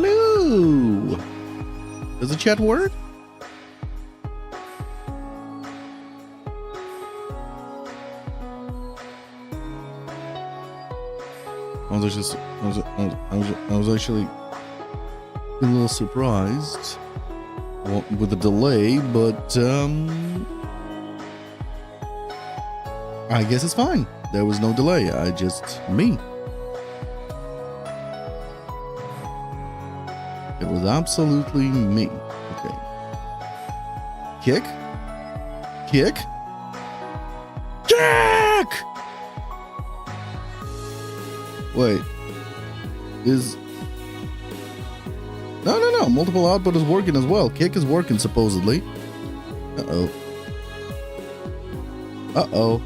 Hello. Does the chat work? I was actually a little surprised with the delay, but I guess it's fine. There was no delay. Me. It was absolutely me. Okay. Kick. Kick. Kick! Wait. No. Multiple output is working as well. Kick is working, supposedly. Uh-oh. Uh-oh.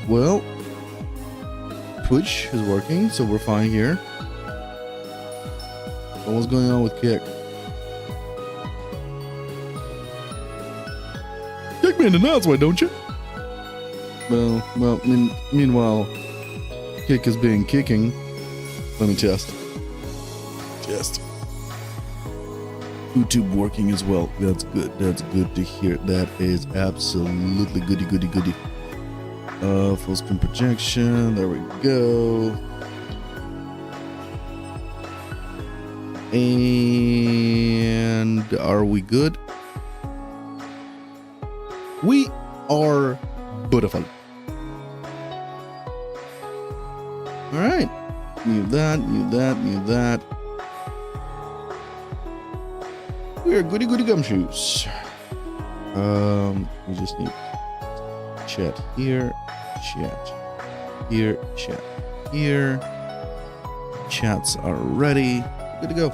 Well, Twitch is working, so we're fine here. But what's going on with Kick? Kick me in the nuts, why don't you? Well, meanwhile, Kick is being kicking. Let me test. YouTube working as well. That's good. That's good to hear. That is absolutely goody. Full screen projection. There we go. And are we good? We are beautiful. All right. Mute that. We are goody gumshoes. We just need chat here, chat here, chat here. Chats are ready. Good to go.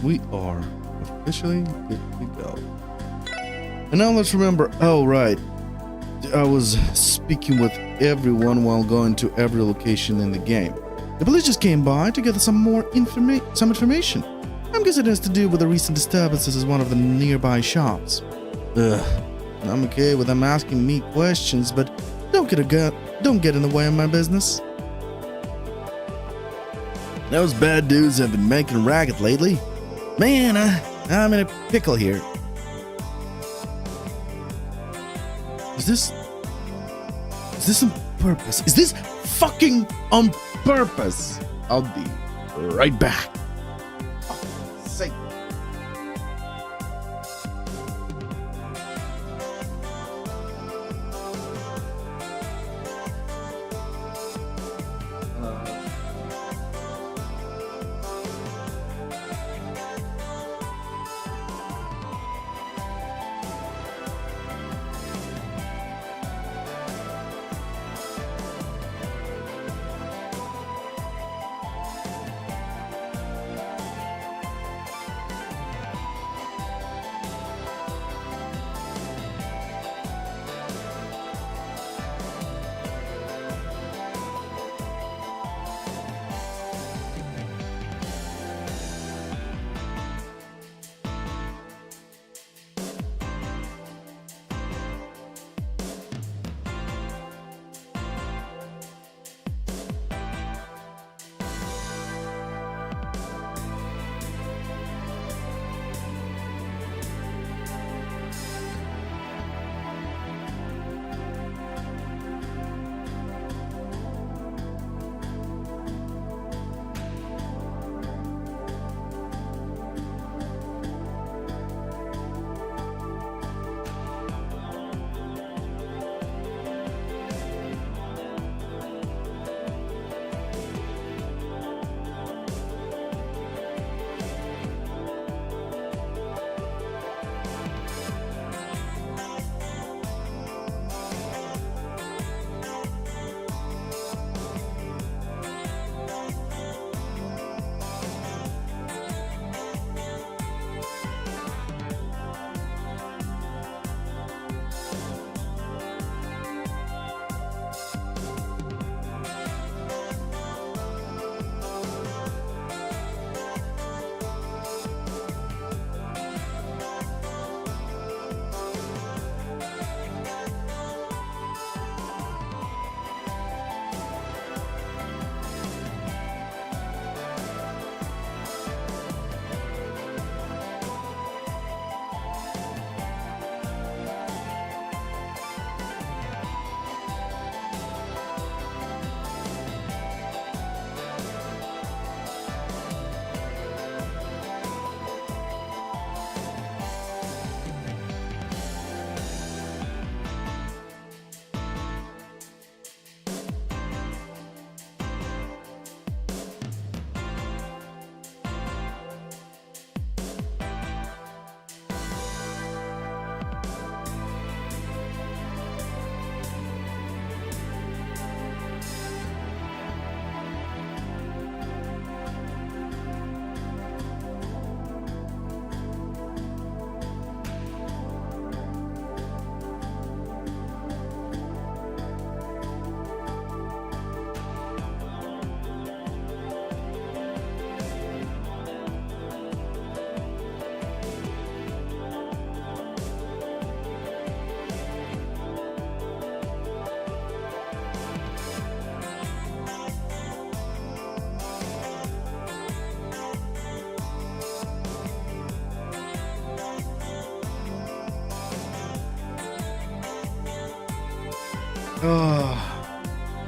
We are officially good to go. And now let's remember. Oh, right. I was speaking with everyone while going to every location in the game. The police just came by to gather some information. I'm guessing it has to do with the recent disturbances at one of the nearby shops. I'm okay with them asking me questions, but don't get in the way of my business. Those bad dudes have been making a racket lately. Man, I'm in a pickle here. Is this on purpose? Is this fucking on purpose? I'll be right back. Oh, sake.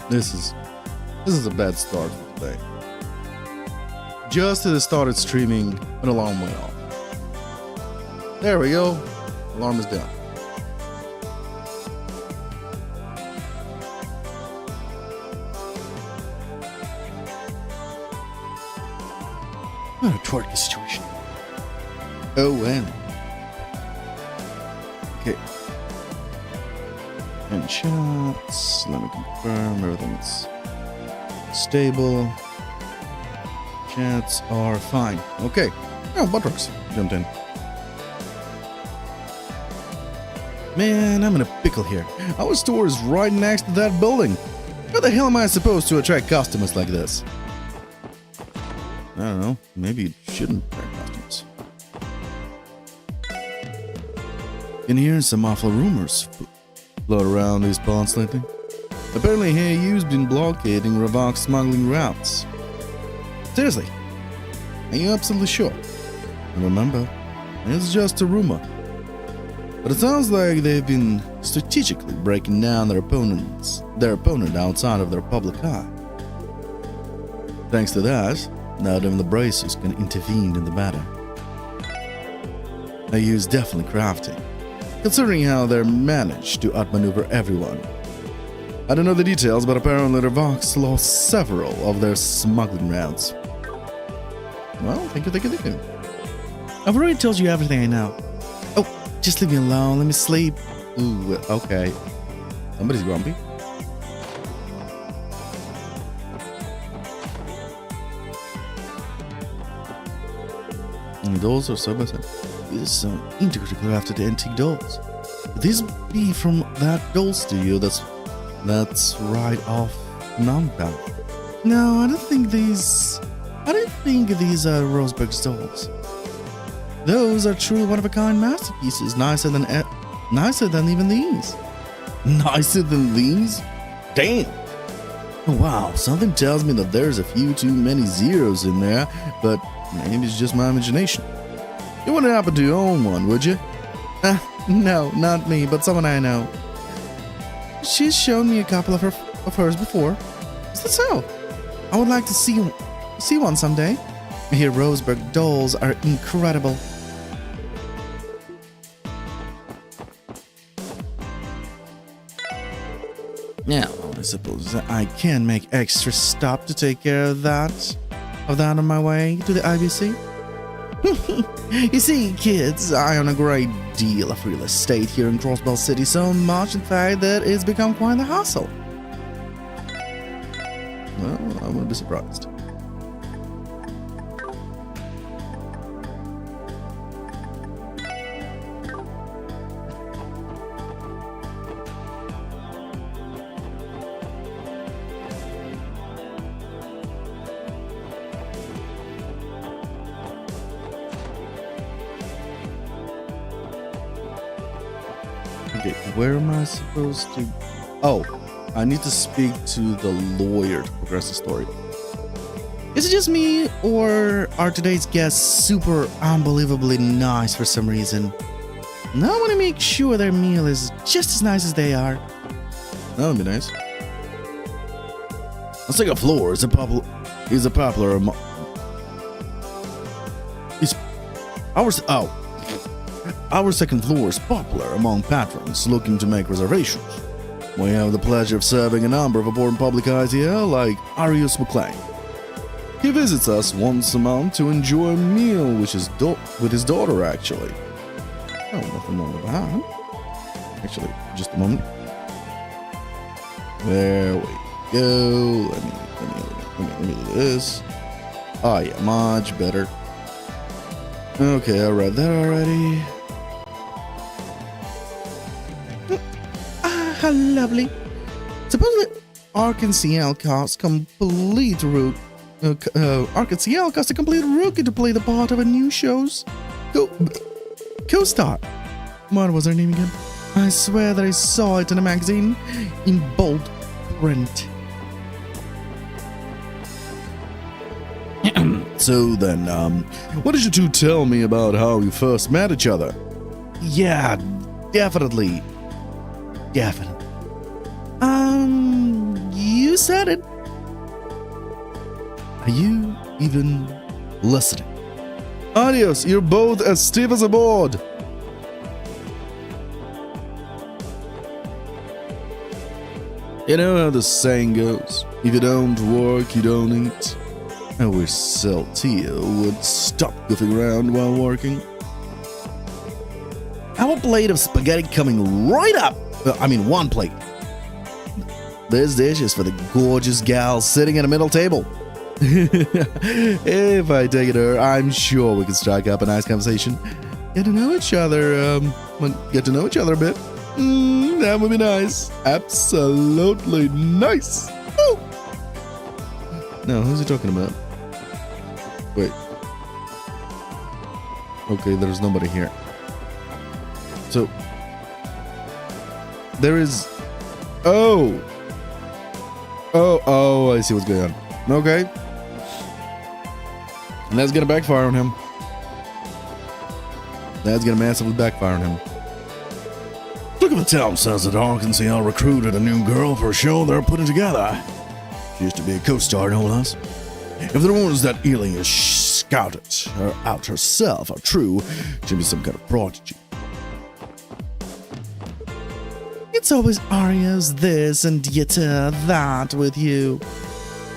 This is a bad start for today. Just as I started streaming, an alarm went off. There we go. Alarm is down. What a twerky situation. Oh, and okay. And shots. Let me confirm everything's stable. Chats are fine. Okay. Oh, Buttrocks jumped in. Man, I'm in a pickle here. Our store is right next to that building. How the hell am I supposed to attract customers like this? I don't know. Maybe it shouldn't attract customers. Been hearing some awful rumors float around these parts lately. Apparently, AU's been blockading Ravok's smuggling routes. Seriously, are you absolutely sure? Remember, it's just a rumor. But it sounds like they've been strategically breaking down their opponent outside of their public eye. Thanks to that, not even the Bracers can intervene in the matter. AU's definitely crafty, considering how they're managed to outmaneuver everyone. I don't know the details, but apparently Ravok's lost several of their smuggling routes. Well, thank you. I've already told you everything I know. Oh, just leave me alone, let me sleep. Ooh, okay. Somebody's grumpy. And dolls are side by side. These are some intricately crafted antique dolls. Would these be from that doll studio that's right off Mountain? No, I don't think these are Roseberg's dolls. Those are truly one-of-a-kind masterpieces, nicer than even these. Nicer than these? Damn! Oh, wow, something tells me that there's a few too many zeros in there, but maybe it's just my imagination. You wouldn't happen to own one, would you? No, not me, but someone I know. She's shown me a couple of hers before. Is that so? I would like to see one someday. I hear Roseberg dolls are incredible. Now, I suppose I can make extra stop to take care of that on my way to the IBC. You see, kids, I own a great deal of real estate here in Crossbell City, so much in fact that it's become quite a hassle. Well, I wouldn't be surprised. Okay, where am I supposed to... Oh, I need to speak to the lawyer to progress the story. Is it just me, or are today's guests super unbelievably nice for some reason? Now I want to make sure their meal is just as nice as they are. That would be nice. The second floor is a popular among... Our second floor is popular among patrons looking to make reservations. We have the pleasure of serving a number of important public eyes here, like Arius McLean. He visits us once a month to enjoy a meal with his daughter, actually. Oh, nothing wrong with that. Actually, just a moment. There we go. Let me do this. Oh yeah, much better. Okay, I read that already. How lovely. Supposedly, Arkansas costs a complete rookie to play the part of a new show's co-star. What was her name again? I swear that I saw it in a magazine in bold print. So then, what did you two tell me about how you first met each other? Yeah, definitely. You said it. Are you even listening? Adios, you're both as stiff as a board. You know how the saying goes, if you don't work, you don't eat. I wish Celtia would stop goofing around while working. Have a plate of spaghetti coming right up. One plate. This dish is for the gorgeous gal sitting at a middle table. If I take it to her, I'm sure we can strike up a nice conversation. Get to know each other a bit. That would be nice. Absolutely nice. Woo! No, who's he talking about? Wait. Okay, there's nobody here. So, there is... Oh, I see what's going on. Okay. And that's gonna backfire on him. That's gonna massively backfire on him. Look at the town says that Arkansas recruited a new girl for a show they're putting together. She used to be a co-star, no less. If the rumors that Ely has scouted her out herself are true, she'll be some kind of prodigy. It's always Arya's this and Yetta that with you.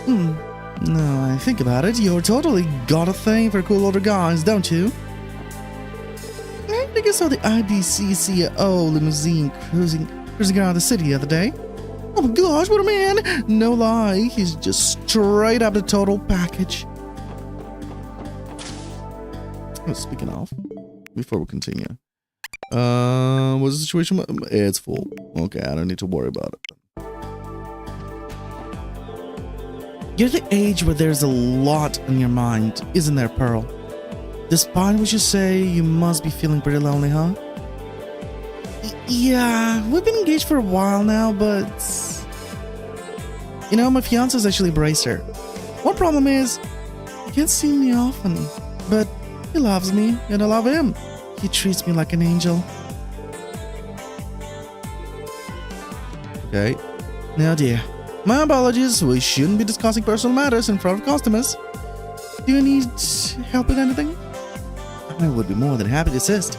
No, I think about it, you're totally got a thing for cool older guys, don't you? I think I saw the IDCCO limousine cruising around the city the other day. Oh my gosh, what a man! No lie, he's just straight up the total package. Oh, speaking of, before we continue, what's the situation? It's full. Okay, I don't need to worry about it. You're the age where there's a lot on your mind, isn't there, Pearl? Despite what you say, you must be feeling pretty lonely, huh? Yeah, we've been engaged for a while now, but... You know, my fiance's actually embraced her. One problem is, he can't see me often, but he loves me, and I love him. He treats me like an angel. Okay. Now, dear. My apologies, we shouldn't be discussing personal matters in front of customers. Do you need help with anything? I would be more than happy to assist.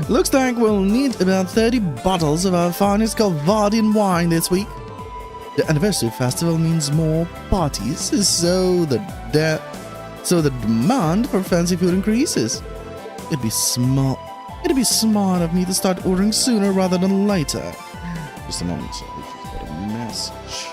Looks like we'll need about 30 bottles of our finest Calvadian wine this week. The anniversary festival means more parties, so the demand for fancy food increases. It'd be smart of me to start ordering sooner rather than later. Just a moment, so we've got a message.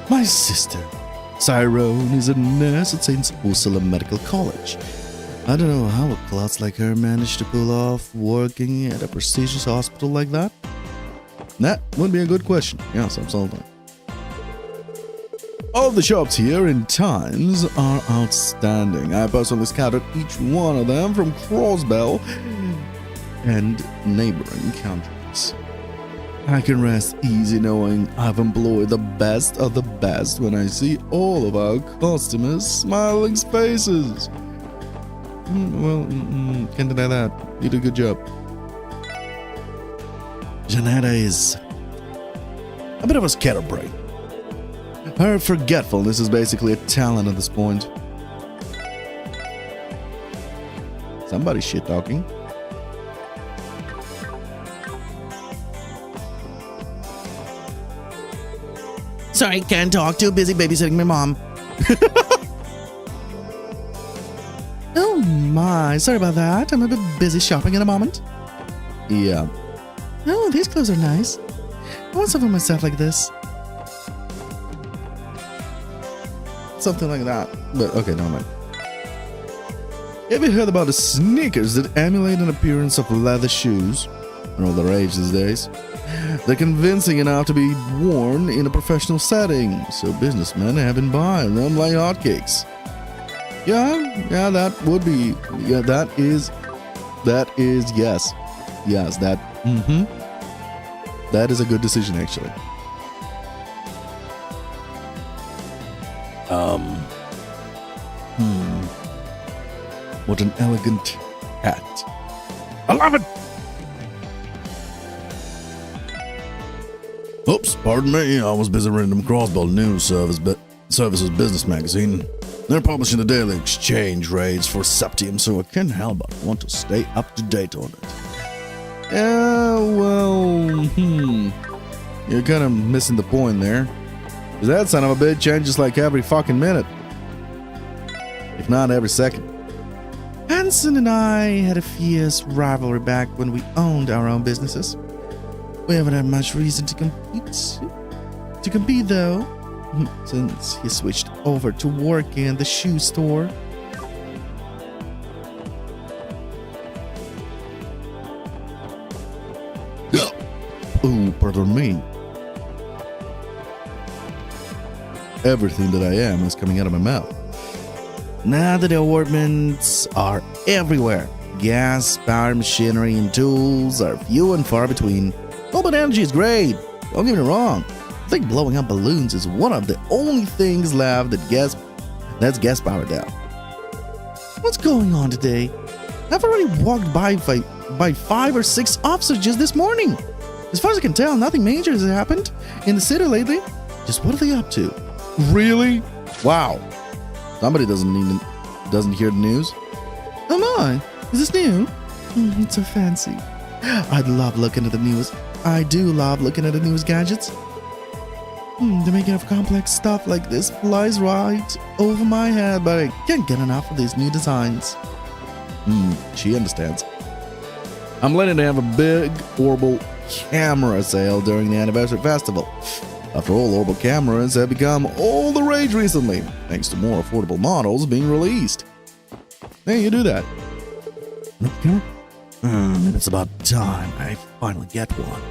My sister, Cyrone, is a nurse at St. Ursula Medical College. I don't know how a klutz like her managed to pull off working at a prestigious hospital like that. That would be a good question. Yes, absolutely. All the shops here in Times are outstanding. I personally scouted each one of them from Crossbell and neighboring countries. I can rest easy knowing I've employed the best of the best when I see all of our customers' smiling faces. Can't deny that. You did a good job. Janetta is a bit of a scatterbrain. Her forgetfulness is basically a talent at this point. Somebody's shit-talking. Sorry, can't talk. Too busy babysitting my mom. Oh my, sorry about that. I'm a bit busy shopping at the moment. Yeah. Oh, these clothes are nice. I want some for myself like this. Something like that. But okay, never mind. Have you heard about the sneakers that emulate an appearance of leather shoes? They're all the rage these days. They're convincing enough to be worn in a professional setting, so businessmen have been buying them like hotcakes. Yeah, that would be. Yeah, that is, yes. Yes, that is a good decision, actually. What an elegant hat. I love it! Oops, pardon me, I was busy reading the Crossbell News Services business magazine. They're publishing the daily exchange rates for Septium, so I can't help but want to stay up to date on it. Yeah, well, you're kind of missing the point there. Because that son of a bitch changes like every fucking minute. If not every second. Hanson and I had a fierce rivalry back when we owned our own businesses. We haven't had much reason to compete though, since he switched over to working in the shoe store. Oh, pardon me. Everything that I am is coming out of my mouth. Now that the assortments are everywhere, gas, power, machinery, and tools are few and far between. Oh, but energy is great. Don't get me wrong. I think blowing up balloons is one of the only things left that's gas powered down. What's going on today? I've already walked by 5 or 6 officers just this morning. As far as I can tell, nothing major has happened in the city lately. Just what are they up to? Really? Wow. Somebody doesn't hear the news. Oh my, is this new? It's so fancy. I love looking at the news. I do love looking at the newest gadgets. The making of complex stuff like this flies right over my head, but I can't get enough of these new designs. She understands. I'm planning to have a big Orbital camera sale during the anniversary festival. After all, Orbital cameras have become all the rage recently, thanks to more affordable models being released. Hey, you do that. No camera? It's about time I finally get one.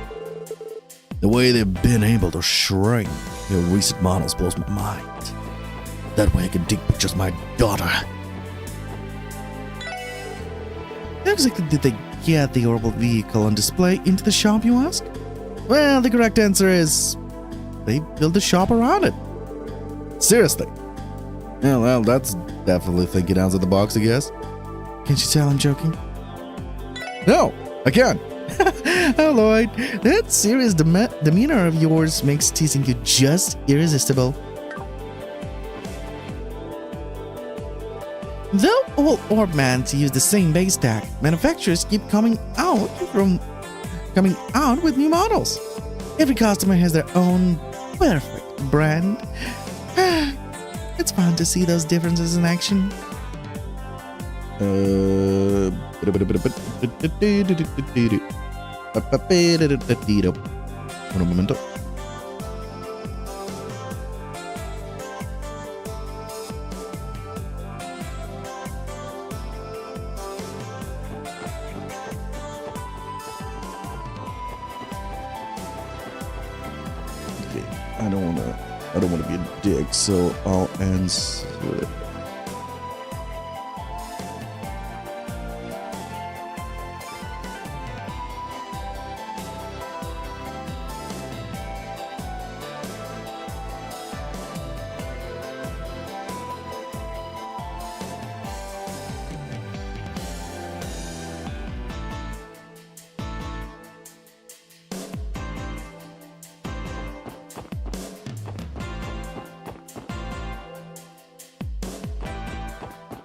The way they've been able to shrink their recent models blows my mind. That way I can take pictures of my daughter. How exactly did they get the Orbital vehicle on display into the shop, you ask? Well, the correct answer is they built a shop around it. Seriously. Yeah, well, that's definitely thinking outside the box, I guess. Can't you tell I'm joking? No, I can't. Oh, Lloyd, that serious demeanor of yours makes teasing you just irresistible. Though all Orbmans use the same base stack, manufacturers keep coming out with new models. Every customer has their own perfect brand. It's fun to see those differences in action. Un momento. Okay, I don't wanna be a dick, so I'll answer it.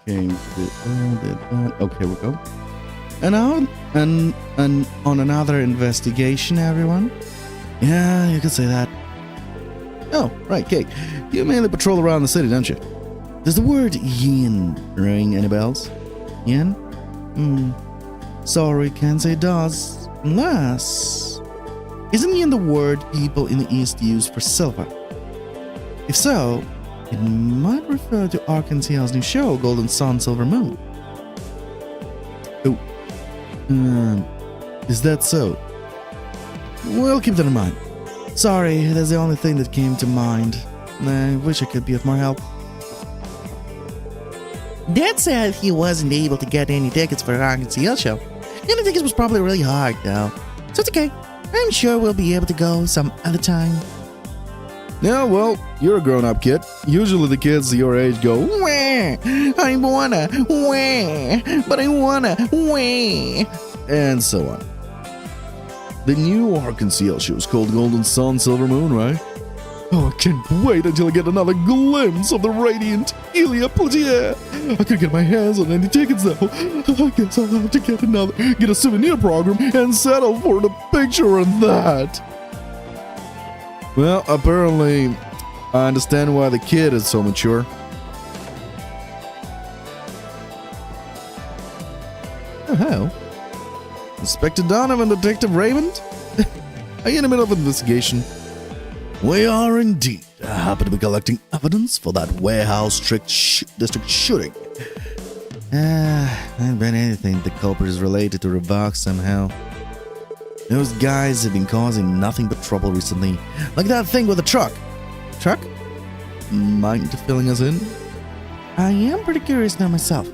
Okay, okay, we go. And on another investigation, everyone. Yeah, you could say that. Oh, right, Kate. You mainly patrol around the city, don't you? Does the word yin ring any bells? Yin? Sorry, can't say it does. Unless... Isn't yin the word people in the East use for silver? If so, it might refer to Arkansas's new show, Golden Sun, Silver Moon. Oh. Is that so? We'll keep that in mind. Sorry, that's the only thing that came to mind. I wish I could be of more help. Dad said he wasn't able to get any tickets for the Arkansas show. Getting tickets was probably really hard, though. So it's okay. I'm sure we'll be able to go some other time. Yeah, well, you're a grown-up kid. Usually the kids your age go, wah, I wanna, wah, but I wanna, wah, and so on. The new Arkansas show is called Golden Sun, Silver Moon, right? Oh, I can't wait until I get another glimpse of the radiant Ilya Poutier. I could get my hands on any tickets, though. I guess I'll have to get a souvenir program and settle for the picture and that. Well, apparently, I understand why the kid is so mature. Oh, hell. Inspector Donovan, Detective Raymond? Are you in the middle of an investigation? We are indeed. I happen to be collecting evidence for that warehouse district shooting. I've been anything the culprit is related to Revox somehow. Those guys have been causing nothing but trouble recently. Like that thing with the truck. Truck? Mind filling us in? I am pretty curious now myself.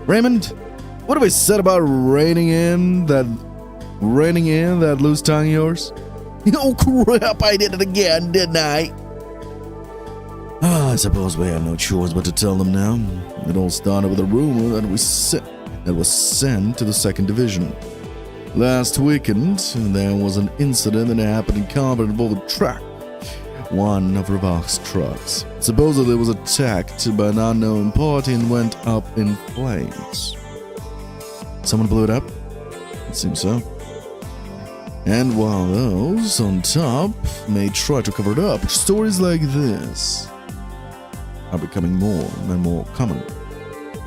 Raymond, what have I said about reining in that loose tongue of yours? Oh crap, I did it again, didn't I? I suppose we have no choice but to tell them now. It all started with a rumor that was sent to the 2nd Division. Last weekend, there was an incident that happened in combat involving a truck. One of Revox's trucks. Supposedly it was attacked by an unknown party and went up in flames. Someone blew it up? It seems so. And while those on top may try to cover it up, stories like this are becoming more and more common.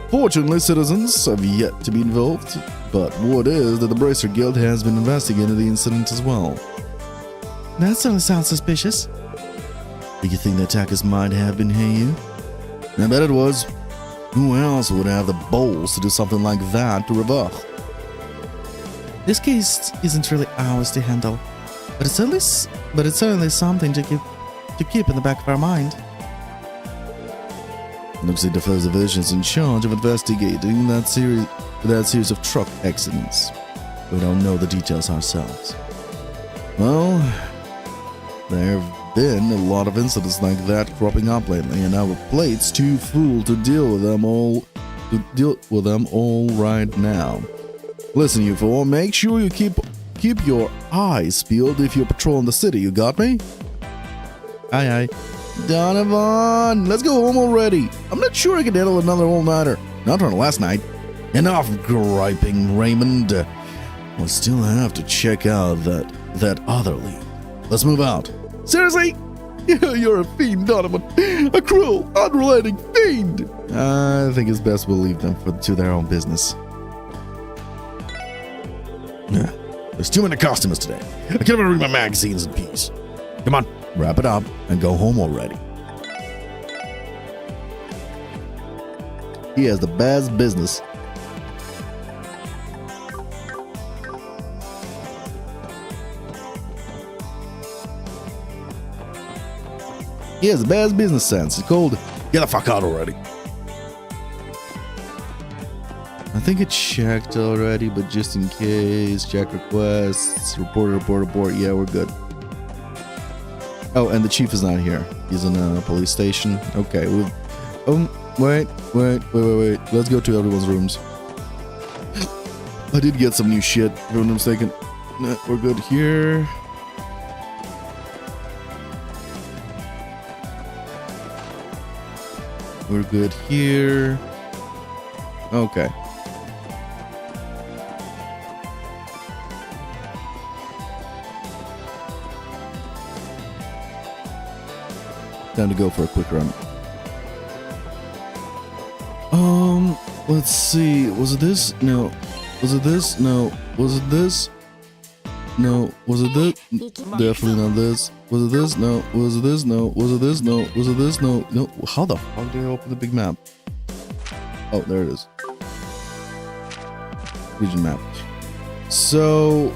Fortunately, citizens have yet to be involved, but word is that the Bracer Guild has been investigating the incident as well. That certainly sounds suspicious. Do you think the attackers might have been you? I bet it was. Who else would have the balls to do something like that to Revox? This case isn't really ours to handle, but it's certainly something to keep in the back of our mind. Looks like the 1st Division is in charge of investigating that series of truck accidents. We don't know the details ourselves. Well, there have been a lot of incidents like that cropping up lately, and our plate's too full to deal with them all right now. Listen, you four, make sure you keep your eyes peeled if you're patrolling the city, you got me? Aye aye. Donovan, let's go home already. I'm not sure I can handle another all-nighter. Not from last night. Enough griping, Raymond. We'll still have to check out that other lead. Let's move out. Seriously? You're a fiend, Donovan. A cruel, unrelenting fiend. I think it's best we'll leave them to their own business. There's too many customers today. I can't even read my magazines in peace. Come on, wrap it up and go home already. He has the best business. He has the best business sense. It's called get the fuck out already. I think it checked already, but just in case, check requests, report. Yeah, we're good. Oh, and the chief is not here. He's in a police station. Okay, we've... Wait. Let's go to everyone's rooms. I did get some new shit, if I'm not mistaken. No, we're good here. We're good here. Okay. Time to go for a quick run. Let's see. Was it this? No. Was it this? No. Was it this? No. Was it this? Definitely not this. Was it this? No. Was it this? No. Was it this? No. Was it this? No. No. How the fuck did I open the big map? Oh, there it is. Region map. So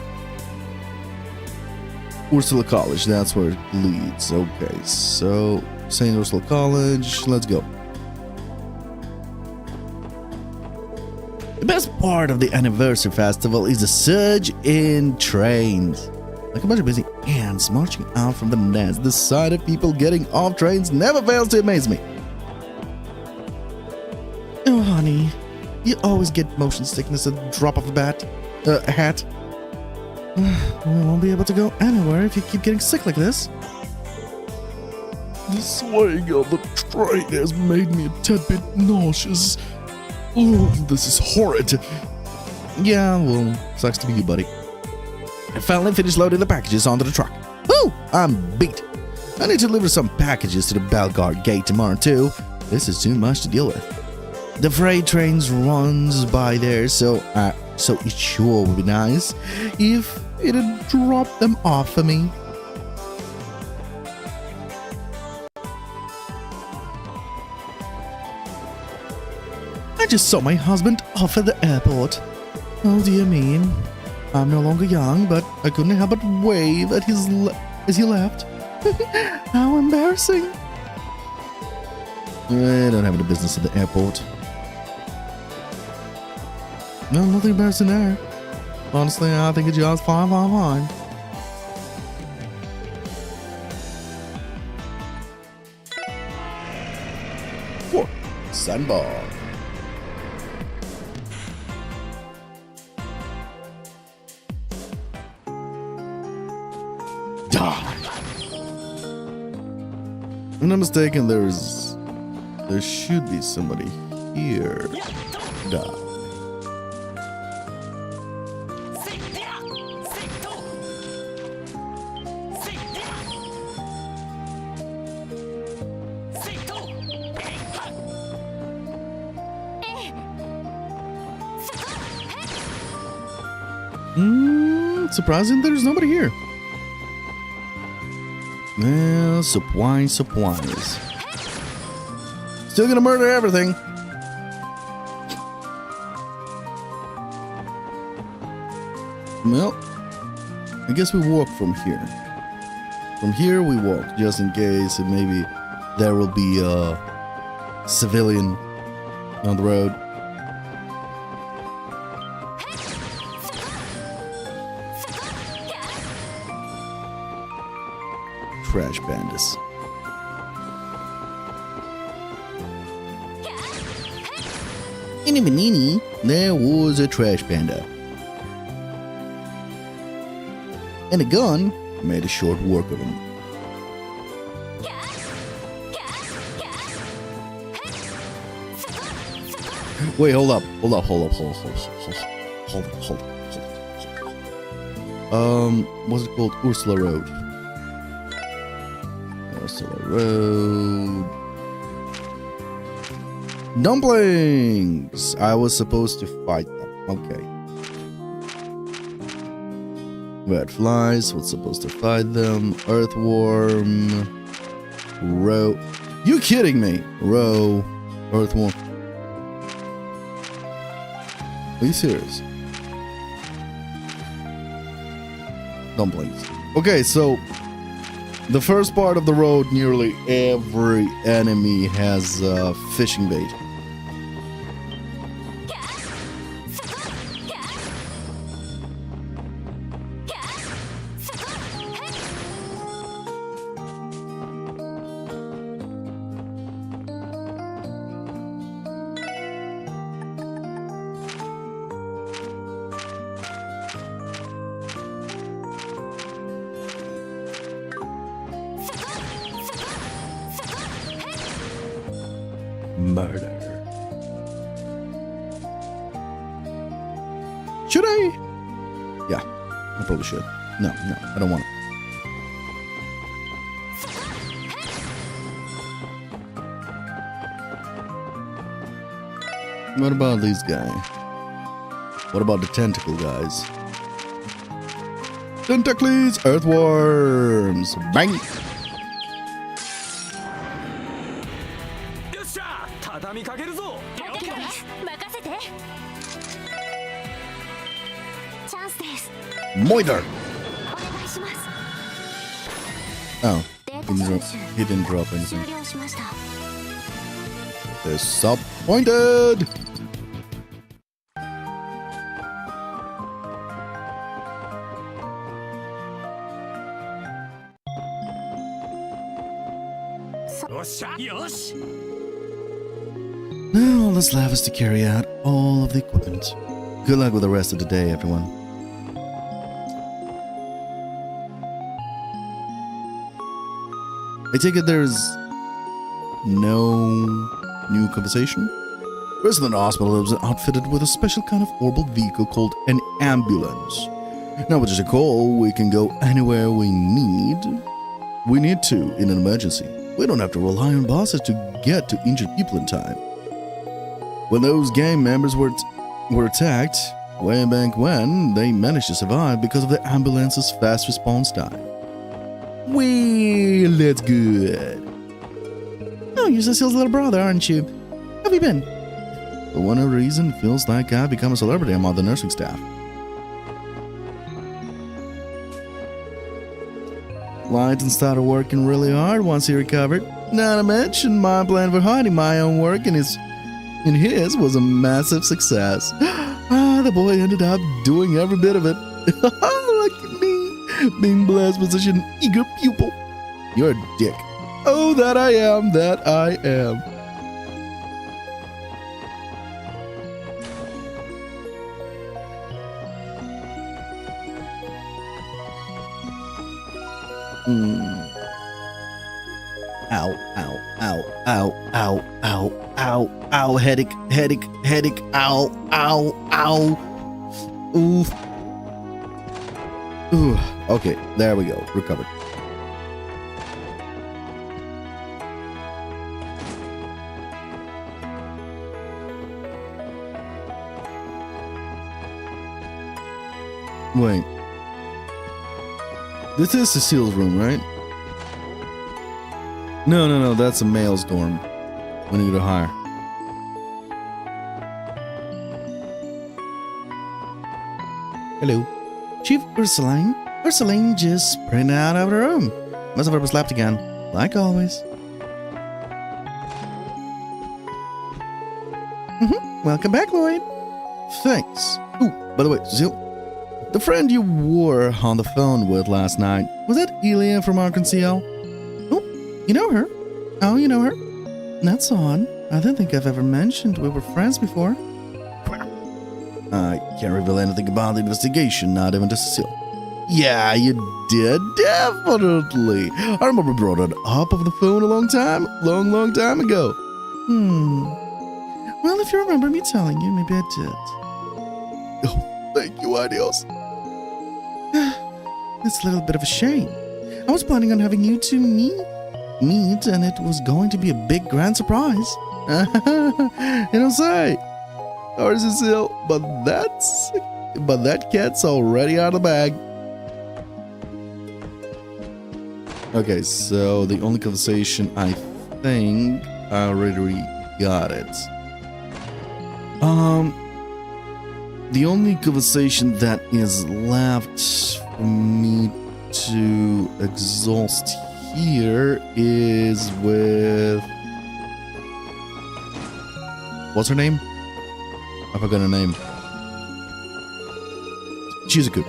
Ursula College, that's where it leads. Okay, so St. Ursula College, let's go. The best part of the anniversary festival is the surge in trains. Like a bunch of busy ants marching out from the nest, the sight of people getting off trains never fails to amaze me. Oh, honey, you always get motion sickness at the drop of a hat. We won't be able to go anywhere if you keep getting sick like this. The swaying of the train has made me a tad bit nauseous. Oh, this is horrid. Yeah, well, sucks to be you, buddy. I finally finished loading the packages onto the truck. Woo! I'm beat. I need to deliver some packages to the Belgard gate tomorrow, too. This is too much to deal with. The freight trains runs by there, so it sure would be nice if it'd drop them off for me. I just saw my husband off at the airport. Oh dear me. I'm no longer young, but I couldn't help but wave at as he left. How embarrassing. I don't have any business at the airport. No, nothing embarrassing there. Honestly, I think it's just fine. Four. Sandbar. If I'm not mistaken, there should be somebody here. Daaaay. Surprising there's nobody here. Well, supplies. Still gonna murder everything. Well, I guess we walk from here. From here we walk, just in case, and maybe there will be a civilian on the road. Trash pandas. Inny Benini, there was a trash panda. And a gun made a short work of him. Wait, hold up. What's it called? Ursula Road. Dumplings! I was supposed to fight them. Okay. Red flies, what's supposed to fight them? Earthworm. Row. You kidding me? Row. Earthworm. Are you serious? Dumplings. Okay, so the first part of the road, nearly every enemy has fishing bait. Murder. Should I? Yeah, I probably should. No, I don't want it. What about these guys? What about the tentacle guys? Tentacles, earthworms, bang! Moiter! Oh, he didn't drop anything. Disappointed! Now all that's left is to carry out all of the equipment. Good luck with the rest of the day, everyone. I take it there's no new conversation? Resident Hospital is outfitted with a special kind of orbital vehicle called an ambulance. Now with just a call, we can go anywhere we need. We need to in an emergency. We don't have to rely on buses to get to injured people in time. When those gang members were attacked, way back when, they managed to survive because of the ambulance's fast response time. Well, that's good. Oh, you're Cecile's little brother, aren't you? How have you been? For one reason, it feels like I've become a celebrity among the nursing staff. Lighton started working really hard once he recovered. Not to mention, my plan for hiding my own work in his was a massive success. The boy ended up doing every bit of it. Look at me, being blessed with such an eager pupil. You're a dick. Oh, that I am, that I am. Ow, ow, ow, ow, ow, ow, ow, ow, headache, headache, headache, ow, ow, ow. Oof. Ooh. Okay, there we go. Recovered. Wait. This is Cecile's room, right? No, that's a male's dorm. We need to hire. Hello. Chief Ursuline. Ursuline just sprinted out of her room. Must have overslept again, like always. Welcome back, Lloyd. Thanks. Ooh, by the way, Cecile, the friend you were on the phone with last night, was that Elia from Arkansas? Oh, you know her? Oh, you know her? That's odd. I don't think I've ever mentioned we were friends before. I can't reveal anything about the investigation, not even to Cecile. Yeah, you did, definitely. I remember brought it up over the phone a long time ago. Well, if you remember me telling you, maybe I did. Oh, thank you, adios. It's a little bit of a shame. I was planning on having you two meet, and it was going to be a big grand surprise. You don't say. Or Cecile, but that cat's already out of the bag. Okay, so the only conversation, I think I already got it. The only conversation that is left for me to exhaust here is with... What's her name? I forgot her name. Shizuku.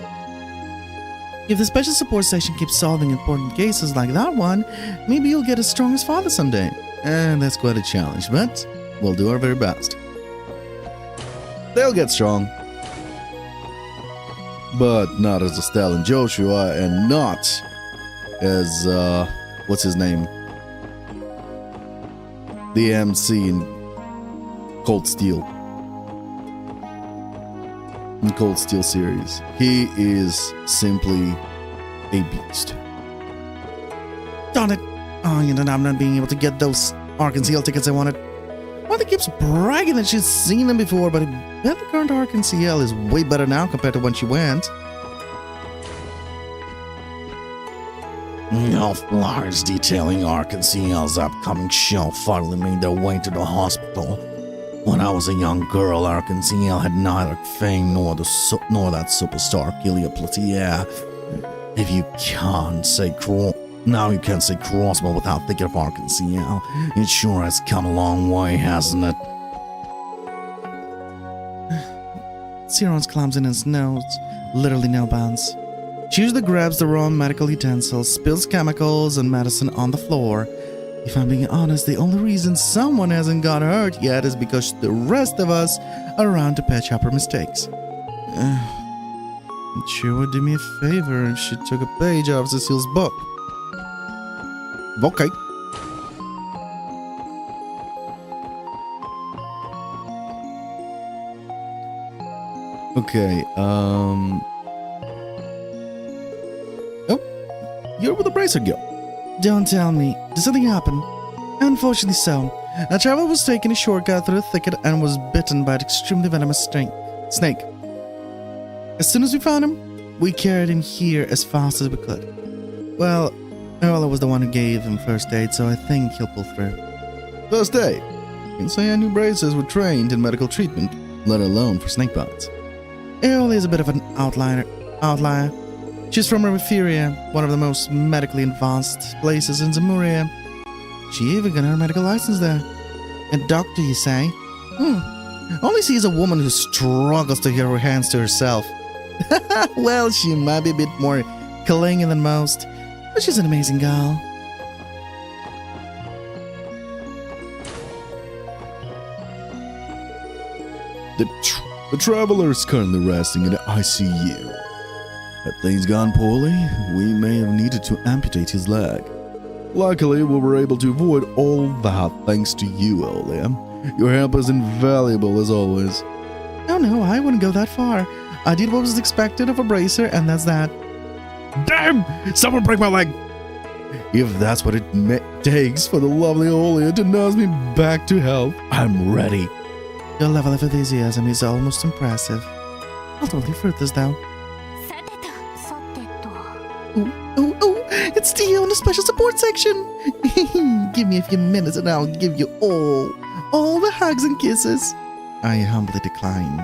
If the special support section keeps solving important cases like that one, maybe you'll get as strong as father someday. And that's quite a challenge, but we'll do our very best. They'll get strong. But not as Estelle and Joshua, and not as, what's his name? The MC in Cold Steel. In Cold Steel series. He is simply a beast. Darn it. Oh, you ended up not being able to get those Arkansas tickets I wanted. Mother keeps bragging that she's seen them before, but I bet the current Arkansas is way better now compared to when she went. Flyers detailing Arkansas's upcoming show finally made their way to the hospital. When I was a young girl, Arkansas had neither fame nor that superstar Gilia Platier. If you can't say now you can't say Crossbow without thinking of Arkansas. It sure has come a long way, hasn't it? Ciron's clumsiness knows literally no bounds. She usually grabs the wrong medical utensils, spills chemicals and medicine on the floor. If I'm being honest, the only reason someone hasn't got hurt yet is because the rest of us are around to patch up her mistakes. It sure would do me a favor if she took a page out of Cecile's book. Okay. Okay, Oh, you're with the Bracer Guild. Don't tell me. Did something happen? Unfortunately so. A traveler was taking a shortcut through the thicket and was bitten by an extremely venomous snake. As soon as we found him, we carried him here as fast as we could. Well, Earl was the one who gave him first aid, so I think he'll pull through. First aid? Can say I knew bracers were trained in medical treatment, let alone for snake bites. Earl is a bit of an outlier. She's from Erytheria, one of the most medically advanced places in Zemuria. She even got her medical license there. A doctor, you say? Only sees a woman who struggles to get her hands to herself. Well, she might be a bit more clingy than most, but she's an amazing girl. The traveler is currently resting in the ICU. Had things gone poorly, we may have needed to amputate his leg. Luckily, we were able to avoid all that thanks to you, Olia. Your help is invaluable as always. Oh no, I wouldn't go that far. I did what was expected of a bracer, and that's that. Damn! Someone break my leg! If that's what it takes for the lovely Olia to nurse me back to health, I'm ready. Your level of enthusiasm is almost impressive. I'll totally fruit this though. Oh, it's Dio in the special support section. Give me a few minutes and I'll give you all the hugs and kisses. I humbly decline.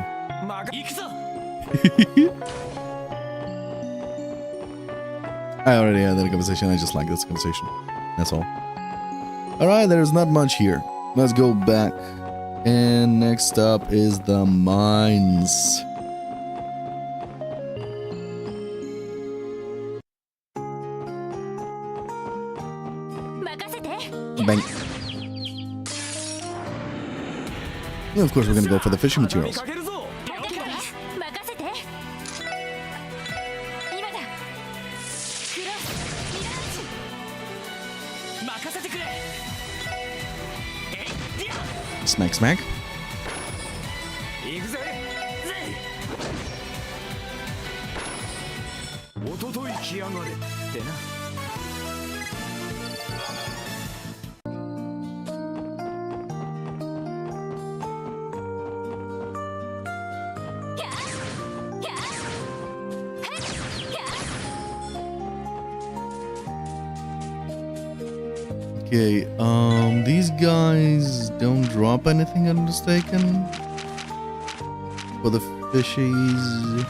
I already had that conversation. I just like this conversation. That's all. Alright, there's not much here. Let's go back. And next up is the mines. Bang. And of course, we're gonna go for the fishing materials. Smack, smack. Okay, these guys don't drop anything, I'm mistaken. For the fishies.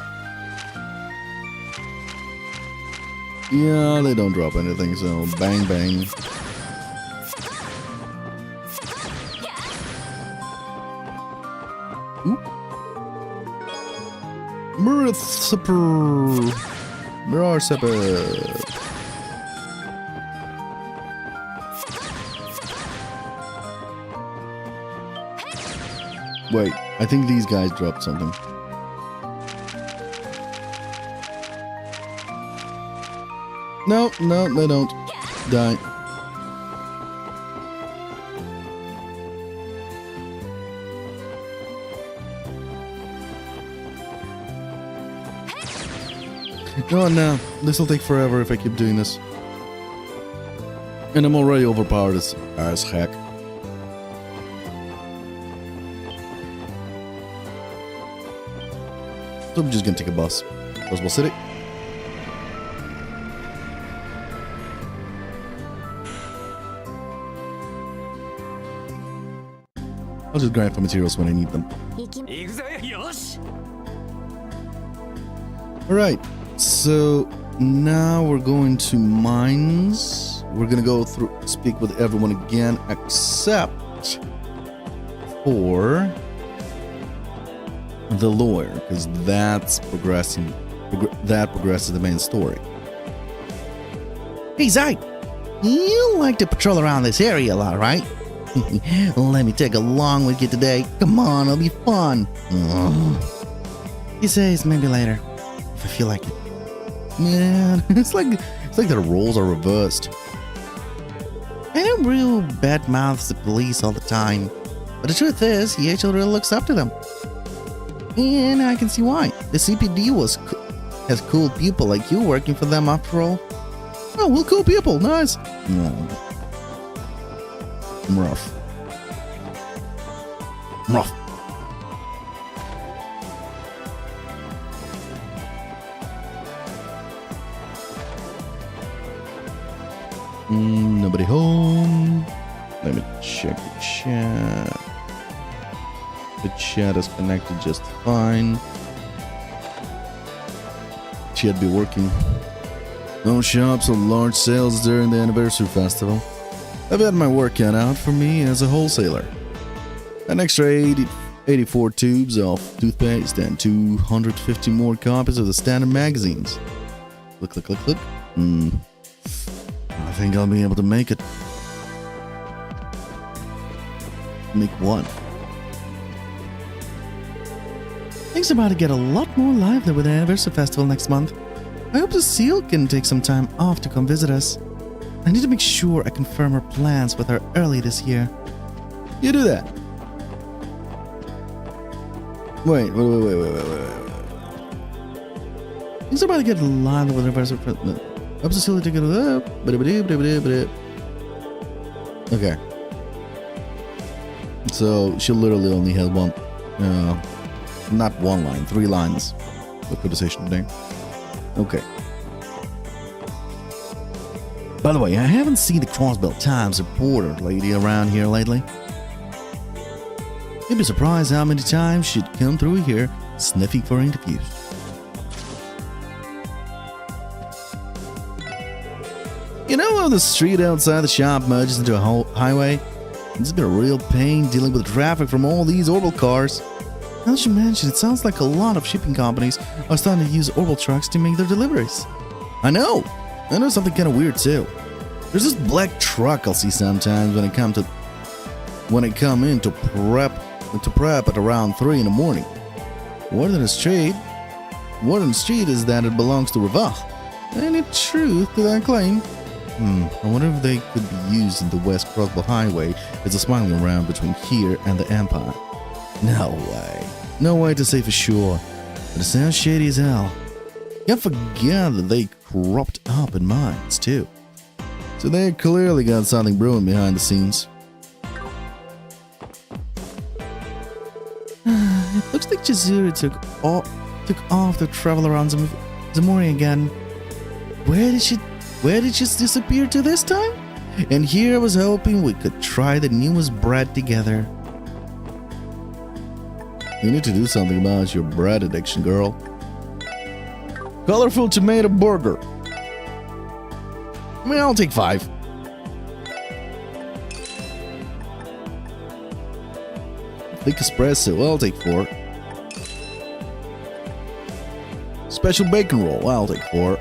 Yeah, they don't drop anything, so bang bang. Oop. Mirror Supper. Wait, I think these guys dropped something. No, no, they don't. Die. Oh no, this will take forever if I keep doing this. And I'm already overpowered as heck. So I'm just gonna take a bus. Roswell City. I'll just grind for materials when I need them. Alright, so now we're going to mines. We're gonna go through, speak with everyone again, except for the lawyer, because that's progressing. That progresses the main story. Hey, Zai! You like to patrol around this area a lot, right? Let me take along with you today. Come on, it'll be fun. He says maybe later, if I feel like it. Man, it's like the roles are reversed. I know real bad mouths the police all the time, but the truth is, he actually really looks up to them. And I can see why. The CPD has cool people like you working for them after all. Oh, well, cool people, nice. Rough. Rough. Nobody home. Let me check the chat. The chat is connected just fine. Chat be working. No shops or large sales during the anniversary festival. I've had my work cut out for me as a wholesaler. An extra 84 tubes of toothpaste and 250 more copies of the standard magazines. Look. I think I'll be able to make it. Make one. Things are about to get a lot more lively with the anniversary festival next month. I hope the seal can take some time off to come visit us. I need to make sure I confirm her plans with her early this year. You do that. Wait. Things are about to get lively with the anniversary festival. Hope the seal can get up. Okay. So she literally only had one, not one line, 3 lines of conversation today. Okay. By the way, I haven't seen the Crossbelt Times reporter lady around here lately. You'd be surprised how many times she'd come through here sniffing for interviews. You know how the street outside the shop merges into a highway? It's been a real pain dealing with traffic from all these orbital cars. Now that you mention, it sounds like a lot of shipping companies are starting to use orbital trucks to make their deliveries. I know something kind of weird too. There's this black truck I'll see sometimes when I come in to prep at around 3 in the morning. Word on the street is that it belongs to Rava. Any truth to that claim? I wonder if they could be used in the West Crossbow Highway as a smuggling around between here and the Empire. No way. No way to say for sure. But it sounds shady as hell. Can't forget that they cropped up in mines too. So they clearly got something brewing behind the scenes. It looks like Azure took off to travel around Zamori again. Where did she disappear to this time? And here I was hoping we could try the newest bread together. You need to do something about your bread addiction, girl. Colorful tomato burger. I mean, I'll take 5. Thick espresso, I'll take 4. Special bacon roll, I'll take 4.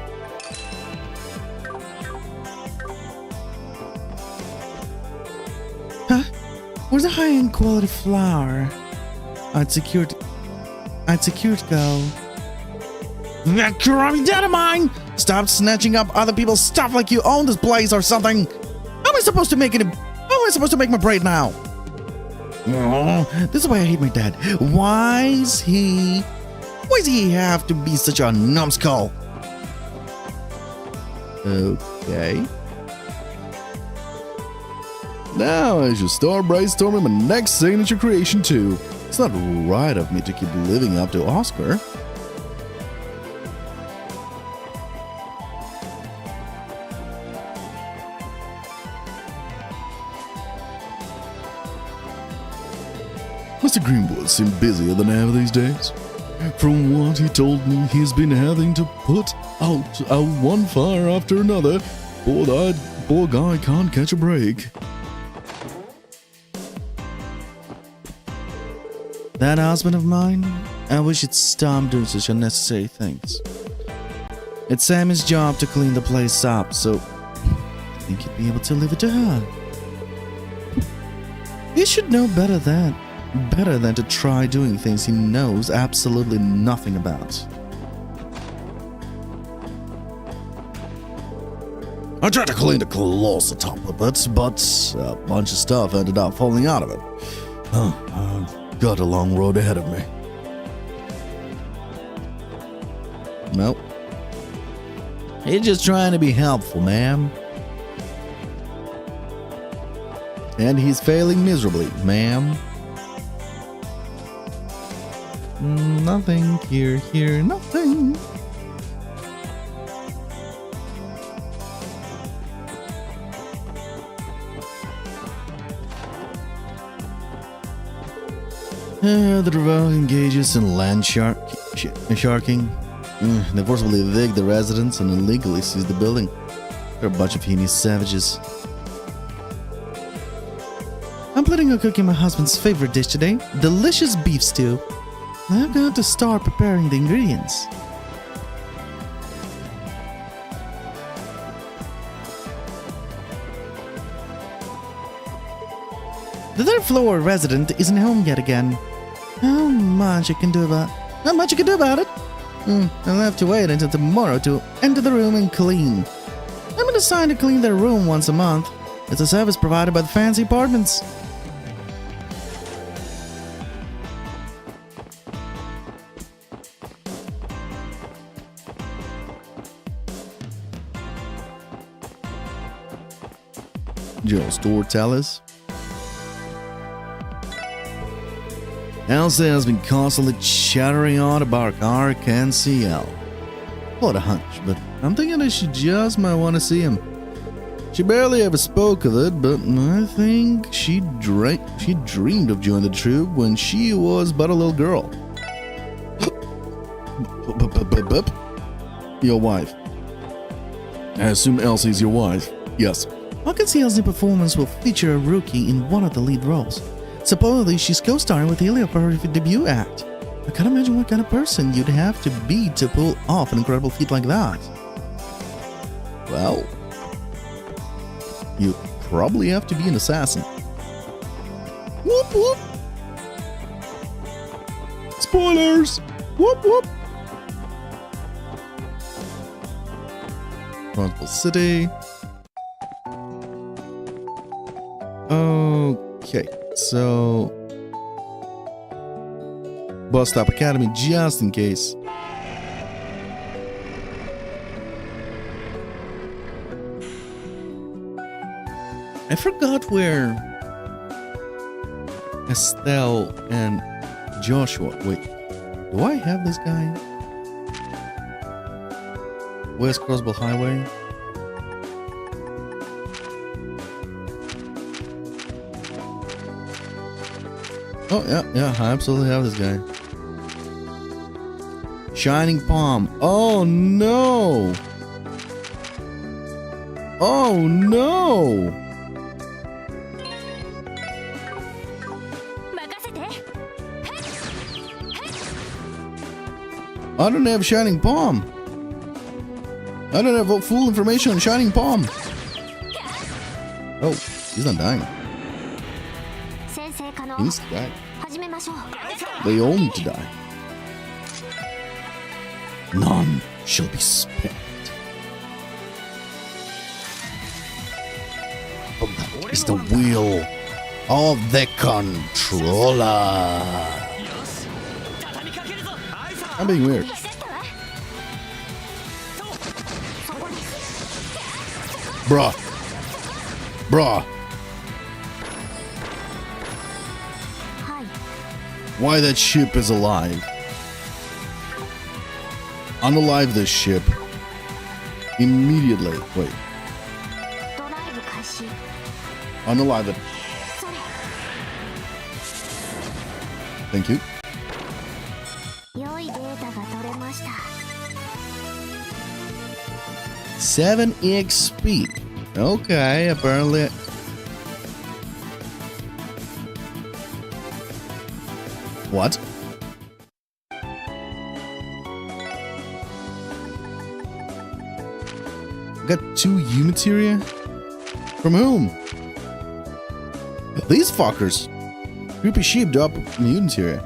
Huh? Where's the high-end quality flour? I'd secured go. That crummy dead of mine! Stop snatching up other people's stuff like you own this place or something! How am I supposed to make my braid now? Oh, this is why I hate my dad. Why does he have to be such a numbskull? Okay. Now I should start brainstorming my next signature creation too. It's not right of me to keep living up to Oscar. Mr. Greenwood seemed busier than ever these days. From what he told me, he's been having to put out one fire after another. Poor guy can't catch a break. That husband of mine, I wish he'd stop doing such unnecessary things. It's Sammy's job to clean the place up, so I think he'd be able to leave it to her. He should know better than to try doing things he knows absolutely nothing about. I tried to clean the closet top a bit, but a bunch of stuff ended up falling out of it. I've got a long road ahead of me. Nope. He's just trying to be helpful, ma'am. And he's failing miserably, ma'am. Nothing, here, nothing. The revolt engages in land sharking. They forcibly evict the residents and illegally seize the building. They're a bunch of heinous savages. I'm planning on cooking my husband's favorite dish today, delicious beef stew. I've got to start preparing the ingredients. The third floor resident isn't home yet again. Not much I can do about it. I'll have to wait until tomorrow to enter the room and clean. I'm assigned to clean their room once a month. It's a service provided by the fancy apartments. General store tellers. Elsa has been constantly chattering on about Ark and CL. What a hunch, but I'm thinking that she just might want to see him. She barely ever spoke of it, but I think she dreamed of joining the troop when she was but a little girl. Your wife. I assume Elsie's your wife. Yes. Ark CL's new performance will feature a rookie in one of the lead roles. Supposedly, she's co-starring with Ilya for her debut act. I can't imagine what kind of person you'd have to be to pull off an incredible feat like that. Well, you probably have to be an assassin. Whoop whoop! Spoilers! Whoop whoop! Responsible City. Okay, so Bus Stop Academy just in case. I forgot where Estelle and Joshua. Wait, do I have this guy? West Crossbow Highway. Oh, yeah, I absolutely have this guy. Shining Palm. Oh, no. Oh, no. I don't have Shining Palm. I don't have full information on Shining Palm. Oh, he's not dying. He needs to die. They all need to die. None shall be spared. Oh, that is the will of the controller. I'm being weird. Bruh. Bruh. Why that ship is alive? Unalive this ship. Immediately. Wait. Unalive it. Thank you. 7 XP. Okay, apparently. What? Got 2 U-materia? From whom? These fuckers. Creepy sheep drop U-materia.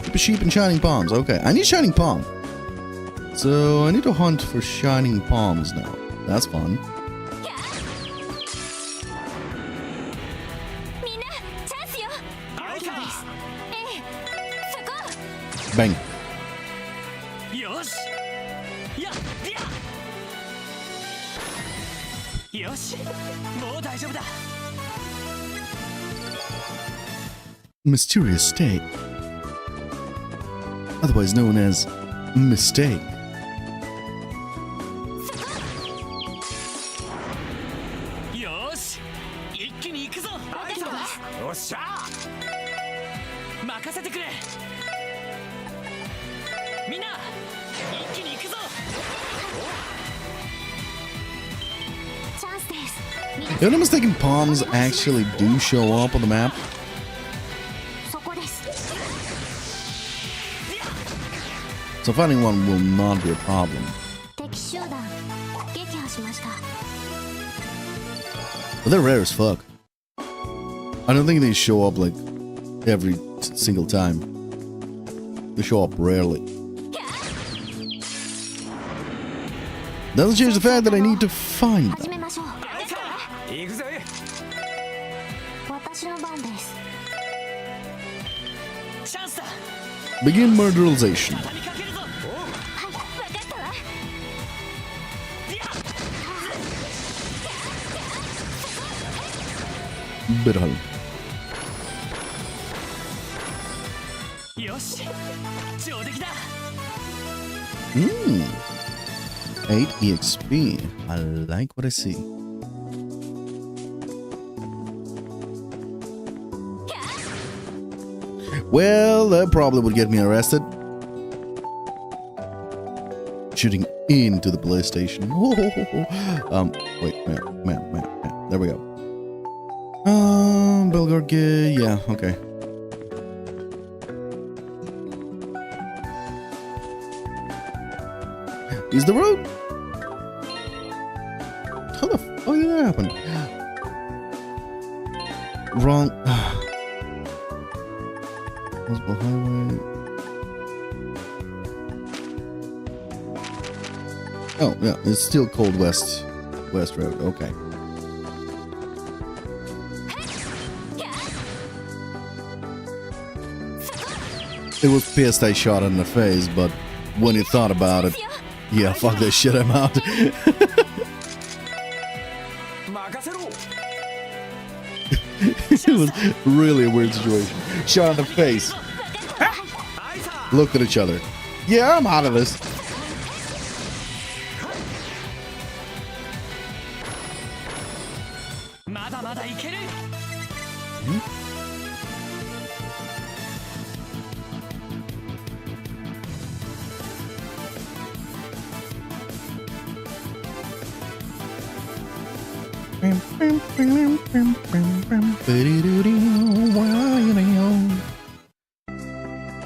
Creepy sheep and shining palms. Okay, I need shining palm. So I need to hunt for shining palms now. That's fun. Bang. Mysterious state, otherwise known as mistake. If I'm not mistaken, palms actually do show up on the map. So finding one will not be a problem. But they're rare as fuck. I don't think they show up like every single time. They show up rarely. Doesn't change the fact that I need to find them. Begin murderization. Bitter. 8 EXP. I like what I see. Well, that probably would get me arrested. Shooting into the police station. Wait, man. There we go. Belgorg, yeah, okay. Is the road? How the fuck did that happen? Wrong. Multiple highway. Oh, yeah, it's still called West Road, okay. It was pissed I shot it in the face, but when he thought about it, yeah, fuck that shit, I'm out. It was really a weird situation. Shot in the face. Looked at each other. Yeah, I'm out of this.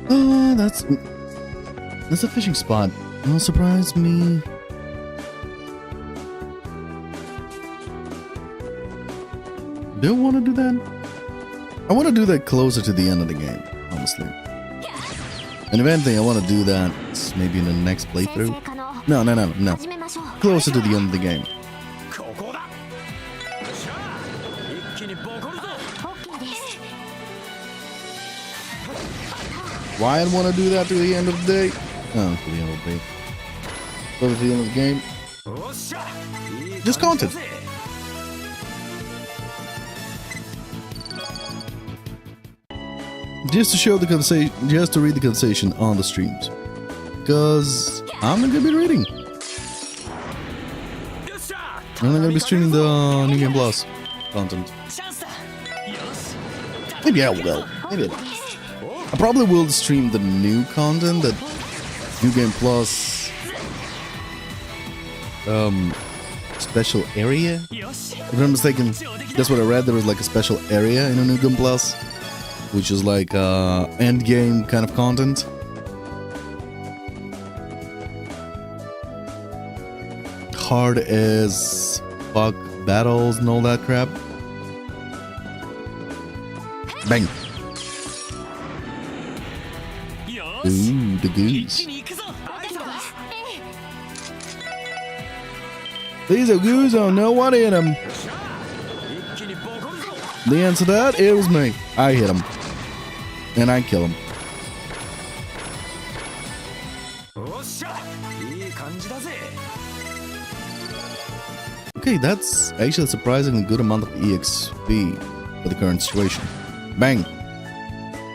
Oh, that's a fishing spot. Don't surprise me. Do I want to do that? I want to do that closer to the end of the game, honestly. And if anything, I want to do that maybe in the next playthrough. No. Closer to the end of the game. Why I'd want to do that to the end of the day? Oh, to the end of the day. Closer to the end of the game. Just content. Just to show the conversation, just to read the conversation on the streams. Because I'm not gonna be reading. I'm not gonna be streaming the New Game Plus content. Maybe I will. Maybe I probably will stream the new content, that New Game Plus special area. If I'm not mistaken, that's what I read. There was like a special area in a New Game Plus, which is like end game kind of content. Hard as fuck battles and all that crap. Bang. Ooh, the goose. These are goose, I don't know what hit him. The answer to that, it was me. I hit him. And I kill him. Okay, that's actually a surprisingly good amount of EXP for the current situation. Bang.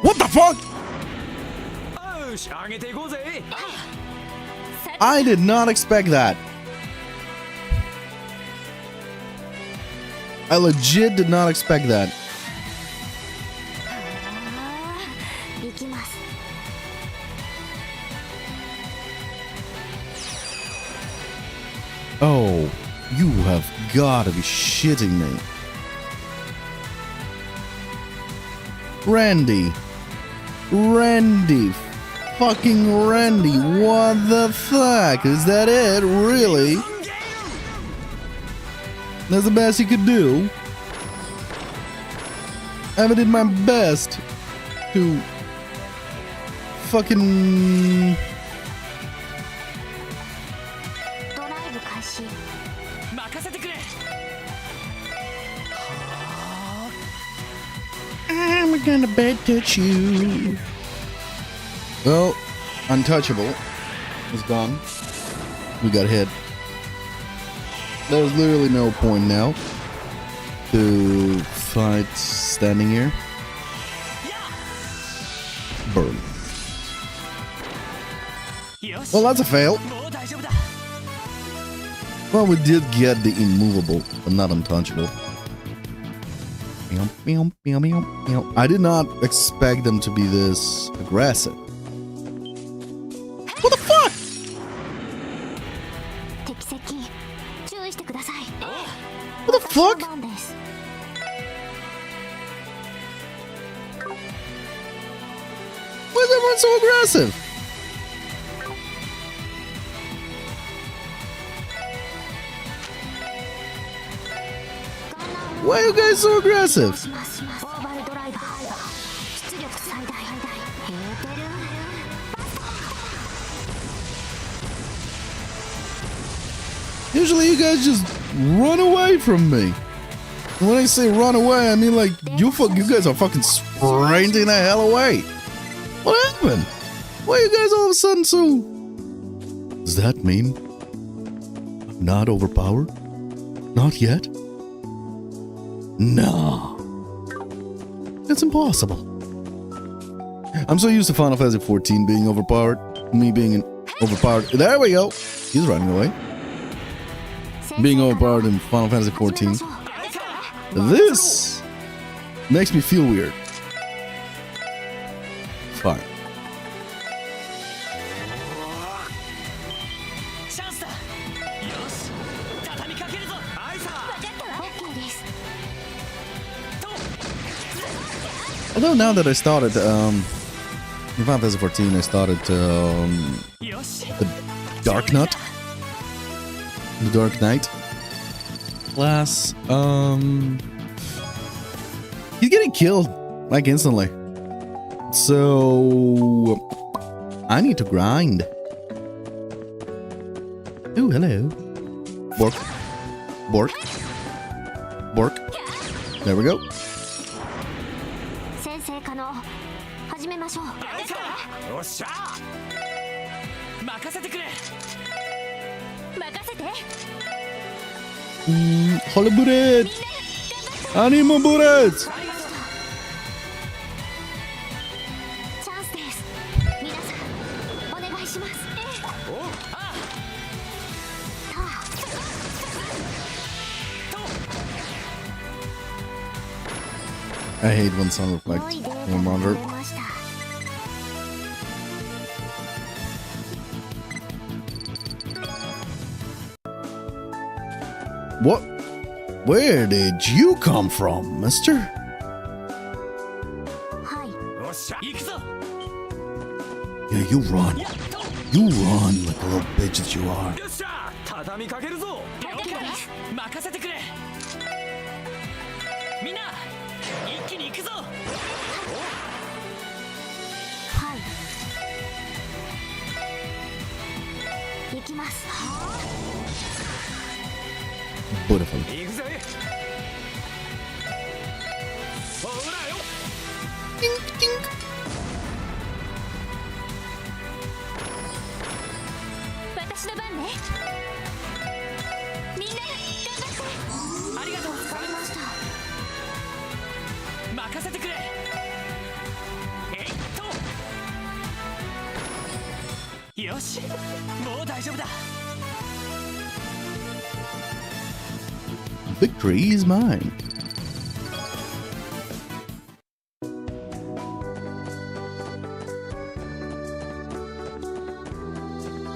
What the fuck? I did not expect that. I legit did not expect that. Oh, you have got to be shitting me. Randy. Fucking Randy. What the fuck? Is that it? Really? That's the best you could do? I did my best to fucking... I'm gonna bed touch you. Well, untouchable is gone. We got hit. There's literally no point now to fight standing here. Burn. Well, that's a fail. Well, we did get the immovable, but not untouchable. I did not expect them to be this aggressive. What the fuck? What the fuck? Why is everyone so aggressive? Why are you guys so aggressive? Usually you guys just run away from me. And when I say run away, I mean like you guys are fucking sprinting the hell away. What happened? Why are you guys all of a sudden so... Does that mean I'm not overpowered? Not yet? No. That's impossible. I'm so used to Final Fantasy 14 being overpowered. Me being overpowered. There we go. He's running away. Being overpowered in Final Fantasy 14. This makes me feel weird. Fine. Although now that I started, in Final Fantasy 14, I started the Dark Knight. The Dark Knight class. He's getting killed like instantly. So I need to grind. Ooh, hello. Bork. Bork. Bork. There we go. 先生可能始めましょう。よっしゃ任せてくれ任せて。Holy bullet! I need more bullets! チャンスです。皆さんお願いします。おうあ I hate when sound 良 reflects いデータ one が monitor. 取れました。 What? Where did you come from, mister? はい。よっしゃ行くぞ Yeah, you run. やっと You run like a little bitch that you are. よっしゃ畳みかけるぞ了解です任せてくれみんな一気に行くぞはい。行きます。 Beautiful. 行くぜほらよ Tink, tink. 私の番ね。みんな頑張って。ありがとうわかりました。任せてくれえいっとよしもう大丈夫だ Victory is mine.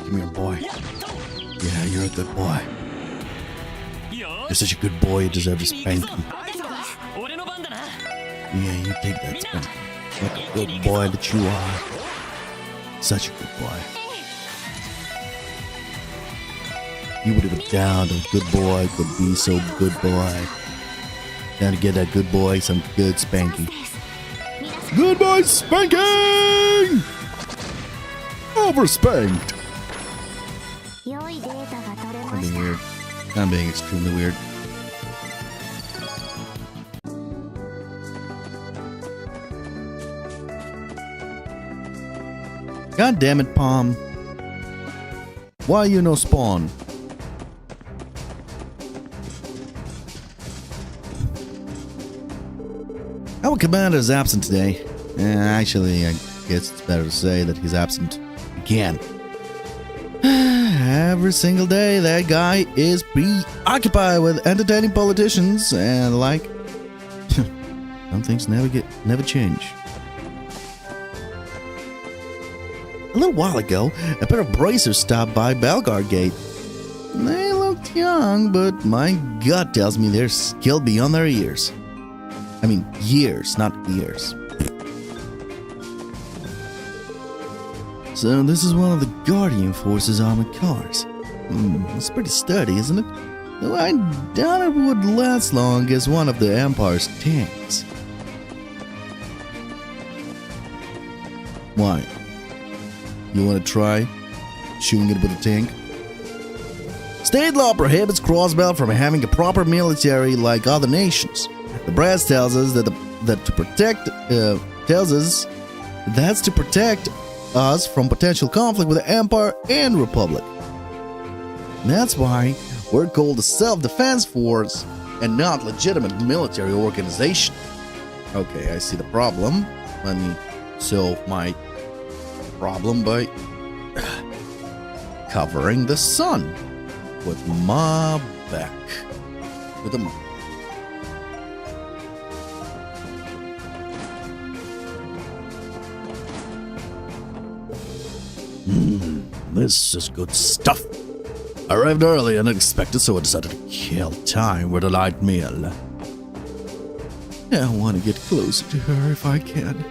Come here, boy. やっと Yeah, you're a good boy. よ You're し such a good boy, you deserve a 一気に行くぞ spanking. ありがとう俺の番だな Yeah, you take that spanking. Like a good boy that you are. Such a good boy. You would have down a good boy could be so good boy. Now to get that good boy some good チャンス spanking. です。皆さん Good boy spanking! Over spanked. 良いデータが取れ I'm まし being た。 weird. I'm being extremely weird. God damn it, Palm. Why you no spawn? Our commander is absent today. Actually, I guess it's better to say that he's absent again. Every single day, that guy is preoccupied with entertaining politicians and like, some things never change. A little while ago, a pair of bracers stopped by Belgard Gate. They looked young, but my gut tells me they're skilled beyond their years. I mean, years, not ears. So this is one of the Guardian Force's armored cars. It's pretty sturdy, isn't it? Though I doubt it would last long as one of the Empire's tanks. Why? You want to try shooting it with a tank? State law prohibits Crossbelt from having a proper military like other nations. The brass tells us that's to protect us from potential conflict with the Empire and Republic. That's why we're called a self-defense force and not legitimate military organization. Okay, I see the problem. Let me solve my problem by covering the sun with my back. With a This is good stuff. Arrived early and unexpected, so I decided to kill time with a light meal. I want to get closer to her if I can.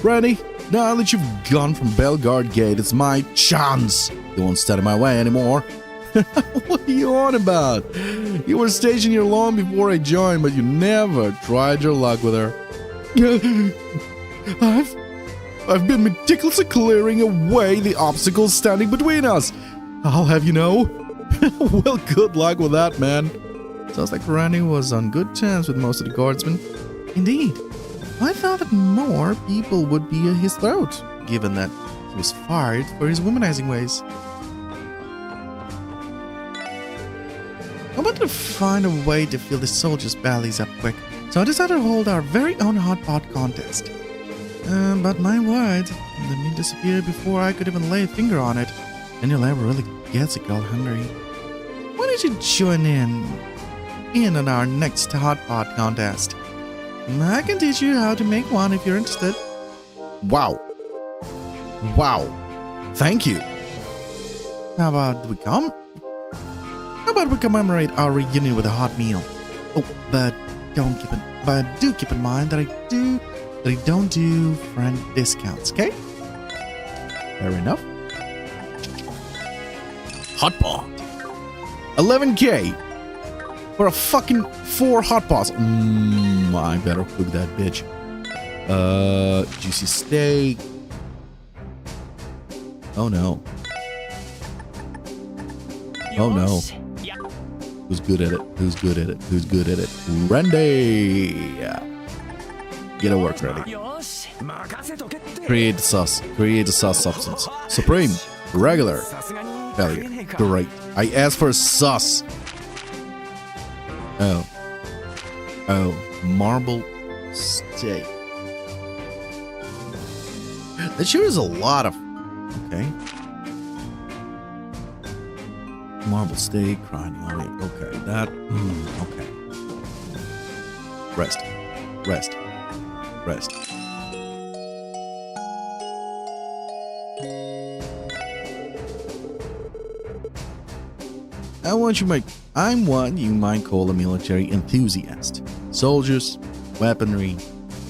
Randy, now that you've gone from Belgard Gate, it's my chance. You won't stand in my way anymore. What are you on about? You were stationed here long before I joined, but you never tried your luck with her. I've been meticulously clearing away the obstacles standing between us. I'll have you know. Well, good luck with that, man. Sounds like Randy was on good terms with most of the guardsmen. Indeed. I thought that more people would be at his throat, given that he was fired for his womanizing ways. I wanted to find a way to fill the soldiers' bellies up quick, so I decided to hold our very own hot pot contest. But my word, the meat disappeared before I could even lay a finger on it, and you'll ever really gets a girl hungry. Why don't you join in on our next hot pot contest? I can teach you how to make one if you're interested. Wow. Thank you. How about we commemorate our reunion with a hot meal? Oh, but do keep in mind that I don't do friend discounts, okay? Fair enough. Hot pot. 11K for a fucking 4 hot pots. I better cook that bitch. Juicy steak. Oh no. Oh no. Who's good at it? Randy. Get to work, Randy. Create the sauce substance. Supreme. Regular. Failure. Great. I asked for a sauce. Oh. Marble steak. That sure is a lot of... Okay. Marble steak, crying on it. Okay, that... okay. Rest. I'm what you might call a military enthusiast. Soldiers, weaponry,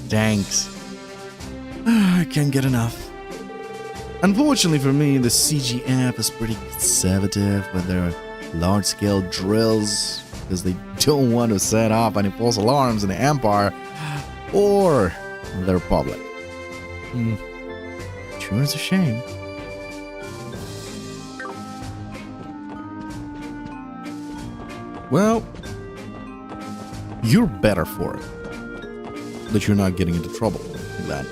tanks. I can't get enough. Unfortunately for me, the CGF is pretty conservative with their large-scale drills because they don't want to set off any false alarms in the Empire or the Republic. Sure is a shame. Well, you're better for it. But you're not getting into trouble like that.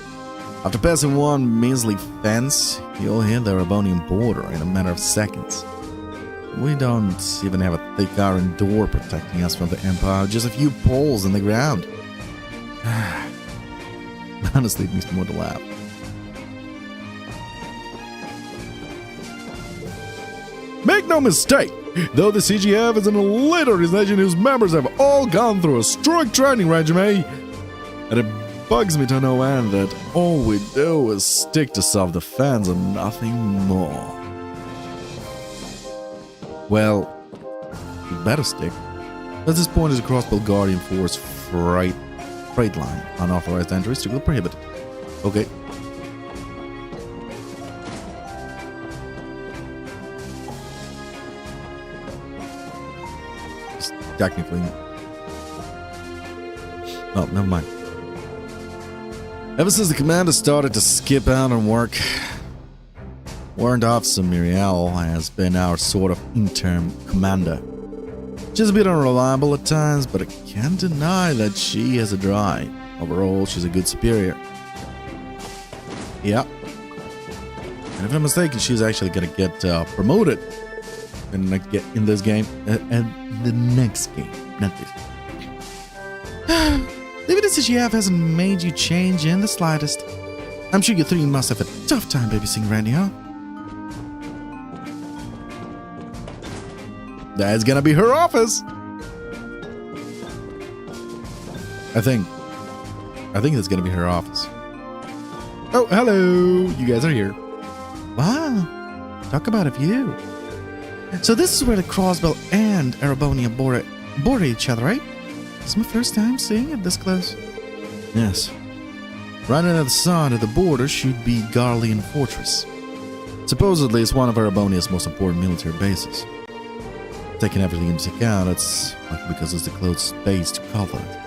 After passing one measly fence, you'll hit the Rabonian border in a matter of seconds. We don't even have a thick iron door protecting us from the Empire, just a few poles in the ground. Honestly, it makes me want to laugh. Make no mistake, though the CGF is an elite organization whose members have all gone through a strict training regime, and it bugs me to no end that all we do is stick to self-defense and nothing more. Well, you better stick. At this point is a cross-Bulgarian force freight line. Unauthorized entry is strictly prohibited. Okay. Technically. Oh, never mind. Ever since the commander started to skip out on work, Warrant Officer Muriel has been our sort of interim commander. She's a bit unreliable at times, but I can't deny that she has a drive. Overall, she's a good superior. Yeah. And if I'm not mistaken, she's actually gonna get promoted in this game, and the next game, not this. Even the CGF hasn't made you change in the slightest. I'm sure you three must have a tough time babysitting Randy, huh? That's gonna be her office. I think that's gonna be her office. Oh, hello. You guys are here. Wow. Talk about a view. So this is where the Crossbell and Arabonia border each other, right? It's my first time seeing it this close. Yes. Right on the side of the border should be Garlean Fortress. Supposedly, it's one of Erebonia's most important military bases. Taking everything into account, it's like because it's the closest space to cover it.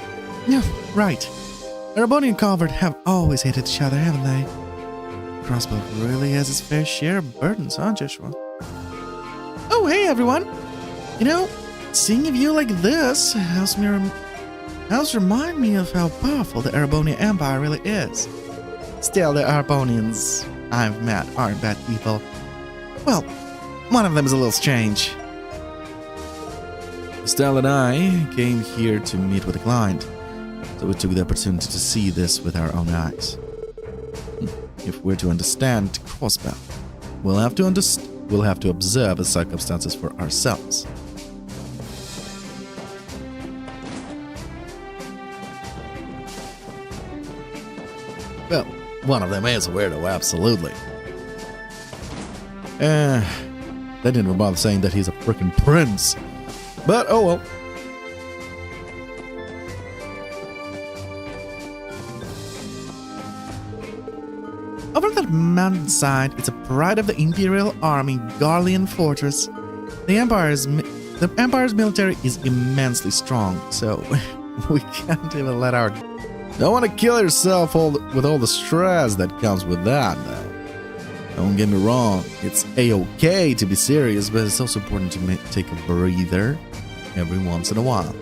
Yeah, right. Ereboni and Covert have always hated each other, haven't they? Crossbow really has its fair share of burdens, huh, Joshua? Oh, hey, everyone! You know, seeing a view like this helps remind me of how powerful the Erebonian Empire really is. Still, the Erebonians I've met aren't bad people. Well, one of them is a little strange. Estelle and I came here to meet with a client, so we took the opportunity to see this with our own eyes. If we're to understand Crossbow, we'll have to observe the circumstances for ourselves. Well, one of them is a weirdo, absolutely. They didn't even bother saying that he's a freaking prince. But, oh well. Over that mountainside, it's a pride of the Imperial Army, Garlean Fortress. The Empire's military is immensely strong, so we can't even let our... Don't want to kill yourself with all the stress that comes with that, though. Don't get me wrong, it's a-okay to be serious, but it's also important to take a breather every once in a while.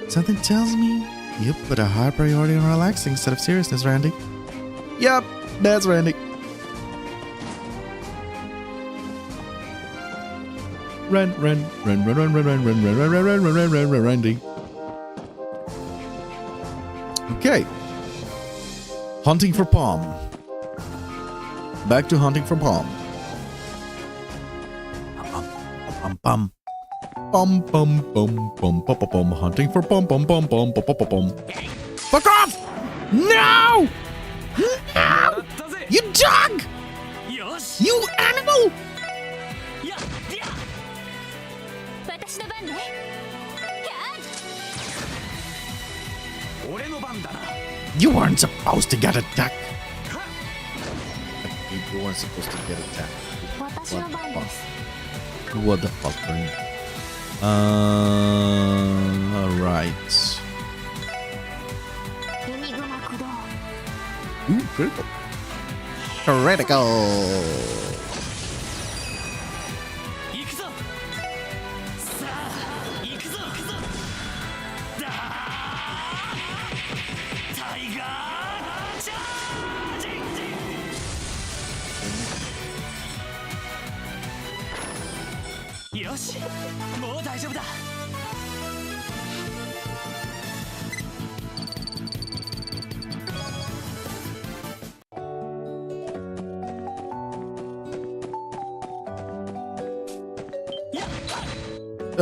Something tells me you put a high priority on relaxing instead of seriousness, Randy. Yup, that's Randy. Randy. Okay. Hunting for Palm. Back to hunting for Palm. Bum. Bum bum bum bum bum bum. Hunting for Palm. Bum bum bum bum bum bum. Fuck off! No! No! You dog! You animal! You weren't supposed to get attacked. You weren't supposed to get attacked. What the fuck, man? Alright. Ooh, critical. Critical.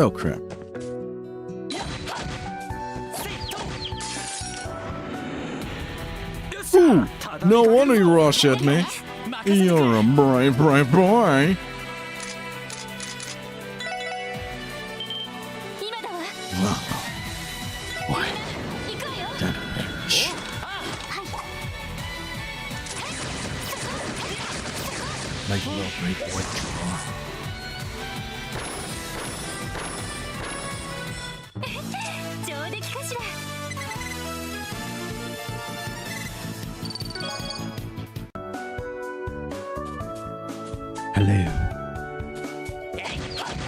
Oh crap. Ooh, no wonder you rush at me. You're a brave boy. Why? Like a little brave boy. Hello.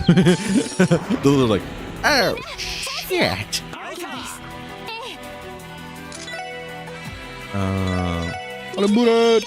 The little like, oh shit. On a bullet.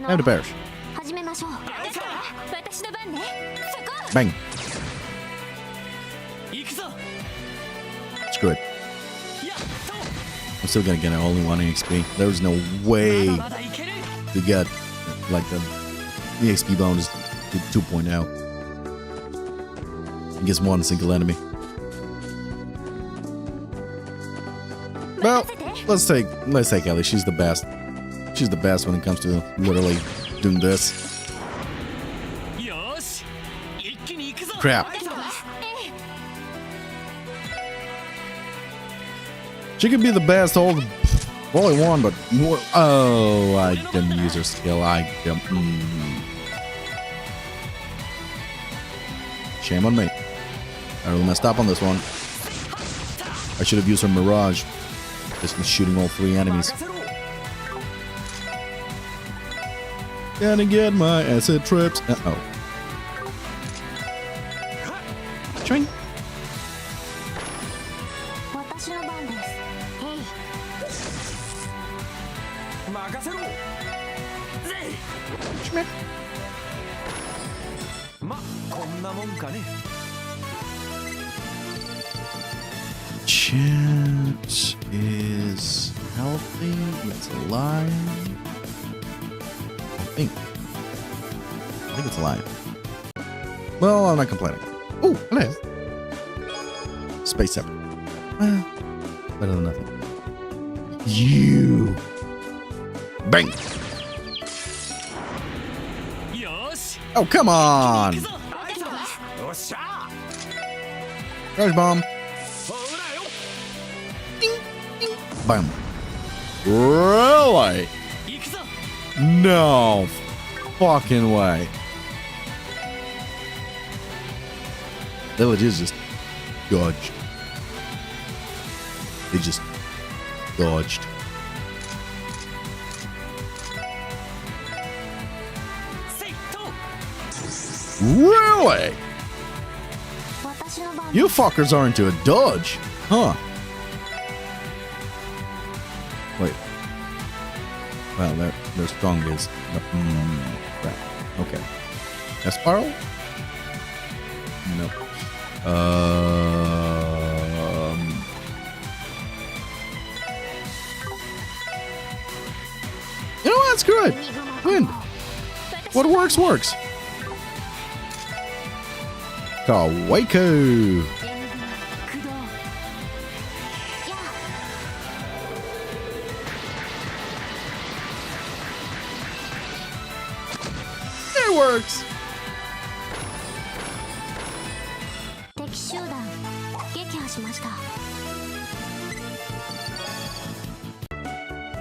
And the bears. Bang. Screw it. I'm still gonna get only 1 EXP. There's no way to get like the EXP bonus to 2.0 against one single enemy. Well, let's take Ellie. She's the best. She's the best when it comes to literally doing this. Crap. She could be the best all I want, but more. Oh, I didn't use her skill. Shame on me. I really messed up on this one. I should have used her Mirage. Just shooting all 3 enemies. Gonna get my acid trips. Uh-oh. Ching. Chance is healthy. It's alive. I think it's alive. Well, I'm not complaining. Oh, hello. Space Zephyr. Well, better than nothing. You. Bang. Oh, come on. Crash bomb. Ding, ding. Bam. Really? No fucking way. Villagers just dodged. They just dodged. Really? You fuckers are into a dodge, huh? Wait. Well, they're strong is. Crap. Okay. A spiral? Nope. You know what? That's good. Win. What works, works. Kawaii. It works.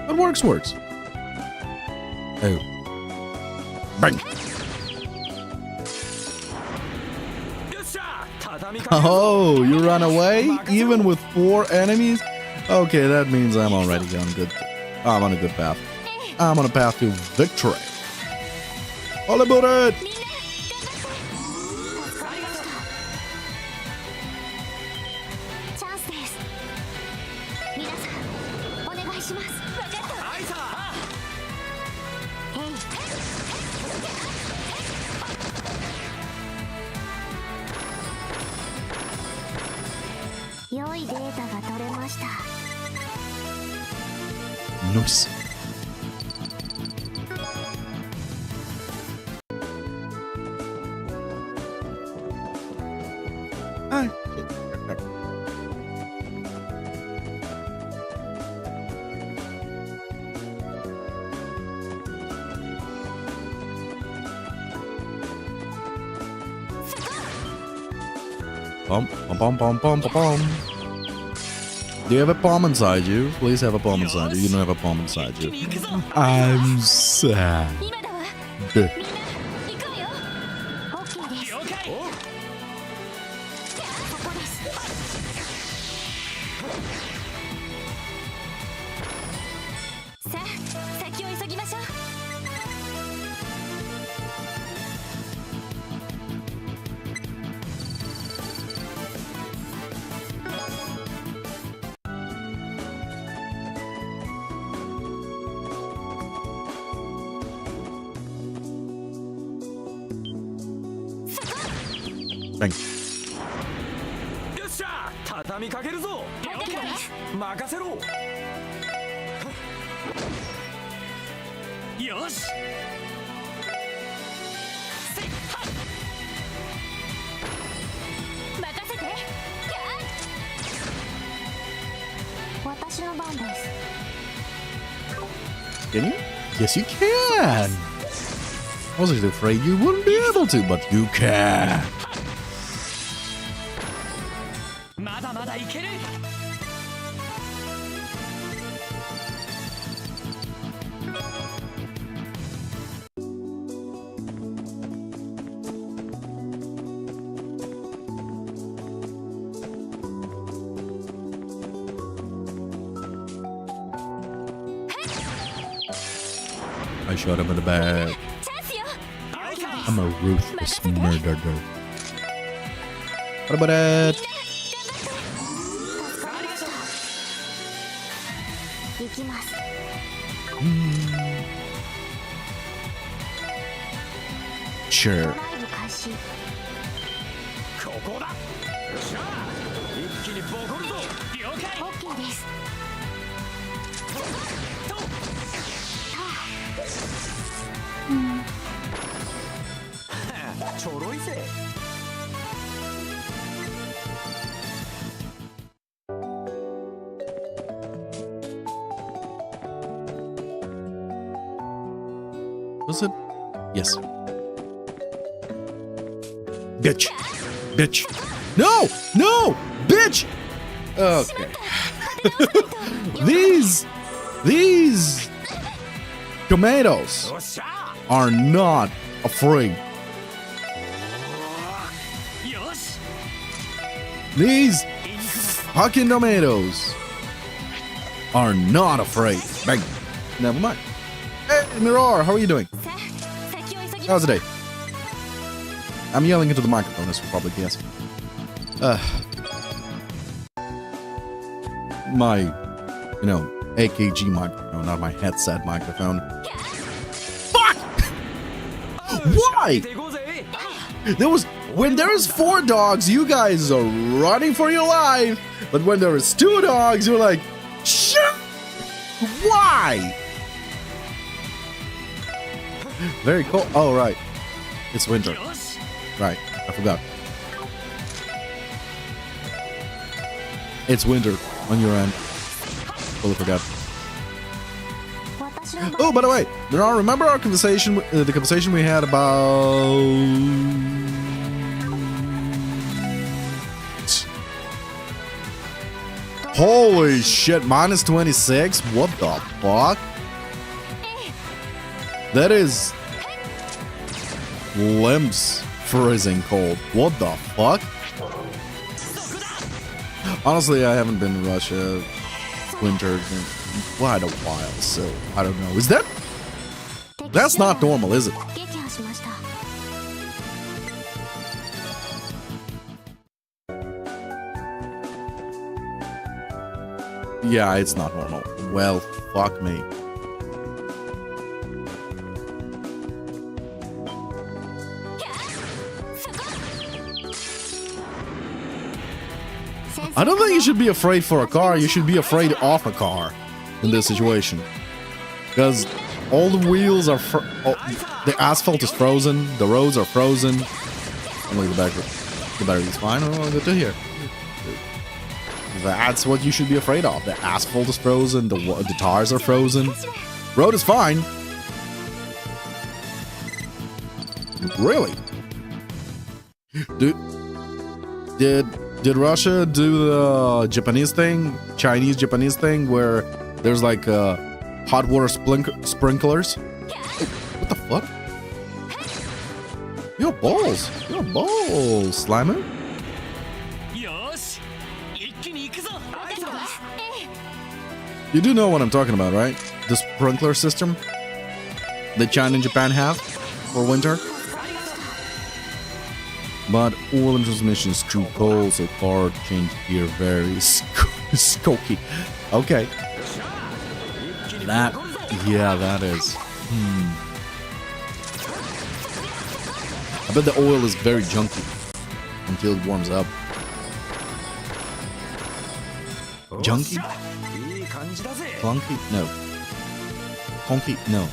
What works, works. Oh. Bang. Oh, you run away? Even with 4 enemies? Okay, that means I'm already on good. I'm on a good path. I'm on a path to victory. All about it! Nice. Hi. Bum, bum, bum, bum, bum, bum. Do you have a bomb inside you? Please have a bomb inside you. You don't have a bomb inside you. I'm sad. Bang. 畳みかけるぞ。了解です。任せろ。よし。任せて。私の番です。 Can you? Yes, you can. I was actually afraid you wouldn't be able to, but you can. まだまだいける。I shot him in the back. チャンスよ。 I'm a ruthless murderer. What about that? 行きます。 Sure. ドライブ開始。ここだ。よっしゃ。一気にボコるぞ。了解。オッケーです。ちょろいぜ。 Was it? Yes. Bitch. Bitch. No! No! Bitch! Okay. These tomatoes よっしゃ。 are not afraid. よし。 These fucking tomatoes are not afraid. Bang. Never mind. Hey, Mirar, how are you doing? 先を急ぎ。 How's the day? I'm yelling into the microphone, as you probably guess. My, AKG microphone, not my headset microphone. Fuck! Why? ていこうぜ。 When there is 4 dogs, you guys are running for your life. But when there is 2 dogs, you're like, shit! Why? Very cool. Oh, right. It's winter. よし。 Right. I forgot. It's winter on your end. Totally forgot. 私の番。 Oh, by the way, Mirar, remember our conversation, the conversation we had about... Holy shit, minus 26? What the fuck? That is... limbs freezing cold. What the fuck? Honestly, I haven't been to Russia winter in quite a while, so I don't know. Is that... That's not normal, is it? 撃破しました。 Yeah, it's not normal. Well, fuck me. I don't think you should be afraid for a car. You should be afraid of a car in this situation. Because all the wheels are... the asphalt is frozen. The roads are frozen. And look, the battery's fine. Oh, good to hear. That's what you should be afraid of. The asphalt is frozen. The tires are frozen. Road is fine. Really? Did Russia do the Japanese thing, Chinese-Japanese thing, where there's like hot water sprinklers? Oh, what the fuck? Your balls, Slimer. よし。一気に行くぞ。 You do know what I'm talking about, right? The sprinkler system that China and Japan have for winter. But oil and transmission is too cold, so car change gear very skoky. Okay. That, yeah, that is. I bet the oil is very junky until it warms up. Junkie? いい感じだぜ。 Clunky? No. Honky? No.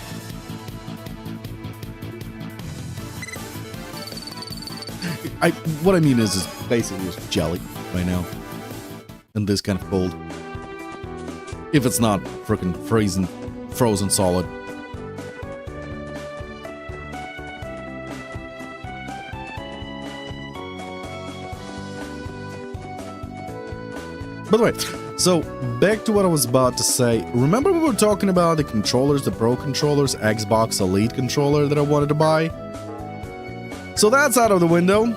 What I mean is basically just jelly right now. In this kind of cold. If it's not freaking frozen solid. By the way, so back to what I was about to say. Remember we were talking about the controllers, the Pro controllers, Xbox Elite controller that I wanted to buy? So that's out of the window.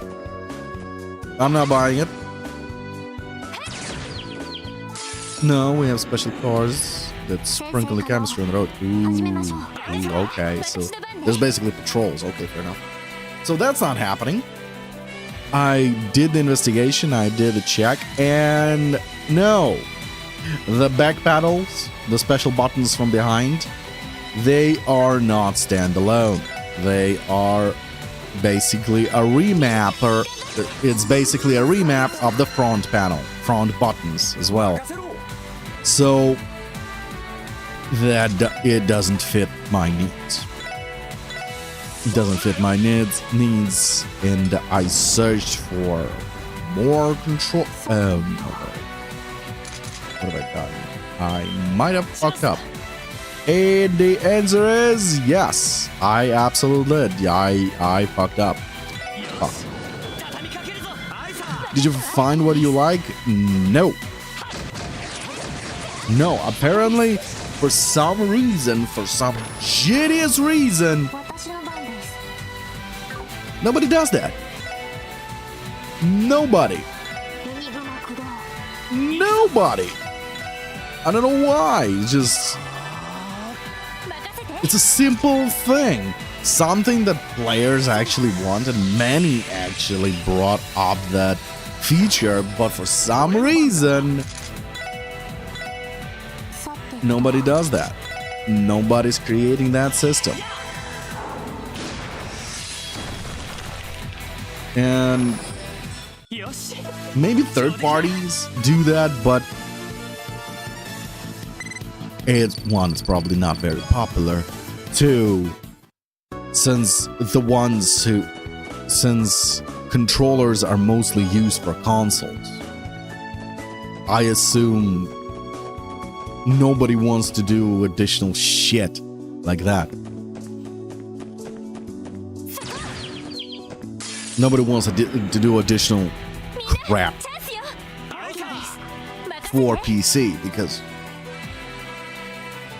I'm not buying it. No, we have special cars that sprinkle the chemistry on the road. Ooh, okay, so there's basically patrols. Okay, fair enough. So that's not happening. I did the investigation, I did the check, and no. The back paddles, the special buttons from behind, they are not standalone. They are basically a remapper. It's basically a remap of the front panel, front buttons as well. So that it doesn't fit my needs. It doesn't fit my needs, and I searched for more control. No. What have I done? I might have fucked up. And the answer is yes. I absolutely did. I fucked up. Fuck. Did you find what you like? No. No, apparently, for some reason, for some shittiest reason, nobody does that. Nobody. Nobody. I don't know why. It's a simple thing. Something that players actually want, and many actually brought up that feature, but for some reason, nobody does that. Nobody's creating that system. And maybe third parties do that, but it's probably not very popular. Two, since controllers are mostly used for consoles, I assume nobody wants to do additional shit like that. Nobody wants to do additional crap for PC, because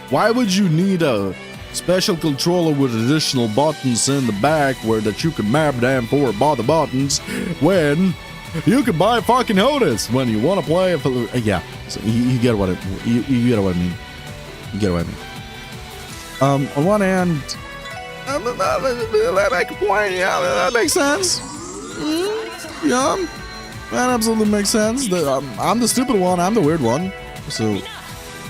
why would you need a special controller with additional buttons in the back where that you can map them for the buttons when you can buy fucking HOTAS when you want to play? Yeah, so you get what you get what I mean. You get what I mean. On one hand, that make a point. Yeah, that makes sense. Yeah, that absolutely makes sense. I'm the stupid one. I'm the weird one. So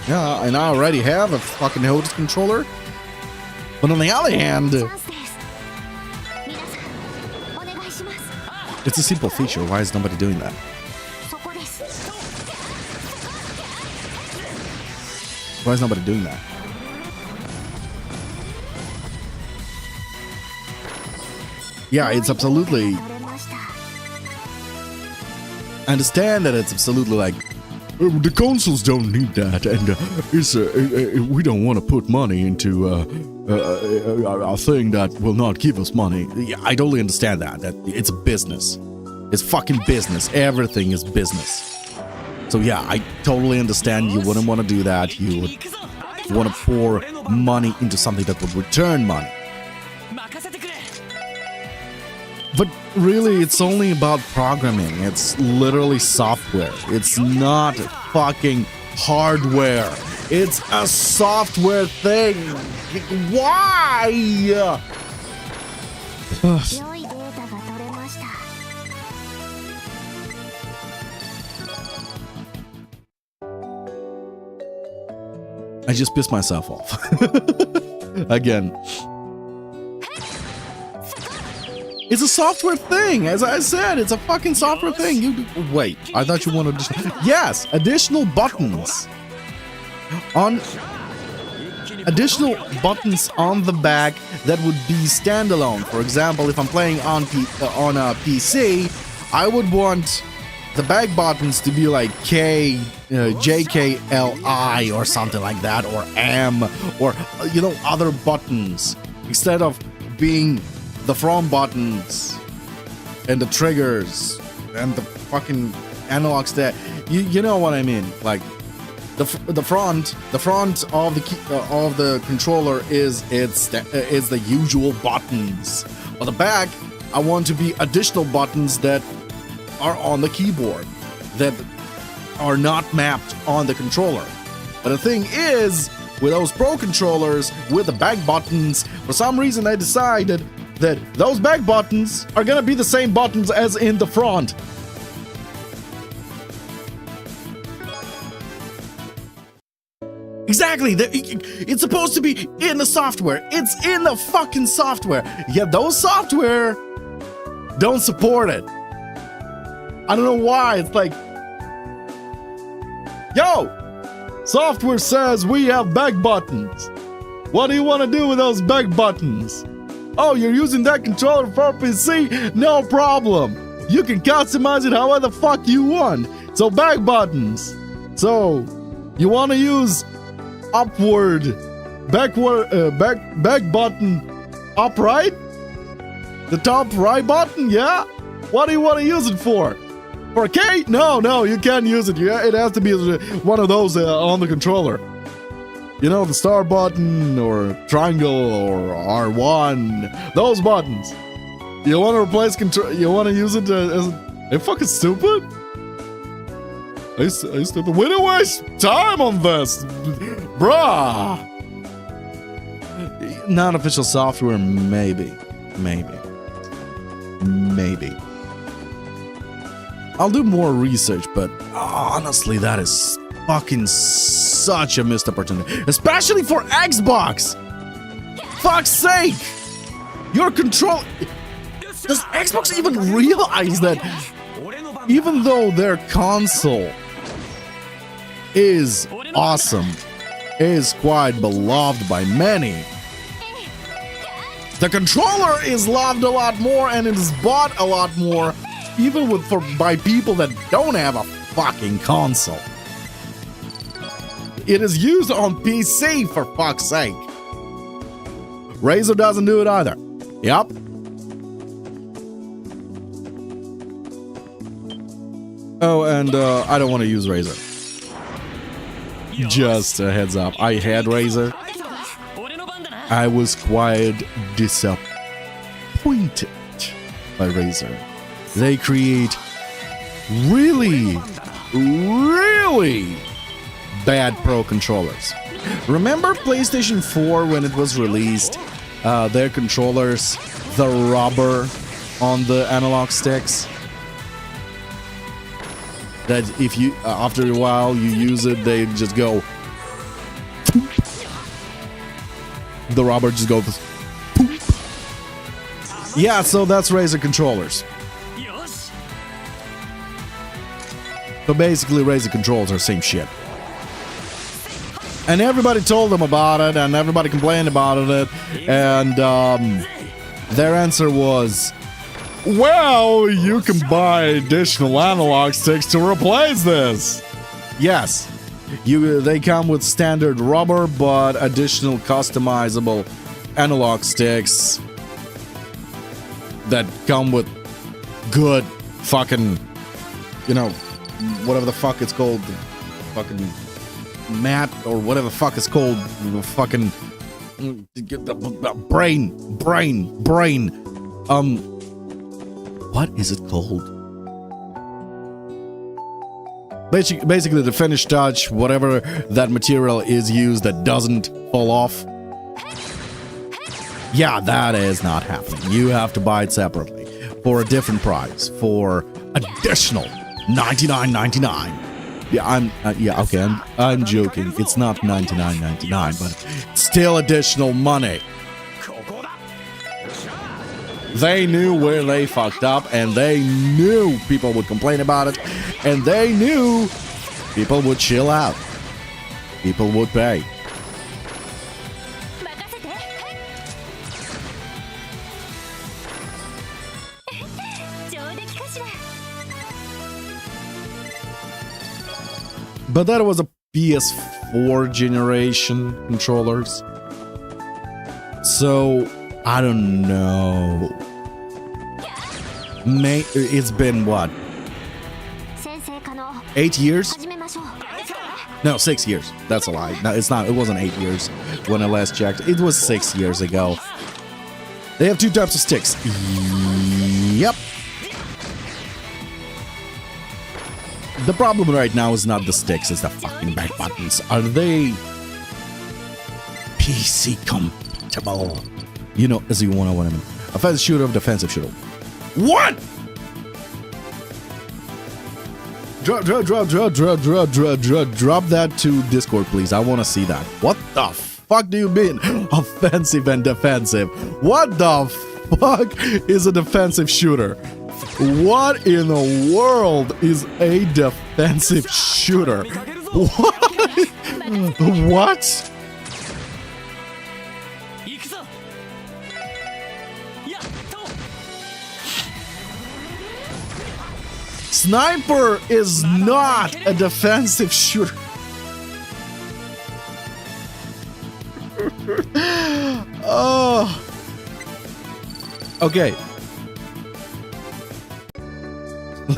yeah, and I already have a fucking HOTAS controller. But on the other hand, it's a simple feature. Why is nobody doing that? Why is nobody doing that? Yeah, it's absolutely... I understand that it's absolutely like, the consoles don't need that, and we don't want to put money into a thing that will not give us money. Yeah, I totally understand that it's a business. It's fucking business. Everything is business. So yeah, I totally understand you wouldn't want to do that. You would want to pour money into something that would return money. But really, it's only about programming. It's literally software. It's not fucking hardware. It's a software thing. Why? I just pissed myself off. Again. It's a software thing. As I said, it's a fucking software thing. Wait, I thought you wanted additional. Yes, additional buttons. Additional buttons on the back that would be standalone. For example, if I'm playing on a PC, I would want the back buttons to be like K, JKLI or something like that, or M, or other buttons, instead of being the front buttons and the triggers and the fucking analogs there. You know what I mean? Like the front of the key, of the controller is the usual buttons. On the back, I want to be additional buttons that are on the keyboard that are not mapped on the controller. But the thing is, with those Pro controllers with the back buttons, for some reason I decided that those back buttons are gonna be the same buttons as in the front. Exactly, it's supposed to be in the software. It's in the fucking software. Yet those software don't support it. I don't know why. It's like, yo, software says we have back buttons. What do you want to do with those back buttons? Oh, you're using that controller for PC? No problem. You can customize it however the fuck you want. So back buttons. So you want to use upward, backward, back button, upright? The top right button, yeah? What do you want to use it for? For a K? No, you can't use it. It has to be one of those on the controller. You know, the star button or triangle or R1. Those buttons. You want to replace control? You want to use it as? Are you fucking stupid? Are you stupid? We don't waste time on this, bruh. Non-official software, maybe. I'll do more research, but honestly, that is fucking such a missed opportunity. Especially for Xbox! Fuck's sake! Your control... Does Xbox even realize that even though their console is awesome, is quite beloved by many, the controller is loved a lot more and it is bought a lot more, even by people that don't have a fucking console. It is used on PC, for fuck's sake. Razer doesn't do it either. Yep. Oh, and I don't want to use Razer. Just a heads up. I had Razer. I was quite disappointed by Razer. They create really bad Pro controllers. Remember PlayStation 4 when it was released? Their controllers, the rubber on the analog sticks? That if you, after a while you use it, they just go... The rubber just goes... Poop. Yeah, so that's Razer controllers. So basically, Razer controllers are same shit. And everybody told them about it, and everybody complained about it, and their answer was, well, you can buy additional analog sticks to replace this. Yes, they come with standard rubber, but additional customizable analog sticks that come with good fucking, whatever the fuck it's called, fucking mat or whatever the fuck it's called, fucking brain. What is it called? Basically the finish touch, whatever that material is used that doesn't fall off. Yeah, that is not happening. You have to buy it separately for a different price, for additional $99.99. Yeah, I'm joking. It's not $99.99, but still additional money. They knew where they fucked up, and they knew people would complain about it, and they knew people would chill out. People would pay. 任せて。上出来かしら。 But that was a PS4 generation controllers. So, I don't know. It's been what? 先生可能 8 years? 始めましょう。 No, 6 years. That's a lie. No, it's not. It wasn't 8 years when I last checked. It was 6 years ago. They have 2 types of sticks. Yep. The problem right now is not the sticks, it's the fucking back buttons. Are they PC compatible? You know, as you want to win. Offensive shooter, defensive shooter. What? Drop that to Discord, please. I want to see that. What the fuck do you mean? Offensive and defensive. What the fuck is a defensive shooter? What in the world is a defensive shooter? What? What? 行くぞ。やっと。 Sniper is not a defensive shooter. Oh. Okay.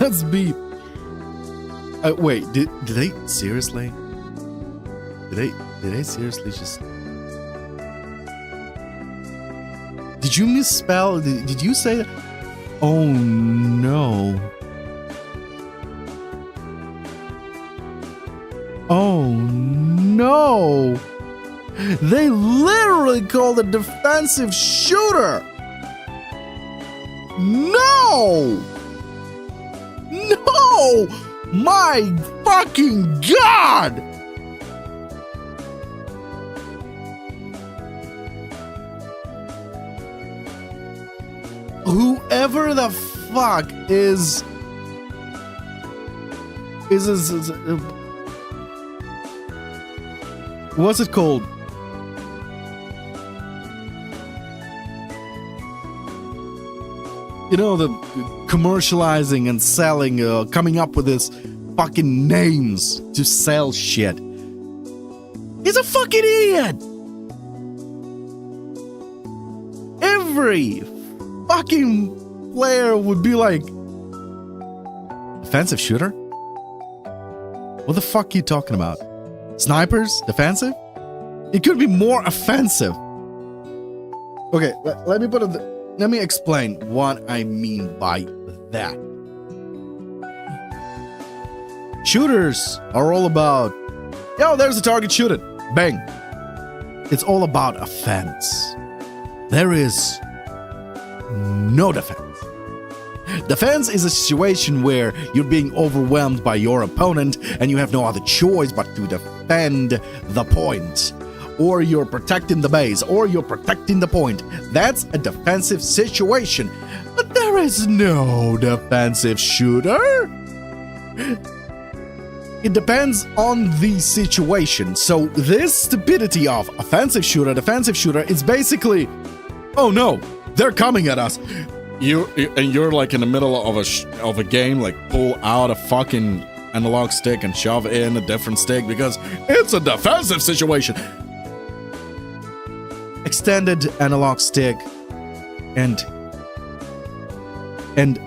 Let's be. Wait. Did they seriously? Did they seriously just? Did you misspell? Did you say that? Oh no. Oh no. They literally called it defensive shooter. No. No! My fucking God! Whoever the fuck is what's it called? You know, the commercializing and selling, coming up with this fucking names to sell shit. He's a fucking idiot! Every fucking player would be like, offensive shooter? What the fuck are you talking about? Snipers? Defensive? It could be more offensive. Okay, let me explain what I mean by that. Shooters are all about, yo, there's a target, shoot it. Bang. It's all about offense. There is no defense. Defense is a situation where you're being overwhelmed by your opponent and you have no other choice but to defend the point. Or you're protecting the base, or you're protecting the point. That's a defensive situation. But there is no defensive shooter. It depends on the situation. So this stupidity of offensive shooter, defensive shooter, is basically, oh no, they're coming at us. You're like in the middle of a game, like pull out a fucking analog stick and shove in a different stick because it's a defensive situation. Extended analog stick and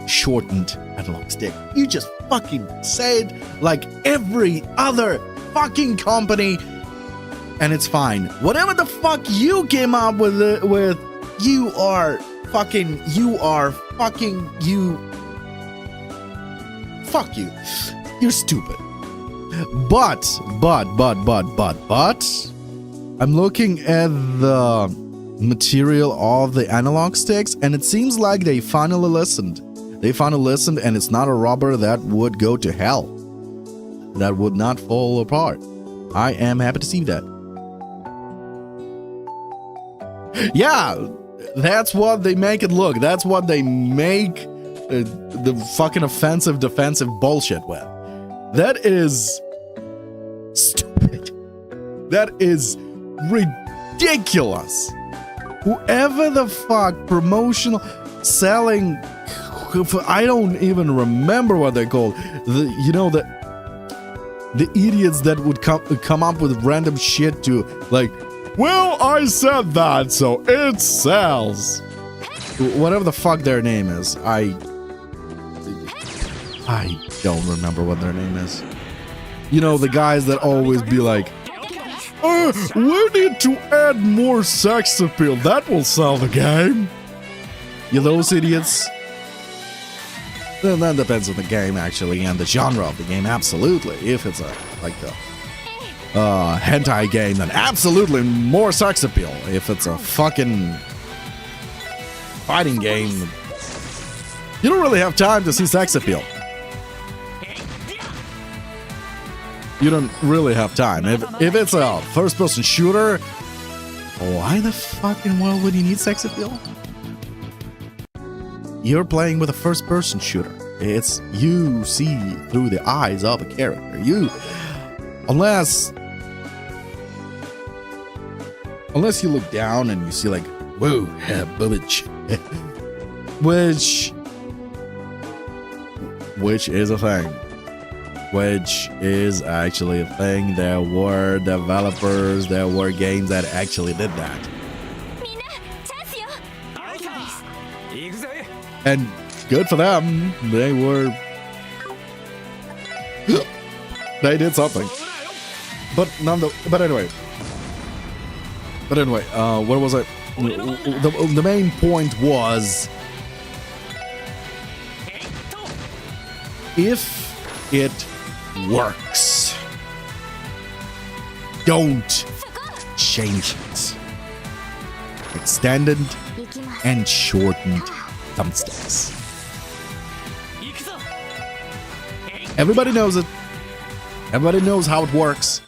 shortened analog stick. You just fucking say it like every other fucking company, and it's fine. Whatever the fuck you came up with, you are fucking you. Fuck you. You're stupid. But I'm looking at the material of the analog sticks, and it seems like they finally listened. And it's not a rubber that would go to hell. That would not fall apart. I am happy to see that. Yeah, That's what they make it look. That's what they make the fucking offensive defensive bullshit with. That is stupid. That is ridiculous. Whoever the fuck promotional selling, I don't even remember what they're called. The idiots that would come up with random shit to like, well, I said that, so it sells. Whatever the fuck their name is, I don't remember what their name is. You know, the guys that always be like, we need to add more sex appeal. That will sell the game. You those idiots? Then that depends on the game, actually, and the genre of the game, absolutely. If it's a, like the hentai game, then absolutely more sex appeal. If it's a fucking fighting game, you don't really have time to see sex appeal. You don't really have time. If it's a first-person shooter, why the fucking world would you need sex appeal? You're playing with a first-person shooter. It's you see through the eyes of a character. Unless you look down and you see like, whoa, boobage, which is a thing. Which is actually a thing. There were developers, there were games that actually did that. And good for them. They did something. But anyway, where was I? The main point was, if it works, don't change it. Extended and shortened thumbsticks. Everybody knows it. Everybody knows how it works.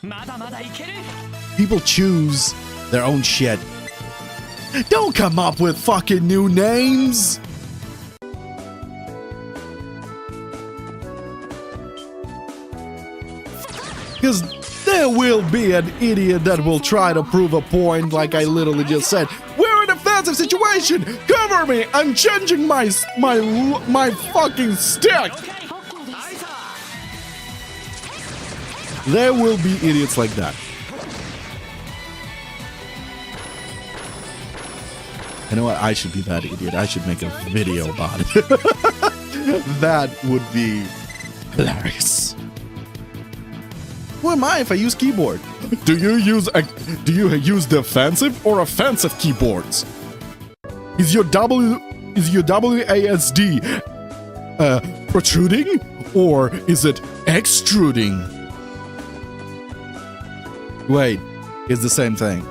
People choose their own shit. Don't come up with fucking new names. Because there will be an idiot that will try to prove a point, like I literally just said. We're in a defensive situation. Cover me. I'm changing my fucking stick. There will be idiots like that. You know what? I should be that idiot. I should make a video about it. That would be hilarious. Who am I if I use keyboard? Do you use defensive or offensive keyboards? Is your WASD protruding or is it extruding? Wait, it's the same thing.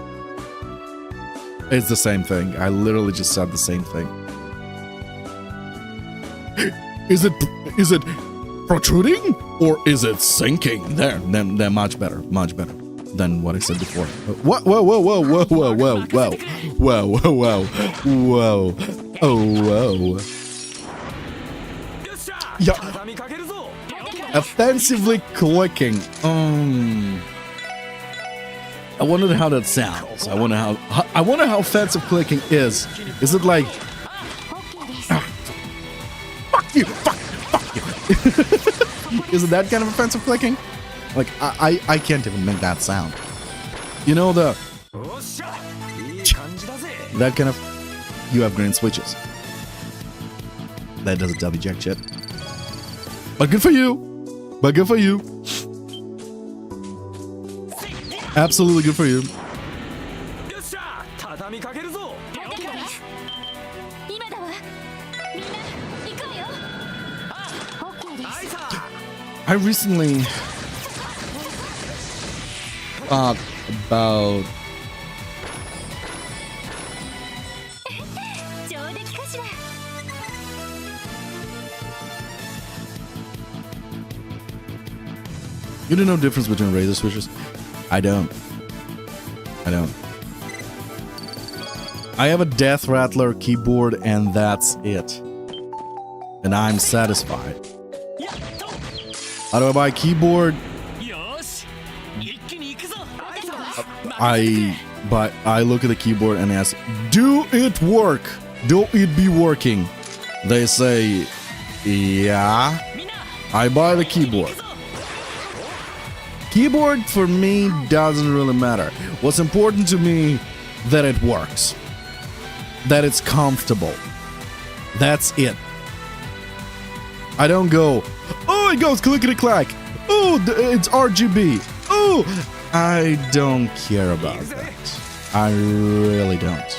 It's the same thing. I literally just said the same thing. Is it protruding or is it sinking? They're much better than what I said before. Whoa. Yeah. Offensively clicking. I wonder how that sounds. I wonder how offensive clicking is. Is it like, fuck you, fuck you? Is it that kind of offensive clicking? Like I can't even make that sound. You know that kind of. You have green switches. That doesn't tell me jack shit. But good for you. Absolutely good for you. I recently thought about you don't know the difference between razor switches? I don't. I have a Death Rattler keyboard and that's it. And I'm satisfied. How do I buy a keyboard? I look at the keyboard and ask, do it work? Do it be working? They say, yeah. I buy the keyboard. Keyboard for me doesn't really matter. What's important to me, that it works. That it's comfortable. That's it. I don't go, oh, it goes clickety-clack. Oh, it's RGB. Oh, I don't care about that. I really don't.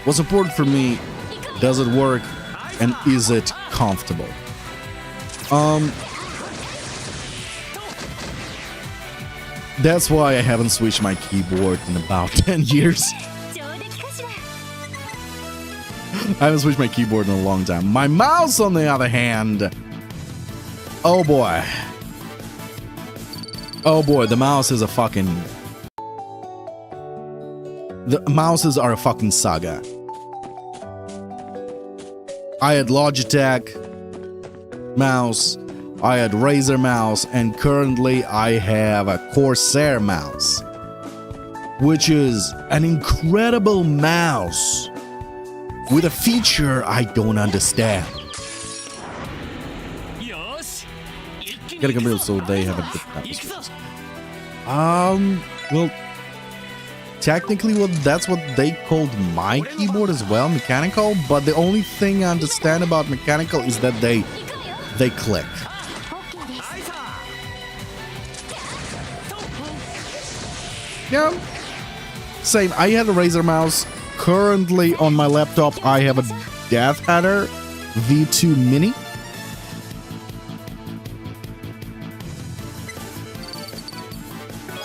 What's important for me, does it work and is it comfortable? That's why I haven't switched my keyboard in about 10 years. I haven't switched my keyboard in a long time. My mouse, on the other hand, oh boy. Oh boy, the mouse is a fucking... The mouses are a fucking saga. I had Logitech mouse, I had Razer mouse, and currently I have a Corsair mouse, which is an incredible mouse with a feature I don't understand. Gotta come real, so they have a different well, technically, well, that's what they called my keyboard as well, mechanical. But the only thing I understand about mechanical is that they click. Yeah, same. I had a Razer mouse. Currently on my laptop, I have a Death Adder V2 Mini.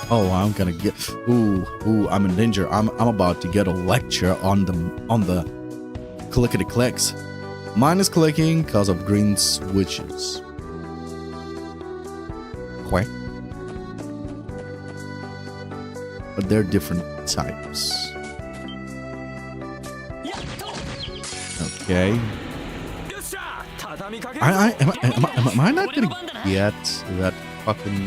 Oh, I'm gonna get. Ooh! I'm in danger. I'm about to get a lecture on the clickety clicks. Mine is clicking because of green switches. Quack. But they're different types. Okay. Am I not gonna get that fucking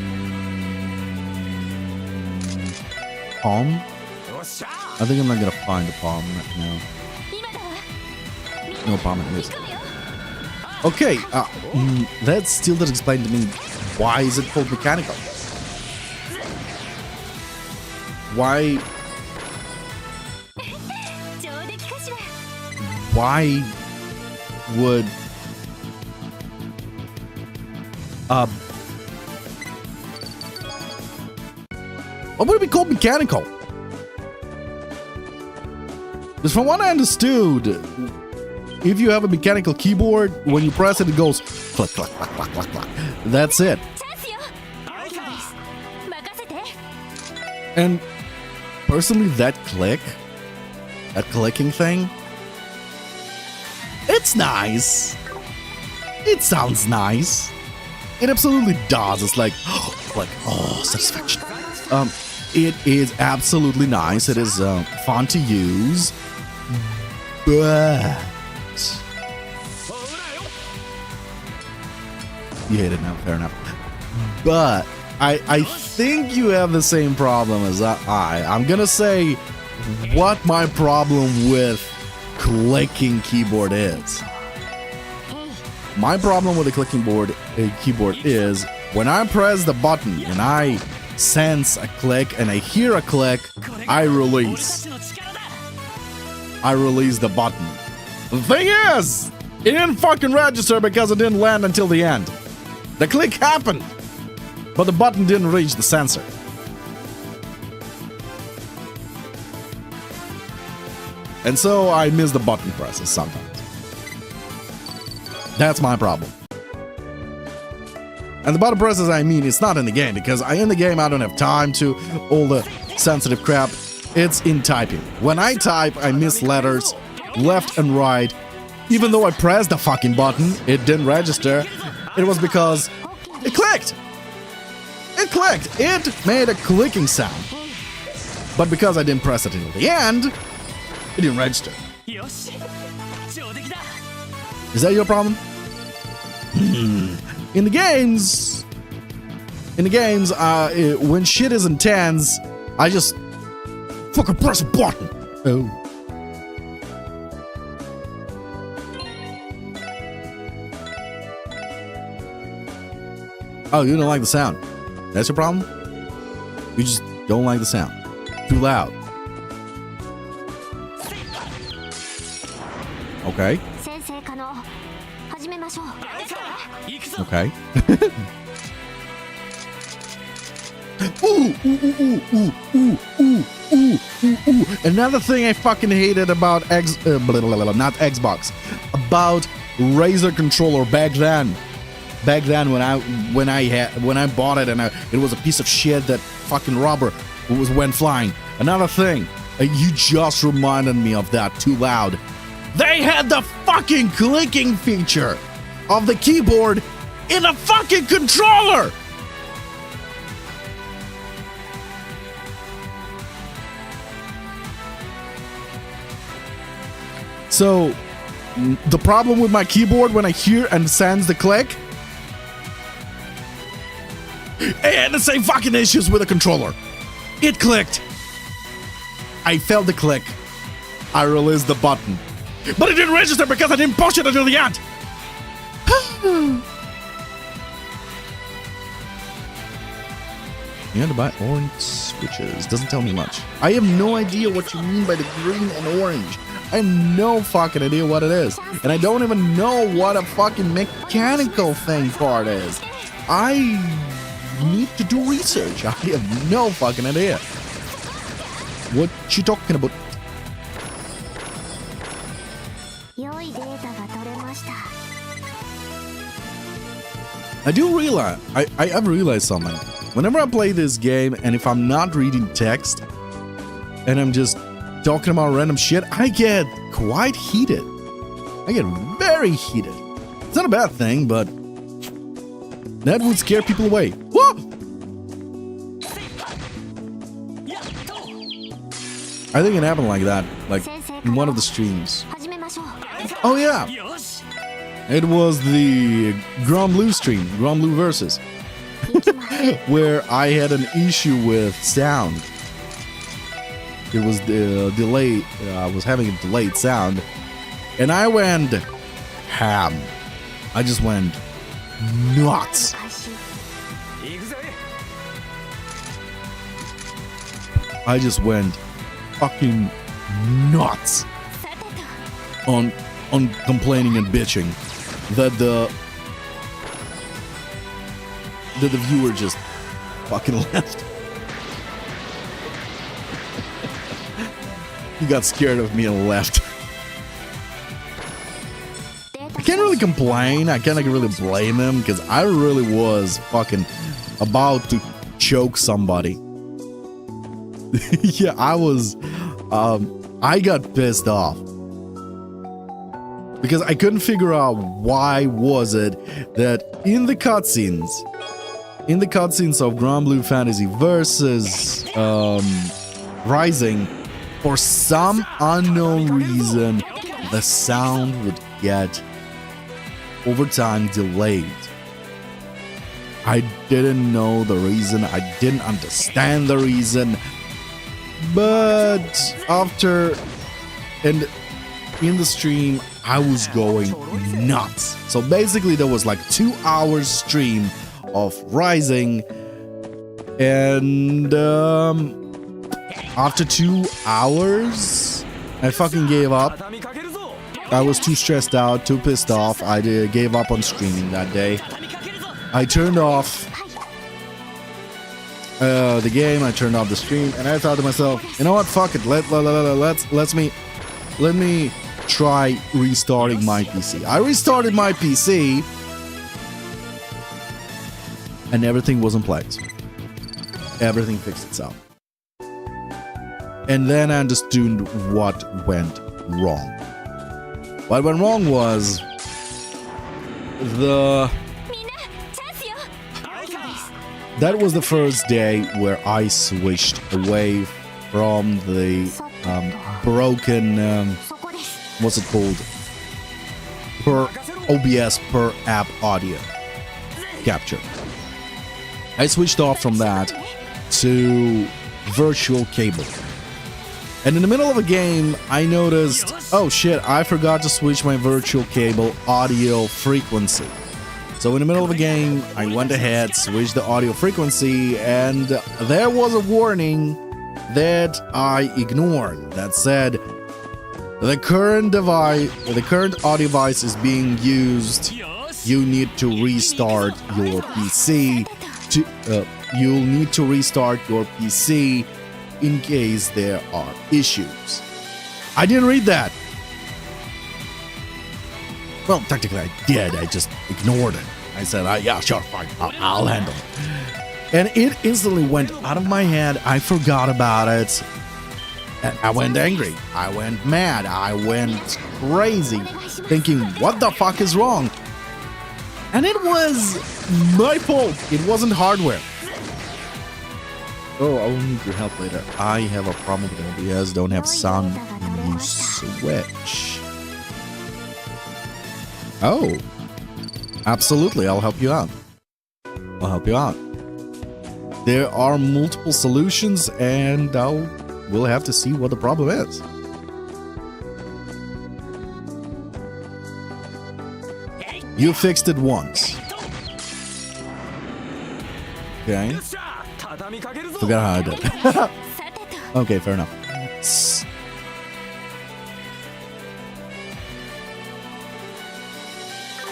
palm? I think I'm not gonna find a palm right now. No palm at least. Okay, that still doesn't explain to me why is it called mechanical. Why would what would it be called mechanical? Because from what I understood, if you have a mechanical keyboard, when you press it, it goes click, click, click, click, click, click. That's it. And personally, that clicking thing, it's nice. It sounds nice. It absolutely does. It's like, oh, satisfaction. It is absolutely nice. It is fun to use, but you hate it now. Fair enough. But I think you have the same problem as I. I'm gonna say what my problem with clicking keyboard is. My problem with the clicking keyboard is when I press the button and I sense a click and I hear a click, I release the button. The thing is, it didn't fucking register because it didn't land until the end. The click happened, but the button didn't reach the sensor. And so I miss the button presses sometimes. That's my problem. And the button presses, I mean, it's not in the game, because in the game I don't have time to all the sensitive crap. It's in typing. When I type, I miss letters left and right. Even though I pressed the fucking button, it didn't register. It was because it clicked. It clicked. It made a clicking sound. But because I didn't press it until the end, it didn't register. よし上出来だ Is that your problem? In the games, when shit is intense, I just fucking press a button. Oh. Oh, you don't like the sound. That's your problem? You just don't like the sound. Too loud. Okay. 先生可能始めましょう。行くぞ Okay. Ooh. Another thing I fucking hated about not Xbox, about Razer controller back then. Back then when I bought it and it was a piece of shit that fucking rubber went flying. Another thing, you just reminded me of that too loud. They had the fucking clicking feature of the keyboard in a fucking controller. So, the problem with my keyboard when I hear and sense the click, and the same fucking issues with the controller. It clicked. I felt the click. I released the button. But it didn't register because I didn't push it until the end. You had to buy orange switches. Doesn't tell me much. I have no idea what you mean by the green and orange. I have no fucking idea what it is. And I don't even know what a fucking mechanical thing part is. I need to do research. I have no fucking idea. What you talking about? 良いデータが取れました。 I do realize, I've realized something. Whenever I play this game and if I'm not reading text and I'm just talking about random shit, I get quite heated. I get very heated. It's not a bad thing, but that would scare people away. Whoa! I think it happened like that, like in one of the streams. 始めましょう。 Oh yeah, よし it was the Grand Blue stream, Grand Blue Versus, where I had an issue with sound. It was the delay. I was having a delayed sound, and I went ham. I just went nuts. 開始。 行くぜ I just went fucking nuts さてと。 on complaining and bitching that the viewer just fucking left. He got scared of me and left. I can't really complain. I can't really blame him because I really was fucking about to choke somebody. Yeah, I was. I got pissed off because I couldn't figure out why was it that in the cutscenes of Grand Blue Fantasy versus Rising, for some unknown reason, the sound would get over time delayed. I didn't know the reason. I didn't understand the reason. But after and in the stream, I was going nuts. So basically, there was like 2 hours stream of Rising, and after 2 hours, I fucking gave up. 畳みかけるぞ I was too stressed out, too pissed off. I gave up on streaming that day. 畳みかけるぞ I turned off the game. I turned off the stream, and I thought to myself, you know what? Fuck it. Let me try restarting my PC. I restarted my PC, and everything was in place. Everything fixed itself. And then I understood what went wrong. What went wrong was the... みんなチャンスよ。 That was the first day where I switched away from the broken, そこです what's it called? Per OBS per app audio capture. I switched off from that to virtual cable. And in the middle of a game, I noticed, oh shit, I forgot to switch my virtual cable audio frequency. So in the middle of a game, I went ahead, switched the audio frequency, and there was a warning that I ignored that said, the current audio device is being used. You need to restart your PC. You'll need to restart your PC in case there are issues. I didn't read that. Well, technically I did. I just ignored it. I said, yeah, sure, fine. I'll handle it. And it instantly went out of my head. I forgot about it. And I went angry. I went mad. I went crazy, thinking, what the fuck is wrong? And it was my fault. It wasn't hardware. Oh, I will need your help later. I have a problem with OBS. Don't have sound when you switch. Oh, absolutely. I'll help you out. I'll help you out. There are multiple solutions, and we'll have to see what the problem is. You fixed it once. Okay. Forgot how I did it. Okay, fair enough.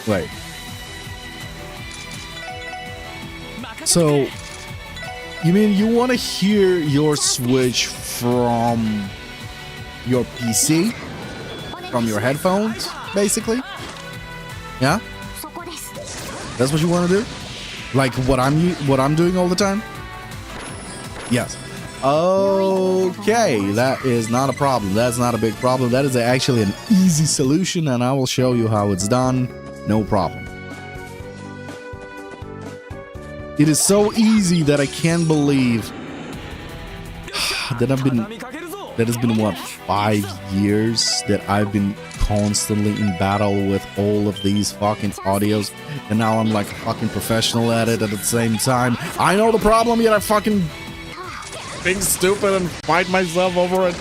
Wait. So, you mean you want to hear your Switch from your PC? From your headphones, basically? Yeah? そこです That's what you want to do? Like what I'm doing all the time? Yes. Okay, that is not a problem. That's not a big problem. That is actually an easy solution, and I will show you how it's done. No problem. It is so easy that I can't believe that it's been what, 5 years that I've been constantly in battle with all of these fucking audios, and now I'm like a fucking professional at it at the same time. I know the problem, yet I fucking being stupid and fight myself over it.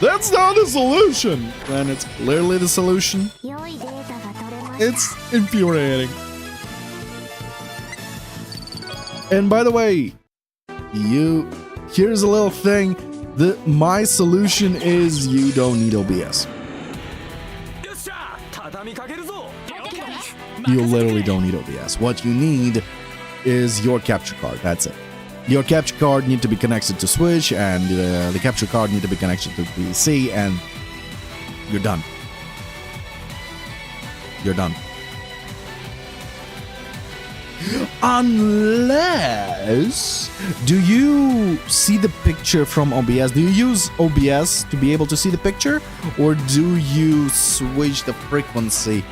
That's not the solution. And it's clearly the solution. 良いデータが取れました It's infuriating. And by the way, here's a little thing. My solution is you don't need OBS. You literally don't need OBS. What you need is your capture card. That's it. Your capture card need to be connected to Switch, and the capture card need to be connected to PC, and you're done. You're done. Unless, do you see the picture from OBS? Do you use OBS to be able to see the picture, or do you switch the frequency?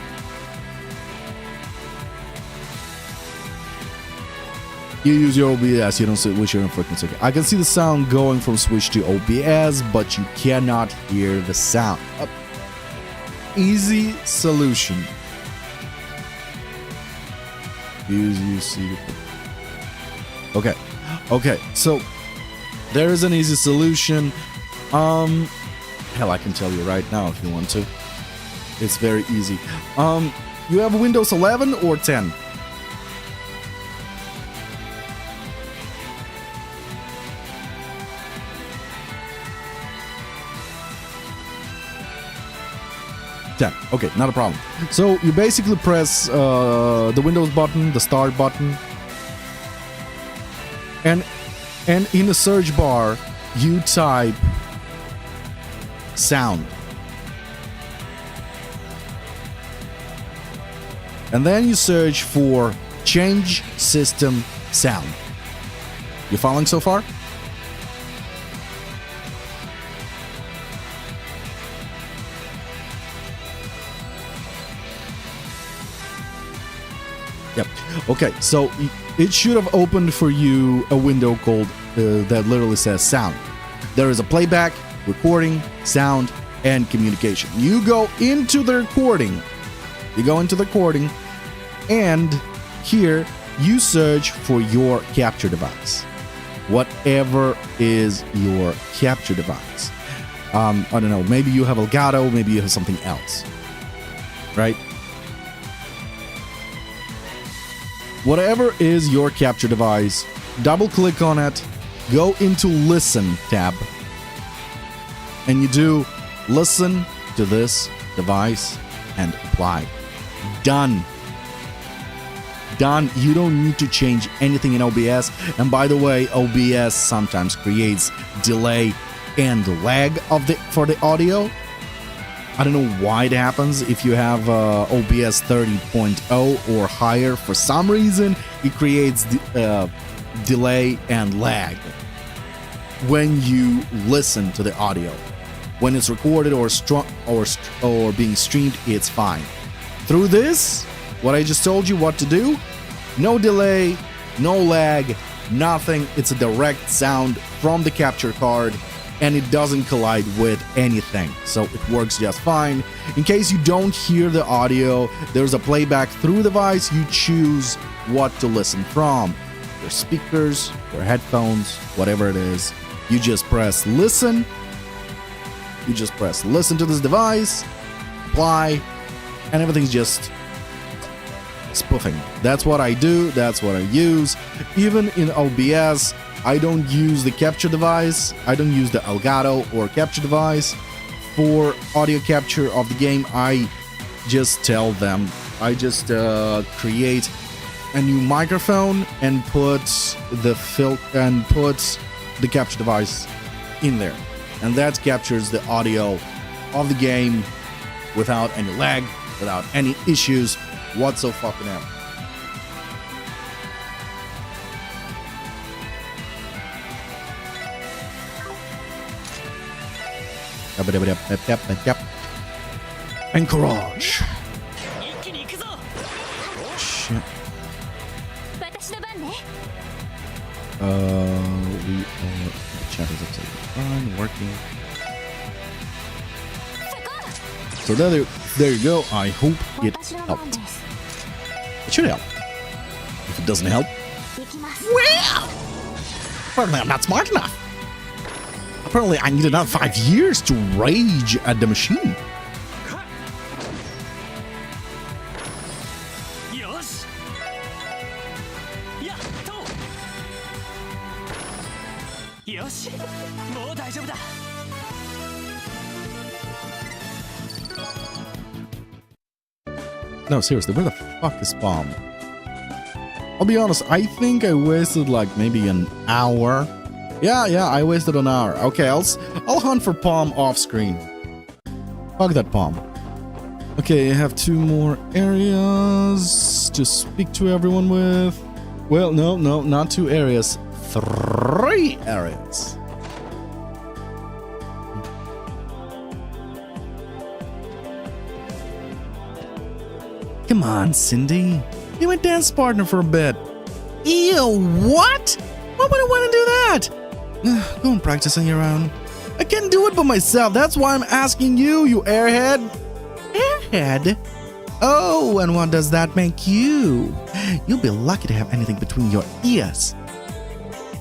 You use your OBS, you don't switch your frequency. I can see the sound going from Switch to OBS, but you cannot hear the sound. Easy solution. Okay. Okay, so there is an easy solution. Hell, I can tell you right now if you want to. It's very easy. You have Windows 11 or 10? Okay, not a problem. So you basically press the Windows button, the Start button, and in the search bar you type sound, and then you search for change system sound. You following so far? Yep. Okay, so it should have opened for you a window called that literally says sound. there is a playback, recording, sound, and communication. You go into the recording. And here you search for your capture device. Whatever is your capture device. I don't know, maybe you have Elgato, maybe you have something else. Right? Whatever is your capture device, double click on it, go into Listen tab, and you do listen to this device and apply. Done. Done. You don't need to change anything in OBS. And by the way, OBS sometimes creates delay and lag for the audio. I don't know why it happens. If you have OBS 30.0 or higher, for some reason it creates delay and lag when you listen to the audio. When it's recorded or being streamed, it's fine. Through this, what I just told you what to do, no delay, no lag, nothing. It's a direct sound from the capture card, and it doesn't collide with anything, so it works just fine. In case you don't hear the audio, there's a playback through the device. You choose what to listen from. Your speakers, your headphones, whatever it is. You just press listen. You just press listen to this device, apply, and everything's just spoofing. That's what I do. That's what I use. Even in OBS, I don't use the capture device. I don't use the Elgato or capture device for audio capture of the game. I just tell them, I just create a new microphone and put the capture device in there, and that captures the audio of the game without any lag, without any issues whatsoever. Encourage. Shit. 私の番ね。 We are. The chat is absolutely fine, working. So there you go. I hope it 私の番 helped. です。 It should help. If it doesn't help, 行きます。 well, apparently I'm not smart enough. Apparently I need another 5 years to rage at the machine. よしやっとよしもう大丈夫だ No, seriously, where the fuck is Palm? I'll be honest, I think I wasted like maybe an hour. Yeah, I wasted an hour. Okay, I'll hunt for Palm off screen. Fuck that Palm. Okay, I have 2 more areas to speak to everyone with. Well, no, not 2 areas. 3 areas. Come on, Cindy. Be my dance partner for a bit. Ew, what? Why would I want to do that? Go and practice on your own. I can't do it by myself. That's why I'm asking you, you airhead. Airhead? Oh, and what does that make you? You'll be lucky to have anything between your ears.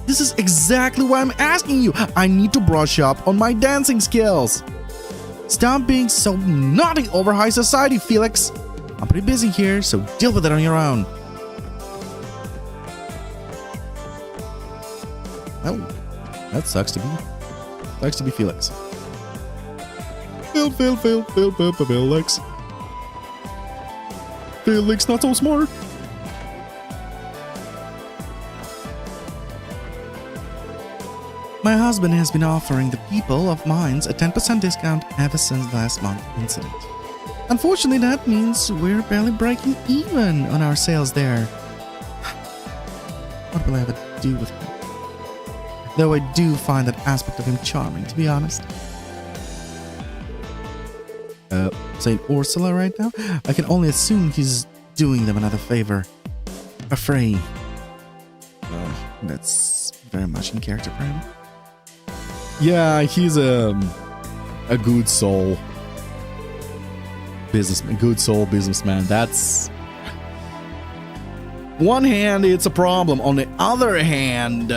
This is exactly why I'm asking you. I need to brush up on my dancing skills. Stop being so naughty over high society, Felix. I'm pretty busy here, so deal with it on your own. Oh, that sucks to be Felix. Felix. Felix, not so smart. My husband has been offering the people of mines a 10% discount ever since last month's incident. Unfortunately, that means we're barely breaking even on our sales there. What will I ever do with him? Though I do find that aspect of him charming, to be honest. Saint Ursula right now? I can only assume he's doing them another favor. A fray. That's very much in character for him. Yeah, he's a good soul businessman. Good soul businessman. That's one hand, it's a problem. On the other hand,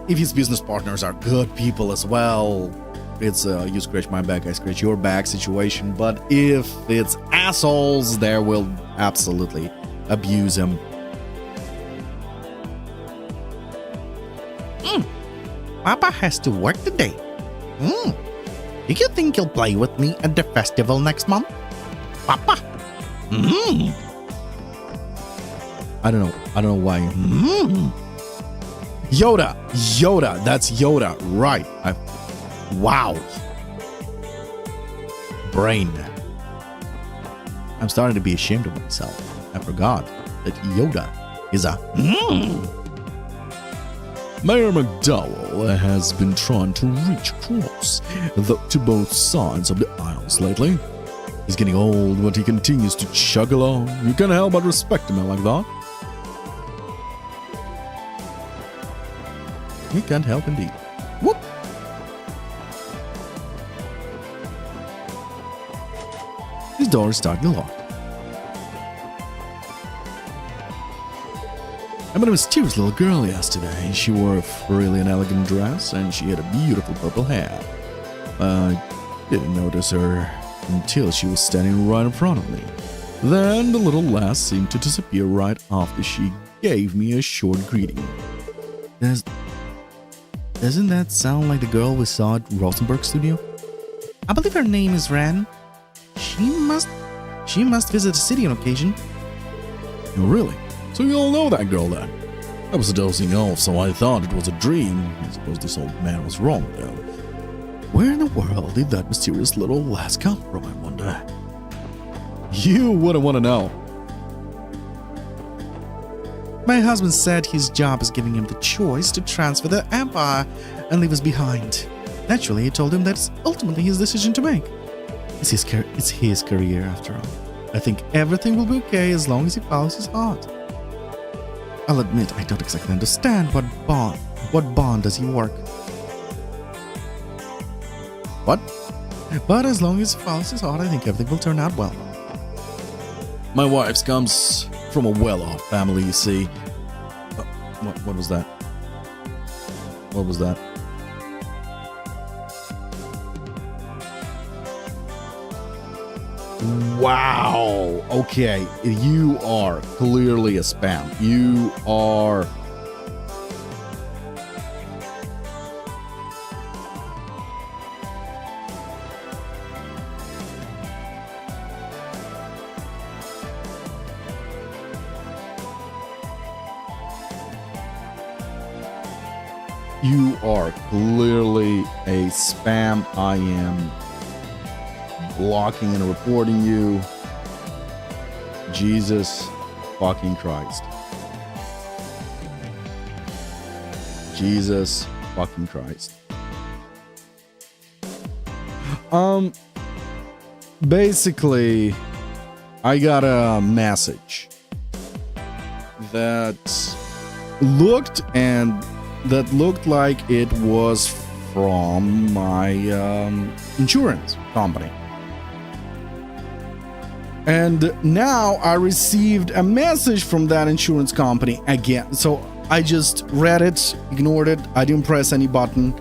if his business partners are good people as well, it's you scratch my back, I scratch your back situation. But if it's assholes, they will absolutely abuse him. Papa has to work today. Do you think he'll play with me at the festival next month? Papa? I don't know why. Yoda, that's Yoda, right? Wow. Brain. I'm starting to be ashamed of myself. I forgot that Yoda is a Mayor McDowell has been trying to reach across to both sides of the aisles lately. He's getting old, but he continues to chug along. You can't help but respect him like that. You can't help indeed. Whoop! His door is starting to lock. I met a mysterious little girl yesterday. She wore a really elegant dress and she had a beautiful purple hair. I didn't notice her until she was standing right in front of me. Then the little lass seemed to disappear right after she gave me a short greeting. Doesn't that sound like the girl we saw at Rosenberg Studio? I believe her name is Ran. She must visit the city on occasion. Oh, really? So you all know that girl then? I was dozing off, so I thought it was a dream. I suppose this old man was wrong, though. Where in the world did that mysterious little lass come from, I wonder? You wouldn't want to know. My husband said his job is giving him the choice to transfer the empire and leave us behind. Naturally, I told him that's ultimately his decision to make. It's his career, after all. I think everything will be okay as long as he follows his heart. I'll admit I don't exactly understand what bond does he work? What? But as long as he follows his heart, I think everything will turn out well. My wife's comes from a well-off family, you see. What was that? What was that? Wow. Okay, you are clearly a spam. You are... You are clearly a spam. I am blocking and reporting you. Jesus fucking Christ. Jesus fucking Christ. Basically, I got a message that looked like it was from my insurance company. And now I received a message from that insurance company again. So I just read it, ignored it. I didn't press any button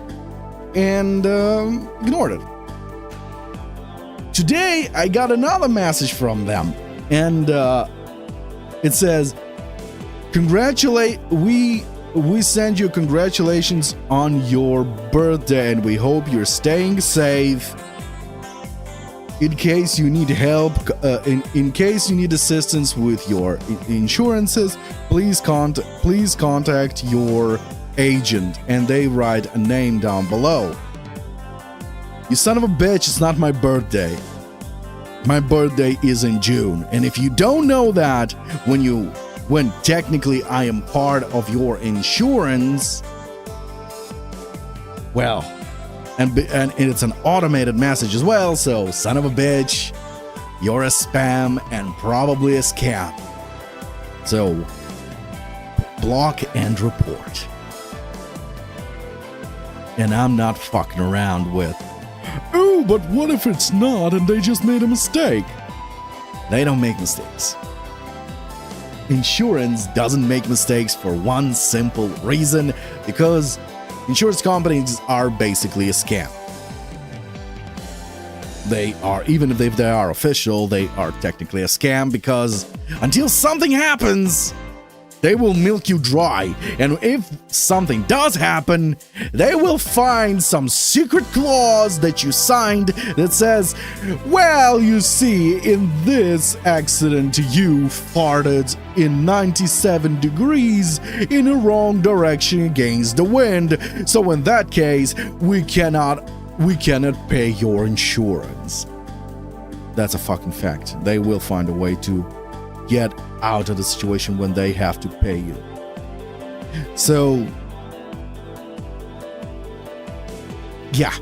and ignored it. Today I got another message from them, and it says, we send you congratulations on your birthday, and we hope you're staying safe. In case you need help, in case you need assistance with your insurances, please contact your agent. And they write a name down below. You son of a bitch, it's not my birthday. My birthday is in June. And if you don't know that, when technically I am part of your insurance, well, and it's an automated message as well, so son of a bitch, you're a spam and probably a scam. So, block and report. And I'm not fucking around with, oh, but what if it's not and they just made a mistake? They don't make mistakes. Insurance doesn't make mistakes for one simple reason, because insurance companies are basically a scam. They are, even if they are official, they are technically a scam, because until something happens, they will milk you dry. And if something does happen, they will find some secret clause that you signed that says, well, you see, in this accident, you farted in 97 degrees in a wrong direction against the wind. So in that case, we cannot pay your insurance. That's a fucking fact. They will find a way to get out of the situation when they have to pay you. So, yeah.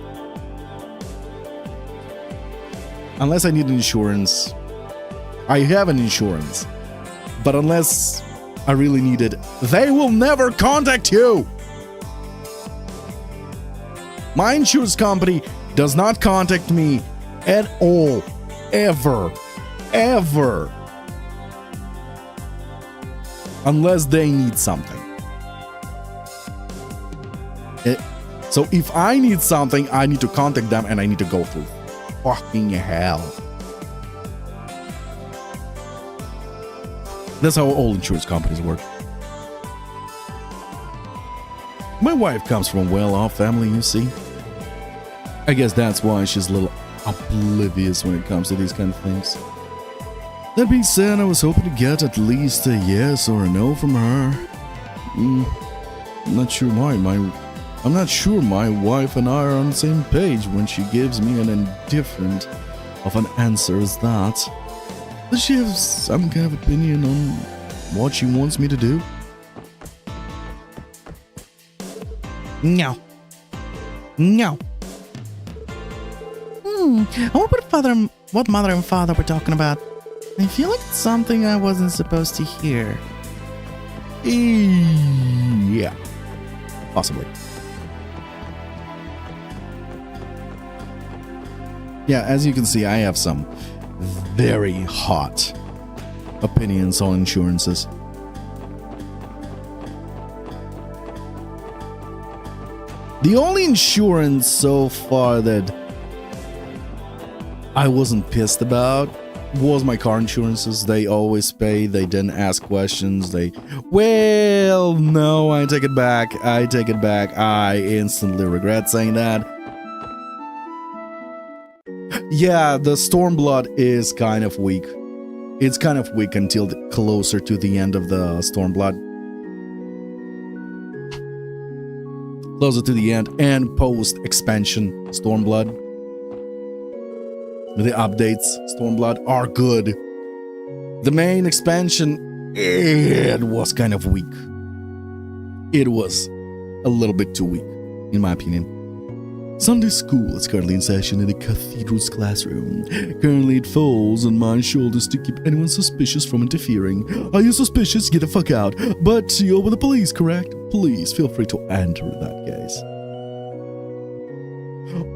Unless I need insurance, I have an insurance. But unless I really need it, they will never contact you. My insurance company does not contact me at all. Ever. Ever. Unless they need something. So if I need something, I need to contact them and I need to go through fucking hell. That's how all insurance companies work. My wife comes from a well-off family, you see. I guess that's why she's a little oblivious when it comes to these kind of things. That being said, I was hoping to get at least a yes or a no from her. I'm not sure my wife and I are on the same page when she gives me an indifferent of an answer as that. Does she have some kind of opinion on what she wants me to do? No. No. I wonder what mother and father were talking about. I feel like it's something I wasn't supposed to hear. Yeah. Possibly. Yeah, as you can see, I have some very hot opinions on insurances. The only insurance so far that I wasn't pissed about was my car insurances. They always pay. They didn't ask questions. Well, no, I take it back. I instantly regret saying that. Yeah, the Stormblood is kind of weak. It's kind of weak until closer to the end of the Stormblood. Closer to the end and post-expansion Stormblood. The updates Stormblood are good. The main expansion, it was kind of weak. It was a little bit too weak, in my opinion. Sunday school is currently in session in the cathedral's classroom. Currently it falls on my shoulders to keep anyone suspicious from interfering. Are you suspicious? Get the fuck out. But you're with the police, correct? Please feel free to enter in that case.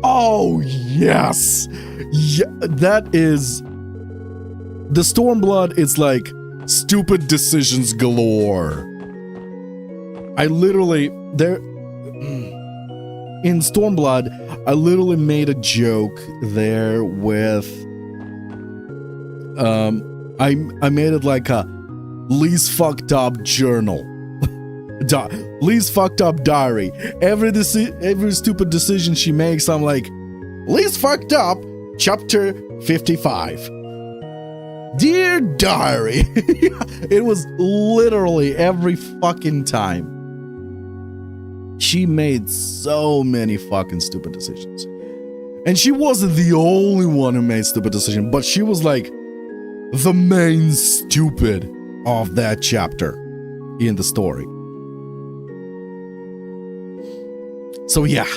Oh, yes! Yeah, that is... The Stormblood is like stupid decisions galore. I literally... In Stormblood, I literally made a joke there with... I made it like a least fucked up journal. Least fucked up diary. Every stupid decision she makes, I'm like, least fucked up, chapter 55. Dear diary. It was literally every fucking time. She made so many fucking stupid decisions. And she wasn't the only one who made stupid decisions, but she was like the main stupid of that chapter in the story. So yeah,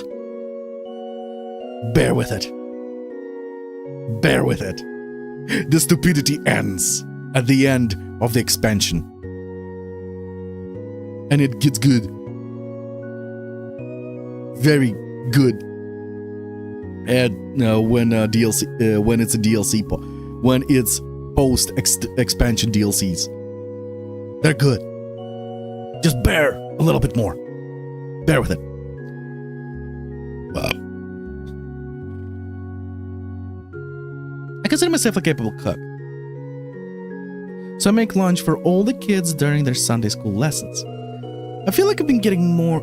bear with it. Bear with it. The stupidity ends at the end of the expansion. And it gets good. Very, good at when DLC when it's a DLC when it's post expansion DLCs. They're good. Just bear a little bit more. Bear with it. I consider myself a capable cook. So I make lunch for all the kids during their Sunday school lessons. I feel like I've been getting more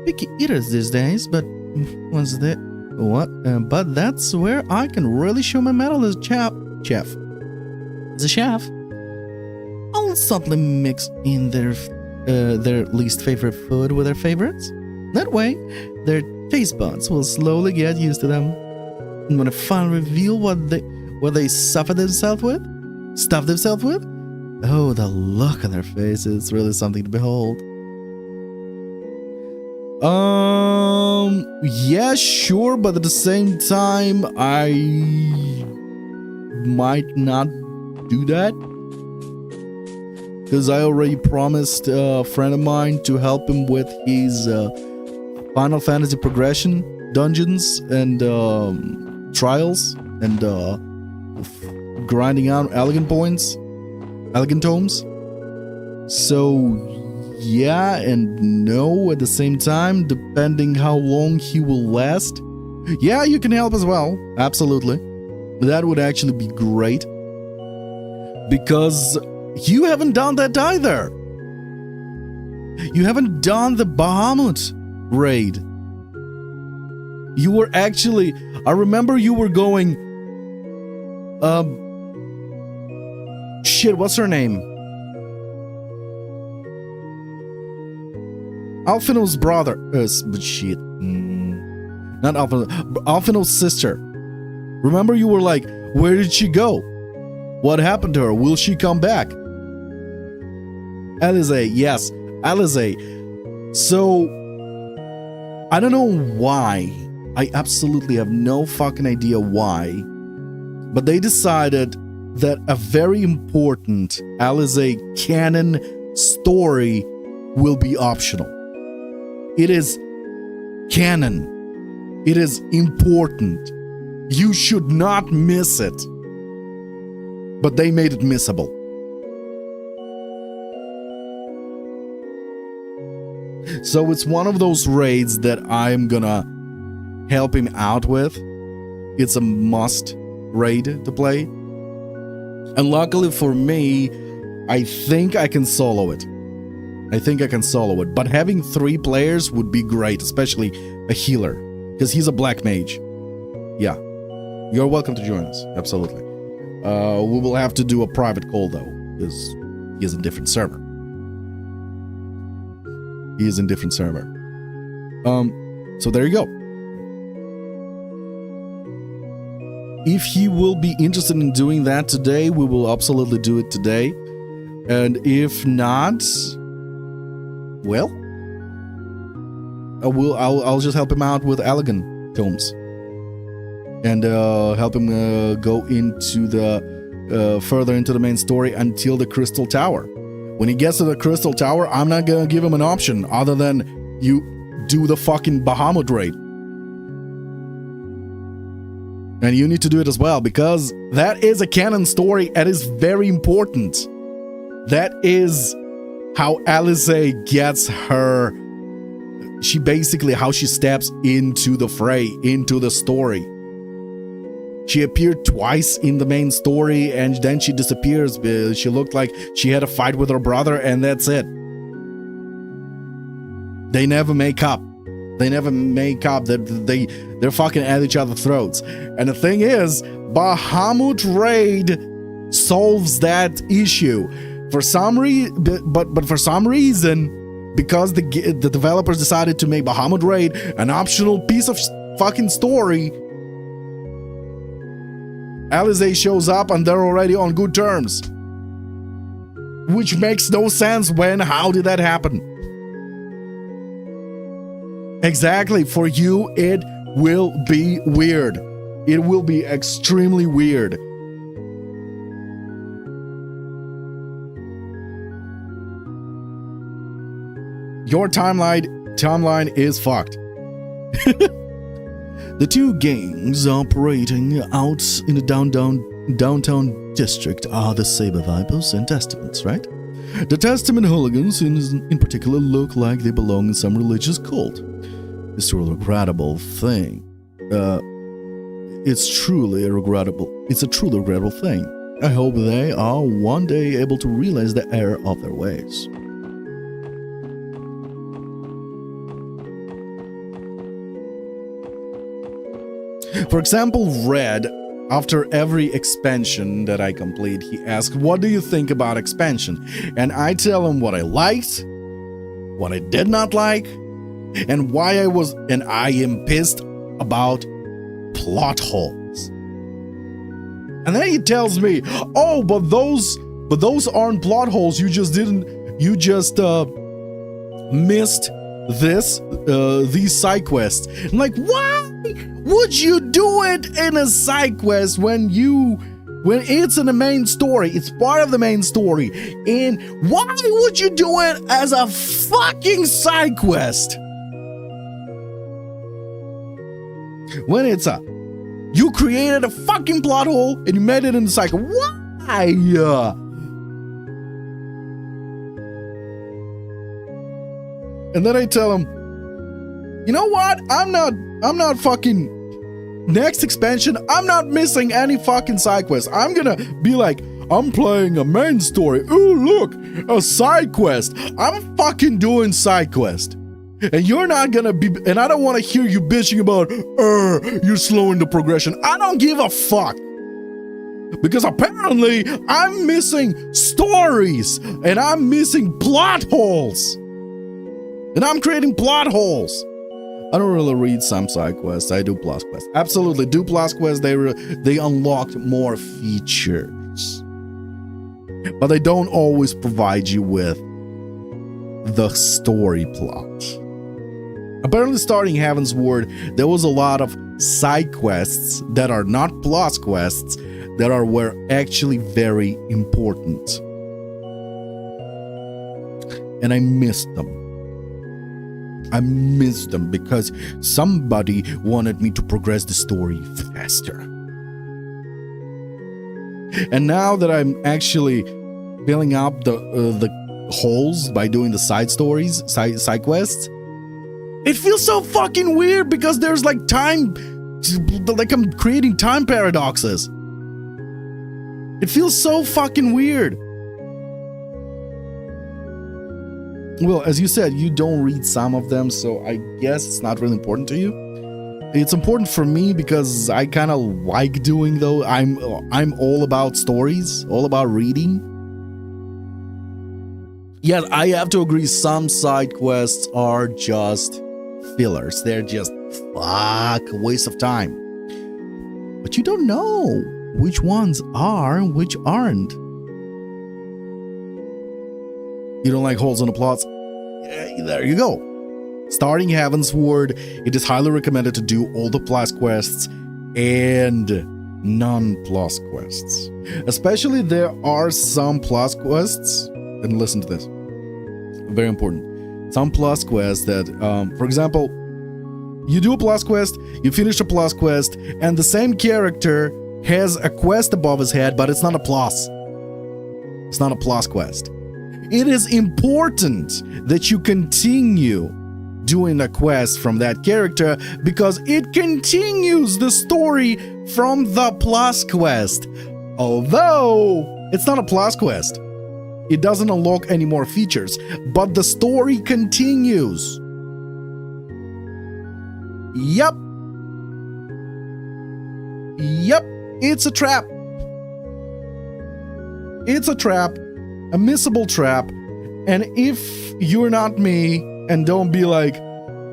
picky eaters these days, but but that's where I can really show my mettle as a chef. As a chef, I'll subtly mix in their least favorite food with their favorites. That way, their taste buds will slowly get used to them. And when I finally reveal what they stuff themselves with, oh, the look on their faces is really something to behold. Yeah, sure, but at the same time, I might not do that. Because I already promised a friend of mine to help him with his Final Fantasy progression, dungeons, and trials, and grinding out elegant tomes. So yeah and no at the same time, depending how long he will last. Yeah, you can help as well, absolutely. That would actually be great, because you haven't done that either. You haven't done the Bahamut raid. You were actually, I remember you were going, shit, what's her name? Alphino's brother, shit, not Alphino, Alphino's sister. Remember you were like, where did she go? What happened to her? Will she come back? Alize, yes, Alize. So, I don't know why. I absolutely have no fucking idea why. But they decided that a very important Alize canon story will be optional. It is canon. It is important. You should not miss it. But they made it missable. So it's one of those raids that I'm gonna help him out with. It's a must raid to play. And luckily for me, I think I can solo it. But having 3 players would be great, especially a healer, because he's a black mage. Yeah. You're welcome to join us. Absolutely. We will have to do a private call though, because he is in a different server. So there you go. If he will be interested in doing that today, we will absolutely do it today. And if not, well, I'll just help him out with elegant tomes. And help him go into the further into the main story until the Crystal Tower. When he gets to the Crystal Tower, I'm not gonna give him an option other than you do the fucking Bahamut raid. And you need to do it as well, because that is a canon story and is very important. That is how Alize gets her. She basically how she steps into the fray, into the story. She appeared twice in the main story and then she disappears. She looked like she had a fight with her brother and that's it. They never make up. They're fucking at each other's throats. And the thing is, Bahamut Raid solves that issue. For some reason, but for some reason, because the developers decided to make Bahamut Raid an optional piece of fucking story, Alize shows up and they're already on good terms. Which makes no sense. How did that happen? Exactly, for you it will be weird. It will be extremely weird. Your timeline is fucked. The two gangs operating out in the downtown district are the Saber Vipers and Testaments, right? The Testament hooligans in particular look like they belong in some religious cult. It's a regrettable thing. It's a truly regrettable thing. I hope they are one day able to realize the error of their ways. For example, Red, after every expansion that I complete, he asks, what do you think about expansion? And I tell him what I liked, what I did not like, and I am pissed about plot holes. And then he tells me, oh, but those aren't plot holes. You just missed these side quests. I'm like, why would you do it in a side quest when it's in the main story? It's part of the main story. And why would you do it as a fucking side quest? When you created a fucking plot hole and you made it in the cycle. Why? And then I tell him, you know what? I'm not fucking next expansion. I'm not missing any fucking side quest. I'm gonna be like, I'm playing a main story. Ooh, look, a side quest. I'm fucking doing side quest. And you're not gonna be, and I don't want to hear you bitching about, you're slowing the progression. I don't give a fuck. Because apparently I'm missing stories and I'm missing plot holes. And I'm creating plot holes. I don't really read some side quests. I do plus quests. Absolutely, do plus quests. They unlocked more features. But they don't always provide you with the story plot. Apparently, starting Heaven's Word, there was a lot of side quests that are not plus quests that were actually very important. And I missed them. I missed them because somebody wanted me to progress the story faster. And now that I'm actually filling up the holes by doing the side stories, side quests, it feels so fucking weird because there's like time, like I'm creating time paradoxes. It feels so fucking weird. Well, as you said, you don't read some of them, so I guess it's not really important to you. It's important for me because I kind of like doing though. I'm all about stories, all about reading. Yet I have to agree, some side quests are just fillers. They're just a waste of time. But you don't know which ones are and which aren't. You don't like holes in the plots? Yeah, there you go. Starting Heaven's Word, it is highly recommended to do all the plus quests and non-plus quests. Especially there are some plus quests, and listen to this, very important. Some plus quests that, for example, you do a plus quest, you finish a plus quest, and the same character has a quest above his head, but it's not a plus. It's not a plus quest. It is important that you continue doing a quest from that character because it continues the story from the plus quest. Although it's not a plus quest, it doesn't unlock any more features, but the story continues. Yup. It's a trap. It's a trap. A missable trap. And if you're not me and don't be like,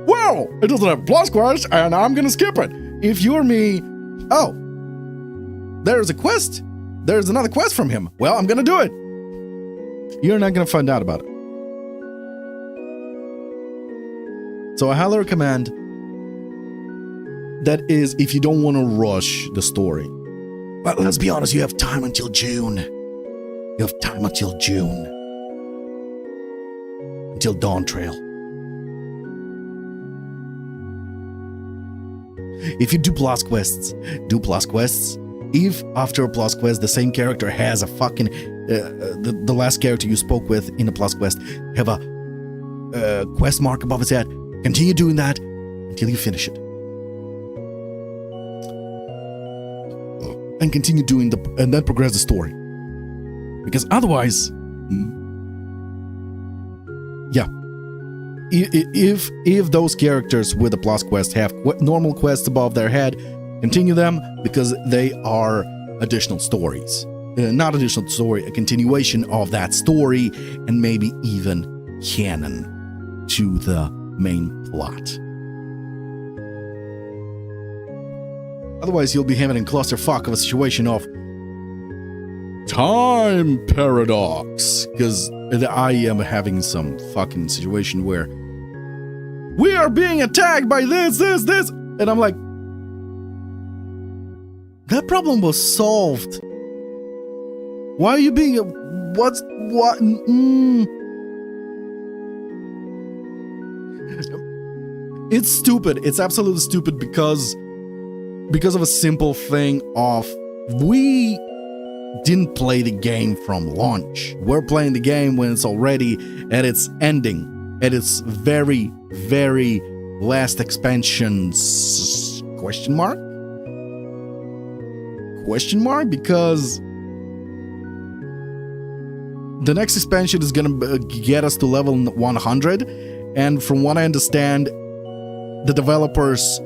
well, it doesn't have plus quest and I'm gonna skip it. If you're me, oh, there's a quest. There's another quest from him. Well, I'm gonna do it. You're not gonna find out about it. So I highly recommend that is if you don't want to rush the story. But let's be honest, you have time until June. You have time until June. Until Dawn Trail. If you do plus quests, do plus quests. If after a plus quest the same character has a fucking the last character you spoke with in a plus quest have a quest mark above his head, continue doing that until you finish it, and continue doing and then progress the story. Because otherwise, yeah, if those characters with the plus quest have normal quests above their head, continue them because they are additional stories. Not additional story, a continuation of that story, and maybe even canon to the main plot. Otherwise, you'll be having a clusterfuck of a situation of time paradox. Because I am having some fucking situation where we are being attacked by this. And I'm like, that problem was solved. Why are you being what? It's stupid. It's absolutely stupid because of a simple thing of we didn't play the game from launch. We're playing the game when it's already at its ending, at its very, very last expansions. Question mark? Because the next expansion is gonna get us to level 100, and from what I understand, the developers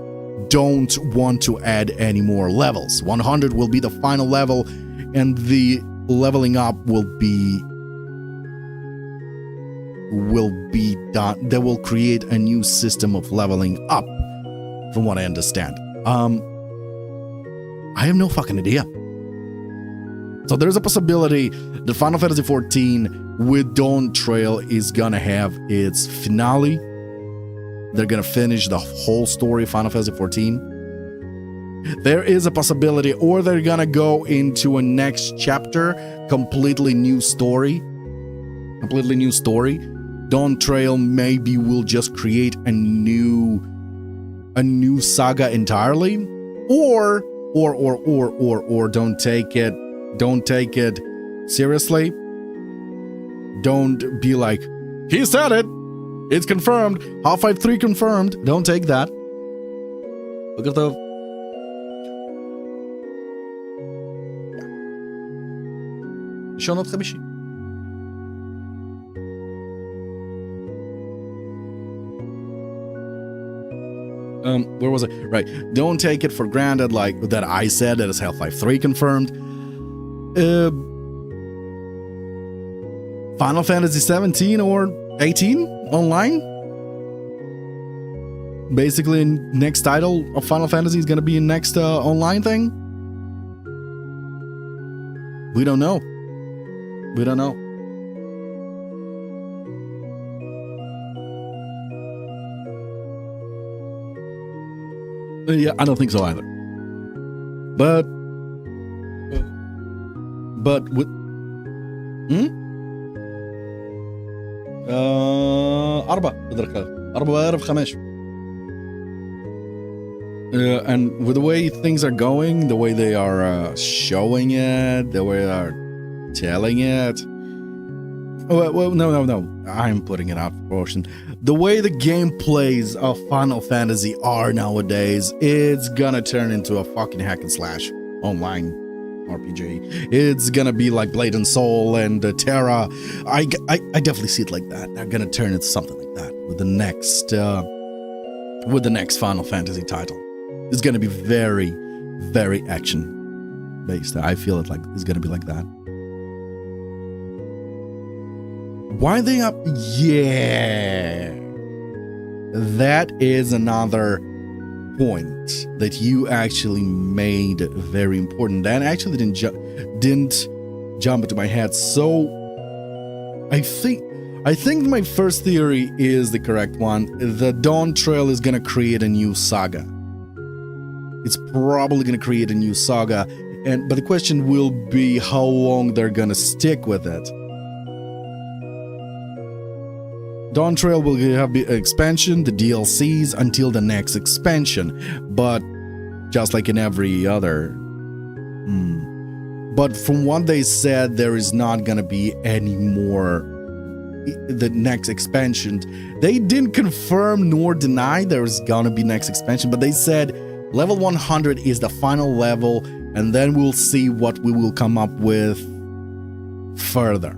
don't want to add any more levels. 100 will be the final level, and the leveling up will be done. They will create a new system of leveling up, from what I understand. I have no fucking idea. So there's a possibility that Final Fantasy XIV with Dawn Trail is gonna have its finale. They're gonna finish the whole story of Final Fantasy XIV. There is a possibility, or they're gonna go into a next chapter, completely new story. Dawn Trail maybe will just create a new saga entirely, or don't take it seriously. Don't be like, he said it, it's confirmed, Half-Life 3 confirmed. Don't take that. Look at the Shonot Habishi. Where was I? Right. Don't take it for granted like that I said that it's Half-Life 3 confirmed. Final Fantasy 17 or 18 online? Basically, next title of Final Fantasy is going to be next online thing? We don't know. Yeah, I don't think so either. But with and with the way things are going, the way they are showing it, the way they are telling it. Well, no. I'm putting it out of proportion. The way the gameplays of Final Fantasy are nowadays, it's gonna turn into a fucking hack and slash online RPG. It's gonna be like Blade and Soul and Terra. I definitely see it like that. They're gonna turn into something like that with the next Final Fantasy title. It's gonna be very, very action based. I feel it like it's gonna be like that. Why they up? Yeah, that is another point that you actually made very important. That actually didn't jump into my head. So I think my first theory is the correct one. The Dawn Trail is gonna create a new saga. It's probably gonna create a new saga, but the question will be how long they're gonna stick with it. Dawn Trail will have the expansion, the DLCs until the next expansion, but just like in every other. But from what they said, there is not gonna be any more. The next expansion, they didn't confirm nor deny there's gonna be next expansion, but they said level 100 is the final level, and then we'll see what we will come up with further.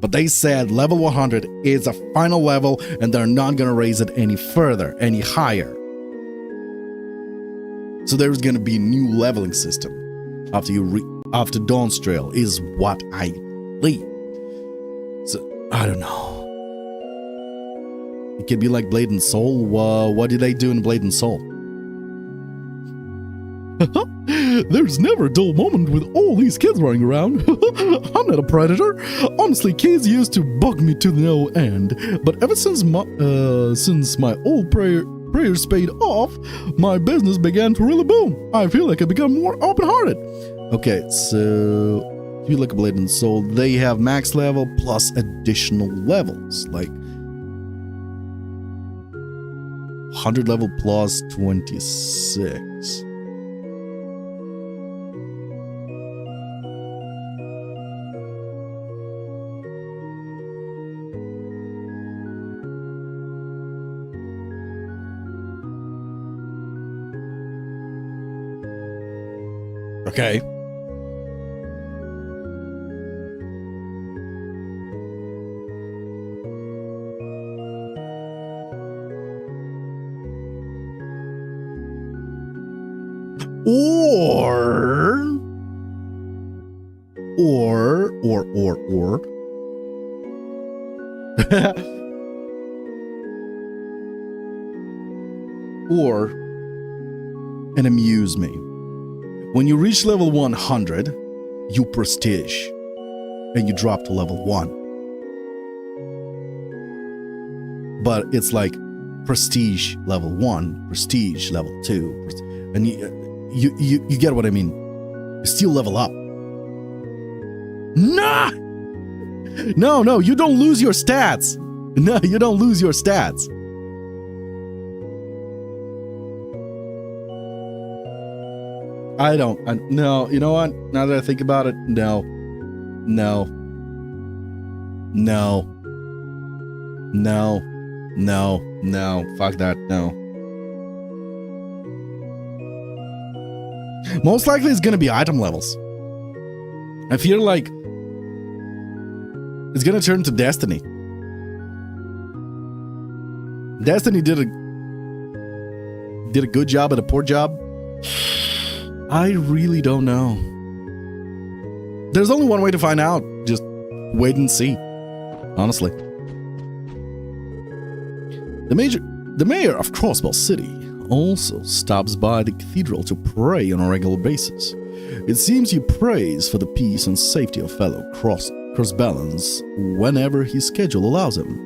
But they said level 100 is a final level, and they're not gonna raise it any further, any higher. So there's gonna be a new leveling system after Dawn's Trail, is what I believe. So I don't know. It could be like Blade and Soul. What did they do in Blade and Soul? There's never a dull moment with all these kids running around. I'm not a predator. Honestly, kids used to bug me to no end. But ever since my old prayers paid off, my business began to really boom. I feel like I become more open-hearted. Okay, so if you look at Blade and Soul, they have max level plus additional levels, like 100 level plus 26. Okay. Or or and amuse me. When you reach level 100, you prestige, and you drop to level 1. But it's like prestige level 1, prestige level 2, and you get what I mean. You still level up. Nah! No, you don't lose your stats. No, you don't lose your stats. No, you know what? Now that I think about it, no. Fuck that, no. Most likely it's gonna be item levels. I feel like it's gonna turn to Destiny. Destiny did a good job at a poor job. I really don't know. There's only one way to find out. Just wait and see. Honestly. The mayor of Crossbell City also stops by the cathedral to pray on a regular basis. It seems he prays for the peace and safety of fellow Crossbellans whenever his schedule allows him.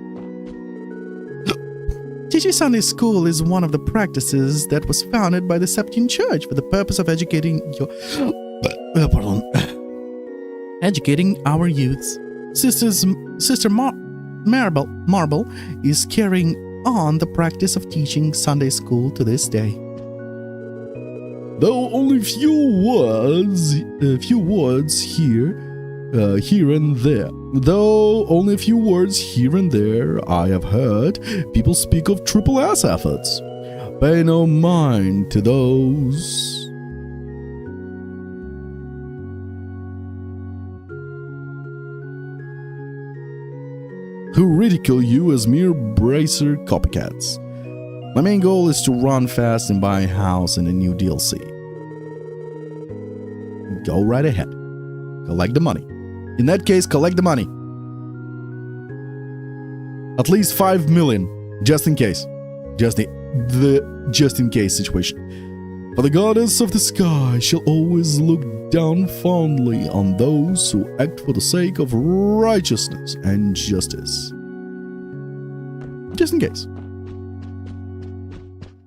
Teaching Sunday school is one of the practices that was founded by the Septine Church for the purpose of educating educating our youths. Sister Marble is carrying on the practice of teaching Sunday school to this day. Though only few words here and there. Though only a few words here and there, I have heard people speak of triple S efforts. Pay no mind to those. Who ridicule you as mere bracer copycats. My main goal is to run fast and buy a house and a new DLC. Go right ahead. Collect the money. In that case, collect the money. At least 5 million, just in case. Just in case situation. For the goddess of the sky shall always look down fondly on those who act for the sake of righteousness and justice. Just in case.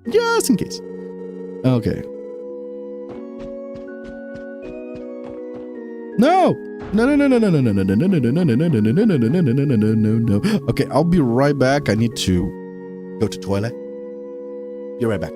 Just in case. Okay. No. No. Okay, I'll be right back. I need to go to toilet. Be right back.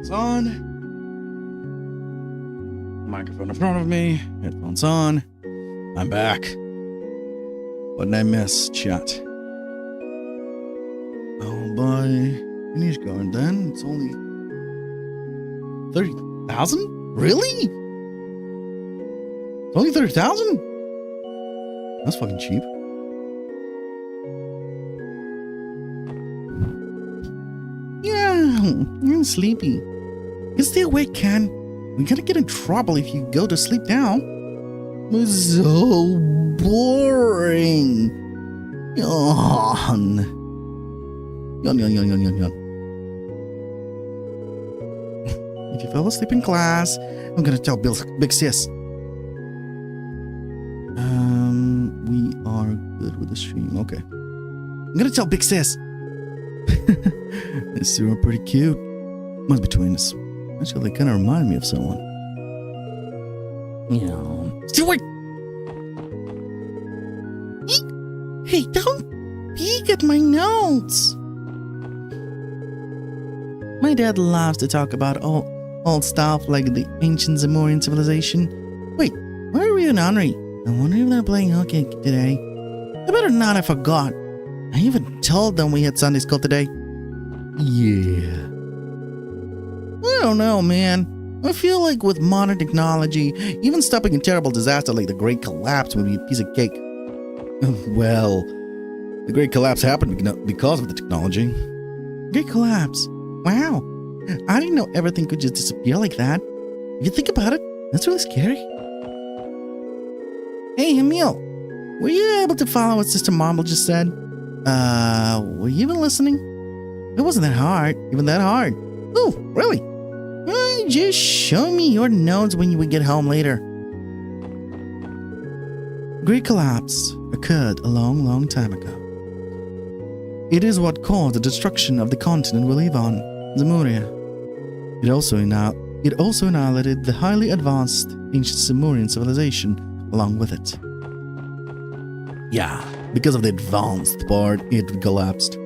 Headphones on. Microphone in front of me. Headphones on. I'm back. What did I miss, chat? Oh boy. Finish going then. It's only 30,000? Really? It's only 30,000? That's fucking cheap. Yeah, I'm sleepy. You stay awake, Ken. We're gonna get in trouble if you go to sleep now. It's so boring. Yawn. Yawn, yawn, yawn, yawn, yawn, yawn. If you fell asleep in class, I'm gonna tell Big Sis. We are good with the stream. Okay. I'm gonna tell Big Sis. These two are pretty cute. Must be twins. Actually, they kind of remind me of someone. Yeah. Still wait! Hey, don't peek at my notes! My dad loves to talk about old stuff like the ancient Zamorian civilization. Wait, why are we in Henry? I wonder if they're playing hockey today. I better not, I forgot. I even told them we had Sunday school today. Yeah. I don't know, man. I feel like with modern technology, even stopping a terrible disaster like the Great Collapse would be a piece of cake. Well, the Great Collapse happened because of the technology. Great Collapse? Wow. I didn't know everything could just disappear like that. If you think about it, that's really scary. Hey, Emil. Were you able to follow what Sister Marble just said? Were you even listening? It wasn't that hard. Even that hard. Oh, really? Just show me your notes when you would get home later. Great Collapse occurred a long, long time ago. It is what caused the destruction of the continent we live on, Zemuria. It also annihilated the highly advanced ancient Zemurian civilization along with it. Yeah, because of the advanced part, it collapsed.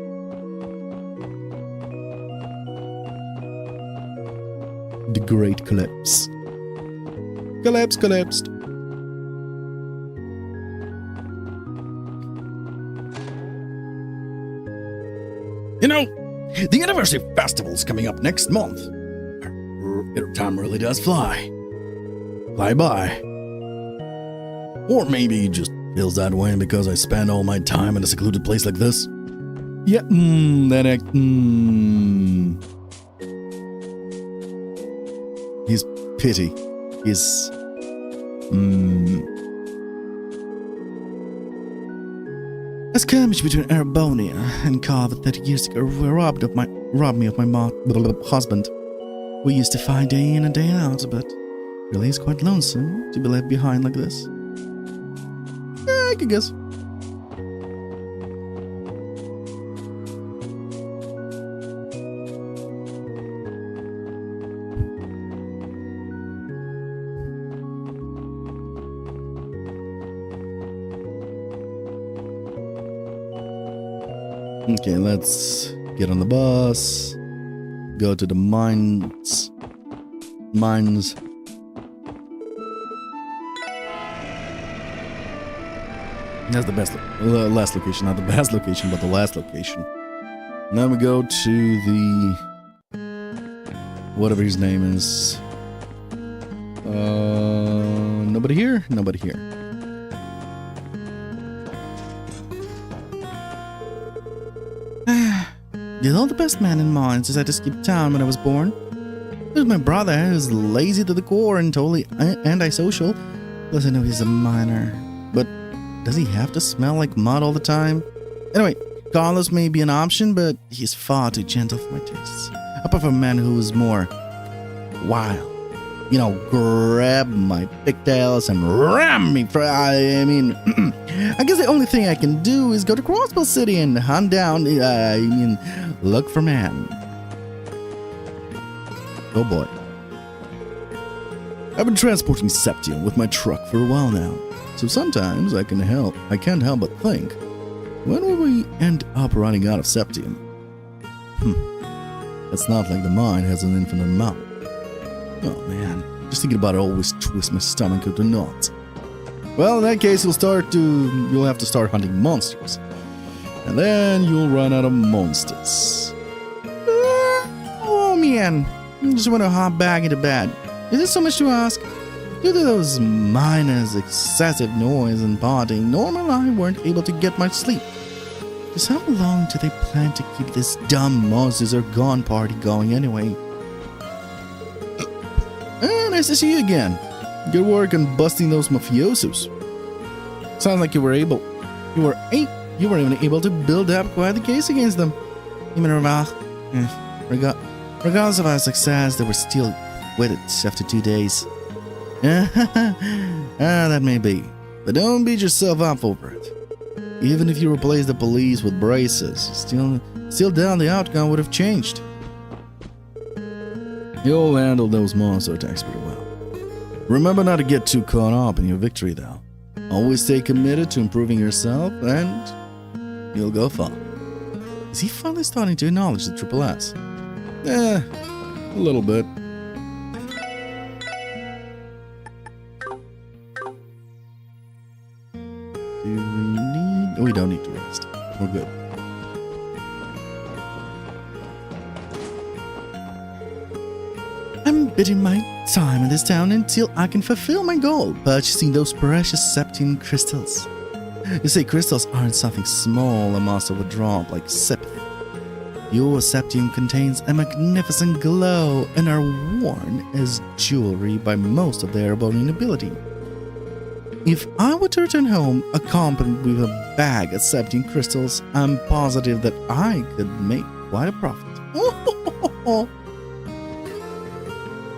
The Great Collapse. Collapsed. You know, the anniversary festival's coming up next month. Time really does fly by. Or maybe it just feels that way because I spend all my time in a secluded place like this. Yeah, His pity is A skirmish between Arabonia and Carver 30 years ago robbed me of my husband. We used to fight day in and day out, but really it's quite lonesome to be left behind like this. I could guess. Okay, let's get on the bus. Go to the mines. That's the best, last location, not the best location, but the last location. Now we go to the, whatever his name is. Nobody here? Nobody here. Did all the best man in mines decide to skip town when I was born? There's my brother, who's lazy to the core and totally antisocial. Plus I know he's a miner. But does he have to smell like mud all the time? Anyway, Carlos may be an option, but he's far too gentle for my tastes. I prefer a man who's more wild. You know, grab my pigtails and ram me for, I mean, I guess the only thing I can do is go to Crossbow City and hunt down, look for man. Oh boy. I've been transporting Septium with my truck for a while now, so sometimes I can't help but think, when will we end up running out of Septium? It's not like the mind has an infinite amount. Oh man, just thinking about it always twists my stomach into knots. Well, in that case, you'll have to start hunting monsters. And then you'll run out of monsters. Oh man, I just want to hop back into bed. Is this so much to ask? Due to those miners' excessive noise and partying, Normal and I weren't able to get much sleep. Just how long do they plan to keep this dumb Monsters Are Gone party going anyway? Nice to see you again. Good work on busting those mafiosos. Sounds like you were even able to build up quite the case against them. Even regardless of our success, they were still with it after 2 days. That may be, but don't beat yourself up over it. Even if you replace the police with braces, still down the outcome would have changed. You'll handle those monster attacks pretty well. Remember not to get too caught up in your victory though. Always stay committed to improving yourself and you'll go far. Is he finally starting to acknowledge the Triple S? A little bit. We don't need to rest. We're good. I'm bidding my time in this town until I can fulfill my goal, purchasing those precious Septium crystals. You say crystals aren't something small a master would drop like sympathy. Your Septium contains a magnificent glow and are worn as jewelry by most of the Erebonian nobility. If I were to return home accompanied with a bag of Septium crystals, I'm positive that I could make quite a profit.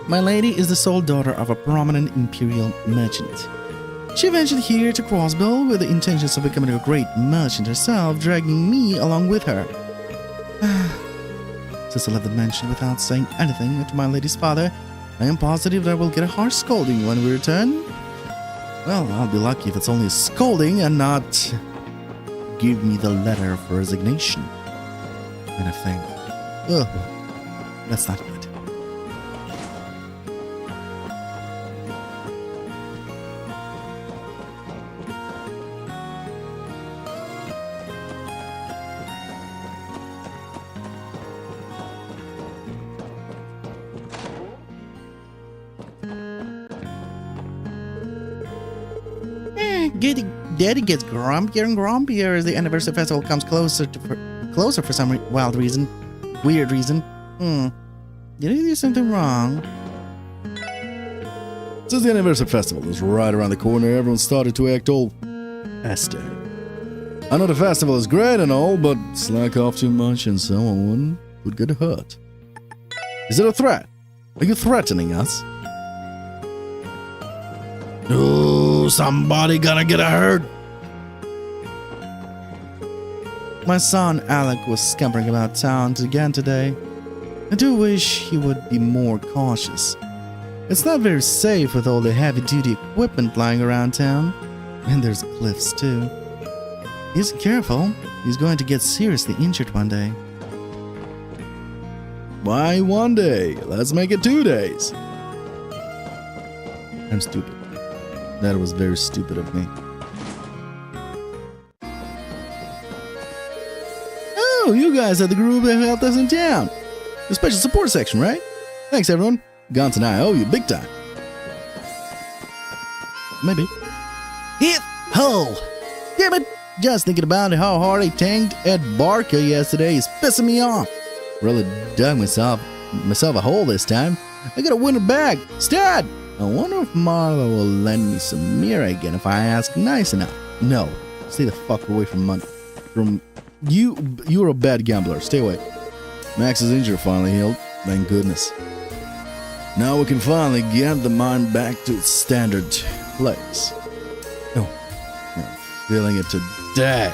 My lady is the sole daughter of a prominent imperial merchant. She ventured here to Crossbow with the intentions of becoming a great merchant herself, dragging me along with her. Since I left the mansion without saying anything to my lady's father, I am positive that I will get a harsh scolding when we return. Well, I'll be lucky if it's only a scolding and not give me the letter of resignation. And I think, oh, that's not good. Daddy gets grumpier and grumpier as the anniversary festival comes closer for some weird reason. Did I do something wrong? Since the anniversary festival is right around the corner, everyone started to act all festive. I know the festival is great and all, but slack off too much and someone would get hurt. Is it a threat? Are you threatening us? Oh, somebody gonna get hurt. My son Alec was scampering about town again today. I do wish he would be more cautious. It's not very safe with all the heavy-duty equipment lying around town. And there's cliffs too. If he isn't careful, he's going to get seriously injured one day. Why 1 day? Let's make it 2 days. I'm stupid. That was very stupid of me. Oh, you guys are the group that helped us in town. The special support section, right? Thanks, everyone. Gaunt and I owe you big time. Maybe. Hit ho! Damn it! Just thinking about how hard I tanked Ed Barker yesterday is pissing me off. Really dug myself a hole this time. I gotta win it back. Stat! I wonder if Marla will lend me some mirror again if I ask nice enough. No. Stay the fuck away from money. From you. You're a bad gambler. Stay away. Max's injury finally healed. Thank goodness. Now we can finally get the mine back to its standard place. Oh, I'm feeling it today.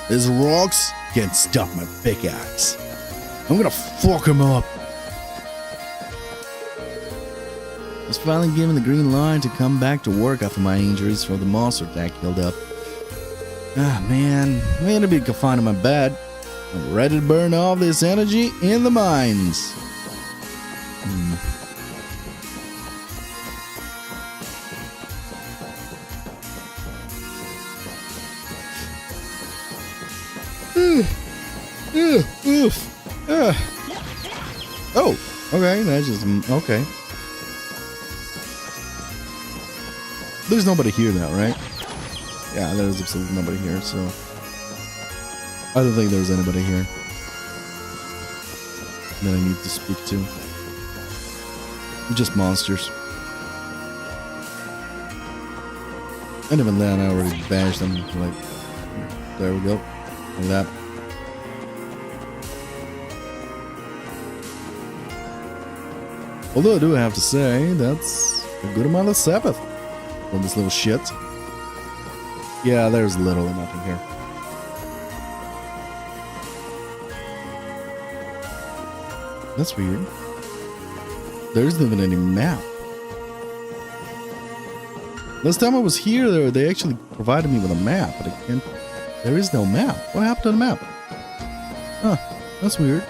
These rocks can't stop my pickaxe. I'm gonna fuck him up. I was finally given the green line to come back to work after my injuries from the monster attack healed up. Ah, man, I had to be confined in my bed. I'm ready to burn all this energy in the mines. Oh, okay, that's just okay. There's nobody here now, right? Yeah, there's absolutely nobody here, so I don't think there's anybody here that I need to speak to. Just monsters. And even then, I already bashed them. Like, there we go. Like that. Although I do have to say, that's a good amount of Sabbath from this little shit. Yeah, there's literally nothing here. That's weird. There isn't even any map. Last time I was here, they actually provided me with a map, but I can't. There is no map. What happened to the map? Huh, that's weird.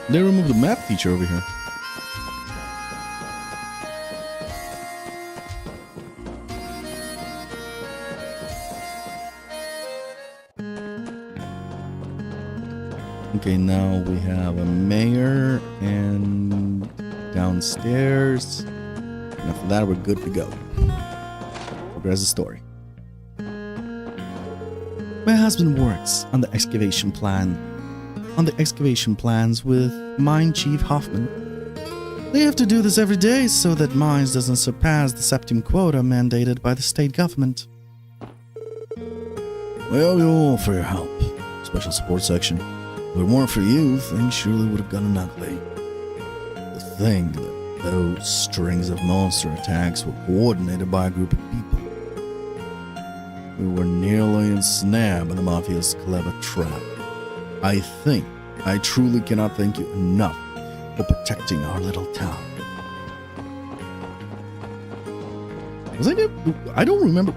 They removed the map feature over here. Okay, now we have a mayor and downstairs. And after that, we're good to go. Progress the story. My husband works on the excavation plans with Mine Chief Hoffman. They have to do this every day so that mines doesn't surpass the septim quota mandated by the state government. Well, you're all for your help. Special support section. If it weren't for you, things surely would have gotten ugly. To think that those strings of monster attacks were coordinated by a group of people. We were nearly ensnared by the Mafia's clever trap. I truly cannot thank you enough for protecting our little town. Was I don't remember.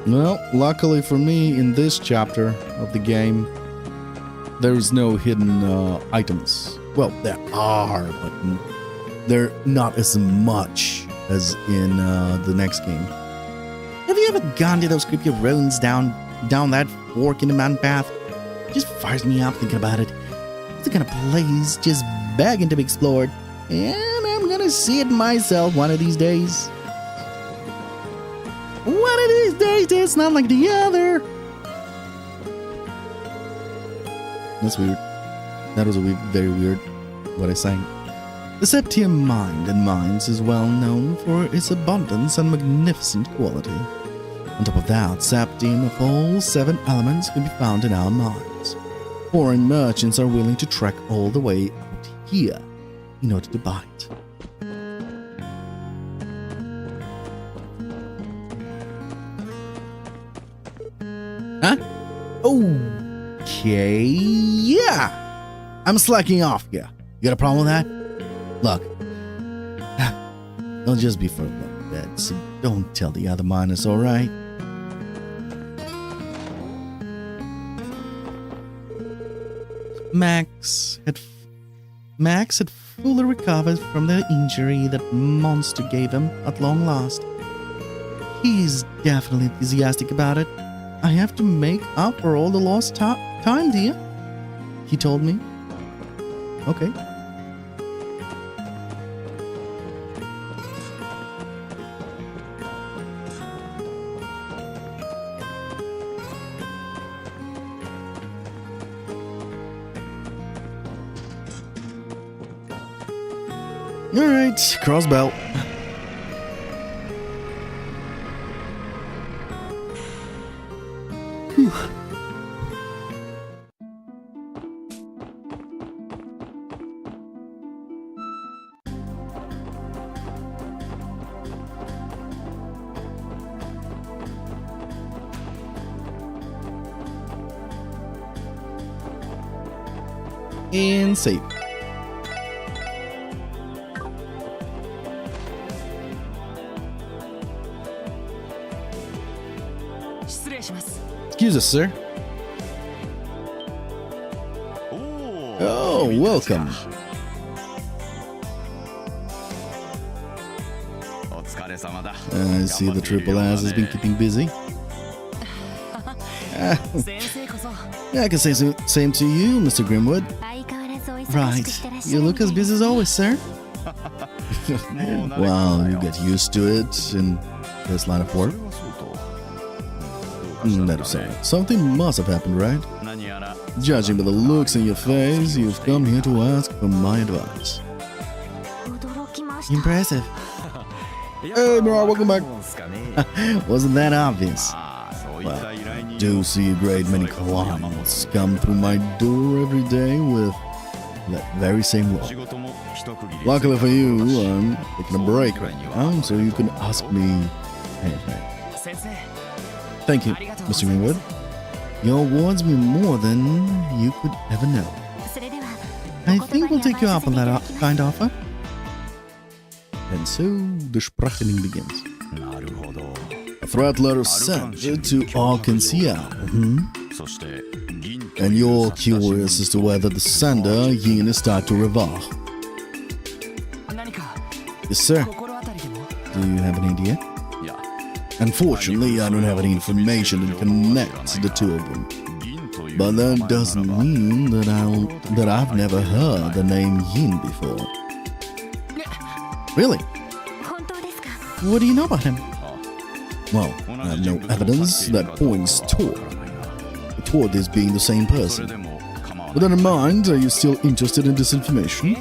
Well, luckily for me, in this chapter of the game, there is no hidden items. Well, there are, but they're not as much as in the next game. Have you ever gone to those creepy ruins down that fork in the mountain path? It just fires me up thinking about it. It's the kind of place just begging to be explored. And I'm gonna see it myself one of these days. One of these days, it's not like the other. That's weird. That was very weird, what I sang. The Septium Mine and Mines is well known for its abundance and magnificent quality. On top of that, Septium of all 7 elements can be found in our mines. Foreign merchants are willing to trek all the way out here in order to buy it. Huh? Okay, yeah. I'm slacking off here. You got a problem with that? Look, it'll just be for a little bit, so don't tell the other miners, alright? Max had fully recovered from the injury that monster gave him at long last. He's definitely enthusiastic about it. I have to make up for all the lost time, dear. He told me. Okay. Alright, cross belt. And save. 失礼します。 Excuse us, sir. Oh, welcome. お疲れ様だ。 I see the Triple S has been keeping busy. 先生こそ Yeah, I can say same to you, Mr. Grimwood. 相変わらずお忙し Right. くしてらっしゃ You る look as busy as always, sir. Well, you get used to it in this line of work. That is so. Something must have happened, right? 何やら Judging by the looks in your face, you've come here to ask for my advice. 驚きました Impressive. Hey, Mirai, welcome back. すかね。 Wasn't that obvious? ああ、そういった依頼に Do see a great many clients come through my door every day with that very same look. 仕事も一区切り Luckily for you, I'm taking a break right now, so you can ask me anything. 先生 Thank you, Mr. Greenwood. Your words mean more than you could ever know. それでは I think we'll take you up on that kind offer. And so the Sprachening begins. なるほど A threat letter sent to Arkansas. そして銀と And いう you're 差出人 curious as to whether the sender, Yin, is start to revolve. 何か Yes, sir. 心当たりでも Do you have an idea? いや Unfortunately, I don't have any information that connects the two of them. 銀という But 名 that 前 doesn't ならば mean that I've never heard the name Yin before. Really? 本当ですか What do you know about him? Well, I have no evidence that points toward this being the same それ person. でも構わ With ない that in mind, are you still interested in this information?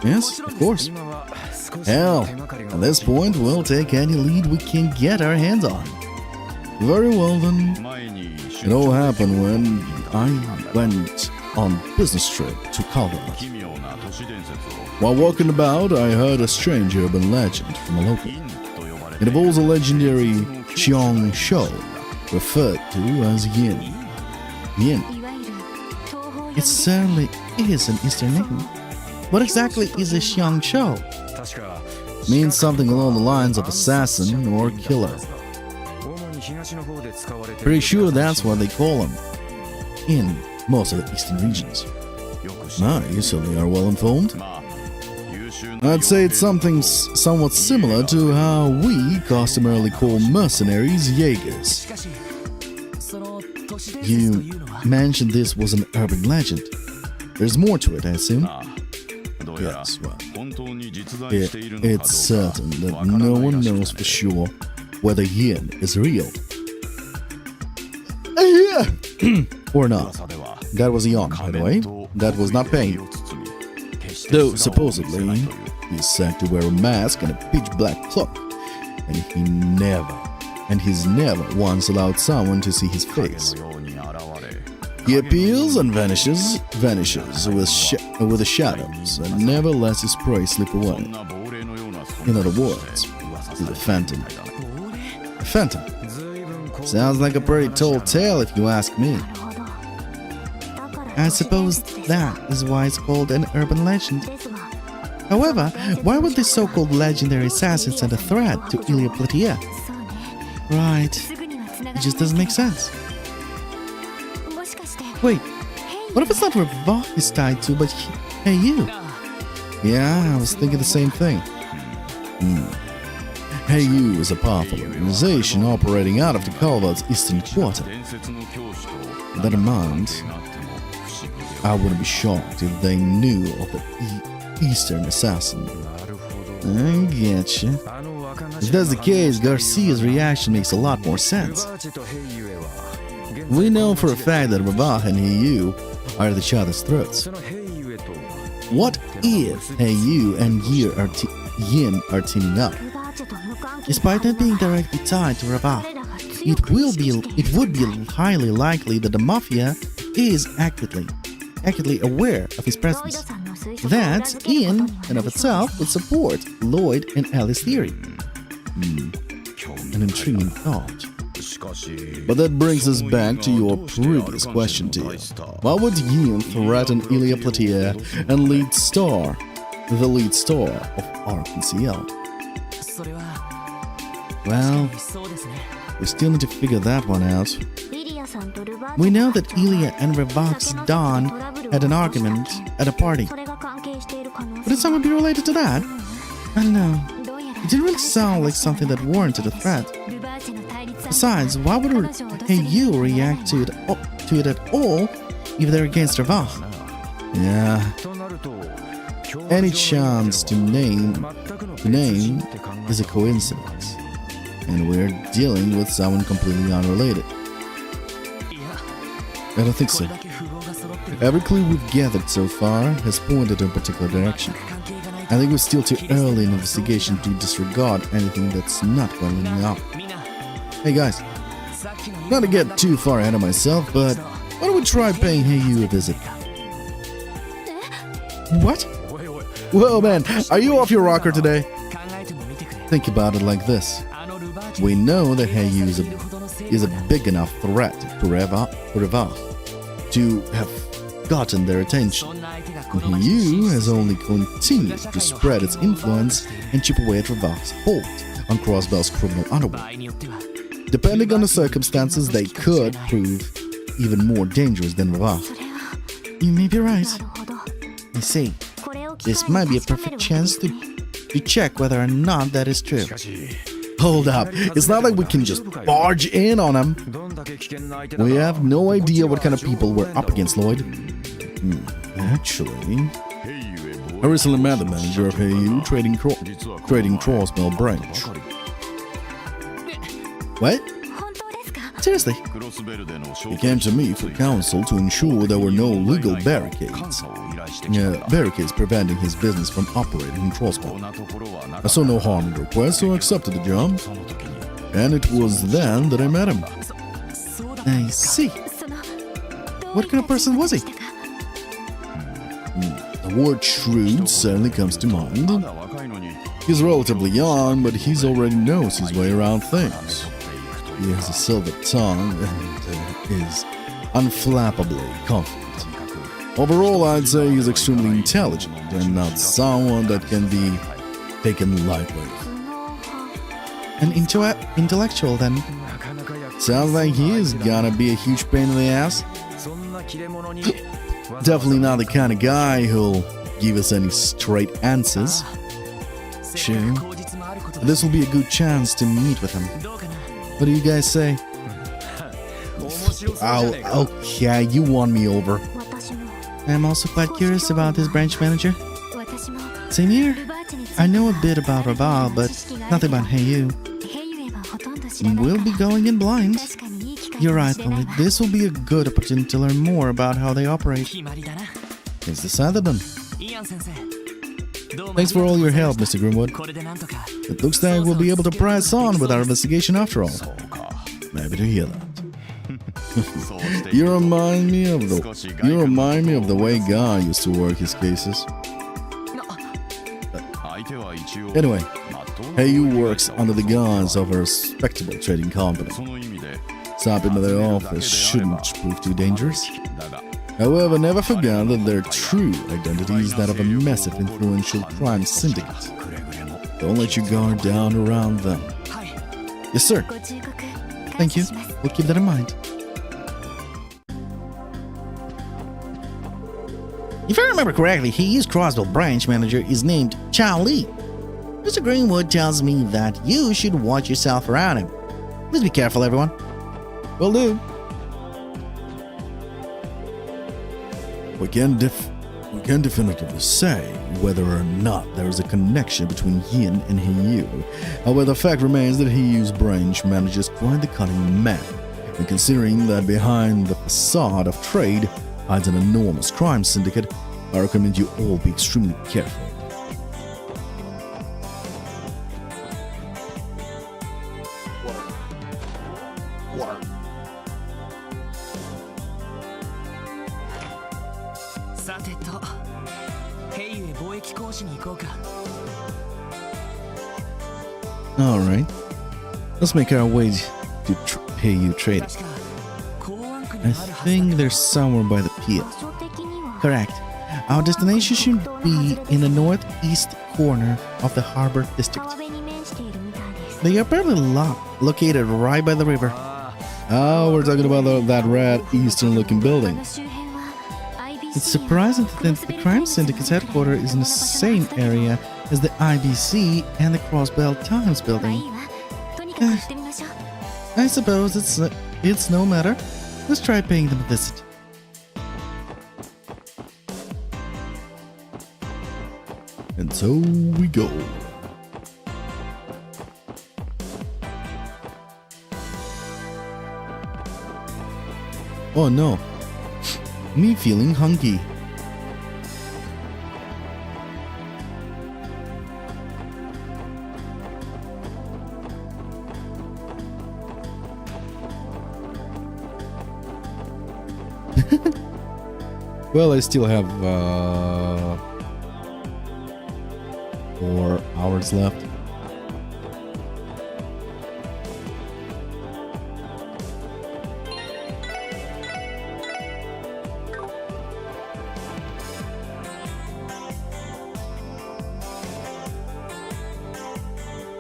Yes, of course. 今は少し Hell, 手がかりが at this point, we'll take any lead we can get our hands on. Very well then. 前に It all happened when I went on business trip to Calvert. 奇妙な都市伝説を While walking about, I heard a strange urban legend from a local. 銀と呼ばれ It て involves a legendary Xiong show, referred to as Yin. Yin. いわゆる東方読み It です certainly is an Eastern name. What exactly is a Xiang Shou? 確か Means something along the lines of assassin or killer. 主に東の方で使われている Pretty sure that's what they call him in most of the eastern regions. よく知ら Ah, you certainly are well informed. まあ優秀な I'd say it's something somewhat similar to how we customarily call mercenaries Jaegers. しかしその都市伝説と You いうのは mentioned this was an urban legend. There's more to it, I assume. ああどうやら Yes, well, 本当に実在しているのか it's どうか certain that わから no ない one らしい knows ね for sure whether Yin is real. Or not. 噂では That was a yawn, by the way. That was not pain. Though supposedly he's said to wear a mask and a pitch black cloak, and he's never once allowed someone to see his face. He appears and vanishes with the shadows, and never lets his prey slip away. In other words, he's a phantom. A phantom. Sounds like a pretty tall tale if you ask me. なるほどだから I 都市伝 suppose 説ですか that is why it's called an urban legend. ですが However, why would these so-called legendary assassins send a threat to Ilya Platia? そうね Right. すぐには繋が It just doesn't make sense. もしかして Wait, ヘイ what if it's not Revolve he's tied to, but hey you? Yeah, I was thinking the same thing. Hey You is a powerful organization operating out of the Calvert's eastern quarter. With that in mind, I wouldn't be shocked if they knew of the Eastern assassin. I getcha. If that's the case, Garcia's reaction makes a lot more sense. We know for a fact that Ravaha and Heiyu are at each other's throats. What if Heiyu and Yin are teaming up? ルバーチェと無関係 Despite not being directly tied to Ravah, 彼らが強 it く would be highly likely that the mafia is actively aware of his ロイド presence. さんの推測を裏 That, 付ける in ことに and な of りそう itself, would support Lloyd and Ali's theory. An intriguing thought. But that brings us back to your previous question, dear. Why would Yin threaten Ilya Platia and the lead star of Arkansas? それは Well, そうですね we still need to figure that one out. リリアさんとルバーチ We know that Ilya and Revok's Dawn had an argument at a party. それが関係している可能 Would it someone be related to that? I don't know. どうやら It didn't really sound like something that warranted a threat. ルバーチの対立 Besides, why would hey you react to it at all if they're against Revok? Yeah, となると any chance to name is a coincidence. And we're dealing with someone completely unrelated. いや I don't think こ so. れだけ符号が揃ってる Every clue we've gathered so far has pointed in a particular direction. 関係がない I think we're still too early in the investigation to disregard anything that's not going up. みんな Hey guys, さっきの not to get too far ahead of myself, but why don't we try paying Hey You a visit? What? おいおい Whoa man, are you off your rocker today? 考えてもみてくれ Think about it like this. あのルバーチ We know that Hey You 警察がいるほどの勢 is 力 a が big enough threat to Revok to have gotten their attention. そんな相手がこの And 街に Hey You 進 has 出 only continued to spread its influence and chip away at Revok's hold on Crossbell's criminal 場 underworld. 合によっては Depending on the circumstances, they could prove even more dangerous than Revok. それは You may be right. なるほど I see. これを機会 This に might be a 確かめ perfect るわ chance to check whether or not that is true. しかし Hold up, it's not like we can just barge in on them. どんだけ危険な相手だ We か have no idea what kind of people we're up against, Lloyd. Actually, I recently met the manager of AU trading Crossbell Branch. What? 本当ですか Seriously. He came to me for counsel to ensure there were no legal barricades. Barricades preventing his business from operating in Crossbell. I saw no harm in the request, so I accepted the job. And it was then that I met him. そうだ I see. そのどう What kind of person was he? いったか The word shrewd certainly comes to mind. He's relatively young, but he already knows his way around things. He has a silver tongue and is unflappably confident. Overall, I'd say he's extremely intelligent and not someone that can be taken lightly. An intellectual then. なかなかや Sounds like he is gonna be a huge pain in the ass. そんな切れ者に Definitely not the kind of guy who'll give us any straight answers. せっかく口実もあることだ This will be a good chance to meet with him. どうかな What do you guys say? 面白そうじゃねえか Okay, you won me over. 私も I'm also quite curious about this branch manager. 私も Same here. ルバーチについて I know a bit about Raval, but nothing about Hey You. ヘイユエはほとんど知らない We'll be から going in blind. 確かにいい機会 You're かも right, しれない Lloyd. わ This will be a good opportunity to learn more about how they operate. 決まりだな It's decided then. イアン先生どうも Thanks for all your help, Mr. Grimwood. これでなんとか It looks like we'll be able to press on with our investigation after all. Happy to hear that. You remind me of the way Guy used to work his cases. Anyway, Hey You works under the guise of a respectable trading company. Stopping by their office shouldn't prove too dangerous. However, never forget that their true identity is that of a massive influential crime syndicate. Don't let your guard down around them. はい Yes, sir. ご忠告 Thank you. 感謝します We'll keep that in mind. If I remember correctly, He's Crossbell branch manager is named Chao Li. Mr. Greenwood tells me that you should watch yourself around him. Please be careful, everyone. Will do. We can definitively say whether or not there is a connection between Yin and Hiyu. However, the fact remains that Hiyu's branch manages quite the cunning man. And considering that behind the facade of trade hides an enormous crime syndicate, I recommend you all be extremely careful. Water. さてとヘイユへ貿易講師に行こうか Alright, let's make our way to Hiyu trading. 確か港湾区に I あるはずだ think they're somewhere by the pier. 場所的には Correct. Our destination should be in the northeast corner of the harbor district. 川辺に面しているみたいです They are apparently located right by the river. Oh, we're talking about that red eastern-looking building. It's surprising to think the crime syndicate's headquarters is in the same area as the IBC and the Crossbelt Times building. I suppose it's no matter. Let's try paying them a visit. And so we go. Oh no. Me feeling hungry. Well, I still have 4 hours left.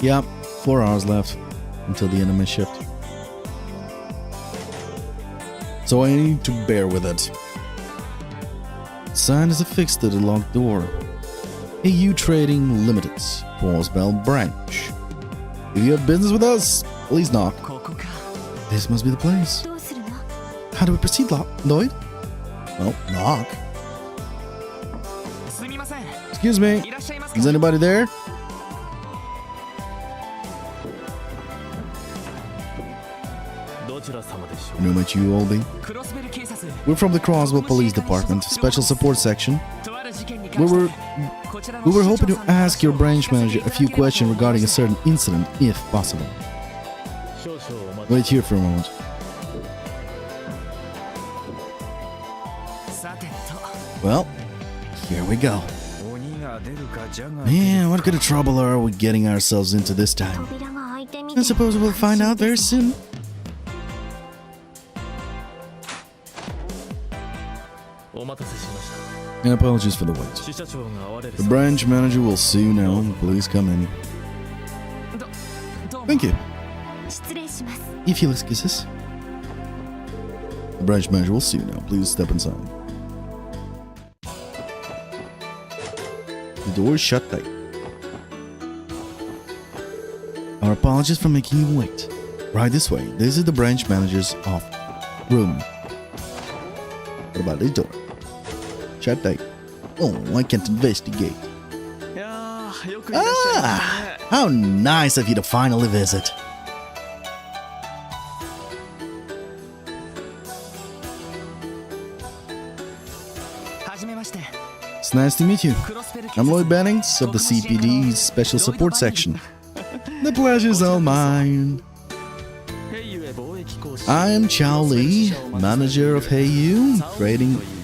Yeah, 4 hours left until the end of my shift. So I need to bear with it. Sign is affixed to the locked door. AU Trading Limited, Crossbelt Branch. If you have business with us, please knock. This must be the place. How do we proceed, Lloyd? Well, knock. Excuse me, is anybody there? You know what you all be? We're from the Crossbelt Police Department, Special Support Section. We were hoping to ask your branch manager a few questions regarding a certain incident, if possible. Wait here for a moment. Well, here we go. Man, what kind of trouble are we getting ourselves into this time? I suppose we'll find out very soon. And apologies for the wait. The branch manager will see you now. Please come in. Thank you. If you'll excuse us. The branch manager will see you now. Please step inside. The door is shut tight. Our apologies for making you wait. Right this way. This is the branch manager's room. What about this door? Shut tight. Oh, I can't investigate. Ah! How nice of you to finally visit. It's nice to meet you. I'm Lloyd Bennings of the CPD's Special Support Section. The pleasure's all mine. I am Chow Lee, manager of HeyU,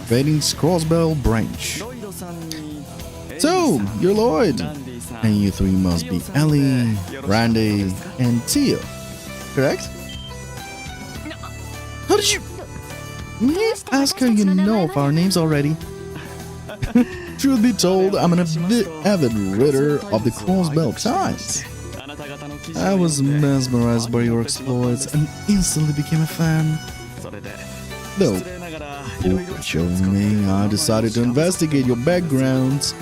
Trading's Crossbelt Branch. So, you're Lloyd, and you three must be Ellie, Randy, and Tio, correct? How did you... May I ask how you know of our names already? Truth be told, I'm an avid reader of the Crossbelt Times. I was mesmerized by your exploits and instantly became a fan. Though, before showing me, I decided to investigate your backgrounds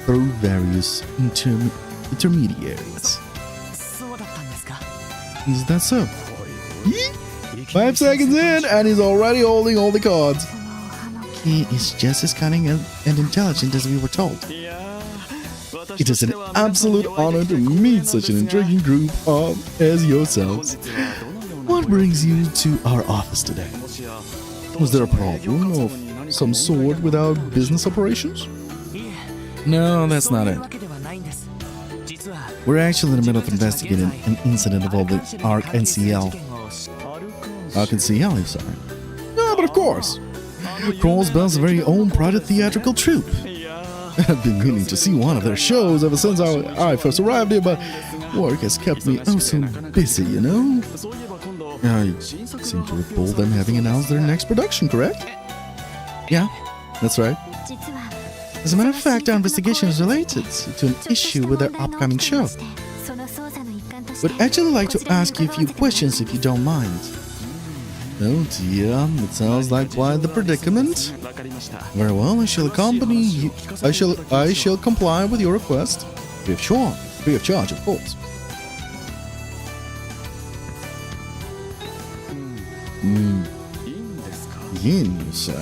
through various intermediaries. Is that so? 5 seconds in, and he's already holding all the cards. He is just as cunning and intelligent as we were told. It is an absolute honor to meet such an intriguing group as yourselves. What brings you to our office today? Was there a problem of some sort with our business operations? No, that's not it. We're actually in the middle of investigating an incident involving Arc NCL. Arc NCL, I'm sorry. No, but of course. Crossbelt's very own private theatrical troupe. I've been meaning to see one of their shows ever since I first arrived here, but work has kept me oh so busy, you know? I seem to recall them having announced their next production, correct? Yeah, that's right. As a matter of fact, our investigation is related to an issue with their upcoming show. Would actually like to ask you a few questions if you don't mind. Oh dear, it sounds like quite the predicament. わかりました Very well, I shall accompany you. I shall comply with your request. Free of charge, of course. いいんですか Yin, you say?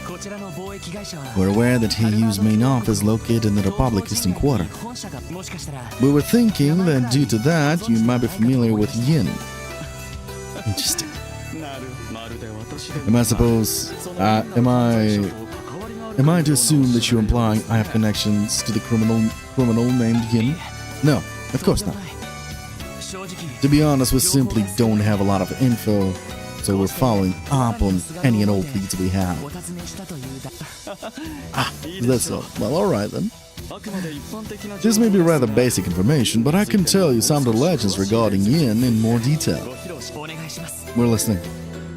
こちらの貿易会社は We're aware that Heyu's main office is located in the Republic Eastern Quarter. 本社がもしかしたら We were thinking that due to that, you might be familiar with Yin. Interesting. なるまるで私で Am I suppose? Am I to assume that you're implying I have connections to the criminal named Yin? No, of course not. 正直 To be honest, we simply don't have a lot of info, so we're following up on any and all leads we have. お尋ねしたというだ That's all. Well, alright then. あくまで一般的な This may be rather basic information, but I can tell you some of the legends regarding Yin in more detail. ご披露しお願いします We're listening.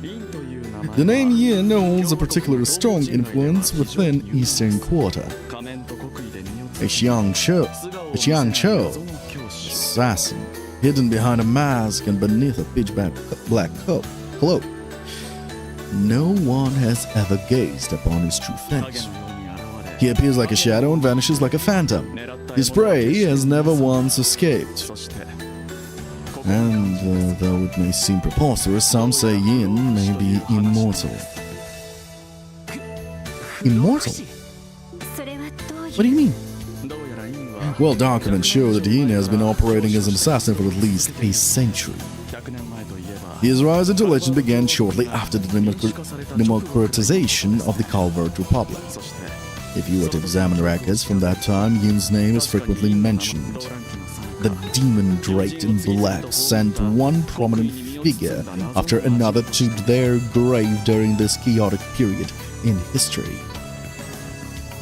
インという名前 The name Yin holds a particularly strong influence within Eastern Quarter. 仮面と国威で身を A Xiangqiu, assassin, hidden behind a mask and beneath a pitch black cloak. No one has ever gazed upon his true face. He appears like a shadow and vanishes like a phantom. His prey has never once escaped. そして And though it may seem preposterous, some say Yin may be immortal. Immortal? それはどういう What do you mean? どうやらインは Well, documents show that Yin has been operating as an assassin for at least a century. 100年前といえば His rise into legend began shortly after the democratization of the Calvert Republic. そして If you were to examine records from that time, Yin's name is frequently mentioned. The demon draped in black sent one prominent figure after another to their grave during this chaotic period in history.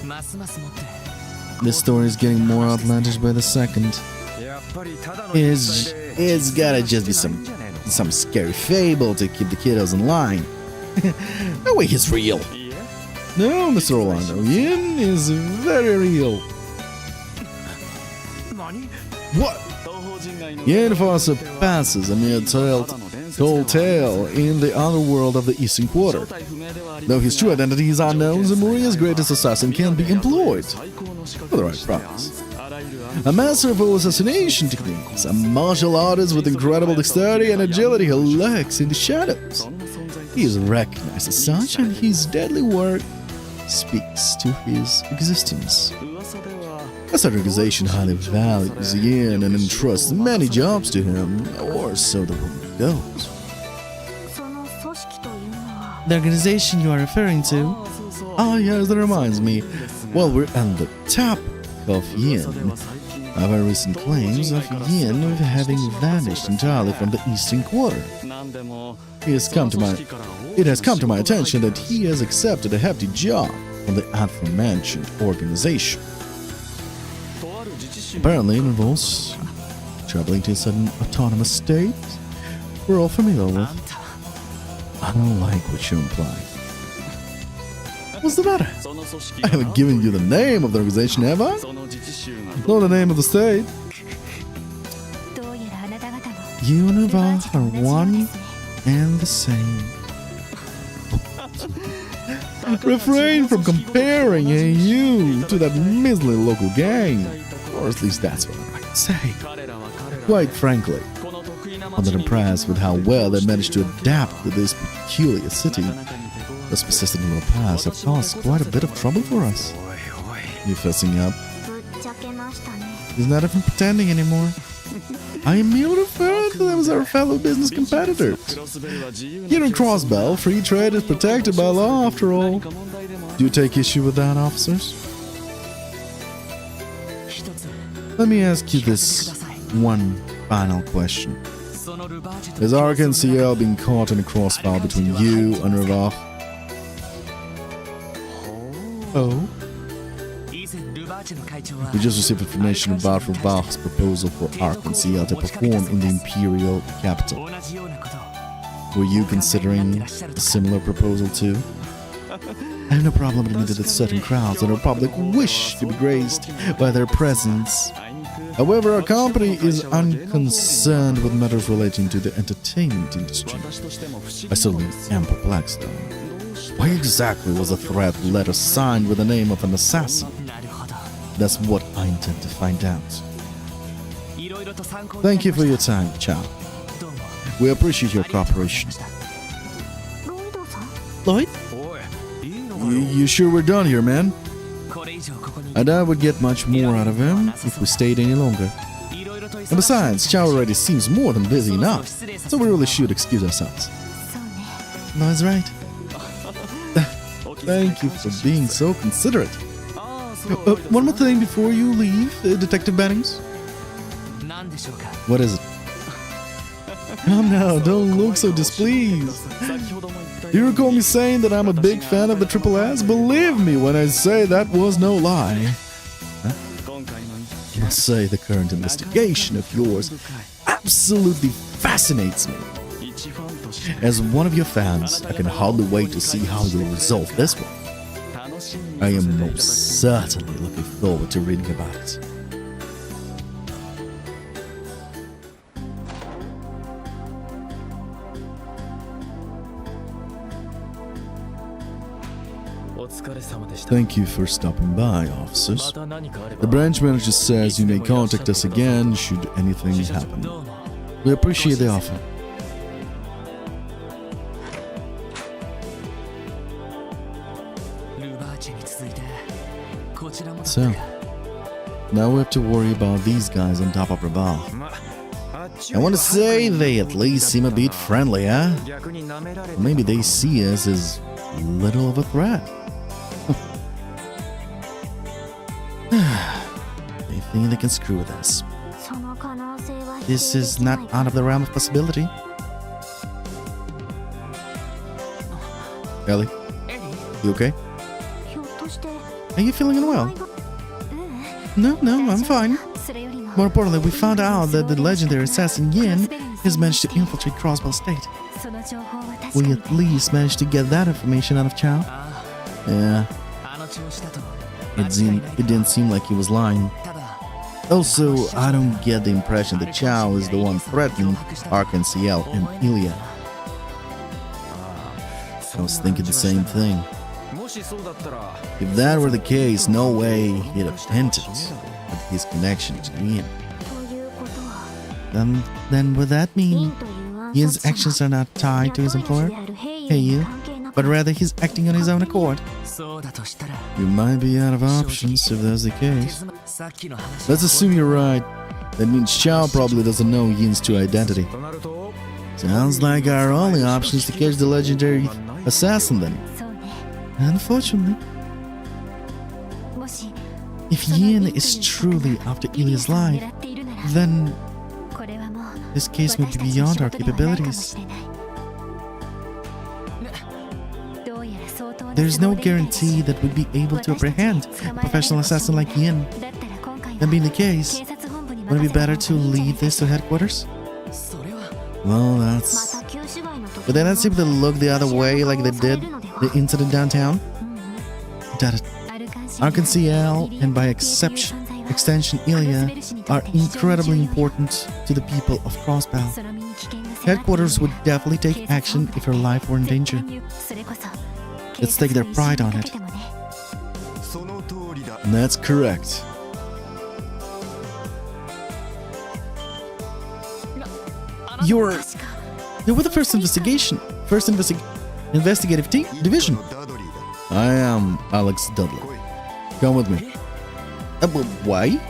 ますますもって This story is getting more outlandish by the second. やっぱりただの It's gotta just be some scary fable to keep the kiddos in line. No way he's real. いいえ No, Mr. Orlando, Yin is very real. 何 What? 東方人外の Yin far surpasses a mere tale in the underworld of the Eastern Quarter. 正体不明ではあり Though his true identity is unknown, Zamuria's greatest assassin can be employed 最高の資 for 格 the と right して price. あらゆる A master of all assassination techniques, a martial artist with incredible dexterity and agility who lurks in the shadows. そんな存在 He is recognized as such, and his deadly work speaks to his existence. 噂では As an organization highly values Yin and entrusts many jobs to him, or so the rumor goes. その組織というのは The organization you are referring to? そうそう Ah, yes, that reminds me. While we're on the topic of 噂で Yin, は最近 I've heard recent claims of Yin having vanished entirely from the Eastern Quarter. 何でも It has come to my attention that he has accepted a hefty job from the aforementioned organization. とある自治州 Apparently, it involves traveling to a certain autonomous state we're all familiar with. I don't like what you're implying. What's the matter? その組織 I haven't given you the name of the organization, have I? その自治州が Nor the name of the state. どうやらあなた方も You and ルバー Eva チと are 同じよう one ですね and the same. Refrain from comparing you to that measly local gang. Or at least that's what I like to say. 彼らは彼ら Quite frankly, この得意な I'm 街 not に impressed with how well they managed to adapt to this peculiar city. なかなかに手強 Those persistent little paths have caused quite a bit of trouble for us. おいおい You fessing up? ぶっちゃけましたね He's not even pretending anymore. I merely referred to them as our fellow business competitors. クロスベルは自由な Here in Crossbell, free trade is protected by law after all. 何か問題でもある Do you take issue with that, officers? 一つ Let me ask you 聞かせてく this ださい one final question. そのルバーチと Has RKNCL been caught in a crossfire between you and Rivach? Oh? 以前ルバーチの会長は We just received information about Rivach's proposal for RKNCL to perform in the imperial capital. 同じようなこと Were you considering a similar proposal too? I have no problem admitting that certain crowds in the Republic wish to be graced by their presence. あいにく However, our company is unconcerned with matters relating to the entertainment industry. I certainly am perplexed, though. Why exactly was a threat letter signed with the name of an assassin? That's what I intend to find out. Thank you for your time, Chow. We appreciate your cooperation. ロイドさん Lloyd? You sure we're done here, man? I doubt we'd get much more out of him if we stayed any longer. And besides, Chow already seems more than busy enough, so we really should excuse ourselves. そうね Lloyd's right. Thank you for being so considerate. One more thing before you leave, Detective Bennings. What is it? Oh no, don't look so displeased. You recall me saying that I'm a big fan of the Triple S? Believe me when I say that was no lie. Huh? I must say the current investigation of yours absolutely fascinates me. As one of your fans, I can hardly wait to see how you'll resolve this one. I am most certainly looking forward to reading about it. Thank you for stopping by, officers. The branch manager says you may contact us again should anything happen. We appreciate the offer. So, now we have to worry about these guys on top of Raval. I want to say they at least seem a bit friendly, huh? Maybe they see us as little of a threat. They think they can screw with us. その可能性は This is not out of the realm of possibility. Ellie, you okay? ひょっとして Are you feeling unwell? うん No, I'm fine. それよりも More importantly, we found out that the legendary assassin Yin has managed to infiltrate Crossbow State. その情報は確か We に at least managed to get that information out of Chow. Yeah, it didn't seem like he was lying. Also, I don't get the impression that Chow is the one threatening Arkan CL and Ilya. I was thinking the same thing. If that were the case, no way he'd have hinted at his connection to Ian. ということは Then would that イ mean ンという暗 Yin's 殺者 actions are not tied to his 雇い主 employer? である兵 Hey 員 you, に関係なく but rather he's acting on his own accord. You might be out of options if that's the case. Let's assume you're right. That means Chow probably doesn't know Yin's true identity. Sounds like our only option is to catch the legendary assassin then. そうね Unfortunately, もし if Yin is truly after Ilya's life, 狙っているなら then これはもう this case may 私 be たちの beyond 仕 our 事ではないかも capabilities. しれないどうやら相当な There's no 都合でみたいだし guarantee that we'd be able to apprehend a professional assassin like Yin. だったら今回は That being the case, 警察本部に would it be 任せた better 方 to がいいんじゃない leave this to headquarters? Well, ま that's... た旧市街の時 But then let's simply look the other way like they did the incident downtown. That Arkan CL and by extension Ilya are incredibly important to the people of Crossbow. Headquarters would definitely take action if her life were in danger. Let's take their pride on it. That's correct. You're with the investigative team division. I am Alex Dudley. Come with me. But why?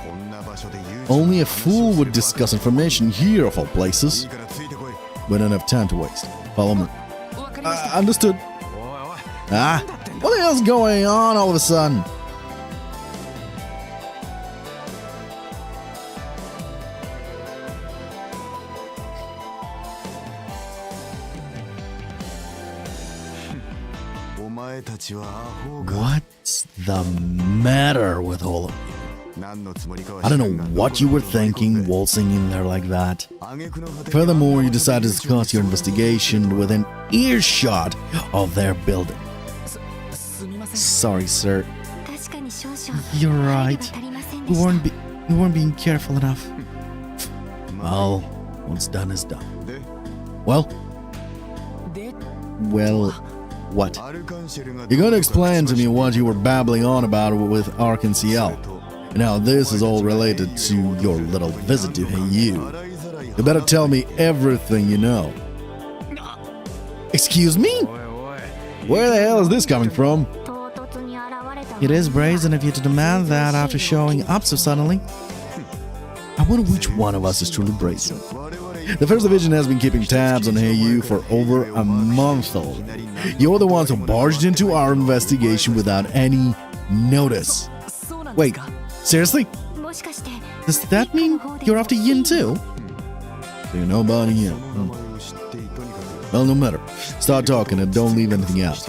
Only a fool would discuss information here of all places. We don't have time to waste. Follow me. Understood. Ah, what the hell's going on all of a sudden? What's the matter with all of you? I don't know what you were thinking waltzing in there like that. Furthermore, you decided to discuss your investigation within earshot of their building. Sorry, sir. You're right. We You weren't being careful enough. Well, what's done is done. Well, what? You're gonna explain to me what you were babbling on about with Arc and CL. And how this is all related to your little visit to Heiyu. You better tell me everything you know. Excuse me? Where the hell is this coming from? 唐突に現れた It is brazen of you to demand that after showing up so suddenly. I wonder which one of us is truly brazen. The First Division has been keeping tabs on Heiyu for over a month already. You're the ones who barged into our investigation without any notice. Wait, seriously? もしかして Does that mean you're after Yin too? Do you know about him? Well, no matter. Start talking and don't leave anything out.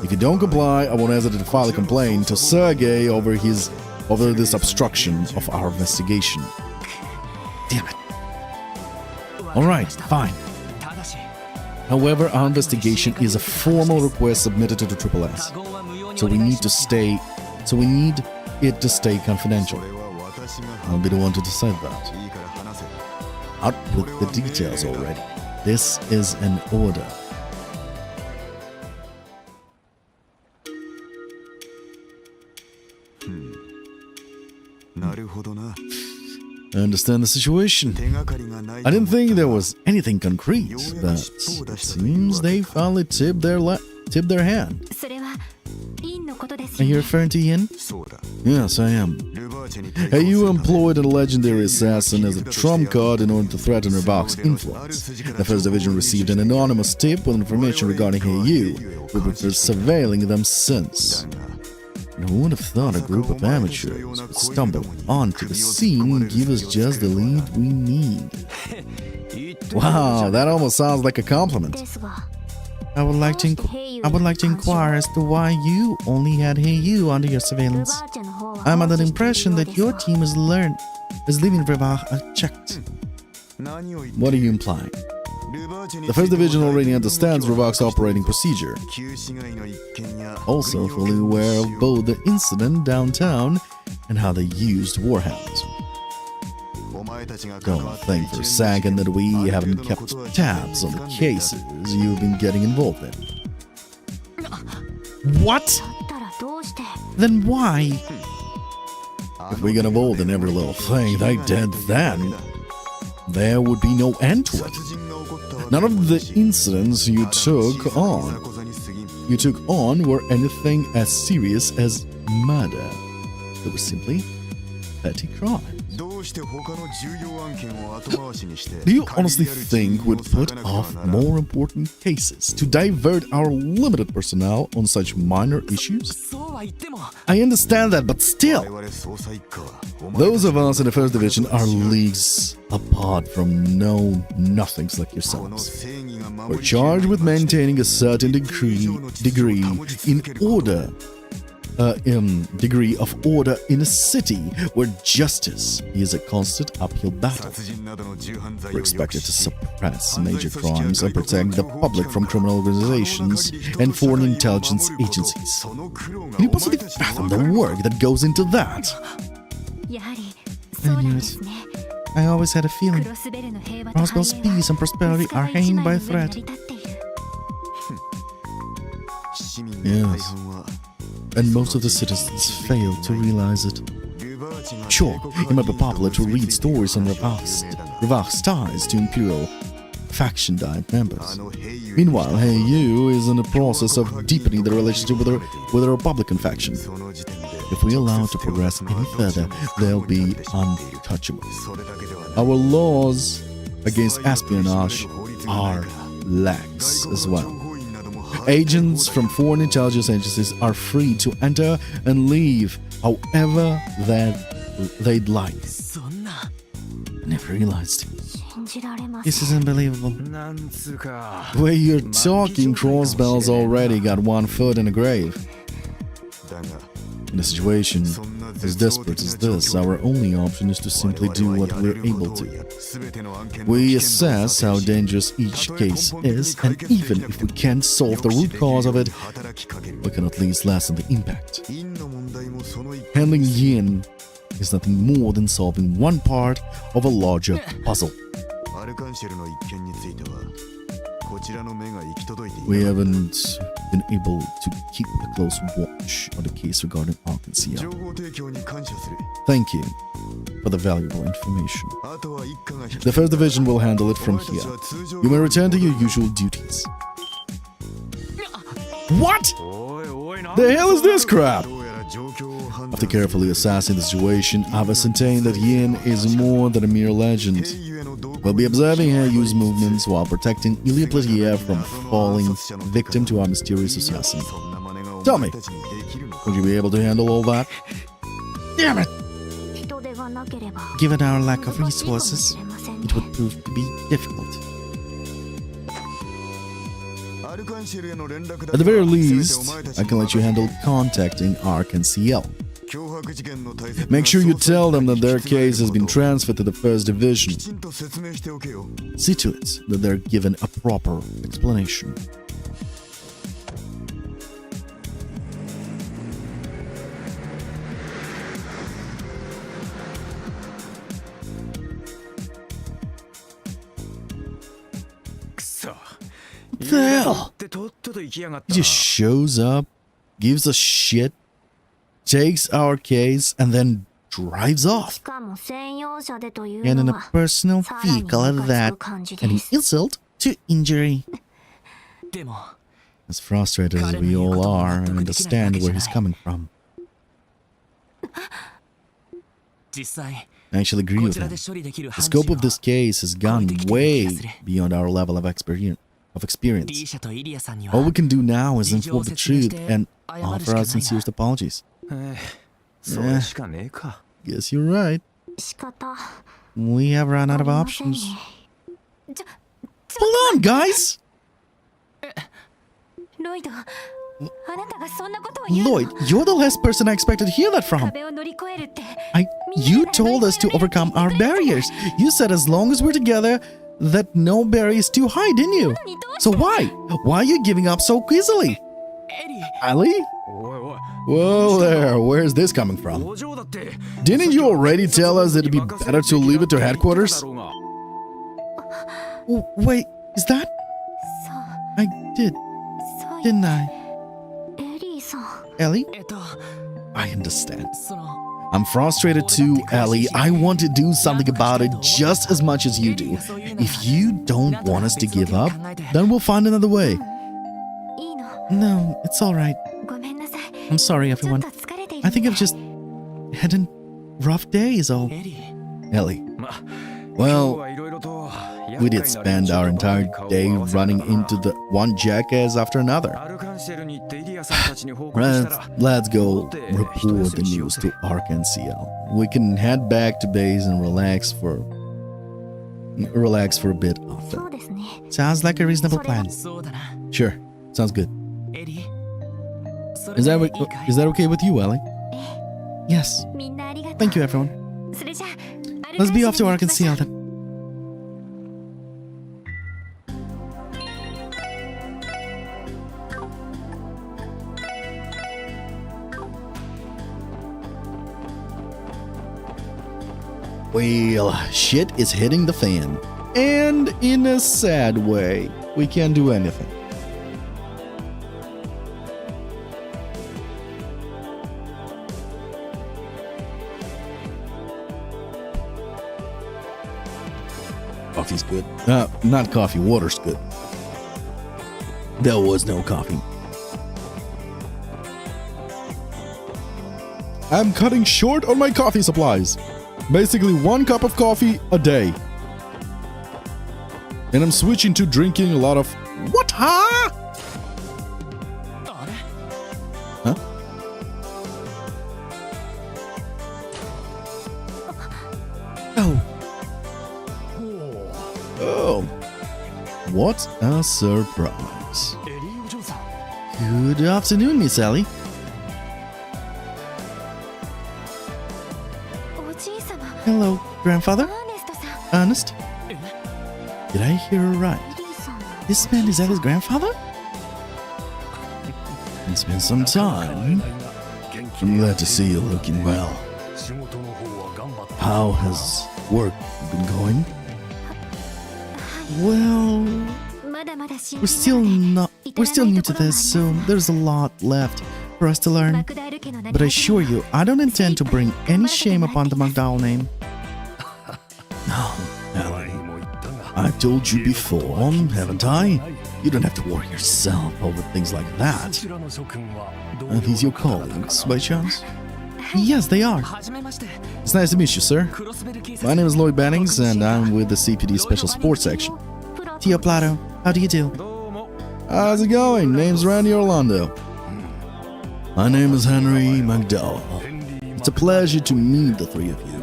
If you don't comply, I won't hesitate to file a complaint to Saga over this obstruction of our investigation. Damn it. Alright, fine. ただし However, our investigation is a formal request submitted to the Triple S. 過言は無用に So お we 願い need し to ます stay it to stay confidential. I'll be the one to decide that. Out with the details already. This is an order. I understand the situation. I didn't think there was anything concrete, but it seems they finally tipped their hand. それはインのことです Are よ you ね referring to Yin? Yes, I am. Hey, you employed a legendary assassin as a trump card in order to threaten Revok's influence. The First Division received an anonymous tip with information regarding Heiyu. We've been surveilling them since. And who would have thought a group of amateurs would stumble onto the scene and give us just the lead we need? Wow, that almost sounds like a compliment. ですが I would like to inquire as to why you only had Heiyu under your ル surveillance. バーチェの方は I'm under the impression that your team is leaving Revok unchecked. What are you implying? The First Division already understands Revok's operating procedure. Also fully aware of both the incident downtown and how they used warhounds. Don't think for a second that we haven't kept tabs on the cases you've been getting involved in. What? だったらどうして Then why? If we get involved in every little thing they did then, there would be no end to it. None of the incidents you took on were anything as serious as murder. They were simply petty crimes. Do you honestly think we'd put off more important cases to divert our limited personnel on such minor issues? そうは言っても I understand that, but still, those of us in the First Division are leagues apart from know-nothings like yourselves. We're charged with maintaining a certain degree of order in a city where justice is a constant uphill battle. We're expected to suppress major crimes and protect the public from criminal organizations and foreign intelligence agencies. Can you possibly fathom the work that goes into that? やはりそうなんですね I always had a ク feeling ロスベルの平和と Roswell's 繁栄 peace and は prosperity are hanging by a 成り thread. 立っている Yes. And most of the citizens fail to realize it. Sure, it might be popular to read stories on Revok's ties to Imperial faction diet members. Meanwhile, Heiyu is in the process of deepening the relationship with the Republican faction. If we allow it to progress any further, they'll be untouchable. Our laws against espionage are lax as well. Agents from foreign intelligence agencies are free to enter and leave however they'd like. そんな I never realized. 信じられま This せん is unbelievable. なんつうか The way you're talking, Crossbell's already got one foot in the grave. In a situation as desperate as this, our only option is to simply do what we're able to. We assess how dangerous each case is, and even if we can't solve the root cause of it, we can at least lessen the impact. Handling Yin is nothing more than solving one part of a larger puzzle. アルカンシェルの一件についてはこちらの目が行き届いてい We ない haven't been able to keep a close watch on the case regarding Arkansas. 情報提供に感謝する Thank you for the valuable information. あとは一課が引き The first division will handle it お from 前たち here. は通常 You may return to your usual duties. What? おいおいな The hell is this crap? どうやら状況を判断 After carefully assessing the situation, I've ascertained that Yin is more than a mere legend. 兵ゆえの動向 We'll be observing her use movements while protecting Ilya Platia from falling victim to our mysterious assassin. そんな真似がお Tell 前 me, たちにできるのか would you be able to handle all that? Damn it! 人手がなければ Given our lack of 難しいかもし resources, れません it ね would prove to be difficult. アルカンシェルへの連絡だ At the け very はせめてお least, 前たち I に can let you 任せ handle contacting ARC and CL. 脅迫事件の対策 Make sure you が捜査 tell them that their に必要な case has been ことを transferred to the First き Division. ちんと説明しておけよ See to it that they're given a proper explanation. What the hell? ってとっとと行きやがった He just shows up, gives us shit, takes our case, and then drives し off. かも専用車でという And in の a は personal さらに vehicle at ムカつ that, く感じ and で an す insult to injury. でも As frustrated as we all are, I understand where he's coming from. 実際 I actually agree こ with ちらで him. 処理できる The 範 scope 疇 of this case has gone way beyond our level of experience. D 社とイリアさんに All は we can do now is inform the truth and offer our sincerest apologies. それしかねえか Guess you're right. 仕方 We have run あ out り of ませんね options. Hold on, guys! ロイドあなたがそんなことを言うの Lloyd, you're the last person I expected to hear that from. 壁を乗り越えるって You told us to overcome our barriers. You said as long as we're together, that no barrier is too high, didn't you? So why? Why are you giving up so easily? エリ Ali? おいおい Whoa there, where's this coming from? 工場だって Didn't you already tell us it'd be better to leave it to headquarters? Oh, wait, is that? そう I did, そう didn't I? エリーさん Ellie? と I understand. その I'm frustrated too, Ellie. I want to do something about it just as much as you do. If you don't want us to give up, then we'll find another way. いいの No, it's alright. ごめんなさい I'm sorry, ちょっ everyone. と疲れている I think I've just had a rough day is all. エリ Ellie, ま well, はいろいろと we did spend our entire day running into the one jackass after another. アルカンシェルに行ってイリアさんたちに報告したら Let's go report the news to ARC and CL. We can head back to base and relax for a bit そ after. うですね Sounds like a reasonable plan. そうだな Sure, sounds good. エリそれ Is で that いいかい is that okay with you, Ellie? Yes. みんなありがとう Thank you, everyone. それじゃあ Let's be off to ARC and CL then. Well, shit is hitting the fan. And in a sad way. We can't do anything. Coffee's good. Not coffee, water's good. There was no coffee. I'm cutting short on my coffee supplies. Basically 1 cup of coffee a day. And I'm switching to drinking a lot of... What, huh? あれ Huh? Oh. Oh. What a surprise. エリーお嬢さん Good afternoon, Miss Ellie. おじい様 Hello, ア grandfather. ーネストさん Ernest. Did I hear her right? エリーさん This man is Ellie's grandfather? It's been some time. I'm glad to see you looking well. 仕事の方 how has work been going? Well, まだまだ信 we're じら still れない not we're still new to this, so there's a lot left for us to learn. 莫大ル家の名に But I assure you, I don't intend to bring any shame upon the McDowell name. Ellie, I've told you before, haven't I? You don't have to worry yourself over things like that. Are these your colleagues, by chance? Yes, they are. It's nice to meet you, sir. My name is Lloyd Bannings, and I'm with the CPD Special Sports Section. プロ Tio Plato, how do you do? How's it going? Name's Randy Orlando. My name is Henry McDowell. It's a pleasure to meet the three of you.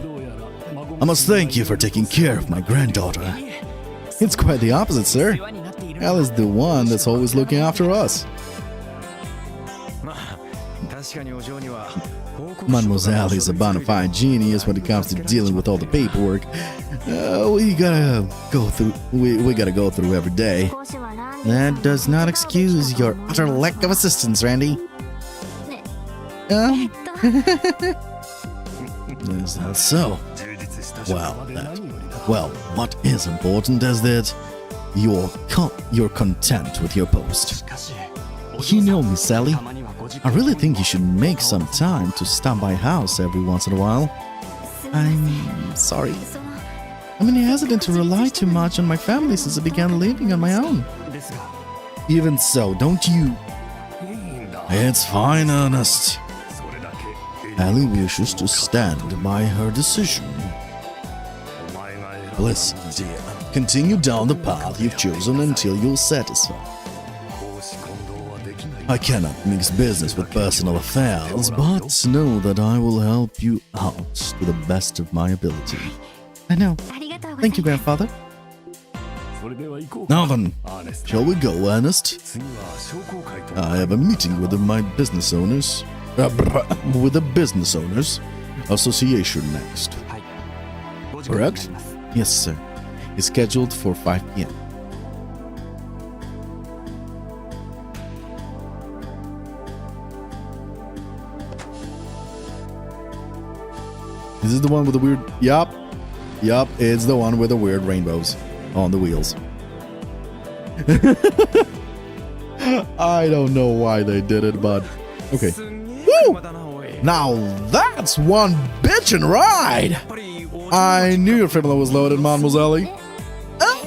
I must thank you for taking care of my granddaughter. It's quite the opposite, sir. Ellie's the one that's always looking after us. 確かにお嬢には Mademoiselle is a bona fide genius when it comes to dealing with all the paperwork. We gotta go through every day. 講師はラン That does not excuse your utter lack of assistance, Randy. ね Um, Um, Is that so? 充実した Well, what is important is that you're content with your post. you know, Miss Sally, I really think you should make some time to stop by house every once in a while. すみません I'm sorry. その I've been hesitant to rely too much on my family since I began living on my own. ですが even so, don't you? いいんだ It's fine, Ernest. それだけ Ellie wishes to stand by her decision. お前が選んだ Listen, dear, continue down the path you've chosen until you're satisfied. 公私混同はできない I cannot mix business with personal affairs, but know that I will help you out to the best of my ability. I know. ありがとうござい Thank you, ます grandfather. それでは行こう Now then, アーネスト shall we go, Ernest? 次は商工会と I have a meeting with my business owners. With the business owners association next. はい5時からにな Correct? ります Yes, sir. It's scheduled for 5 p.m. Is this the one with the weird? Yup. Yup, it's the one with the weird rainbows on the wheels. I don't know why they did it, but okay. すんげえ Woo! 車だなおい Now that's one bitchin' ride! やっぱりお嬢 I knew your family was loaded, Mademoiselle. え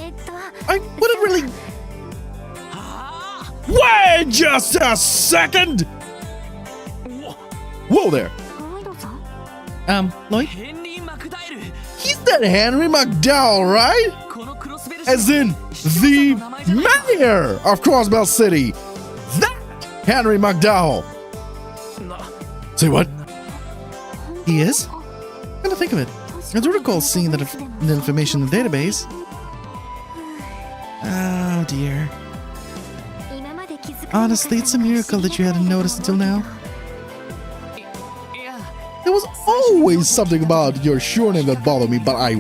っと I wouldn't really. Wait just a second! Whoa there! ロイドさん Lloyd? ヘンリー・マクダエル He's that Henry McDowell, right? このクロスベル市 As in the mayor of Crossbell City. That Henry McDowell. な Say what? He is? Come to think of it, I do recall seeing that the information in the database. Oh dear. 今まで気づかなかった Honestly, it's a miracle that you hadn't noticed until now. いや There was always something about your sure name that bothered me, but I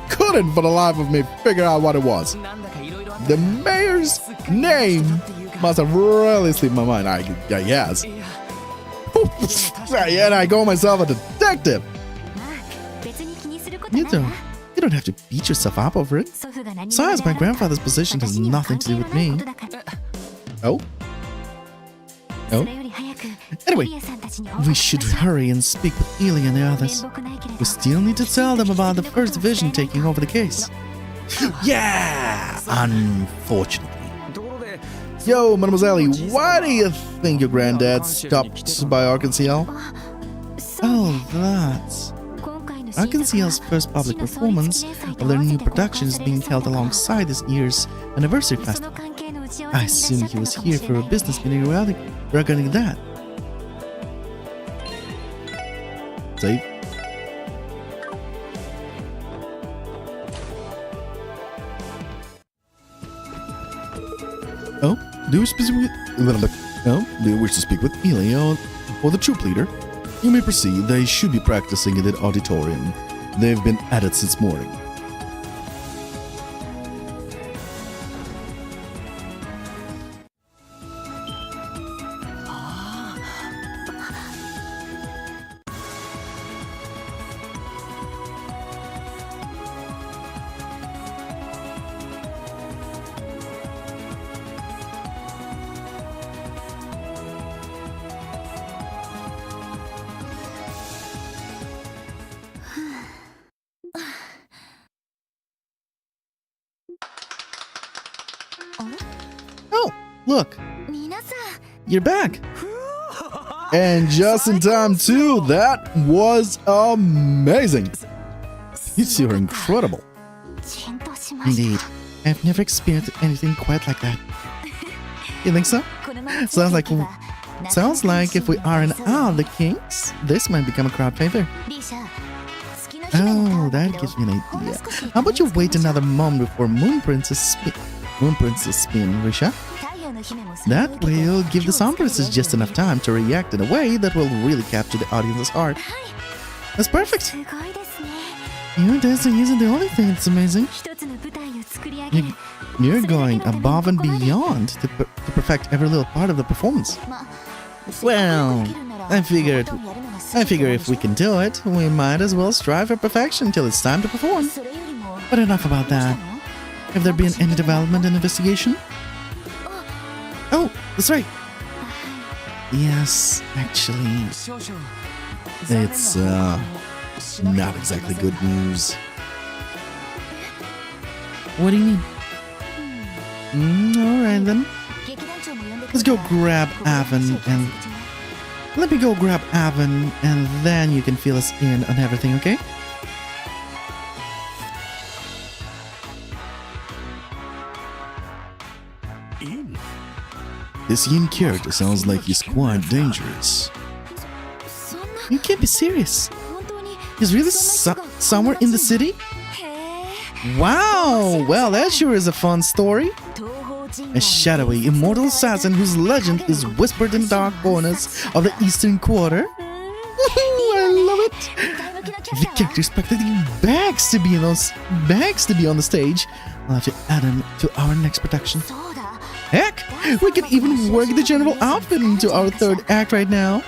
couldn't for the life of me figure out what it was. なんだかいろいろあった The mayor's name must have really slipped my mind, I guess. いや And I call myself a detective. まあ別に気にすることな You いな don't have to beat yourself up over it. 祖父が何 Besides, my 者であろうか grandfather's position has 私には nothing to do 関係 with のない me. ことだから Oh? それより早く Anyway, ユリアさんたちに報 We 告し should ましょう hurry and speak with Ely and the 面 others. 目ないけれど We still need to tell them about the first division taking over the case. Yeah, unfortunately. ところで Yo, Mademoiselle, why do you think your granddad stopped by Arkansas? そう Oh, that's... 今回の新作は Arkansas's first public 市の創立 performance 記念祭と of their 合わせ new て公開 production is される being そう held だが alongside this year's anniversary そ festival. の関係の打ち合わ I せにいらっ assume しゃ he った was のかも here しれ for な a い business meeting regarding that. Save. Oh, do you wish to speak with Eli or the troop leader? You may proceed. They should be practicing in the auditorium. They've been at it since morning. Oh, look, 皆さ you're back. And just in time too. That was amazing. You two are incredible. んちんとしました Indeed, I've never experienced anything quite like that. You think so? このまま Sounds like ついていけば Sounds like if we are in all the kings, this might become a crowd favorite. リーシャ月の姫の Oh, ター that ンだけ gives ど me an ほんの idea. 少し How about you wait another moment before Moon Princess spin, Risha? 太陽の姫もそれを That 受けて will give the 気をつけ Sun て Princess just enough time to react in a way that will really capture the audience's heart. That's perfect. すごいですね Your dancing isn't the only thing that's amazing. 一つの舞台を作り上げ You're going above and beyond to perfect every little part of the performance. ま Well, I figured if we can do it, we might as well strive for perfection till it's time to perform. それよりも But enough about that. Have there been any development and investigation? Oh, that's right. Yes, actually, It's not exactly good news. what do you mean? Alright then. 劇団長も呼んでく Let's れ go た grab ここで Avon 話を聞かせ and てちょうだい let me go grab Avon and then you can fill us in on everything, okay? This Yin character sounds like he's quite dangerous. そんな You can't be serious. 本当に He's really そんな人が somewhere in the city? へ Wow! Well, that sure is a fun story. ー東方神話 A shadowy, immortal assassin whose legend is whispered in the dark corners of the Eastern Quarter. Woohoo! I love it. 大向きなキャ The ラだわ character is practically begs to be on the stage. I'll have to add him to our next production. そうだ Heck, we can even work the general outfit into our third act right now.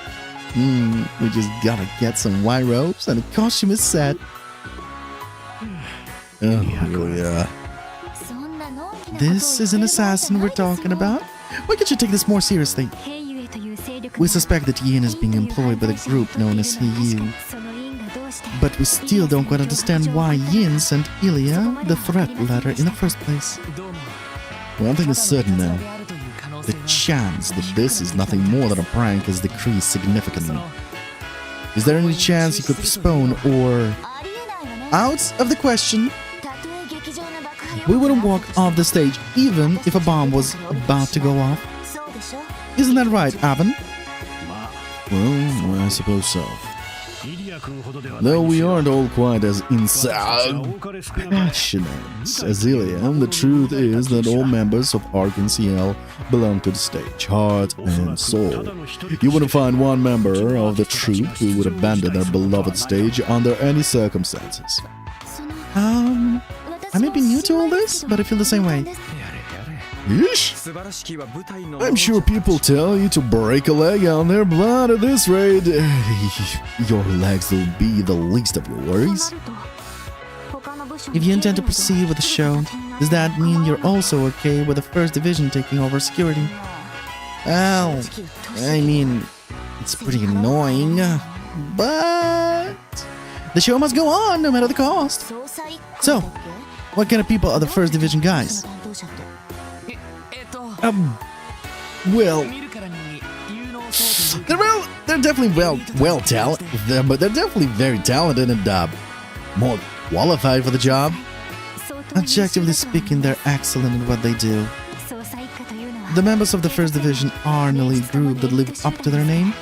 We just gotta get some white robes and a costume is set. Oh, yeah. そんなのんきなことを This is an assassin we're talking about. Why can't you take this more seriously? 平ゆえという勢力 We が suspect that Yin is being employed by the group known as Heiyu, その因がどうして but we still don't quite understand why Yin sent Ilya the threat letter in the first place. One thing is certain now. The chance that this is nothing more than a prank has decreased significantly. Is there any chance you could postpone or ありえないわね out of the question? たとえ劇場の爆破予 We 告 wouldn't が walk off the stage even if a bomb was about to go off. そうでしょ Isn't that right, Avon? Well, I suppose so. Though we aren't all quite as passionate as Ilya, the truth is that all members of RCL belong to the stage, heart and soul. You wouldn't find one member of the troupe who would abandon their beloved stage under any circumstances. その I may be new to all this, but I feel the same way. Yeesh! I'm sure people tell you to break a leg out there, but at this rate, your legs will be the least of your worries. If you intend to proceed with the show, does that mean you're also okay with the First Division taking over security? Well, I mean, it's pretty annoying, but the show must go on no matter the cost. So, what kind of people are the First Division guys? Well, they're definitely well talented, but they're definitely very talented and more qualified for the job. Objectively speaking, they're excellent at what they do. The members of the First Division are an elite group that live up to their name.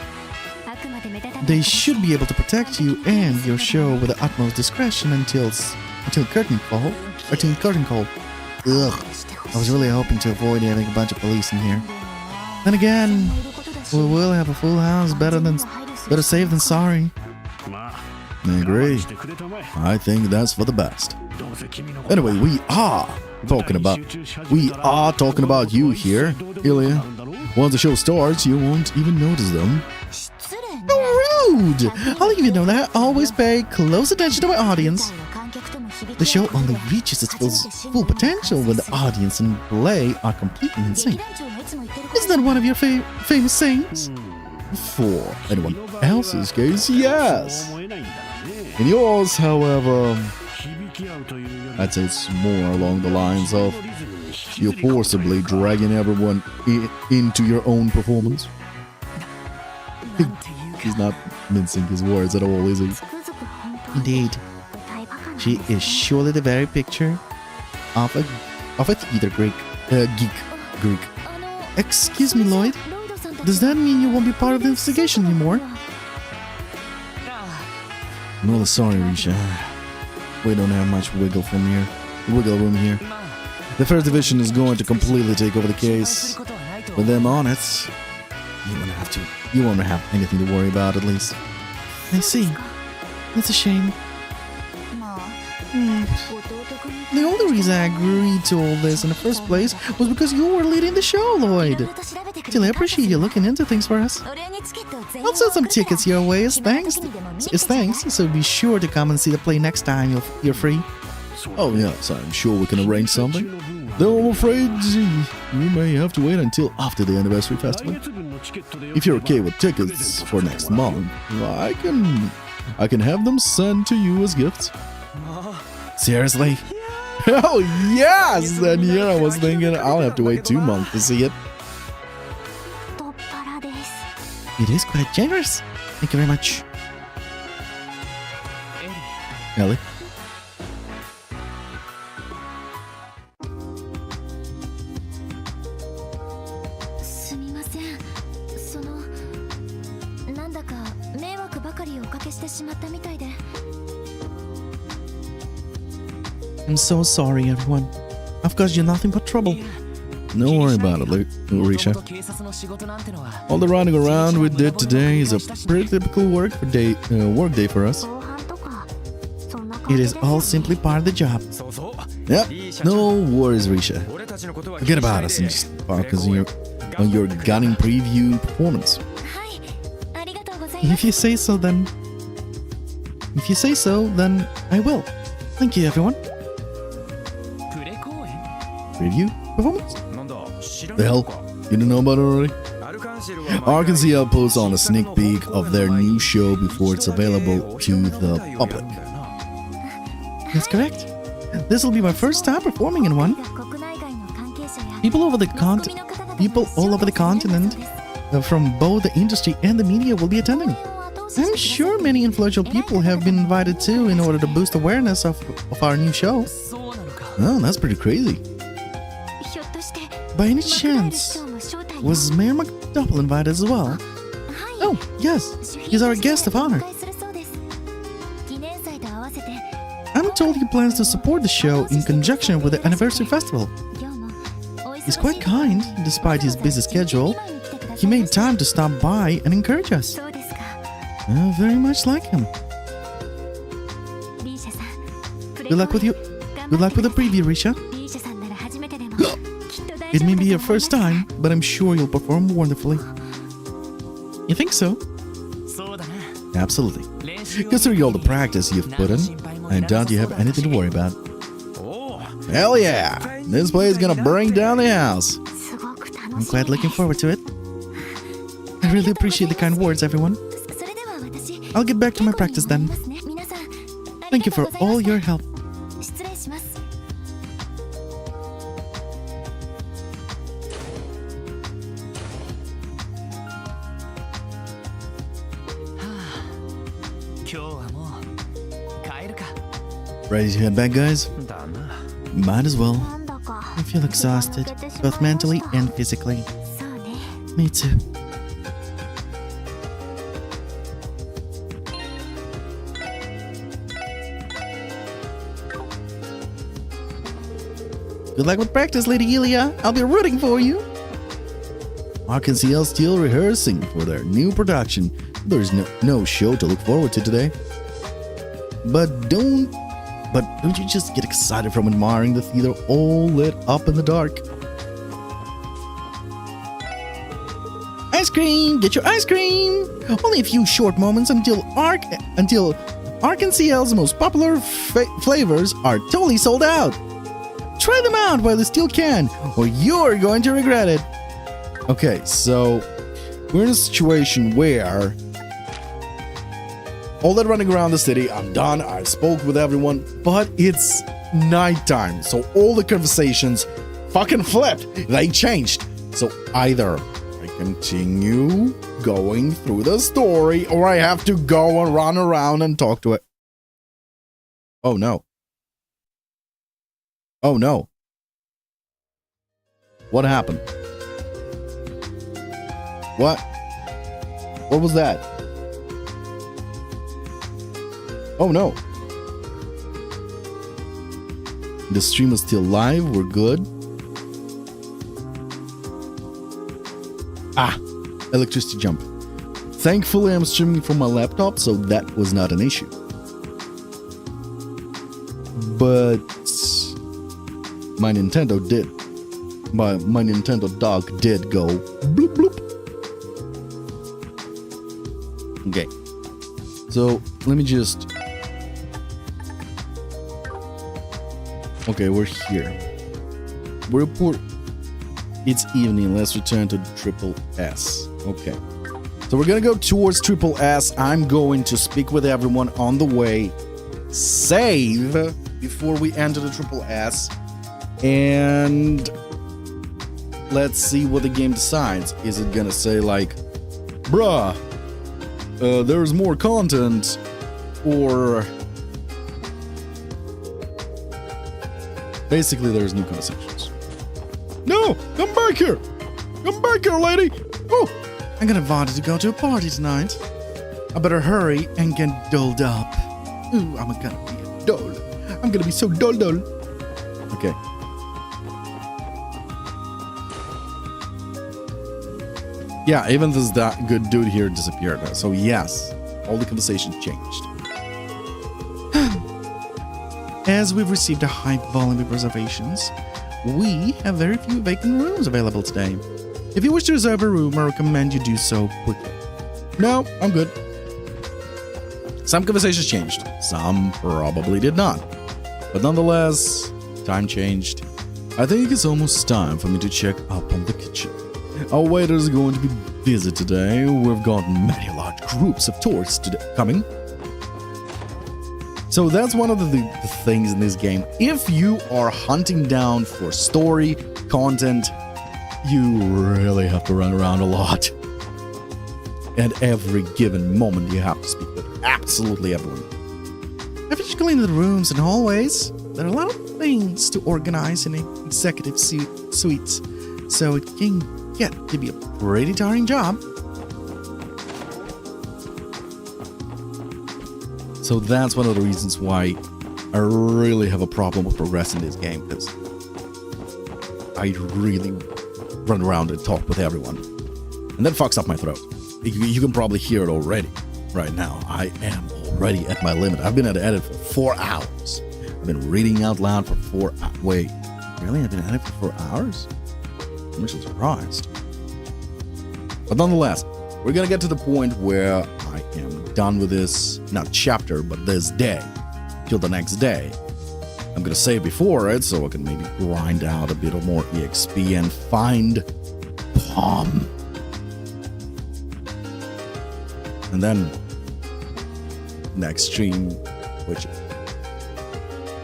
They should be able to protect you and your show with the utmost discretion until curtain call. Ugh. I was really hoping to avoid having a bunch of police in here. Then again, we will have a full house. Better safe than sorry. I agree. I think that's for the best. Anyway, we are talking about you here, Ilya. Once the show starts, you won't even notice them. How rude! I'll even know that I always pay close attention to my audience. The show only reaches its full potential when the audience and play are completely in sync. Isn't that one of your famous sayings? For anyone else's case, yes. In yours, however, I'd say it's more along the lines of you're forcibly dragging everyone into your own performance. He's not mincing his words at all, is he? Indeed, she is surely the very picture of a theater Greek. Excuse me, Lloyd. Does that mean you won't be part of the investigation anymore? I'm really sorry, Risha. We don't have much wiggle room here. The first division is going to completely take over the case. With them on it, you won't have anything to worry about, at least. I see. It's a shame. The only reason I agreed to all this in the first place was because you were leading the show, Lloyd. Still, I appreciate you looking into things for us. I'll send some tickets your way as thanks. So be sure to come and see the play next time you're free. Oh yes, I'm sure we can arrange something. Though I'm afraid you may have to wait until after the anniversary festival. If you're okay with tickets for next month, I can have them sent to you as gifts. Seriously? Oh yes! And here I was thinking I'll have to wait 2 months to see it. It is quite generous. Thank you very much. Ellie? I'm so sorry, everyone. I've caused you nothing but trouble. Don't worry about it, Risha. All the running around we did today is a pretty typical work day for us. It is all simply part of the job. Yep, no worries, Risha. Forget about us and just focus on your gunning preview performance. If you say so, then I will. Thank you, everyone. Preview performance? The hell? You don't know about it already? Arkansas puts on a sneak peek of their new show before it's available to the public. That's correct. This will be my first time performing in one. People all over the continent from both the industry and the media will be attending. I'm sure many influential people have been invited too in order to boost awareness of our new show. Oh, that's pretty crazy. By any chance, was Mayor McDouble invited as well? Oh, yes, he's our guest of honor. I'm told he plans to support the show in conjunction with the anniversary festival. He's quite kind, despite his busy schedule. He made time to stop by and encourage us. I very much like him. Good luck with you. Good luck with the preview, Risha. It may be your first time, but I'm sure you'll perform wonderfully. You think so? Absolutely. Considering all the practice you've put in, I doubt you have anything to worry about. Hell yeah! This play is gonna bring down the house. I'm quite looking forward to it. I really appreciate the kind words, everyone. I'll get back to my practice then. Thank you for all your help. Ready to head back, guys? Might as well. I feel exhausted, both mentally and physically. Me too. Good luck with practice, Lady Elia. I'll be rooting for you. Arkansas still rehearsing for their new production. There's no show to look forward to today. But don't you just get excited from admiring the theater all lit up in the dark? Ice cream! Get your ice cream! Only a few short moments until Arkansas's most popular flavors are totally sold out. Try them out while they still can, or you're going to regret it. Okay, so we're in a situation where all that running around the city, I'm done. I spoke with everyone, but it's nighttime, so all the conversations fucking flipped. They changed. So either I continue going through the story, or I have to go and run around and talk to it. Oh no. Oh no. What happened? What? What was that? Oh no. The stream is still live. We're good. Ah, electricity jump. Thankfully, I'm streaming from my laptop, so that was not an issue. But my Nintendo did. My Nintendo dock did go bloop bloop. Okay. So let me just. Okay, we're here. We report. It's evening. Let's return to Triple S. Okay. So we're gonna go towards Triple S. I'm going to speak with everyone on the way. Save before we enter the Triple S. And let's see what the game decides. Is it gonna say like, bruh, there's more content, or basically there's new conversations. No, come back here. Come back here, lady. Oh, I'm gonna want to go to a party tonight. I better hurry and get dolled up. Ooh, I'm gonna be a doll. I'm gonna be so doll. okay. Yeah, even this that good dude here disappeared. So yes, all the conversations changed. As we've received a high volume of reservations, we have very few vacant rooms available today. If you wish to reserve a room, I recommend you do so quickly. No, I'm good. Some conversations changed. Some probably did not. But nonetheless, time changed. I think it's almost time for me to check up on the kitchen. Our waiter is going to be busy today. We've got many large groups of tourists today coming. So that's one of the things in this game. If you are hunting down for story, content, you really have to run around a lot. At every given moment, you have to speak with absolutely everyone. I've just cleaned the rooms and hallways. There are a lot of things to organize in an executive suite, so it can get to be a pretty tiring job. So that's one of the reasons why I really have a problem with progressing this game, because I really run around and talk with everyone. And that fucks up my throat. You can probably hear it already. Right now, I am already at my limit. I've been at edit for 4 hours. I've been reading out loud for 4 hours. Wait, really? I've been at it for 4 hours? I'm actually surprised. But nonetheless, we're gonna get to the point where I am done with this, not chapter, but this day, till the next day. I'm gonna save before it, so I can maybe grind out a bit of more EXP and find Palm. And then, next stream, which,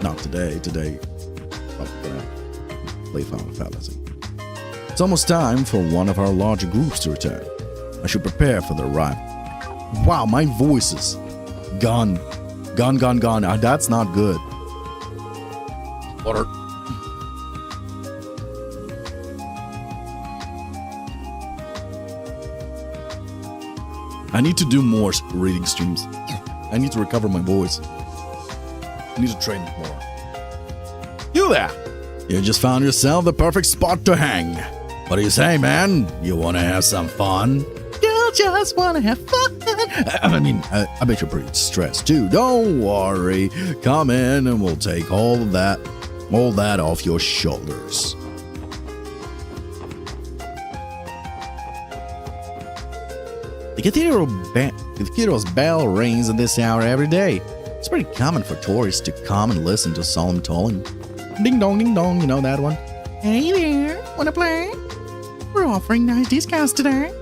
not today, I'm gonna play Final Fantasy. It's almost time for one of our larger groups to return. I should prepare for their arrival. Wow, my voice is gone. Gone. That's not good. Water. I need to do more reading streams. I need to recover my voice. I need to train it more. You there! You just found yourself the perfect spot to hang. What do you say, man? You want to have some fun? You just want to have fun. I mean, I bet you're pretty stressed too. Don't worry. Come in and we'll take all that off your shoulders. The cathedral's bell rings at this hour every day. It's pretty common for tourists to come and listen to solemn tolling. Ding dong, you know that one? Hey there, wanna play? We're offering nice discounts today.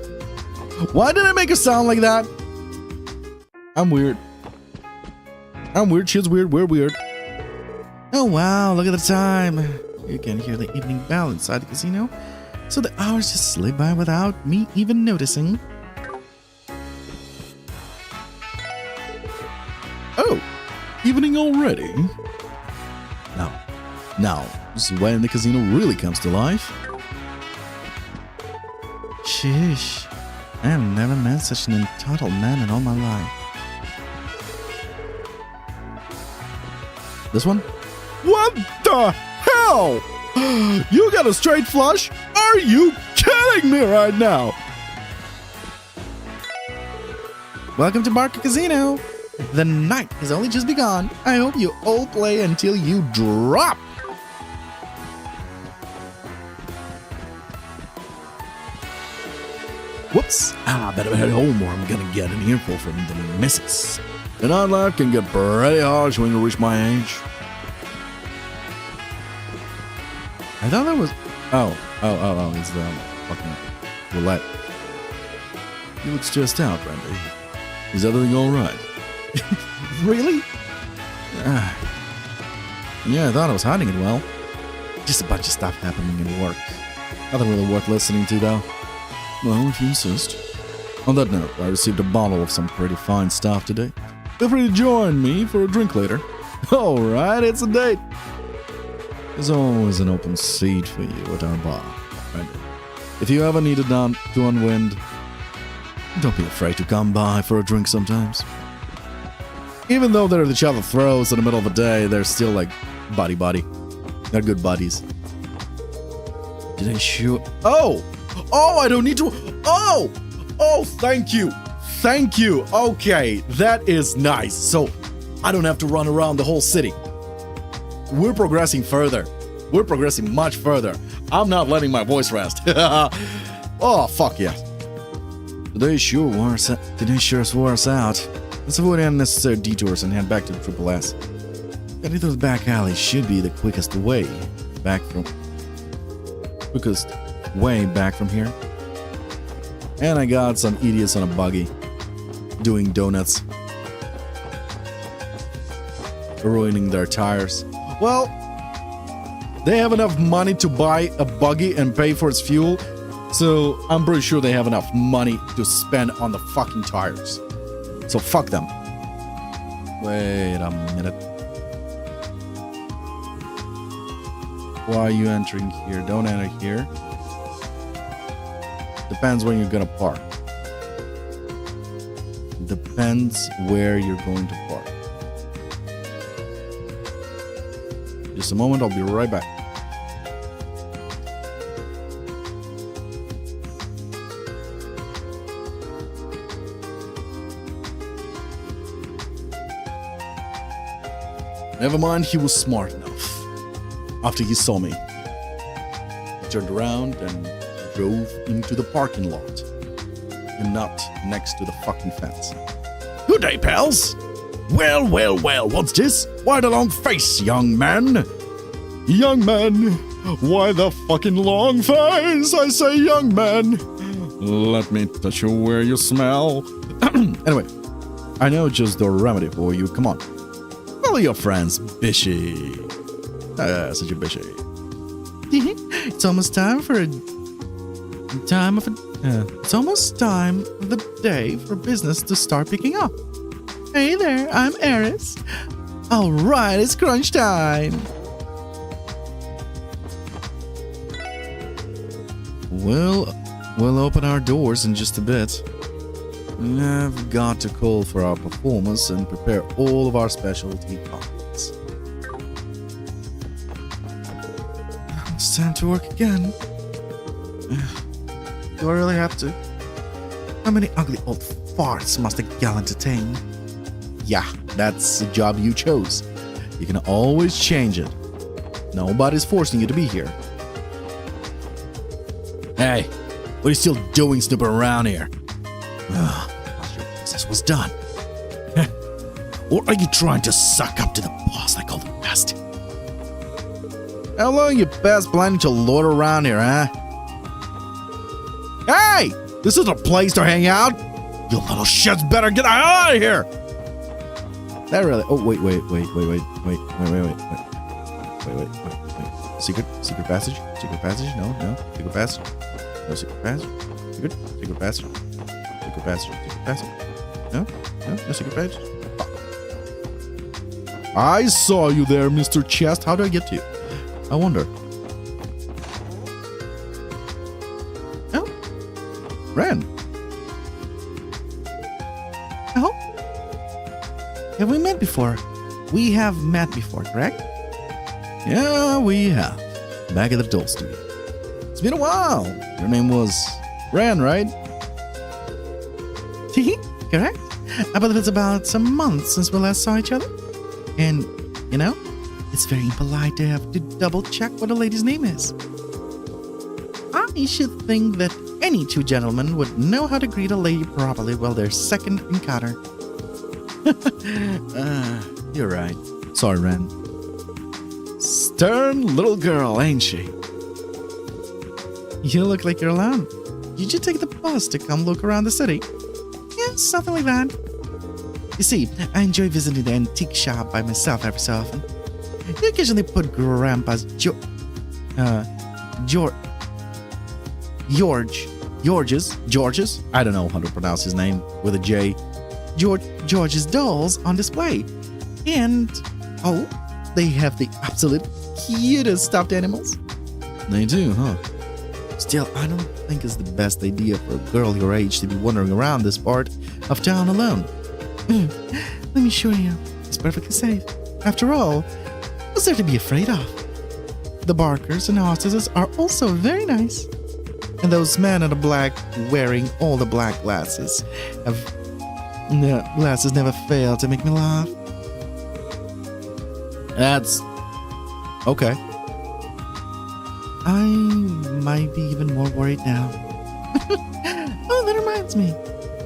Why did I make it sound like that? I'm weird. I'm weird, she's weird, we're weird. Oh wow, look at the time. You can hear the evening bell inside the casino. So the hours just slip by without me even noticing. Oh, evening already? Now, this is when the casino really comes to life. Sheesh. I have never met such an entitled man in all my life. This one? What the hell? You got a straight flush? Are you kidding me right now? Welcome to Barca Casino. The night has only just begun. I hope you all play until you drop. Whoops. Better head home or I'm gonna get an earful from the missus. The nightlife can get pretty harsh when you reach my age. I thought that was... Oh, it's the fucking roulette. You look stressed out, Randy. Is everything alright? Really? Yeah, I thought I was hiding it well. Just a bunch of stuff happening in work. Nothing really worth listening to, though. Well, if you insist. On that note, I received a bottle of some pretty fine stuff today. Feel free to join me for a drink later. Alright, it's a date. There's always an open seat for you at our bar, Randy. If you ever need to unwind, don't be afraid to come by for a drink sometimes. Even though they're at each other's throats in the middle of the day, they're still like buddy. They're good buddies. Did I shoot? Oh, I don't need to. Oh, thank you. Okay, that is nice. So I don't have to run around the whole city. We're progressing further. We're progressing much further. I'm not letting my voice rest. Oh, fuck yeah. Today sure wore us out. Let's avoid unnecessary detours and head back to the Triple S. Getting through the back alley should be the quickest way back from here. And I got some idiots on a buggy doing donuts, ruining their tires. Well, they have enough money to buy a buggy and pay for its fuel, so I'm pretty sure they have enough money to spend on the fucking tires. So fuck them. Wait a minute. Why are you entering here? Don't enter here. Depends when you're gonna park. Depends where you're going to park. Just a moment, I'll be right back. Never mind, he was smart enough. After he saw me, he turned around and drove into the parking lot and not next to the fucking fence. Good day, pals. Well, what's this? Why the long face, young man? Young man, why the fucking long face? I say, young man. Let me touch you where you smell. Anyway, I know just the remedy for you. Come on. Follow your friends, Bishy. Such a Bishy. It's almost time for it's almost time of the day for business to start picking up. Hey there, I'm Eris. All right, it's crunch time. We'll open our doors in just a bit. I've got to call for our performers and prepare all of our specialty cocktails. It's time to work again. Do I really have to? How many ugly old farts must a gal entertain? Yeah, that's the job you chose. You can always change it. Nobody's forcing you to be here. Hey, what are you still doing snooping around here? Your business was done. Or are you trying to suck up to the boss like all the rest? How long you best planning to loiter around here, huh? Hey! This is a place to hang out! You little shits better get out of here! That really. Oh wait. Secret passage. Secret passage. No. Secret passage. No secret passage. Secret passage. Secret passage. Secret passage. No secret passage. Fuck. I saw you there, Mr. Chest. How do I get to you? I wonder. Oh, Rant. Oh? Have we met before? We have met before, correct? Yeah, we have. Back at the Doll Studio. It's been a while. Your name was Rant, right? Correct? I believe it's about a month since we last saw each other. And, you know, it's very impolite to have to double check what a lady's name is. I should think that any two gentlemen would know how to greet a lady properly while their second encounter. You're right. Sorry, Rant. Stern little girl, ain't she? You look like you're alone. Did you take the bus to come look around the city? Yeah, something like that. You see, I enjoy visiting the antique shop by myself every so often. You occasionally put Grandpa's George's, I don't know how to pronounce his name with a J. George's dolls on display. And, oh, they have the absolute cutest stuffed animals. They do, huh? Still, I don't think it's the best idea for a girl your age to be wandering around this part of town alone. Let me assure you, it's perfectly safe. After all, what's there to be afraid of? The barkers and hostesses are also very nice. And those men in the black wearing all the black glasses never fail to make me laugh. That's okay. I might be even more worried now. Oh, that reminds me.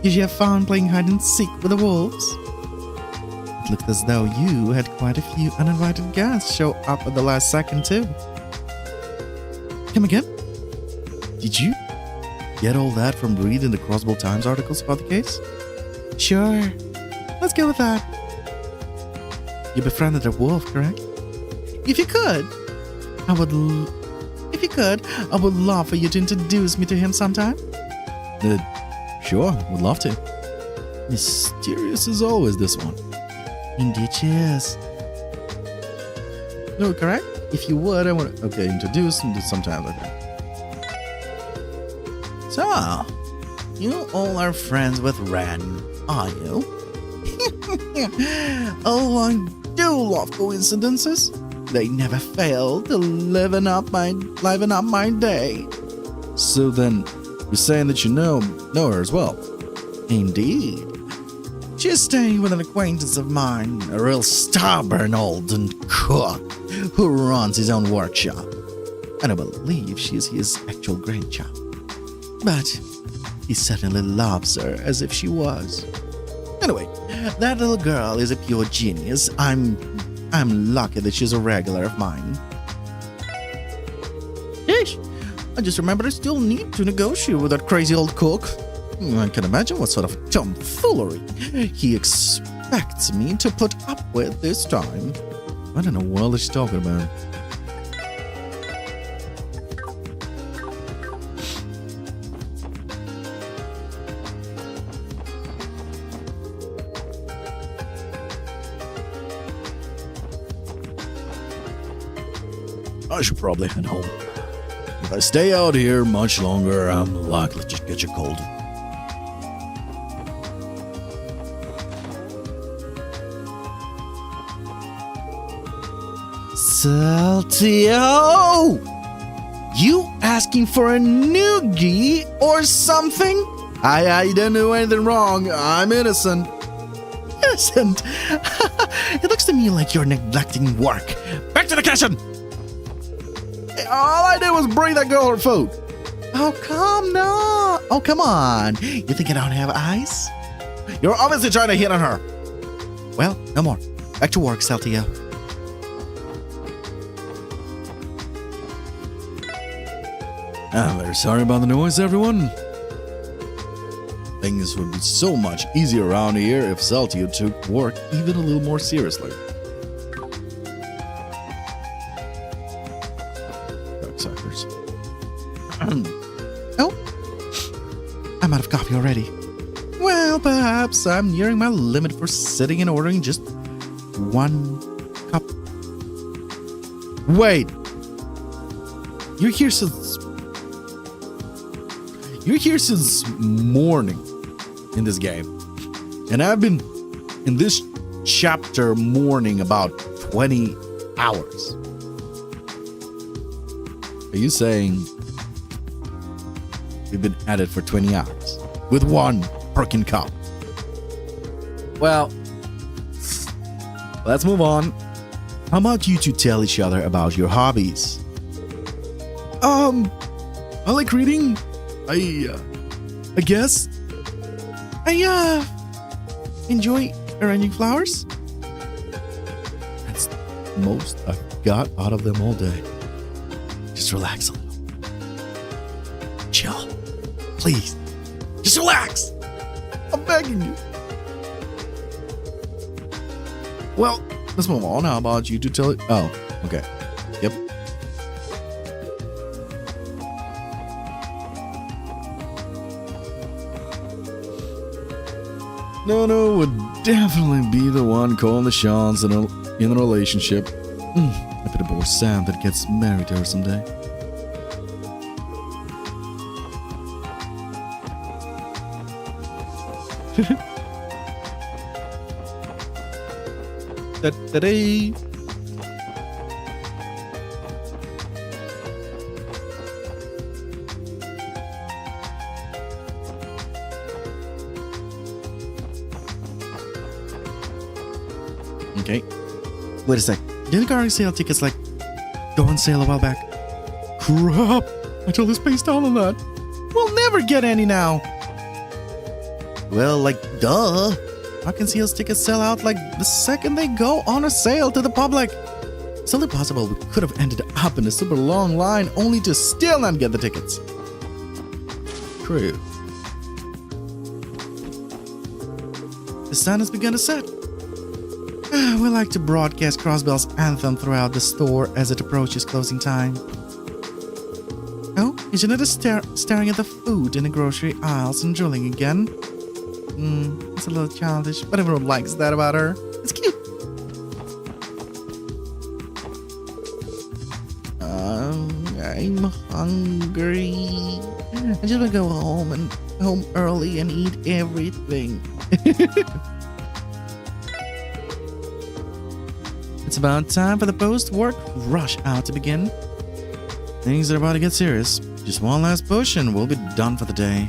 Did you have fun playing hide and seek with the wolves? It looked as though you had quite a few uninvited guests show up at the last second, too. Come again? Did you get all that from reading the Crossbow Times articles about the case? Sure. Let's go with that. You befriended a wolf, correct? If you could, I would love for you to introduce me to him sometime. Sure, would love to. Mysterious as always, this one. Indeed she is. No, correct? If you would, I would. Okay, introduce him to sometimes, okay. So, you all are friends with Rant, are you? Oh, I do love coincidences. They never fail to liven up my day. So then, you're saying that you know her as well? Indeed. She's staying with an acquaintance of mine, a real stubborn old cook who runs his own workshop. And I believe she's his actual grandchild. But he certainly loves her as if she was. Anyway, that little girl is a pure genius. I'm lucky that she's a regular of mine. Ish, I just remembered I still need to negotiate with that crazy old cook. I can imagine what sort of tomfoolery he expects me to put up with this time. I don't know what all she's talking about. I should probably head home. If I stay out here much longer, I'm likely to catch a cold. Saltio! You asking for a noogie or something? I didn't do anything wrong. I'm innocent. Innocent? It looks to me like you're neglecting work. Back to the kitchen! All I did was bring that girl her food. Oh, come on. You think I don't have eyes? You're obviously trying to hit on her. Well, no more. Back to work, Saltio. I'm very sorry about the noise, everyone. Things would be so much easier around here if Celtio took work even a little more seriously. Cocksuckers. Oh, I'm out of coffee already. Well, perhaps I'm nearing my limit for sitting and ordering just one cup. Wait! You're here since morning in this game. And I've been in this chapter morning about 20 hours. Are you saying you've been at it for 20 hours with one freaking cup? Well, let's move on. How about you two tell each other about your hobbies? I like reading. I guess. I enjoy arranging flowers. That's the most I've got out of them all day. Just relax a little. Chill. Please. Just relax. I'm begging you. Well, let's move on. How about you two tell it? Oh, okay. Yep. No would definitely be the one calling the shots in a relationship. I bet poor Sam that gets married to her someday. Da-da-dee. Okay. Wait a sec. Didn't garden sale tickets like go on sale a while back? Crap! I totally spaced out on that. We'll never get any now. Well, like, duh. Arcan Seals tickets sell out like the second they go on a sale to the public. It's only possible we could have ended up in a super long line only to still not get the tickets. True. The sun has begun to set. We like to broadcast Crossbell's anthem throughout the store as it approaches closing time. Oh, is Janetta staring at the food in the grocery aisles and drooling again? It's a little childish, but everyone likes that about her. It's cute. I'm hungry. I just want to go home early and eat everything. It's about time for the post-work rush hour to begin. Things are about to get serious. Just one last push and we'll be done for the day.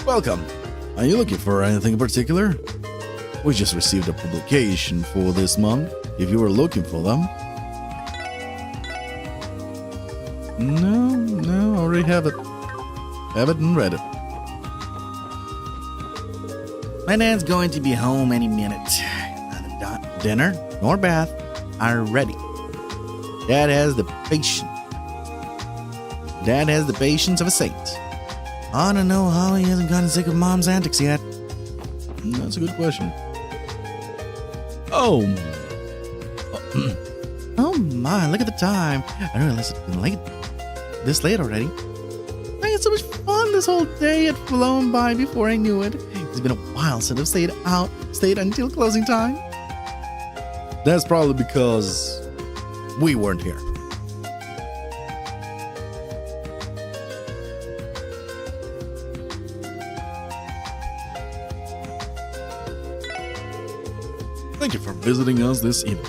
Welcome. Are you looking for anything in particular? We just received a publication for this month, if you were looking for them. No, I already have it. Have it and read it. My dad's going to be home any minute. Neither dinner nor bath are ready. Dad has the patience of a saint. I don't know how he hasn't gotten sick of Mom's antics yet. That's a good question. Oh. Oh my, look at the time. I didn't realize it's been this late already. I had so much fun this whole day. It flown by before I knew it. It's been a while since I've stayed until closing time. That's probably because we weren't here. Thank you for visiting us this evening.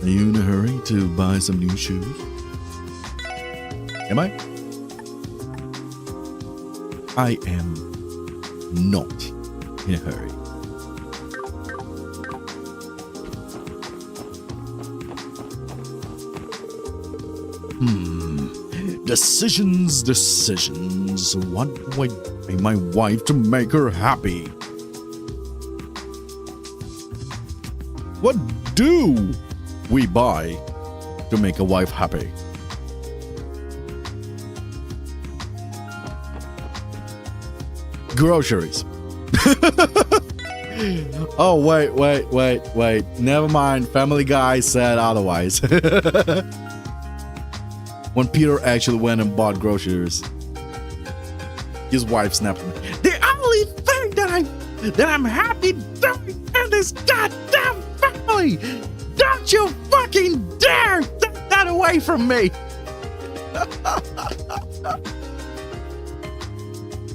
Are you in a hurry to buy some new shoes? Am I? I am not in a hurry. Decisions. What do I pay my wife to make her happy? What do we buy to make a wife happy? Groceries. Oh, wait. Never mind. Family Guy said otherwise. When Peter actually went and bought groceries, his wife snapped him. The only thing that I'm happy doing in this goddamn family! Don't you fucking dare take that away from me!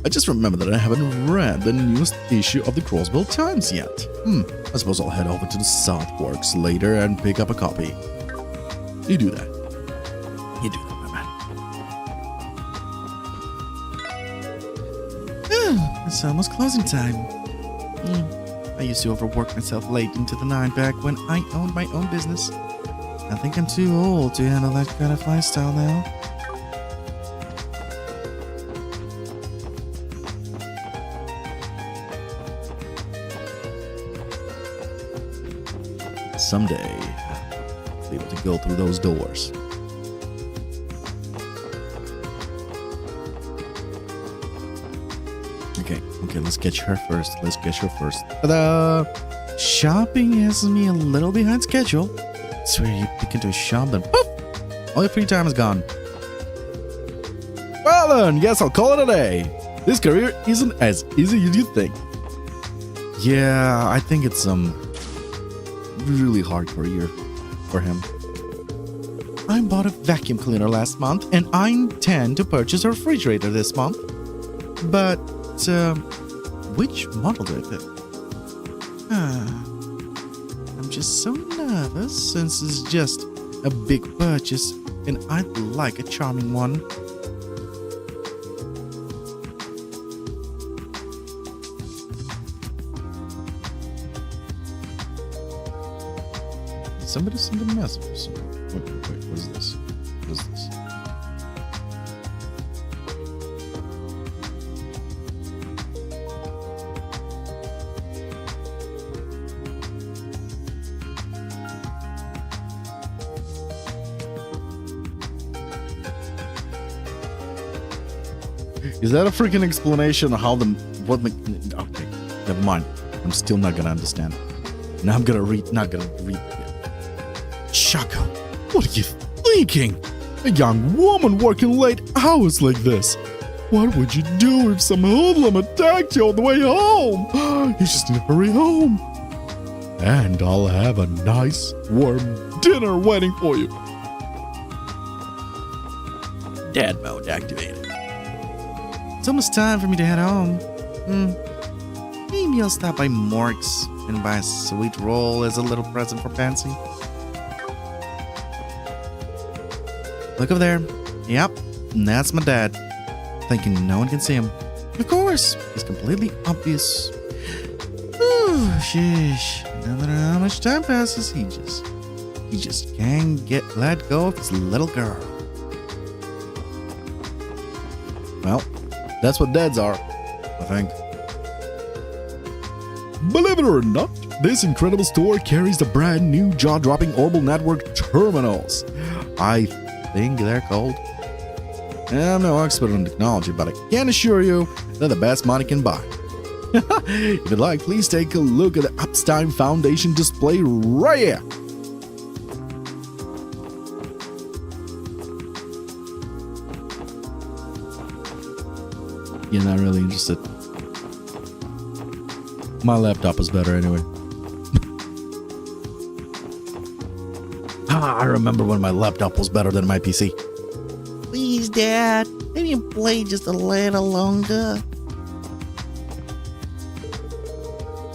I just remember that I haven't read the newest issue of the Crossbow Times yet. I suppose I'll head over to the Southworks later and pick up a copy. You do that. You do that, my man. It's almost closing time. I used to overwork myself late into the night back when I owned my own business. I think I'm too old to handle that kind of lifestyle now. Someday, I'll be able to go through those doors. Okay, let's get her first. Ta-da! Shopping has me a little behind schedule. It's where you pick into a shop and poof! All your free time is gone. Well then, guess I'll call it a day. This career isn't as easy as you think. Yeah, I think it's really hard career for him. I bought a vacuum cleaner last month and I intend to purchase a refrigerator this month. But, which model do I pick? I'm just so nervous since it's just a big purchase and I'd like a charming one. Somebody sent a message or something. Wait, what is this? What is this? Is that a freaking explanation of how okay, never mind. I'm still not gonna understand. Now I'm gonna not gonna read. Shaka, what are you thinking? A young woman working late hours like this. What would you do if some hoodlum attacked you on the way home? You just need to hurry home. And I'll have a nice, warm dinner waiting for you. Dad mode activated. It's almost time for me to head home. Maybe I'll stop by Mork's and buy a sweet roll as a little present for Pansy. Look over there. Yep, that's my dad. Thinking no one can see him. Of course, he's completely obvious. Whew, sheesh. No matter how much time passes, he just can't let go of his little girl. Well, that's what dads are, I think. Believe it or not, this incredible store carries the brand new jaw-dropping Orbital Network terminals. I think they're called. I'm no expert on technology, but I can assure you they're the best money can buy. If you'd like, please take a look at the Upstime Foundation display right here. You're not really interested. My laptop is better anyway. I remember when my laptop was better than my PC. Please, Dad. Maybe you play just a little longer.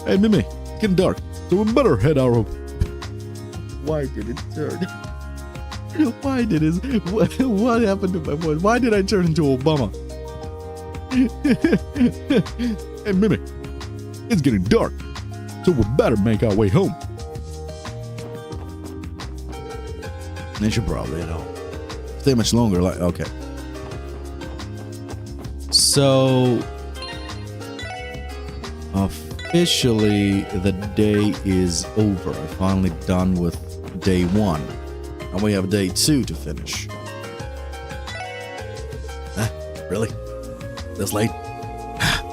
Hey, Mimi, it's getting dark, so we better head our home. Why did it turn? Why did it? What happened to my voice? Why did I turn into Obama? Hey, Mimi, it's getting dark, so we better make our way home. They should probably, stay much longer. Okay. So officially the day is over. I'm finally done with day 1. And we have day 2 to finish. Really? This late?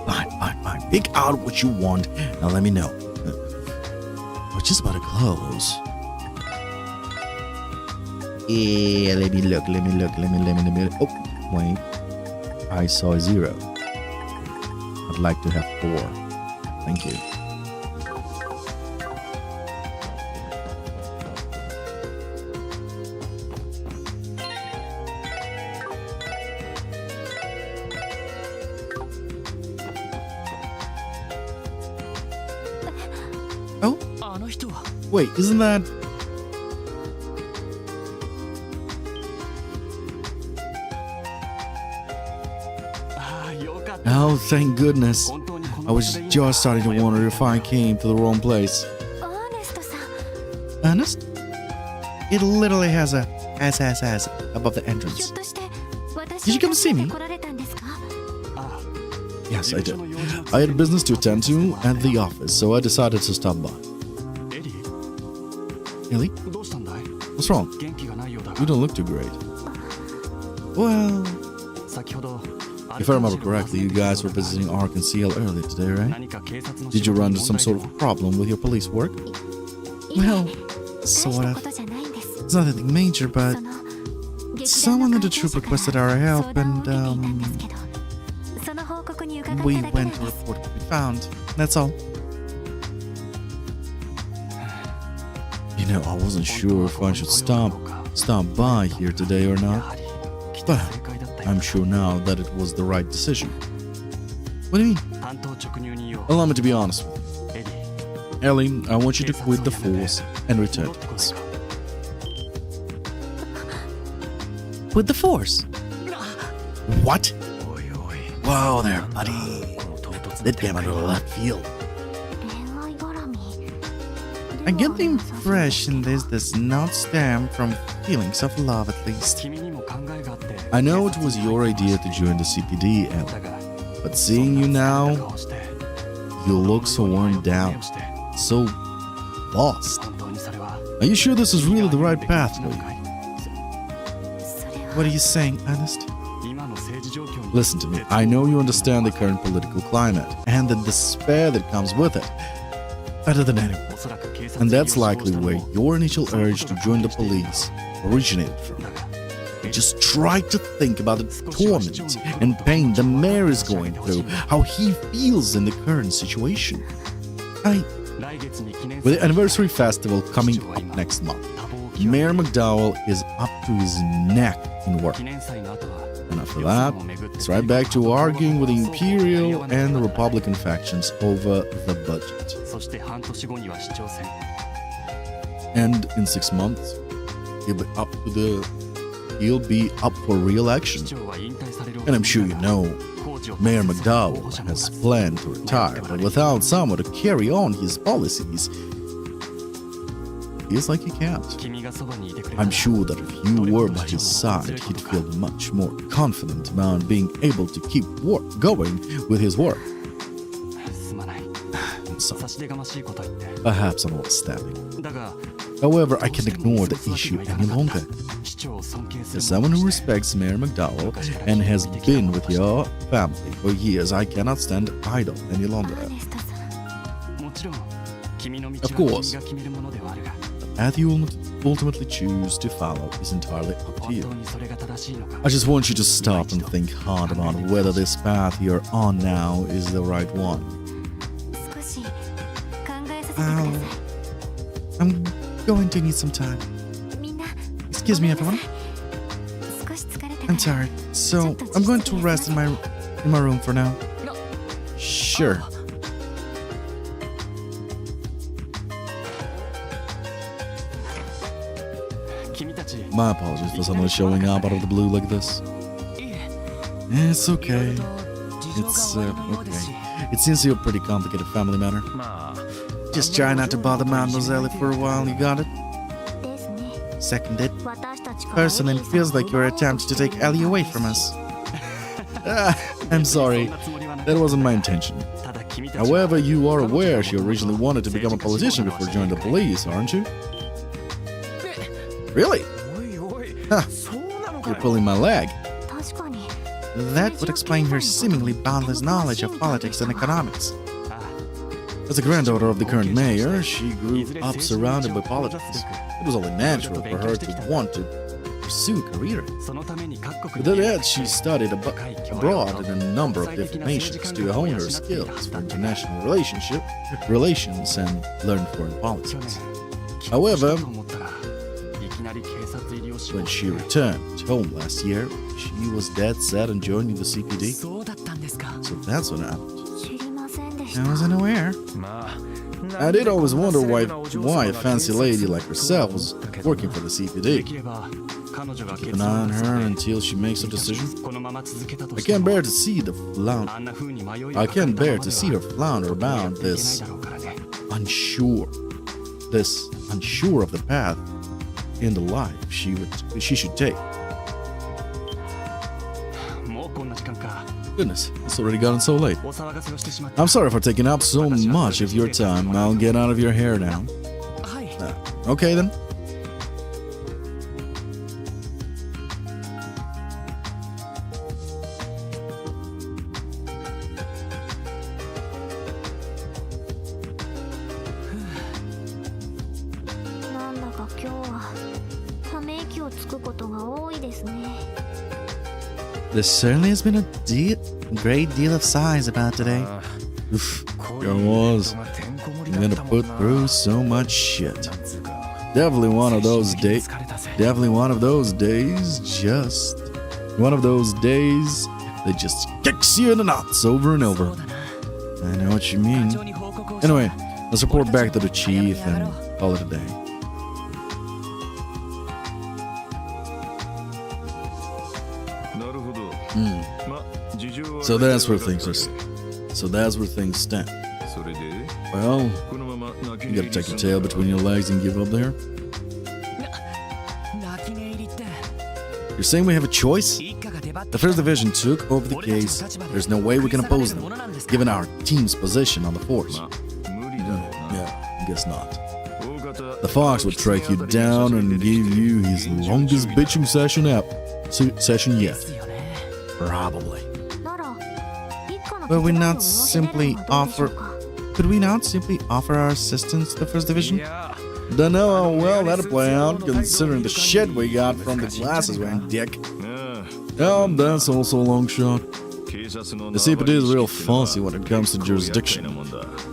Fine. Pick out what you want and let me know. We're just about to close. Yeah, let me look. Oh, wait. I saw a 0. I'd like to have 4. Thank you. Oh? あの人は Wait, isn't that... Oh, thank goodness. I was just starting to wonder if I came to the wrong place. アーネストさん、 Ernest? It literally has a S above the ひょ entrance. っとして私 Did you come to see me? 来られたんですか？ Yes, I did. I had business to attend to at the office, so I decided to stop by. エリ Ellie, ーどうしたんだい what's wrong? 元気がないようだ You が don't look too great. Well, 先ほど if I remember correctly, you guys were visiting Ark and CL earlier today, right? 何か警察の Did you 仕事 run に into some 問 sort 題 of problem with your police work? いえ Well, 大した sort こ of. とじゃないんです。 It's nothing major, but その劇団 someone の in the 関係 troop 者 requested から our help, 相談を and 受けていたんですけど、その報告に伺った we だけなん went で to す。 report what we found. That's all. You know, I wasn't sure if I should stop by here today or や not. はりきっと But 正解だったよ I'm sure now that it was the right decision. What do you mean? 担当直入に言おう Allow me to be honest with エリー you. Ellie, I want you to quit the force and return 戻って to こない us. か With the Force. What? おいおい Whoa there, buddy. この唐突な That came out of left field. 恋愛絡み。 I get the impression this does not stem from feelings of love, at least. 君にも考えがあって I know it was your idea to join the CPD, Ellie, だが but seeing you そんな now, 顔して you look so worn down, して so lost. 本当にそれは Are you sure this is really the right な path の for you? かい What are you saying, Ernest? 今の政治状況に Listen to me. I know you understand the current political climate and the despair that comes with it better than anyone. おそらく警察 And に that's 利用 likely したの where も your initial urge to join the police originated from. だが Just try to think about the torment and pain the mayor is going through, how he feels in the current situation. 来月に記念 With the anniversary festival coming up next month, 多忙を極め Mayor McDowell is up to his neck in work. 記念祭の後は And after that, it's right back to arguing with the Imperial and the Republican factions over the budget. そして半年後には市長選 And in 6 months, he'll be up for 市 re-election. 長は引退される And I'm sure you know, 工事を Mayor 建設する候補 McDowell 者も has 立つ planned to retire, but without someone to carry on his policies, feels like he can't. 君がそばにいてくれたら I'm sure that if you were by his side, he'd feel much more confident about being able to keep going with his work. すまない I'm sorry, 差し出がましいこと言って perhaps I'm overstepping. だが However, I can't ignore the issue any longer. 市長を尊敬する As someone who respects Mayor McDowell and has been with your family for years, I cannot stand idle any ア longer. ーネストさん、もちろん君の道 Of は course. 君が決めるものではあるが The path you will ultimately choose to follow is entirely up to 本 you. 当にそれが正しいのか I just want you to stop and think hard about whether this path you're on now is the right one. 少し考えさせてくださ I'm going to need some time. い。みんな、 Excuse me, ごめん everyone. なさい。少し疲れたか I'm ら tired, so I'm going to rest in my room for now. Sure. My apologies for suddenly showing up out of the blue like this. It's okay. It's okay. It seems to be a pretty complicated family matter. Just try not to bother Mademoiselle for a while, you got it? ですね。 Seconded. 私たちから Personally, it feels like you're attempting to take Ellie away from us. I'm sorry, that wasn't my intention. However, you are aware she originally wanted to become a politician before joining the police, aren't you? Really? Huh. You're pulling my leg. 確かに That would explain her seemingly boundless knowledge of politics and economics. As a granddaughter of the current mayor, she grew up surrounded by politics. It was only natural for her to want to pursue a career. With that, she studied abroad in a number of different nations to hone her skills for international relations and learn foreign policies. However, when she returned home last year, she was dead set on joining the CPD. そうだったんですか。 So that's what happened. 知りませんでし I た wasn't aware. I did always wonder why a fancy lady like herself was working for the CPD. Keep an eye on her until she makes a decision. I can't bear to see her flounder about this unsure of the path in the life she should take. もうこんな時間か。 Goodness, it's already gotten so late. お騒がせをしてしまった。 I'm sorry for taking up so much of your time. I'll get out of your hair now. はい。 Okay then.「なんだか今日はため息をつくことが多いですね」 There certainly has been a great deal of sighs about today. Oof, there was. I'm gonna put through so much shit. Definitely one of those days. Definitely one of those days. Just one of those days that just kicks you in the nuts over and over. I know what you mean. Anyway, let's report back to the chief and call it a day. So that's where things are. So that's where things stand. Well, you gotta take your tail between your legs and give up there. 泣き寝入りって。 You're saying we have a choice? 一家が出張って The first division took over the case. There's no way we can oppose them, given our team's position on the force. Yeah, I guess not. The Fox will track you down and give you his longest bitching session yet. ですよね。 Probably. なら一家の But we 手伝いを not 申し出る simply のはどうでしょう offer. か Could we not simply offer our assistance to the First Division? Don't know how well that'll play out, considering the shit we got from the glasses wearing dick. That's also a long shot. The CPD is real fussy when it comes to jurisdiction.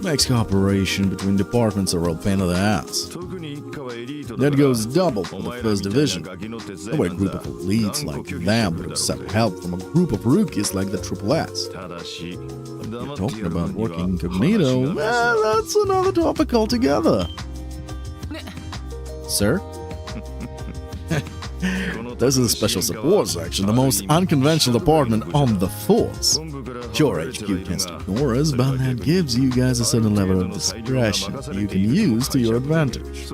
Makes cooperation between departments a real pain in the ass. That goes double for the First Division. No way a group of elites like them would accept help from a group of rookies like the Triple S. You're talking about working incognito? Well, that's another topic altogether. Sir? This is a special support section, the most unconventional department on the force. Sure, HQ can't ignore us, but that gives you guys a certain level of discretion you can use to your advantage.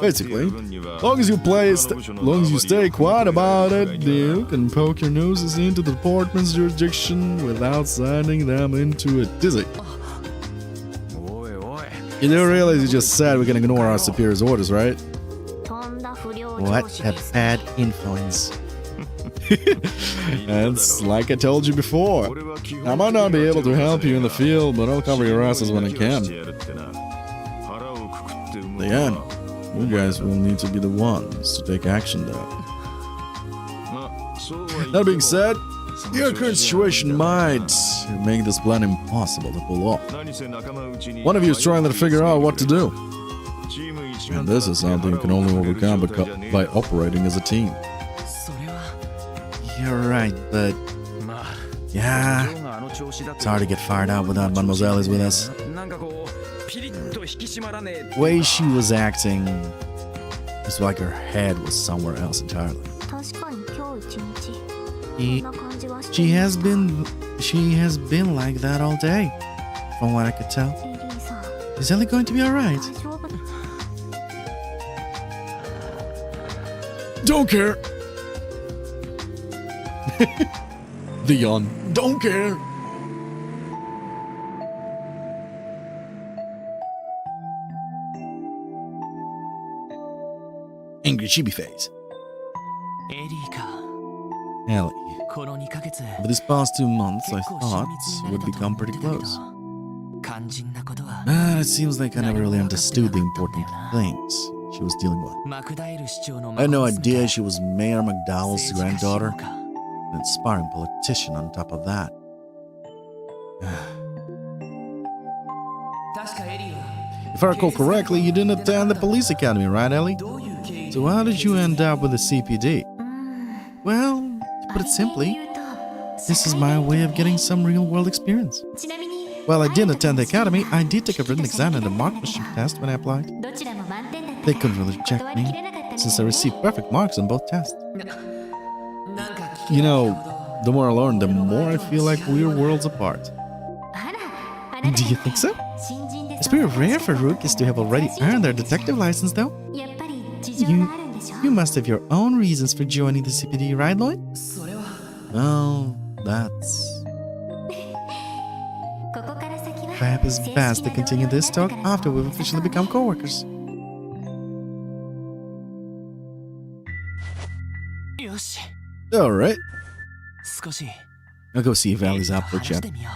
Basically, long as you stay quiet about it, you can poke your noses into the department's jurisdiction without signing them into it. Dizzy. You do realize you just said we can ignore our superior's orders, right? とんだ不良上 What 司 a です bad influence. It's like I told you before. I might not be able to help you in the field, but I'll cover your asses when I can. In the end, you guys will need to be the ones to take action though. That being said, your current situation might make this plan impossible to pull off. One of you is trying to figure out what to do. And this is something you can only overcome by operating as a team. それは。 You're right, but まあ。 yeah, あの調子だと it's hard to get fired up without Mademoiselle is with us. なんかこうピリッと引き締まらねえ。 The way she was acting, it's like her head was somewhere else entirely. 確かに今日一日 He- そんな感じはして She いま has す been like that all day, from what I could tell. エリーさん Is Ellie going to be alright? 大丈夫 Don't care. Leon, don't care. Angry chibi face. エリーか Ellie. この2ヶ月 Over these past 2 months, I 結構 thought 親密 we'd になれたと become 思って pretty たけど close. 肝心なことは It seems like I never really understood the important things she was dealing with. マクダエル市長の I had no 孫娘 idea she was Mayor McDowell's 政治家志望 granddaughter, か an inspiring politician on top of that. 確かエリーは If I recall correctly, you didn't attend the police academy, right, Ellie? どういう経緯で So how did you end up with the CPD? うーん Well, to put it あ simply, れで言うと this is my way of getting some real-world experience. ちなみに While I didn't attend the academy, I did take a written exam and a marksmanship test when I applied. どちらも満点だった They から couldn't really reject 断り me きれなかったみたい since I received perfect marks on both tests. なんか You know, the more I learn, the more I feel like we're worlds apart. あらあなた Do you think so? 新人で It's pretty rare for rookies to have already earned their detective license, though. やっぱり事情があるんでしょ You must have your own reasons for joining the CPD, right, Lloyd? それは Well, that's... ここから先は Perhaps it's best to continue this talk after we've officially become co-workers. よし Alright, 少し I'll go see if エリ Allie's ーと up for a 話し chat. てみよ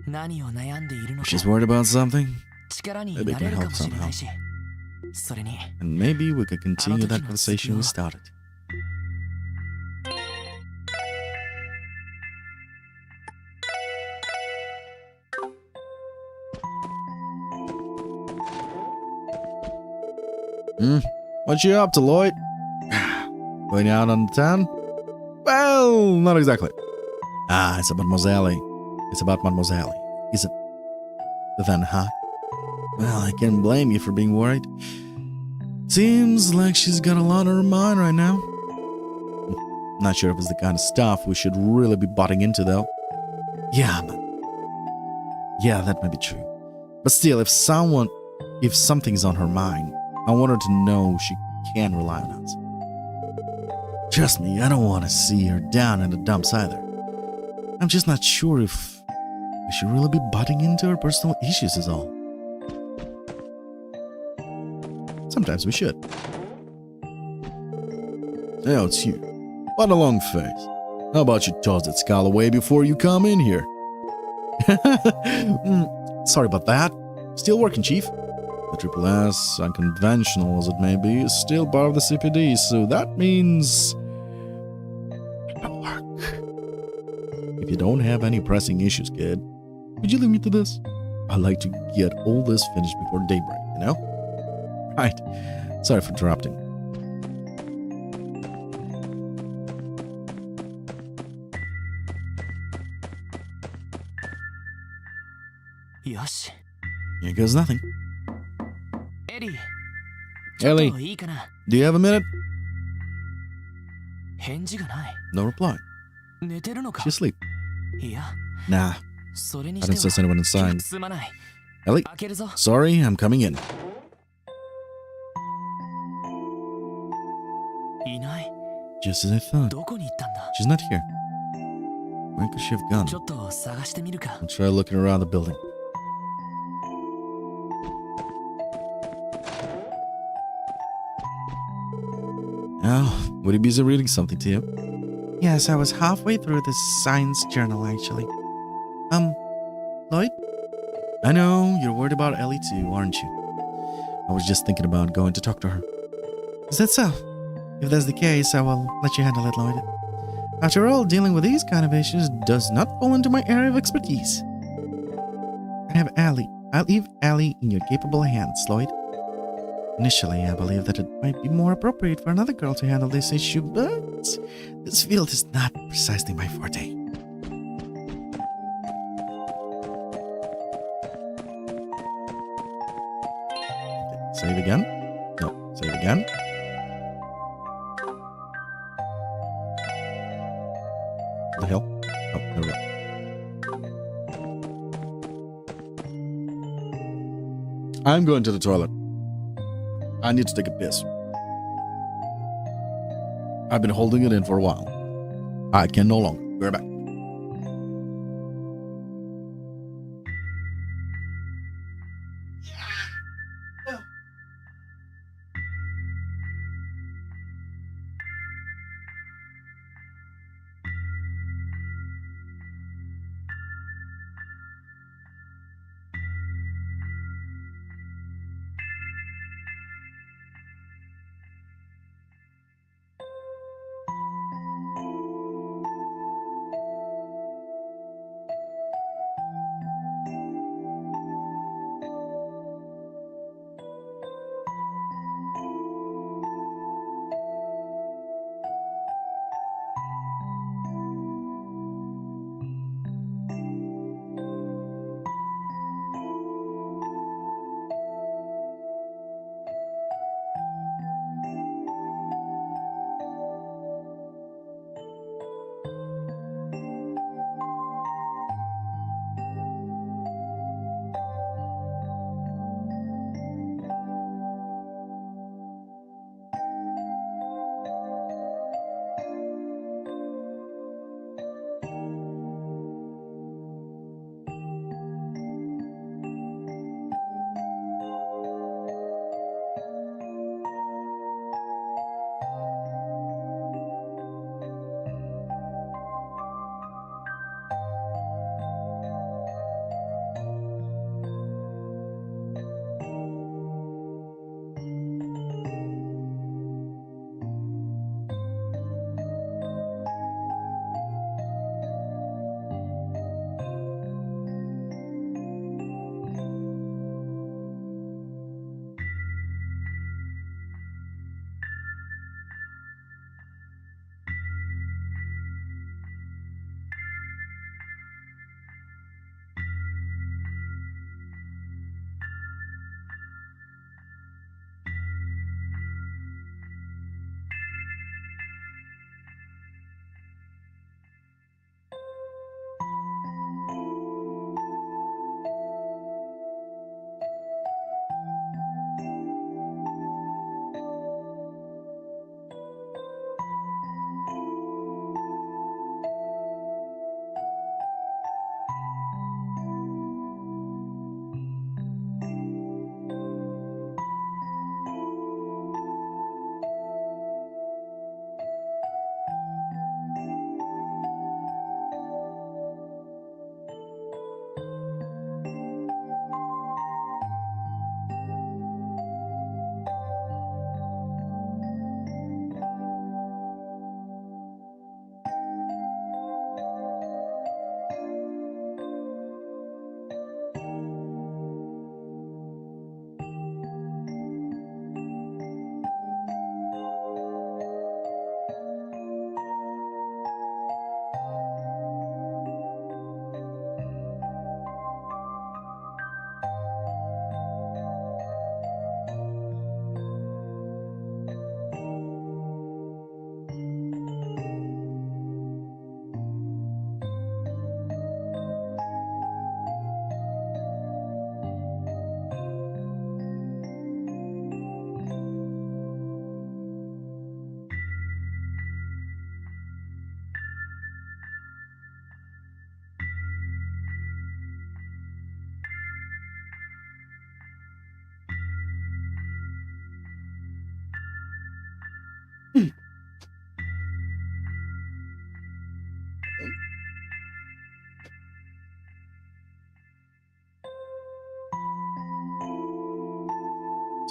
う何を悩んでいるの If か she's worried about something, 力に maybe な I れ can るか help もしれないしそれに and maybe we could continue that conversation we started. What you up to, Lloyd? Going out on the town? Well, not exactly. Ah, it's about Mademoiselle. It's about Mademoiselle, is it? Then, huh? Well, I can't blame you for being worried. Seems like she's got a lot on her mind right now. Not sure if it's the kind of stuff we should really be butting into, though. Yeah, that might be true. But still, if something's on her mind, I want her to know she can rely on us. Trust me, I don't want to see her down in the dumps either. I'm just not sure if we should really be butting into her personal issues is all. Sometimes we should. Hey, it's you. What a long face. How about you toss that skull away before you come in here? Sorry about that. Still working, Chief. The Triple S, unconventional as it may be, is still part of the CPD, so that means... work. If you don't have any pressing issues, kid, would you leave me to this? I'd like to get all this finished before daybreak, you know? Right. Sorry for interrupting. Yosh. Here goes nothing. エリーちょっ Ellie, といいかな do you have a minute? 返事がない No reply. 寝てるのか She's asleep. いや Nah, それに I して didn't sense は anyone 気が inside. 進まない Ellie, 開けるぞ sorry, I'm coming in. いない Just as I thought. どこに行ったんだ She's not here. Where could she have gone? ちょっと探してみるか I'll try looking around the building. Oh, would you be busy reading something to you? Yes, I was halfway through this science journal, actually. Lloyd? I know, you're worried about Ellie too, aren't you? I was just thinking about going to talk to her. Is that so? If that's the case, I will let you handle it, Lloyd. After all, dealing with these kind of issues does not fall into my area of expertise. I have Allie. I'll leave Allie in your capable hands, Lloyd. Initially, I believe that it might be more appropriate for another girl to handle this issue, but this field is not precisely my forte. Okay, save again. No, save again. What the hell? Oh, there we go. I'm going to the toilet. I need to take a piss. I've been holding it in for a while. I can no longer. We're back.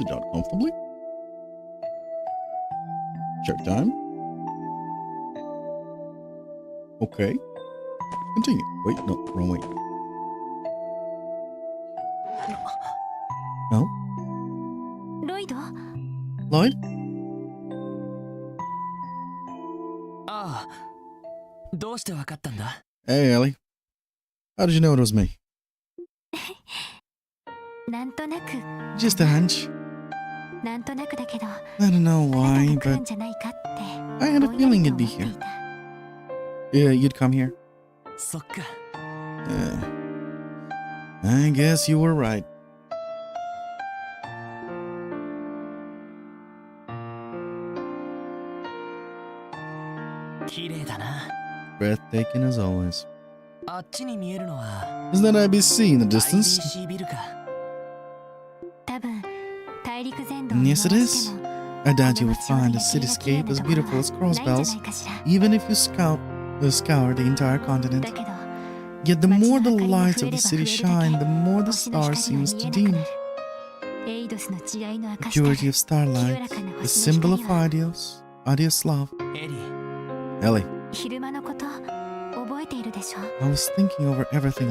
Sit down comfortably. Check time. Okay. Continue. Wait, no, wrong way. No? ロイド Lloyd? ああ、どうしてわかったんだ？ Hey, Ellie. How did you know it was me? なんとなく Just a hunch. なんとなくだけど I don't know あな why, たが来る but んじゃないかって I had a ぼんやり feeling と you'd be 思ってい here. た Yeah, you'd come here. そっか。 I guess you were right. 綺麗だな。 Breathtaking as always. あっちに見えるのは Isn't that IBC in the distance? IBC ビルか。多分大陸全土を Yes, it 回 is. しても I doubt you will あの街ほど find a 夜景が綺麗 cityscape な as ところ beautiful は as ないんじゃない Crossbell's, かしら even if you scour the entire continent. だけど Yet the 街 more の the 明かりが lights 増 of えれ the ば city 増えるだ shine, け the more the 星の star 光が seems 見 to えなく dim. なるエイドスの慈愛の The 証たる purity of 清 starlight, らかな the 星の symbol 光 of は Adios love. エリー、 Ellie, 昼間のこと覚えているでしょ I was thinking over everything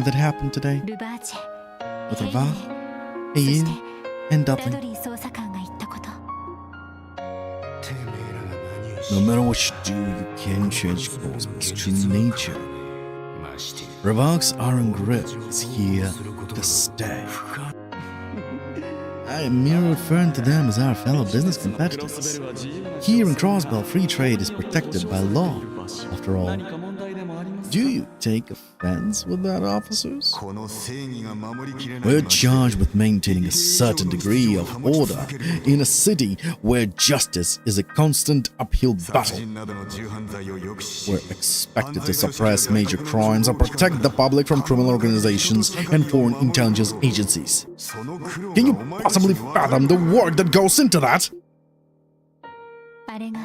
that happened today ルバーチェ with ヘイ Rava, ネそ Ayu, して and ダド Dudley. リー捜査官が言ったこと No matter what you do, you can't change Cosmos' true nature. Ravok's iron grip is here to stay. I am merely referring to them as our fellow business competitors. Here in Crossbell, free trade is protected by law. After all, do you take offense with that, officers? この正義が守りきれない We're charged with maintaining a certain degree of order in a city where justice is a constant uphill 殺 battle. 人などの重犯罪を抑止し We're expected to suppress major crimes and protect the public from criminal organizations and foreign intelligence agencies. その苦労 Can you がお前たち possibly に分かる fathom the work that goes into that? あれが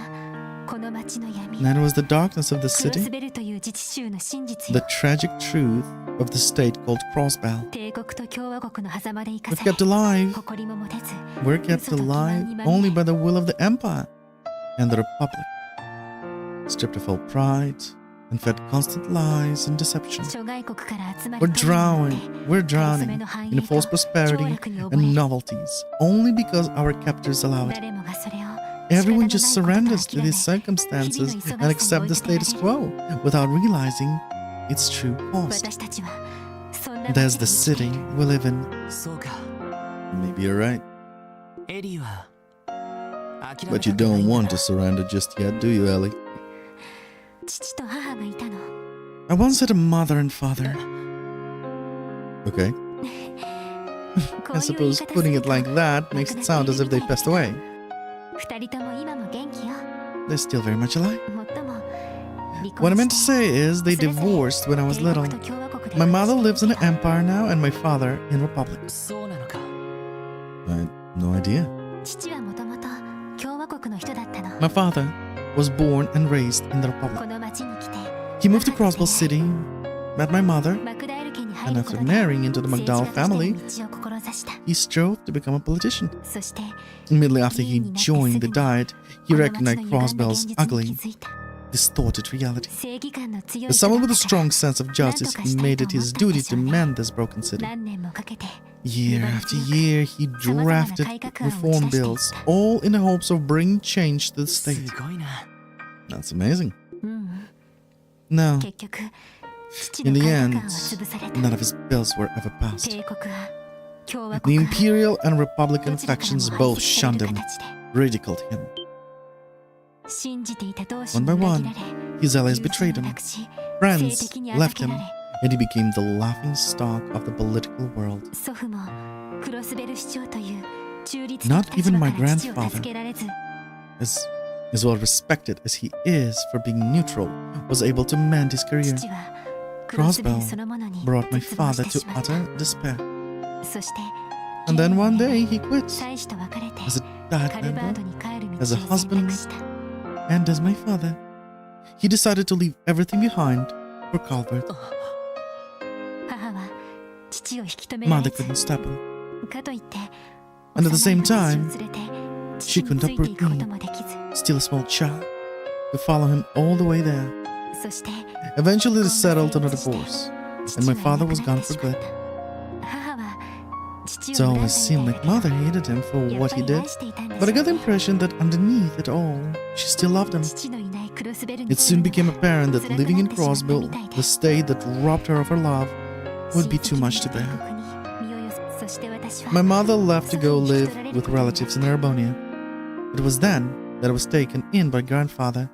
この街の闇 That was the darkness of the クロス city, ベルという自治州の真実 the よ tragic truth of the state called Crossbell. 帝国と共和国の狭間で生か We're され kept alive. 誇りも持てず We're kept alive only by the will of the Empire and the Republic. Stripped of all pride and fed constant lies and deception. 諸外国から集ま We're る富を持って We're drowning in false prosperity and novelties only because our captors allow it. 誰もがそれを Everyone just surrenders to these circumstances and accepts the status quo without realizing its true cost. 私たちはそんな There's the city we live in. そうか。 Maybe you're right, エリーは諦め but you たくない don't んだ want to surrender just yet, do you, Ellie? 父と母がいたの I once had a mother and father. Okay. こ I ういう言い suppose 方す putting る it と like that makes it sound as if they passed away. 二人とも今も元気よ They're still very much alive. もっとも離 What I 婚 meant to して say is they それぞれ divorced when I was 帝 little. 国と共和国で My mother 暮ら lives して in い an た empire now and my father in republic. そうなのか。 I had no idea. 父はもともと共和国の人だったの My father was born and raised in the こ republic. の町に来て He moved to Crossbell City, met my mother, マクダール家に入 and る after ことで marrying into the 政治 McDowell 家として family, の道を志した he strove to become a politician. そして Immediately after he joined the Diet, he この recognized 町の歪んだ Crossbell's 現実に ugly, 気づいた distorted reality. 正義感の強い As 人だ someone っ with a たから strong sense of justice, he made it his duty to mend this broken city. 何年もかけて Year after year, he drafted reform bills, all in the hopes of bringing change to the す state. ごいな。 That's amazing. うん No, 結局父 in の the 改革 end, 案は潰された none of his bills were ever passed. 帝国は共和 The 国は Imperial and Republican どちらからも factions 排 both 斥され shunned る him, 形で ridiculed him. 信じていた同志 One に by 裏 one, 切られ his allies 友人 betrayed を him. 亡くし Friends 性的に left 預け him, られ and he became the laughing stock of the political world. 祖父もクロスベル市長という中立 Not 的立 even 場 my から父を grandfather. 助けられず As well respected as he is for being neutral, was able to mend his career. 父はクロスベルそのものに Brought my 絶望 father して to しまった utter despair. そして And then one day he quit 妻子と別れて as a diet カルバード member に帰る道を as a 選 husband 択した and as my father. He decided to leave everything behind for Calvert. 母は父を引き止めら Mother れず couldn't stop him. かといって And at the same time, she couldn't uproot me, still a small child, to follow him all the way there. Eventually, they settled on a divorce, and my father was gone for good. It always seemed like Mother hated him for what he did, but I got the impression that underneath it all, she still loved him. It soon became apparent that living in Crossville, the state that robbed her of her love, would be too much to bear. My mother left to go live with relatives in Arabonia. It was then that I was taken in by grandfather,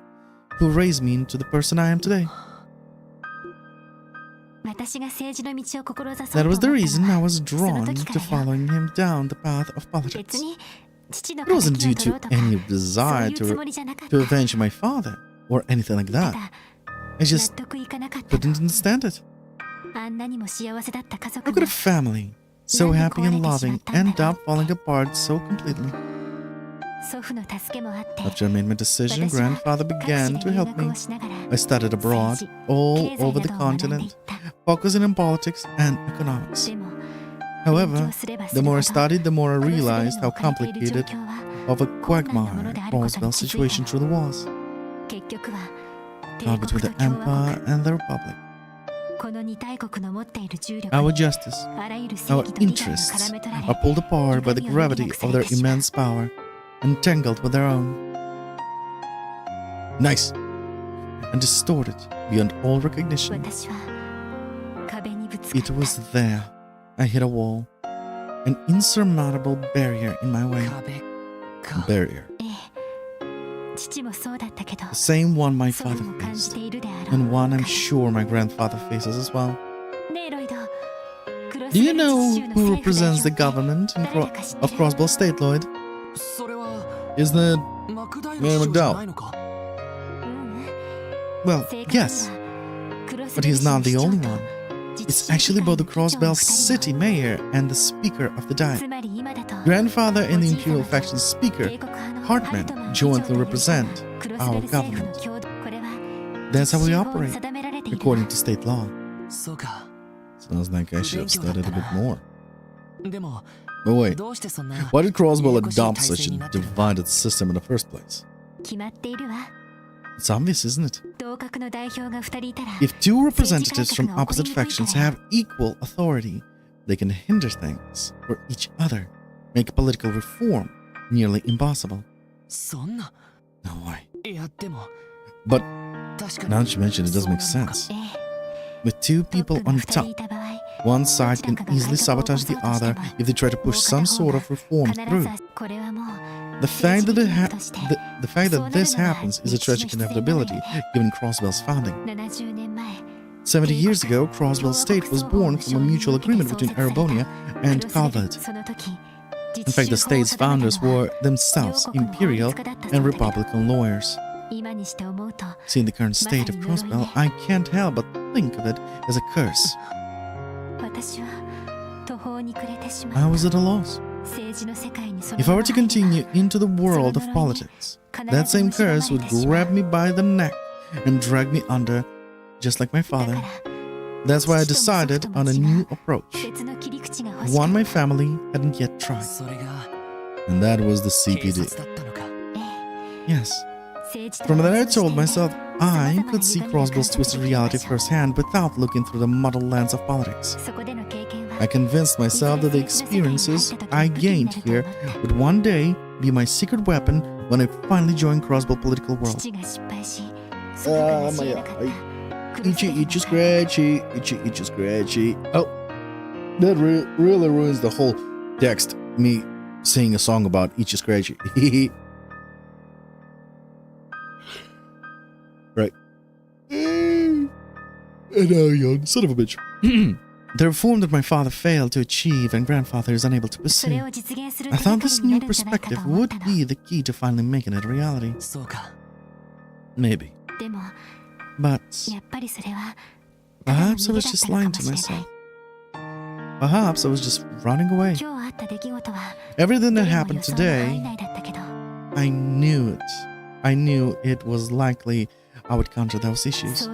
who raised me into the person I am today. That was the reason I was drawn to following him down the path of politics. It wasn't due to any desire to avenge my father or anything like that. I just couldn't understand it. How could a family so happy and loving end up falling apart so completely? After I made my decision, grandfather began to help me. I studied abroad, all over the continent, focusing on politics and economics. However, the more I studied, the more I realized how complicated of a quagmire Crossville's situation truly was. Caught between the Empire and the Republic. Our justice, our interests are pulled apart by the gravity of their immense power, entangled with their own. Nice! And distorted beyond all recognition. It was there. I hit a wall. An insurmountable barrier in my way. Barrier. The same one my father faced, and one I'm sure my grandfather faces as well. Do you know who represents the government of Crossville State, Lloyd? Isn't it Mayor McDowell? Well, yes, but he's not the only one. It's actually both the Crossville City Mayor and the Speaker of the Daaaay. Grandfather and the Imperial Faction Speaker, Hartman, jointly represent our government. That's how we operate, according to state law. Sounds like I should have studied a bit more. But wait, why did Crossville adopt such a divided system in the first place? It's obvious, isn't it? If two representatives from opposite factions have equal authority, they can hinder things for each other, make political reform nearly impossible. No way. But now that you mention it, does make sense. With two people on top, one side can easily sabotage the other if they try to push some sort of reform through. The fact that this happens is a tragic inevitability given Crossville's founding. 70 years ago, Crossville State was born from a mutual agreement between Arabonia and Calvert. In fact, the state's founders were themselves imperial and republican lawyers. Seeing the current state of Crossville, I can't help but think of it as a curse. I was at a loss. If I were to continue into the world of politics, that same curse would grab me by the neck and drag me under, just like my father. That's why I decided on a new approach, one my family hadn't yet tried. And that was the CPD. Yes. From that I told myself I could see Crossville's twisted reality firsthand without looking through the muddled lens of politics. I convinced myself that the experiences I gained here would one day be my secret weapon when I finally joined Crossville political world. Itchy, scratchy, itchy, scratchy. Oh, that really ruins the whole text, me singing a song about itchy, scratchy. Right. And now yawn, son of a bitch. The reform that my father failed to achieve and grandfather is unable to pursue. I thought this new perspective would be the key to finally making it a reality. Maybe. But perhaps I was just lying to myself. Perhaps I was just running away. Everything that happened today, I knew it. I knew it was likely I would counter those issues.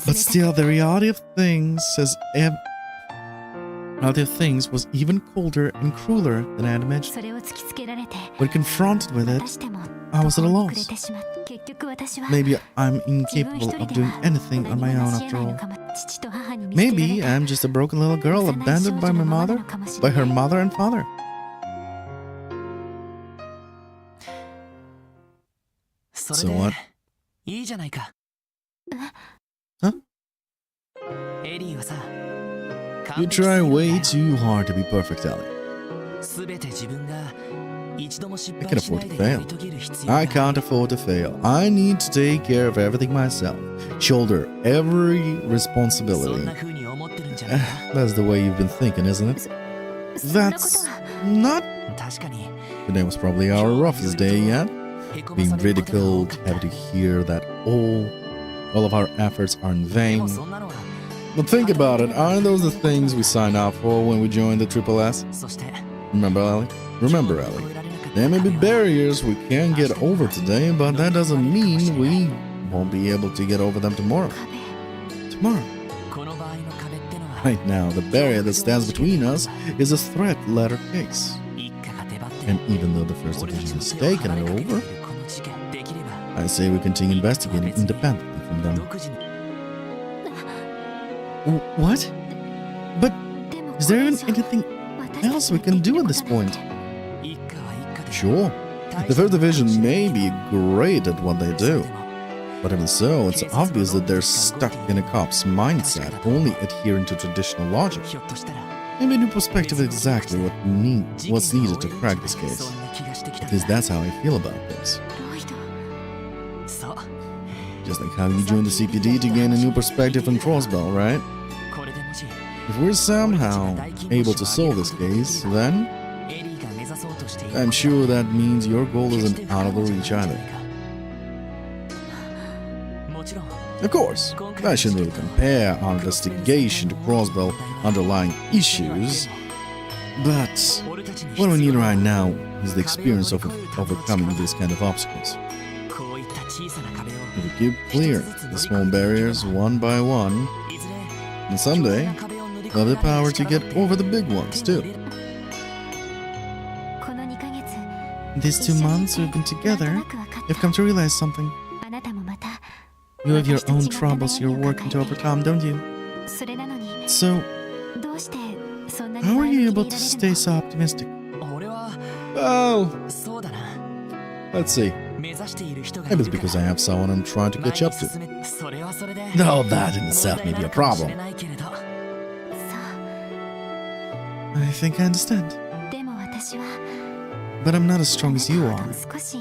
But still, the reality of things has other things was even colder and crueler than I had imagined. それを突きつけられて When confronted with ま it, たしても I was at a 途方に暮れ loss. てしまう結局私は Maybe I'm 自分一 incapable 人 of で doing は anything on 何 my も own 成し得 after ないの all. かも父と母に見捨てられ Maybe た I'm just a broken little girl 幼い abandoned 少 by 女 my のままな mother, のかもし by れな her い mother and father. そ So れ what? でいいじゃないか。 Huh? エリーはさ、 You try way too hard to be perfect, Ellie. すべて自分が一度も失 I 敗 can しな afford い to でや fail. り遂げる必要が I can't afford to fail. I need to take care of everything myself. Shoulder every そん responsibility. な風に思ってるんじゃないか。 That's the way you've been thinking, isn't it? そんなこと That's は not. 確かに Today was probably our roughest day yet. へこま Being されることが多 ridiculed, かった having to hear that all of our efforts are in で vain. もそんなのは But think about it, aren't those the things we sign up for when we join the Triple S? そして Remember, Ellie? Remember, Ellie. There may be barriers we can't get over today, but that doesn't mean we won't be able to get over them tomorrow. 壁 Tomorrow. この場合の壁ってのは Right now, the barrier that stands between us is a threat letter case. 一家が出張って And even though the first 俺たち division の has 手を taken 離れ it かけてい over, るこの事件できれば I say we continue investigating independently from them. 独自に What? But でも is there これ even 以上 anything 私た else ち we が can でき do る at こと this なん point? て 一家は一家で Sure, the first division may be great at what they do, but even so, it's obvious that they're stuck in a cop's mindset, only adhering to traditional logic. ひょっとしたら Maybe a new perspective is exactly what's needed to crack this case. そんな気がしてきた At ん least だ that's how I feel about this. ロイドそう Just like how you joined the CPD to gain a new perspective on Crossbell, right? これでもし If we're somehow able to solve this case, then エリーが目指そうとしている I'm sure that means your goal isn't out of the reach either. もちろん Of course, I shouldn't really compare our investigation to Crossbell underlying issues, but 俺たちに what we 必 need 要な right now is the experience of overcoming these kind of obstacles. こういった小さな壁を If we keep clearing the small barriers one by one, いずれ and someday 強大な壁を乗り we'll have 越え the られる power to 力 get だって over the big ones 手に too. 入れるこの2ヶ月 These 2 months we've been なんと together, なく分かっ you've come to realize something. たあなたもまた You have your own troubles you're working to overcome, don't you? それなのに So, どうしてそんなに how are 前向 you きで able い to ら stay れる so optimistic? 俺は Oh, そうだな let's see. 目指している人がい Maybe る it's から because I have someone I'm trying to 前 catch に up to. 進めそれはそれで No, that in itself may 問題 be な a のかもし problem. れないけれど そう I think I understand. でも私は But I'm not as strong あ as な you たほ are. ど少し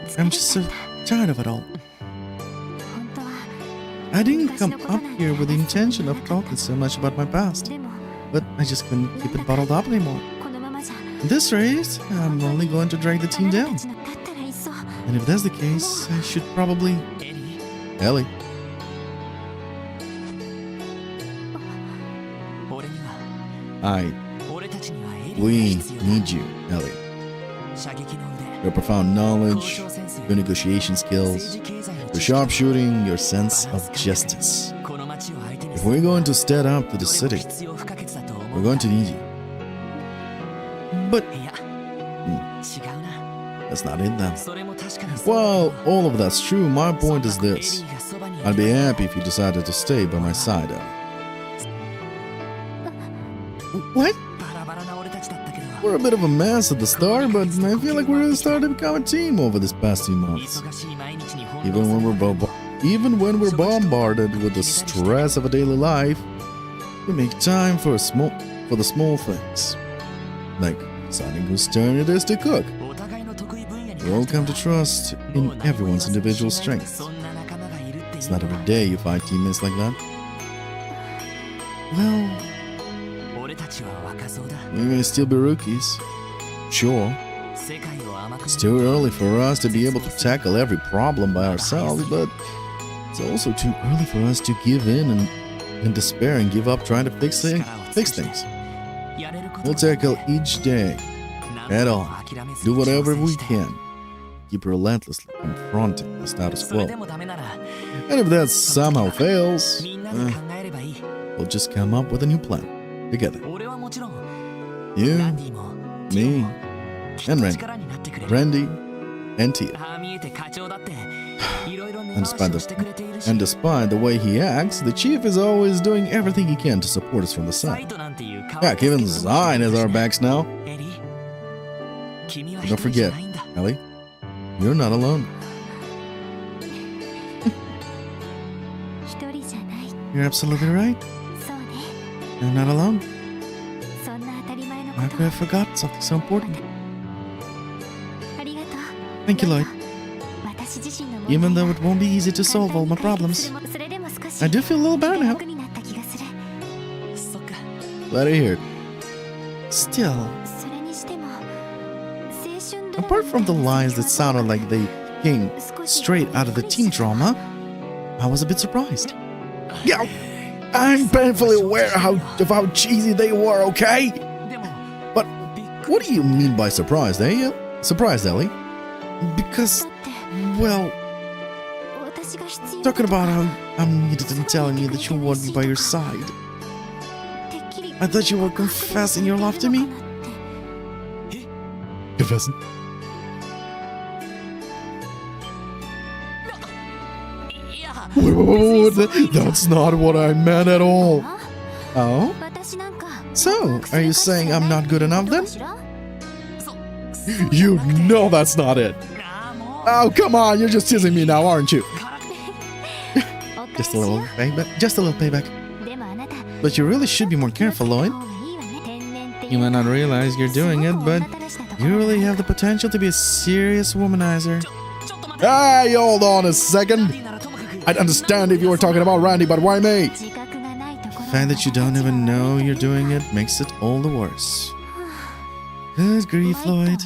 疲 I'm れ just て so た tired of it all. 本当は I didn't come up here with the intention of talking so much about my past, でも but I just couldn't keep it bottled up anymore. このままじゃ At this rate, I'm only going to drag the あ team なた down. たちのだったらいっそ And if that's the case, I should probably... エリ Ellie, ー俺には I, 俺たちにはエリーが we 必要だ need you, Ellie. 射撃の腕 Your profound 交 knowledge, 渉センス your negotiation 政 skills, 治経済の your 知識 sharpshooting, your sense of justice. この街を相手に If する we're going to stand up to the どれも city, 必要不可欠だと思 we're う going to need you. But いや、違うな That's not it then. それも確かに Well, all of that's true. My point is エリ this. ーがそばにい I'd て be happy if you decided to stay by my side, Ellie. what? バラバラな俺たちだったけど We're a bit of a mess at the start, but I feel like we're really starting to become a team over these past few months. 忙しい毎日に翻弄 Even さ when れ we're bombarded with the stress of a daily life, we make time for the small things, like deciding whose turn it is to cook. お互いの得意分野に We all come to trust in もう何も言わ everyone's ずに individual しない strengths. そんな仲間がいるっていう It's の not は every day you find teammates like that. Well, 俺たちは若造だ We may still be rookies. Sure, 世界を甘く it's too early for us to be able to tackle every problem by ourselves, but it's also too early for us to give in and despair and give up trying to fix things. やれること We'll tackle each day, 何 head 度も on, 諦めずに do whatever 挑戦 we して can, keep relentlessly confronting the status それ quo. でもダメなら And if that somehow fails, みんなで考えればいい we'll just come up with a new plan together. 俺はも You, ランディも me, きっと and Randy. 力になってくれる Randy, and Tia. ああ見えて課長だっていろいろ根 And 回し despite をしてくれているし And despite the way he acts, the chief is always doing everything he can to support us from the サイ side. トなんていう Yeah, even Zion has our backs now. エリー君は Don't 一人じゃ forget, ないんだ Ellie, you're not alone. 一人じゃない。 You're absolutely right. そうね。 You're not alone. そんな当たり前のこ I と could have forgot something so important. ありがとう。 Thank you, Lloyd. 私自身の Even though it won't be easy to solve all my problems, I do feel a little better now. 楽になった気がする。そっか Glad to hear it. Still, それにしても青春ドラマ apart from the lines that sounded like they came straight out of the teen drama, I was a bit surprised. Yeah, I'm painfully aware of how cheesy they were, okay? でも But びっくり what do you mean by surprised, eh? Surprised, Ellie? Because, だって well, 私が必要 talking about how I'm needed and telling me that you want me by your side. てっきり I thought you were confessing your love to me. Confessing. いや Wait, that's not what I meant at all. あ Oh? 私なんか So, are you saying I'm not good enough then? そ You know that's not it. ああもう Oh, come on, you're just teasing me now, aren't you? から Just a little payback. Just a little payback. でもあなた But you really should be more careful, Lloyd. You might not realize you're doing it, but you really have the potential to be a serious womanizer. ちょっと待って Hey, hold on a ラ second. ディならともかく I'd understand if you were talking about Randy, but why me? 自覚がないところ The fact that you don't even know you're doing it makes it all the worse. Good grief, Lloyd.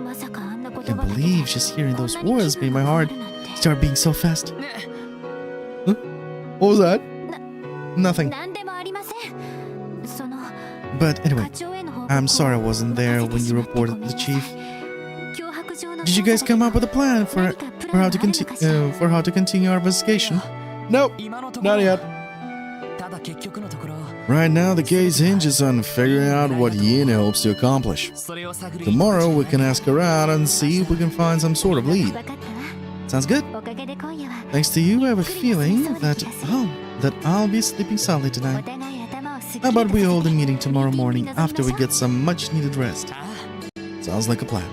I can't believe just hearing those words made my heart start beating so fast. ね What was that? Nothing. 何でもありません。その But 課 anyway, 長への報告を I'm sorry I wasn't there when you reported to the chief. 脅迫状の Did you guys come up with a plan for how to continue our investigation? Nope, 今のところ not yet. ただ結局のところ Right now, the case hinges on figuring out what Yin hopes to accomplish. それを探り Tomorrow, we can ask around and see if we can find some sort of lead. 分かったわ。 Sounds good. おかげで今夜は Thanks to you, I have a feeling that I'll be sleeping soundly お tonight. 互い頭をすっき How り about we と hold a させ meeting tomorrow ミーティング morning に臨みま after we しょう get some much needed rest? あ Sounds like a plan.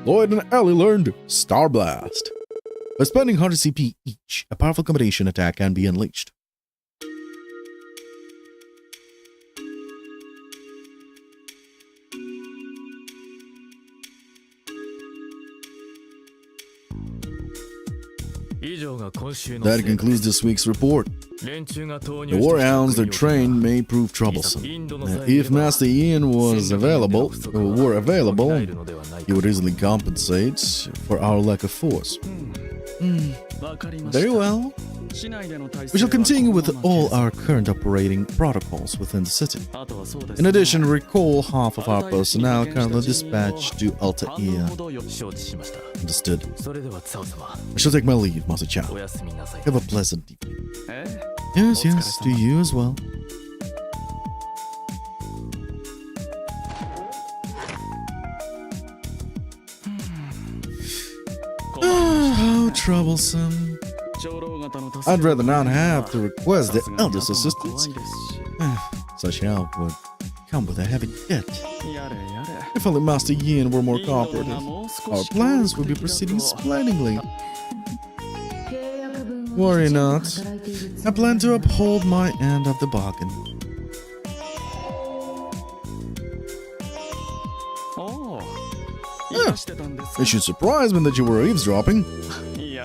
Lloyd and Ellie learned Star Blast. By spending 100 CP each, a powerful combination attack can be unleashed. That concludes this week's report. The warhounds they're trained may prove troublesome. If Master Ian were available, he would easily compensate for our lack of force. Very well. We shall continue with all our current operating protocols within the city. In addition, recall half of our personnel currently dispatched to Altair. Understood. I shall take my leave, Master Chow. Have a pleasant evening. Yes, yes, to you as well. How troublesome. I'd rather not have to request the eldest assistance. Such help would come with a heavy debt. If only Master Yin were more cooperative, our plans would be proceeding splendidly. Worry not. I plan to uphold my end of the bargain. It should surprise me that you were eavesdropping.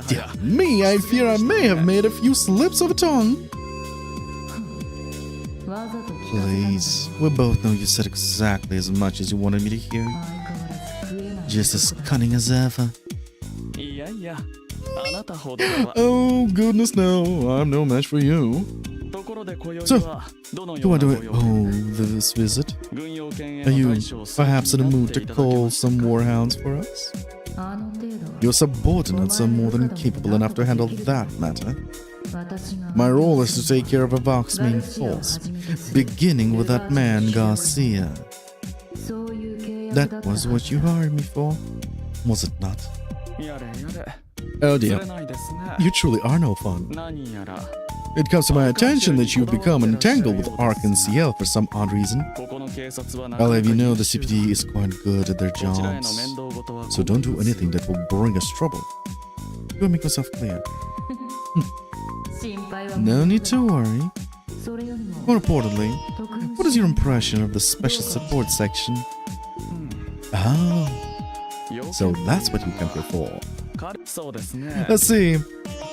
Dear me, I fear I may have made a few slips of the tongue. Please, we both know you said exactly as much as you wanted me to hear. Just as cunning as ever. Oh, goodness no, I'm no match for you. So, who are doing this visit? Are you perhaps in the mood to call some warhounds for us? Your subordinates are more than capable enough to handle that matter. My role is to take care of Avok's main faults, beginning with that man Garcia. That was what you hired me for, was it not? Oh dear. ないですね。 You truly are no fun. 何やら It comes to my attention that you've become entangled with Ark and CL for some odd reason. ここの警察はな I'll have you know the CPD is quite good at their こちらへの jobs, 面倒事は so don't do anything that will bring us trouble. You'll make yourself clear. No need to worry. More importantly, what is your impression of the special support section? Oh, so that's what you come here for. そうですね。 Let's see.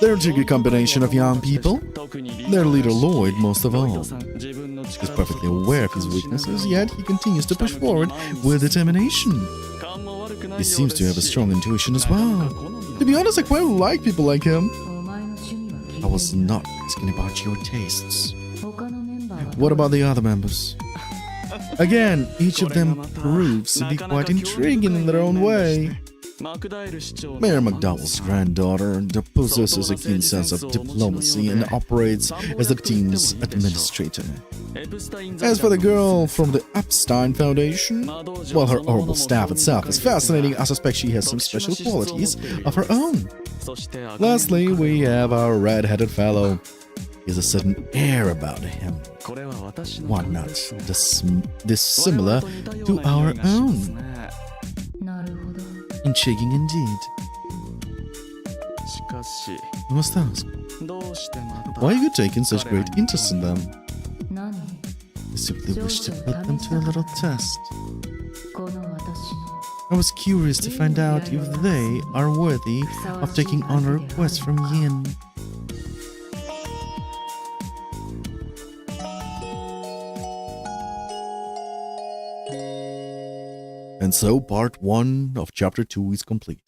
They're a good combination of young people. 特にリー Their leader Lloyd, most of ロイ all. ドさん自分の He's 力不足 perfectly aware of his weaknesses, yet he continues to push forward with determination. 勘も悪くない He ようです seems to have a し strong intuition as なかな well. か好みの To be honest, I quite like people like him. I was not asking about your tastes. What about the other members? Again, each of them proves to be quite intriguing in their own way. マクダエル市長の Mayor McDowell's granddaughter possesses a keen sense of diplomacy and operates as the team's administrator. エプスタイン As for the girl from the Epstein Foundation, well, her horrible staff itself is fascinating. I suspect she has some special qualities of her own. そして赤 Lastly, we have our red-headed fellow. He has a certain air about him, これは私の one not dissimilar to our own. Intriguing indeed. しかし You must ask, どうしてまた why are you taking such great interest in them? I simply wish to put them to a little test. I was curious to find out if they are worthy of taking on a request from Yin. And so part 1 of chapter 2 is complete.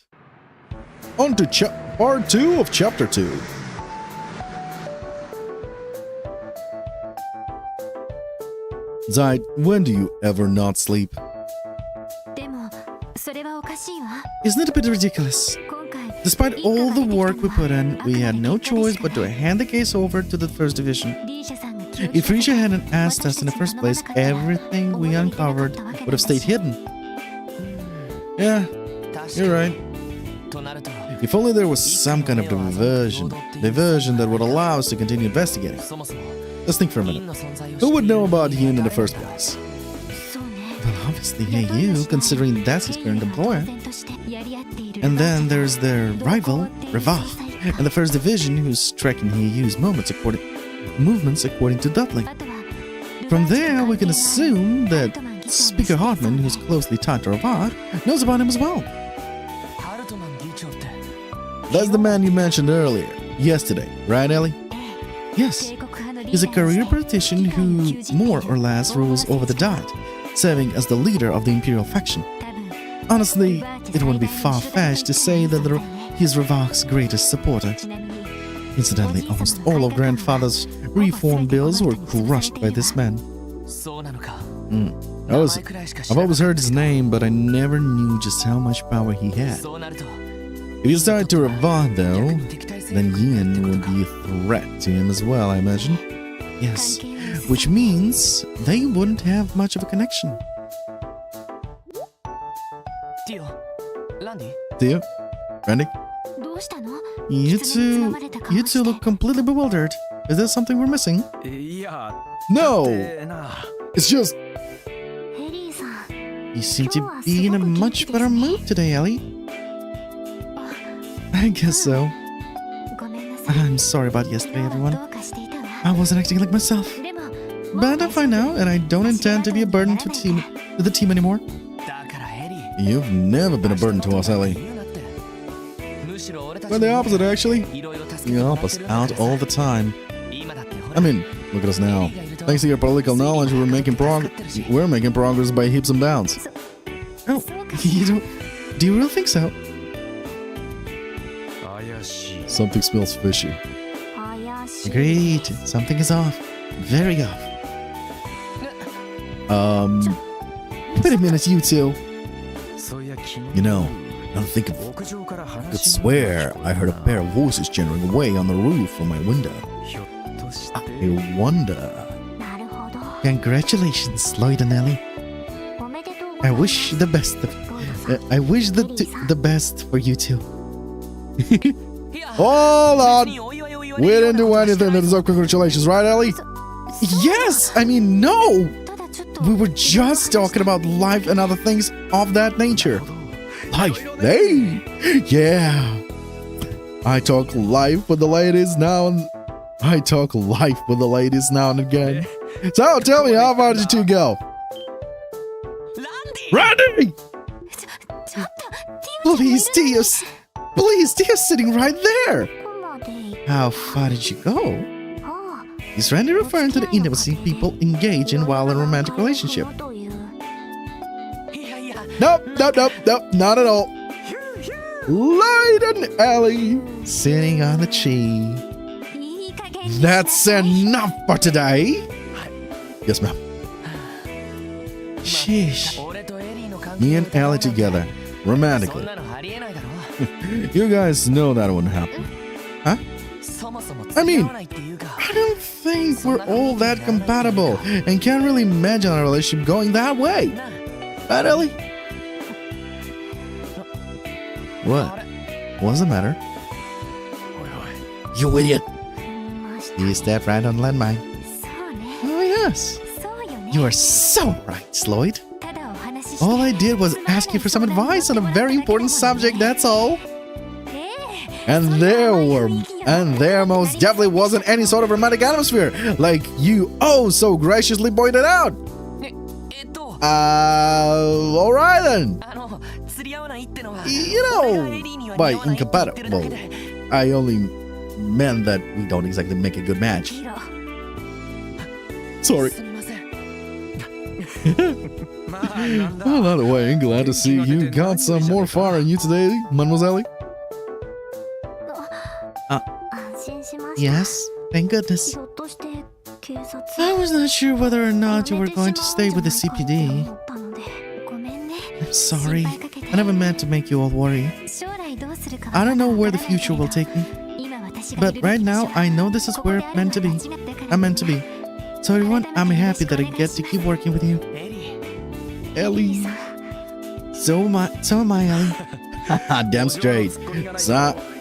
On to part 2 of chapter 2. Zai, when do you ever not sleep? でもそれはおかしいわ Isn't it a bit ridiculous? 今回 Despite all the work we put in, we had no choice but to hand the case over to the First Division. リーシャさんが気を If Risha hadn't asked us in the first place, everything we uncovered would have stayed hidden. Yeah, you're right. If only there was some kind of diversion that would allow us to continue investigating. Let's think for a minute. Who would know about Yoon in the first place? そうね Well, obviously AU, considering that's his current employer. としてやり合っている And then there's their rival, Revah, and the First Division, who's tracking AU's movements according to Dudley. あとは From there, we can assume that Speaker Hartman, who's closely tied to Revah, knows about him as well. That's the man you mentioned earlier, yesterday, right, Ellie? Yes. 帝国派のリー He's a ダー career として politician who more or less rules over the Daaaay, serving as the leader of the Imperial faction. 多分 Honestly, it wouldn't be far-fetched to say that he's Revach's greatest supporter. ちなみに Incidentally, almost all of Grandfather's reform bills were crushed by this man. I've always heard his name, but I never knew just how much power he had. If he's tied to Revach, though, then Yin would be a threat to him as well, I imagine. Yes, which means they wouldn't have much of a connection. Theo? Randy? どうしたの You two look completely bewildered. Is there something we're missing? いや No! な It's just... ヘリーさん You seem to be in a much better mood today, Ellie. I guess so. ごめんなさい I'm sorry about yesterday, ど everyone. うかしていたわ I wasn't acting like myself. でも But I'm fine now, and I don't intend to be a burden to the team anymore. だからヘリ You've never been a burden to us, Ellie. 言うなってむしろ俺たち We're the opposite, actually. いろいろ助け You ても help らっ us てるんだ out けど all the time. 今だってほ I ら mean, look at us now. Thanks to your political knowledge, we're making progress by heaps and bounds. Oh, do you really think so? 怪しい Something smells fishy. 怪しい Agreed. Something is off. Very off. Wait a minute, you two. そういや昨日 You know, Don't think of 屋上から I could 話を swear I heard a pair of voices chattering away on the roof from my window. ひょっとして I wonder. なるほど。 Congratulations, Lloyd and Ellie. おめでとうござ I います。 wish the best. どうぞさ I wish the best for you two. いや Hold 別に on. お祝いを言わ We れるよう didn't な do ことはして anything ない that ぞ deserves congratulations, right, Ellie? Yes, I mean no. ただちょっと We were just talking about life and other things of that nature. Life. Hey. Yeah. I talk life with the ladies now and I talk life with the ladies now and again. So tell me, how far did you two go? ランディ Randy! ちょっと Please, Tia's. Please, Tia's sitting right there. ここまで行っ How far did you go? た Is Randy referring to the intimacy people engage in while in a romantic relationship? といういやいや Nope, nope, nope, nope, not at all. Lloyd and Ellie. Sitting on the tree. いい加減に That's enough for today. Yes, ma'am. Sheesh. 俺とエリーの関 Me 係 and Ellie together, そん romantically. なのありえないだろ You guys know that wouldn't happen. そもそも I 付き mean- 合わないっていうか I don't think we're all that compatible and can't really imagine our relationship going that way. な Right, Ellie? あ What? れ What's the matter? You idiot! ました You stepped right on landmine. そうね Oh, yes. そうよね You are so right, Lloyd. ただお話しして All I did was ask you for some advice on a very important subject, that's all. ええ And there most definitely wasn't any sort of romantic atmosphere, like you oh so graciously pointed out. Alright then. 釣り合わないってのは You 俺が know, エリーには by 似合わないって言ってるだけ incompatible, で I only meant that we don't exactly make a good match. ヒロ Sorry. すみませんまあ Well, by the way, glad to see you got some more fire in you today, Mademoiselle. 安心しました Yes, thank goodness. ひょっとして警察 I was not sure whether or not you were going to stay with the CPD. ごめんね I'm sorry. I never meant to make you all worry. 将来どうするか I don't know where the future will take me, 今私がい but る right べき now 場所 I know this is ここ where であ I'm る meant to のが be. 初めてだから I'm meant to be. So everyone, I'm happy that I get to keep working with you. エリー Ellie. So am I, Ellie. Haha, damn straight.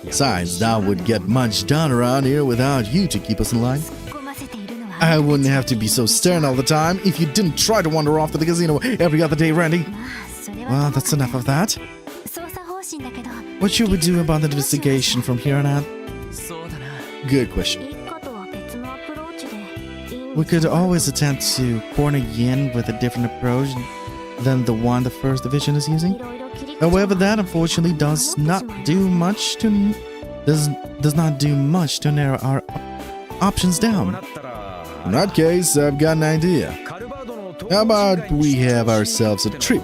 Besides, that would get much done around here without you to keep us in line. 込ませているのは I wouldn't have to be so stern all the time if you didn't try to wander off to the casino every other day, Randy. まあそれは Well, that's enough of that. 捜査方針だけど What should we do about the investigation from here on out? そうだな Good question. 一家とは別のアプローチでいいん We です could よ always attempt to corner Yin with a different approach than the one the first division is い using. ろいろ切り口 However, は that unfortunately does not do much to narrow our options こう down. なったら In that case, I've got an idea. カルバードの How about we have ourselves a trip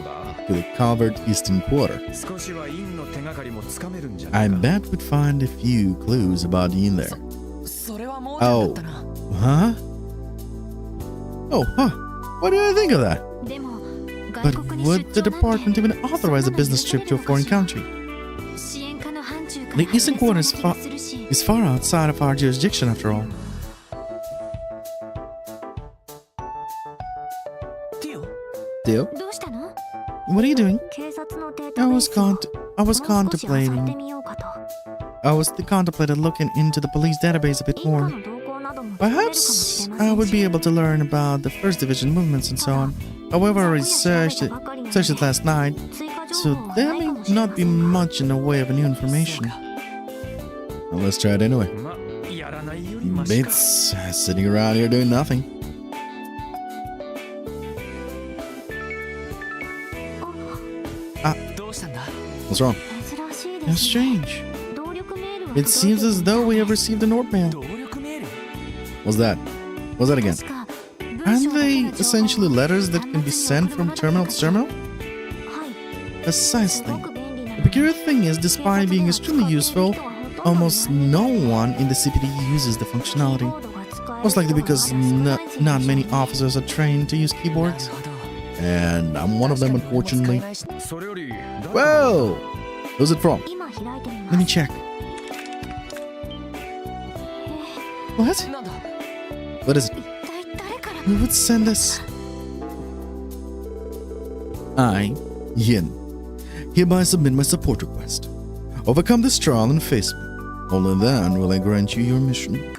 to the Calvert Eastern Quarter? 少しはインの手がかりもつかめるんじゃない I か bet we'd find a few clues about Yin there. それはもうちょっとだったな Huh? Oh, huh. What do you think of that? でも But 外国に would 出 the 張なんて department even authorize a business trip to a foreign country? 支援課の範疇から The Eastern Quarter is 外 far, れそうな気がするし is far outside of our jurisdiction, after all. ティオ Deal? どうしたの What are you doing? 警察のデー I タベー was スを I was もう少し漁って contemplating. みようかと I was contemplated looking into the police database a bit 一家 more. の動向なども調べるかもし Perhaps れませ I ん would し be able to learn about the first division movements and so on. However, I researched it last night, 追加情 so 報は there ないか may もしれま not せ be んが much in the way of new information. Well, let's try it anyway. まやらないよりマシか Bates sitting around here doing nothing. どうしたんだ What's wrong? 珍しいで How すね strange. 動力メールは It seems as though we have received a note mail. 動力メール What's that? What's that again? 確か文 Aren't 章だけ they の情報 essentially letters that can be sent from terminal to terminal? はい Precisely. すごく便利な The peculiar thing is, despite being extremely useful, almost no one in the CPD uses the functionality. Most likely because not many officers are trained to use なる keyboards. ほど And I'm one of them, 確かにもう使え unfortunately. ないしそれより Well, Who's it from? 今開いてみ Let ま me す check. What? なんだ What is it? 一体誰から Who would send this? I, Yin, hereby submit my support request. Overcome this trial and face me. Only then will I grant you your mission.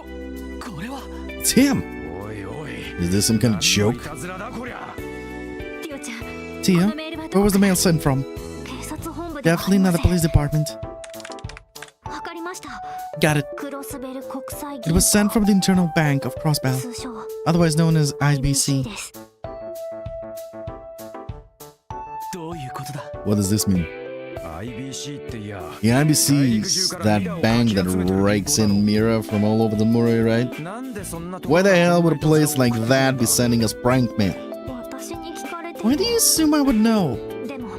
これは It's him! おいおい Is this some kind of い joke? たずらだこりゃティオちゃん Tia? このメールは Where どう was the mail sent from? 警察本部ではあ Definitely りま not せ the ん police department. わかりました Got it. クロスベル国際 It was sent from the internal bank of Crossbell, 通称 otherwise known as IBC IBC. です どういうことだ What does this mean? IBC っていや The IBC's that bank that rakes in Mira from all over the Murray, right? なんでそんな Why the hell would a place like that be sending us prank mail? 私に聞かれて Why do you assume I would know? でも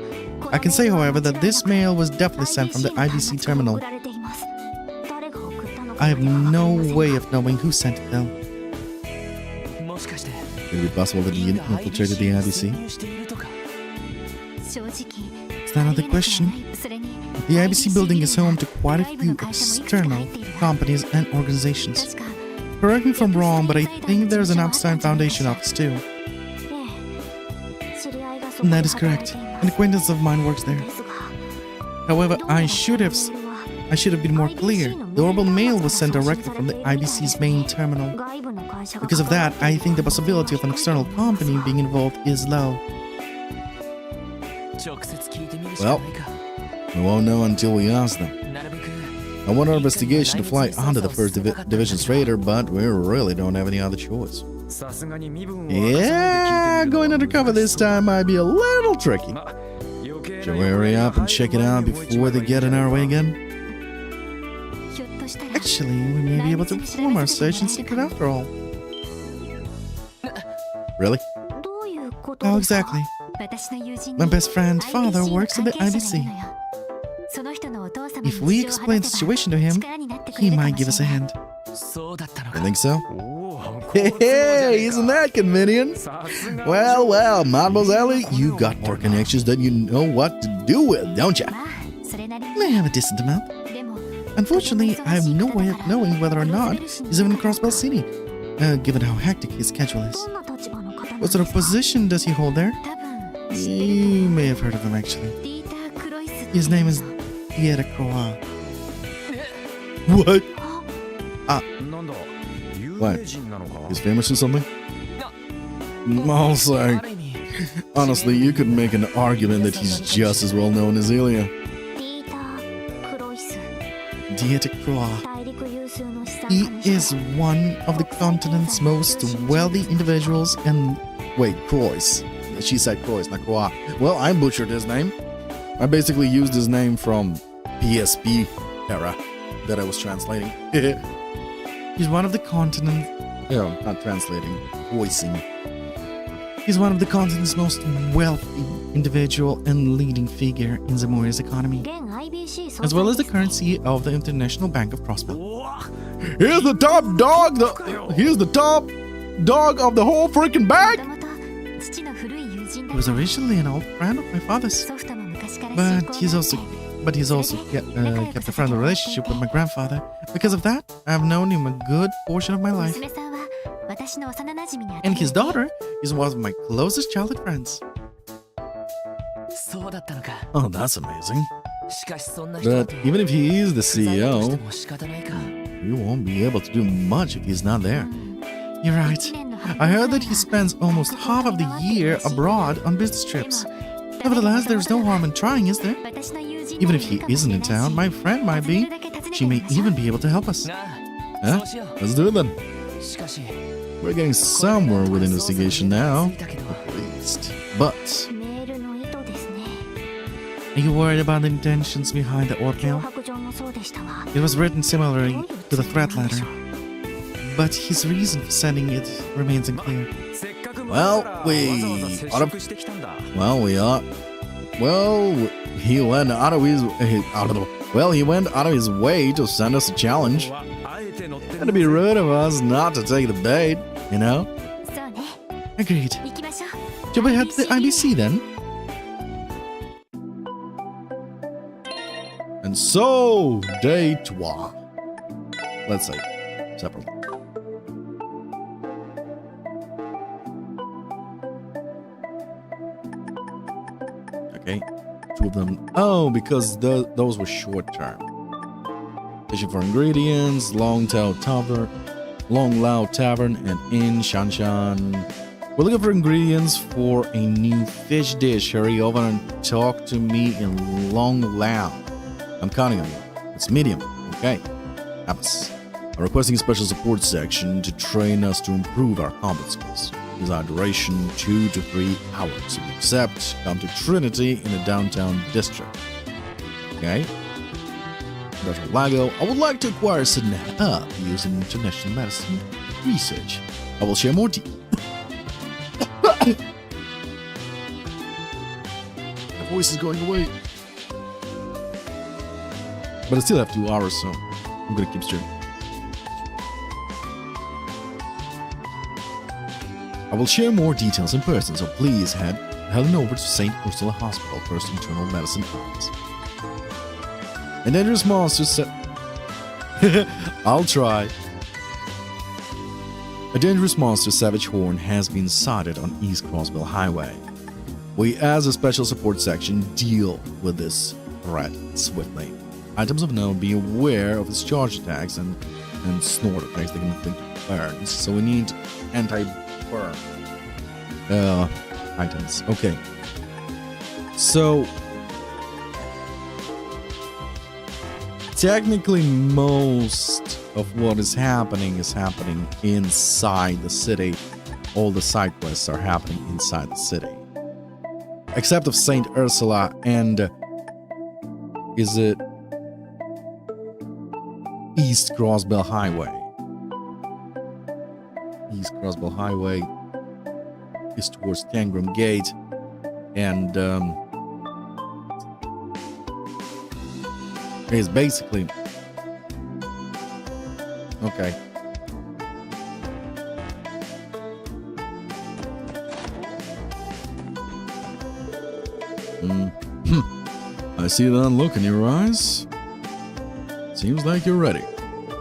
I can say, however, that this mail was definitely sent from the IBC terminal. 送られています誰が送ったのか I have no way of knowing who sent it though. もしかして Could it be possible that he infiltrated the IBC? 潜入しているとか正直 Is that not the question? それに The IBC building is home to quite a few external companies and organizations. 確か Correct me if I'm wrong, but I think there's an Upstart Foundation office too. ねえ知り合いがそこ And で that is 働い correct. ていま An す acquaintance of mine works there. ですが However, どうも I should have been more clear. The orbital mail was sent directly from the IBC's main terminal. 外部の会社が Because of that, I think the possibility of an external company being involved is low. 直接聞いてみるしかないか We won't know until we ask them. なるべく I want our investigation to fly under the 1st Division's radar, but we really don't have any other choice. さすがに身分を Yeah, going undercover this time might be a little tricky. ま余計 Shall we hurry up and check it out before they get in our way again? ひょっとしたら Actually, we may be able to perform our search in secret after all. Really? どういうこと How ですか exactly? 私の友人 My に best friend, father, IBC の works at the 関係者がい IBC. るのよ。その人のお父様に If we 事情を explain 話 the せば situation to him, 力になってくれ he るか might も give us し a れない hand. そうだったの You か think so? おお Hey, isn't that convenient? さすが Well, well, Mademoiselle, you got more connections than you know what to do with, don't ya? まあそれなりに I have a decent amount. でも Unfortunately, I have no way of knowing whether or not he's even in Crossbell City, given how hectic his schedule is. どんな立場の方なん What です sort か of position does he hold there? 多分 You may have heard of him actually. ディーター・クロイスって His name is いうの Dieta Croix. What? なんだ有 What? 名人なのか He's famous or something? I'll say. ある意味 Honestly, you could make an argument that he's just as well known as Ilya. ディーター・クロイス Dieta Croix. 大陸有数の資産 He 家に is one of the continent's most wealthy individuals and Wait, Croix. She said Croix, not Croix. Well, I butchered his name. I basically used his name from PSP era that I was translating. he's one of the continent Yeah, not translating, voicing. he's one of the continent's most wealthy individual and leading figure in Zamoria's economy, 現 IBC 総裁 as well as the です current CEO of the International Bank of Crossbell. おお Here's the top dog. Here's the top dog of the whole freaking も bag. ともと父の古い友人 He だ was originally an old friend of my father's, ソフトも昔から but 親 he's 交 also があって but he's also kept a friendly relationship with my grandfather. Because of that, I've known him a good portion of my life. 娘さんは私の幼馴染にあたり And his daughter is one of my closest childhood friends. そうだったのか Oh, that's amazing. しかしそんな人だ But と even if he is the 不在だとして CEO, も仕方ないか you won't be able to do much if he's not there. You're right. 一年の半分 I heard that くらい he は spends almost half of the year abroad on business でも trips. Nevertheless, there's no harm in trying, is there? 私の友人 Even が if い he るかもし isn't れ in ないし town, my friend might 訪ね be. るだけ訪ねて She み may ましょう even be able to help us. なあ Huh? そうしよ Let's do it then. うしかし We're getting somewhere with investigation now. ついたけど At least. But メールの意図ですね Are you worried about the intentions behind the orb 脅 mail? 迫状もそうでしたが It was written similarly どういう to the つもり threat なんでし letter, ょう but his reason for sending it remains unclear. せっかく Well, わざわざ we 接触してきたんだ well, we are. Well, he went out of his well, he went out of his way to send us a challenge. あえて乗ってる It'd be rude of us not to take the bait, you know? そうね Agreed. 行きましょう Shall we head to the IBC then? And so, day 3. Let's say, separately. Okay, 2 of them. Oh, because those were short term. Fishing for ingredients, Long Lao Tavern, and in Shanshan. We're looking for ingredients for a new fish dish. Hurry over and talk to me in Long Lao. I'm counting on you. It's medium. Okay. Abbas. I'm requesting a special support section to train us to improve our combat skills. Desired duration 2 to 3 hours. If you accept, come to Trinity in the downtown district. Okay. Dr. Lago, I would like to acquire a certain herb used in international medicine research. I will share more details. My voice is going away. But I still have 2 hours, so I'm gonna keep streaming. I will share more details in person, so please head on over to St. Ursula Hospital, First Internal Medicine Office. A dangerous monster I'll try. A dangerous monster, Savage Horn, has been sighted on East Crossville Highway. We, as a special support section, deal with this threat swiftly. Items of note: be aware of its charge attacks and snort attacks that can inflict burns. So we need anti-burn items. Okay. So technically, most of what is happening inside the city. All the side quests are happening inside the city. Except of St. Ursula and... is it... East Crossville Highway. East Crossville Highway is towards Tangram Gate. And... it's basically... okay. I see that look in your eyes. Seems like you're ready.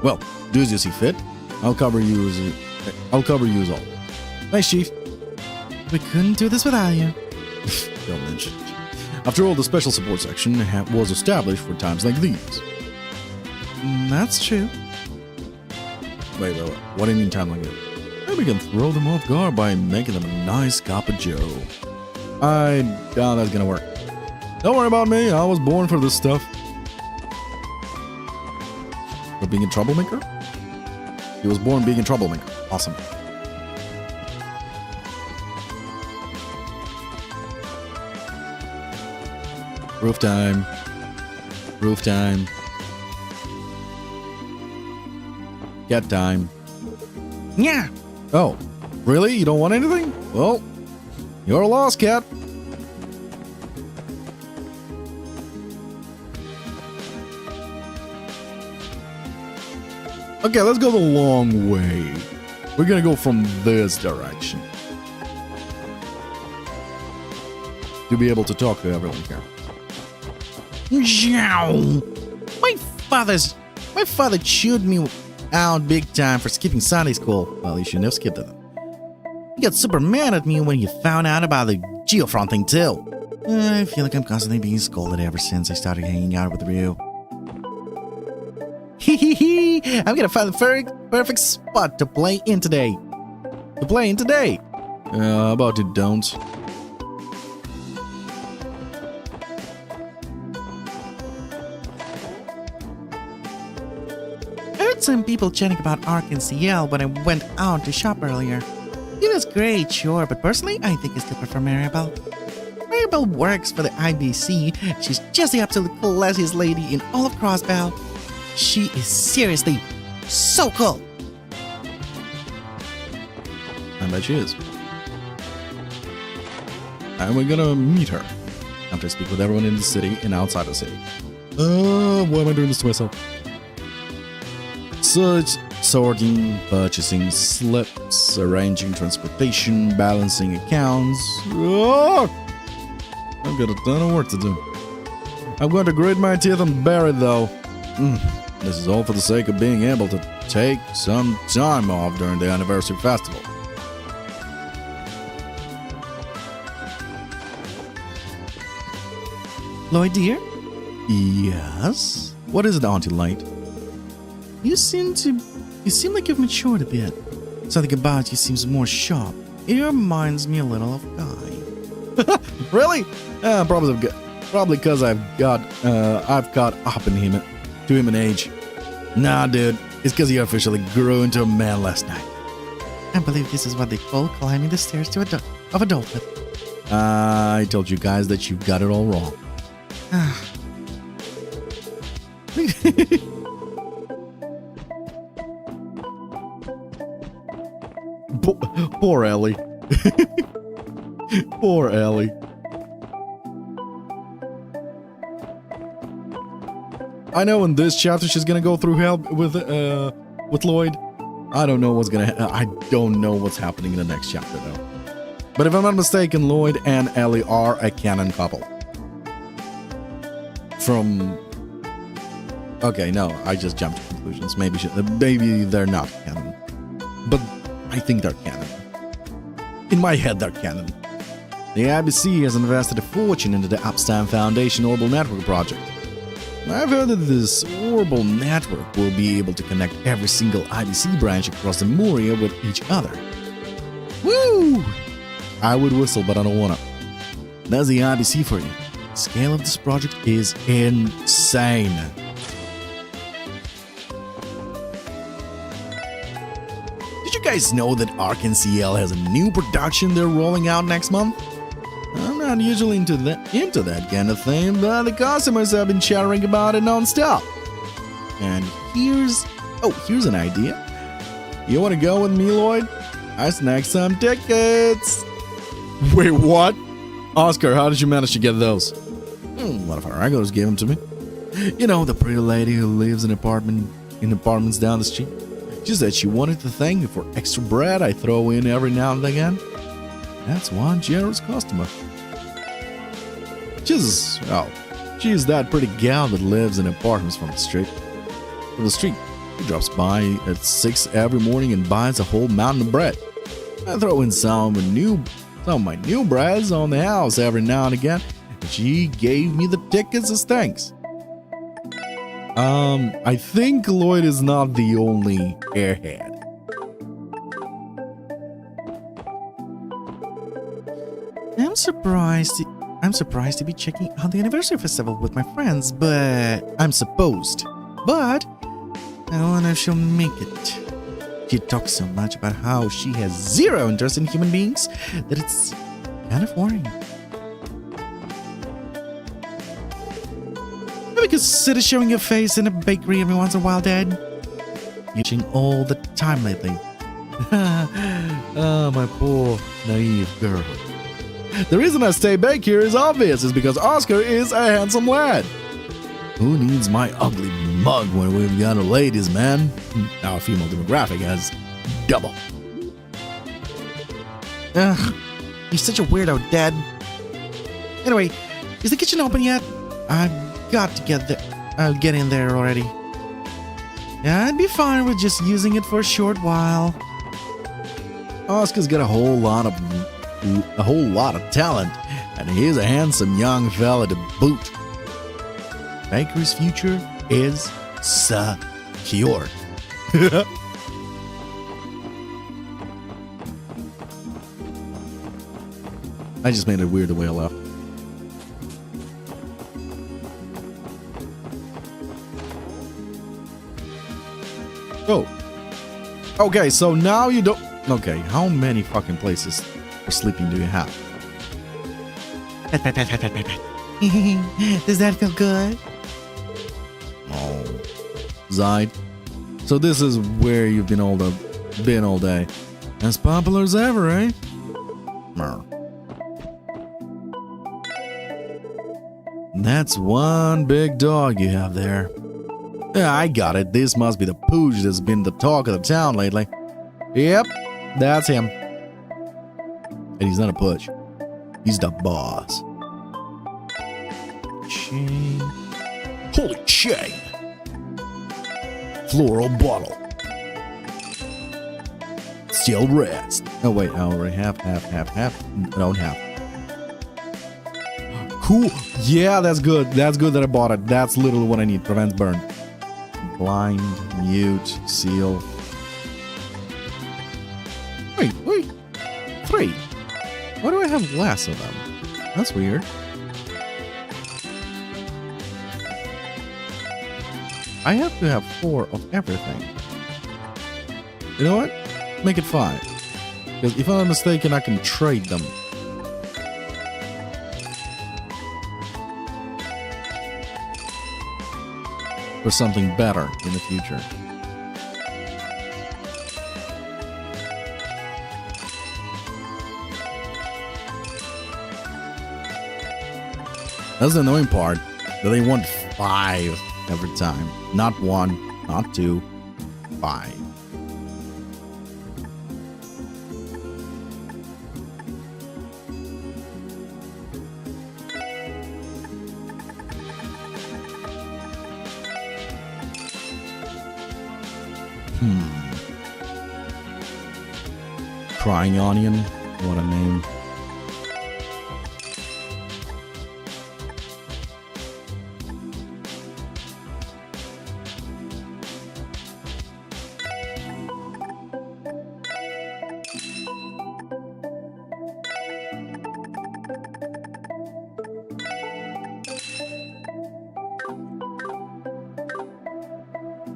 Well, do as you see fit. I'll cover you as always. Thanks, Chief. We couldn't do this without you. Don't mention it. After all, the special support section was established for times like these. That's true. Wait. What do you mean time like this? Maybe we can throw them off guard by making them a nice cup of joe. I doubt that's gonna work. Don't worry about me. I was born for this stuff. For being a troublemaker? He was born being a troublemaker. Awesome. Roof time. Roof time. Get time. Yeah. Oh, really? You don't want anything? Well, you're lost, cat. Okay, let's go the long way. We're gonna go from this direction. To be able to talk to everyone here. My father chewed me out big time for skipping Sunday school. Well, you shouldn't have skipped it. He got super mad at me when he found out about the Geofront thing too. I feel like I'm constantly being scolded ever since I started hanging out with Ryu. I'm gonna find the perfect spot to play in today. How about you don't? I heard some people chatting about Arc and CL when I went out to shop earlier. It was great, sure, but personally, I think I still prefer Maribel. Maribel works for the IBC. She's just the absolute classiest lady in all of Crossbell. She is seriously so cool. I bet she is. And we're gonna meet her after I speak with everyone in the city and outside the city. Why am I doing this to myself? Sorting, purchasing slips, arranging transportation, balancing accounts. I've got a ton of work to do. I'm going to grit my teeth and bear it, though. This is all for the sake of being able to take some time off during the anniversary festival. Lloyd, dear, Yes? What is it, Auntie Light? you seem like you've matured a bit. Something about you seems more sharp. It reminds me a little of Guy. Really? Probably because I've got up in him to him in age. Nah, dude, it's because he officially grew into a man last night. I believe this is what they call climbing the stairs to of adulthood. I told you guys that you got it all wrong. Poor Ellie. Poor Ellie. I know in this chapter she's gonna go through hell with Lloyd. I don't know what's happening in the next chapter though. But if I'm not mistaken, Lloyd and Ellie are a canon couple. Okay, no, I just jumped to conclusions. Maybe they're not canon, but I think they're canon. In my head, they're canon. The IBC has invested a fortune into the Upstime Foundation Orbital Network project. I've heard that this orbital network will be able to connect every single IBC branch across the Moria with each other. Woo! I would whistle, but I don't wanna. That's the IBC for you. The scale of this project is insane. Did you guys know that ArcNCL has a new production they're rolling out next month? I'm not usually into that kind of thing, but the customers have been chattering about it non-stop. And here's an idea. You want to go with me, Lloyd? I snagged some tickets. Wait, what? Oscar, how did you manage to get those? One of our regulars gave them to me. You know, the pretty lady who lives in apartments down the street. She said she wanted to thank me for extra bread I throw in every now and again. That's one generous customer. She's that pretty gal that lives in apartments from the street. She drops by at 6 every morning and buys a whole mountain of bread. I throw in some of my new breads on the house every now and again, and she gave me the tickets as thanks. I think Lloyd is not the only airhead. I'm surprised to be checking out the anniversary festival with my friends, but I wonder if she'll make it. She talks so much about how she has zero interest in human beings that it's kind of worrying. Maybe consider showing your face in a bakery every once in a while, Dad. You're itching all the time lately. Ah, my poor naive girl. The reason I stay back here is obvious. It's because Oscar is a handsome lad. Who needs my ugly mug when we've got a ladies, man? Our female demographic has double. Ugh, you're such a weirdo, Dad. Anyway, is the kitchen open yet? I've got to get in there already. Yeah, I'd be fine with just using it for a short while. Oscar's got a whole lot of talent, and he's a handsome young fella to boot. Baker's future is secure. I just made it weird the way I left. Oh. Okay, so now you don't... Okay, how many fucking places for sleeping do you have? Does that feel good? Oh. Zide. So this is where you've been all day. As popular as ever, eh? Mer. That's one big dog you have there. Yeah, I got it. This must be the pooch that's been the talk of the town lately. Yep, that's him. And he's not a pooch. He's the boss. chain. Holy chain! Floral bottle. Still rest. Oh wait, I already have half. No, half. Cool. Yeah, that's good. That's good that I bought it. That's literally what I need. Prevents burn. Blind, mute, seal. Wait. 3. Why do I have less of them? That's weird. I have to have 4 of everything. You know what? Make it 5. Because if I'm not mistaken, I can trade them. For something better in the future. That's the annoying part. That they want 5 every time. Not 1, not 2, 5. Crying Onion, what a name.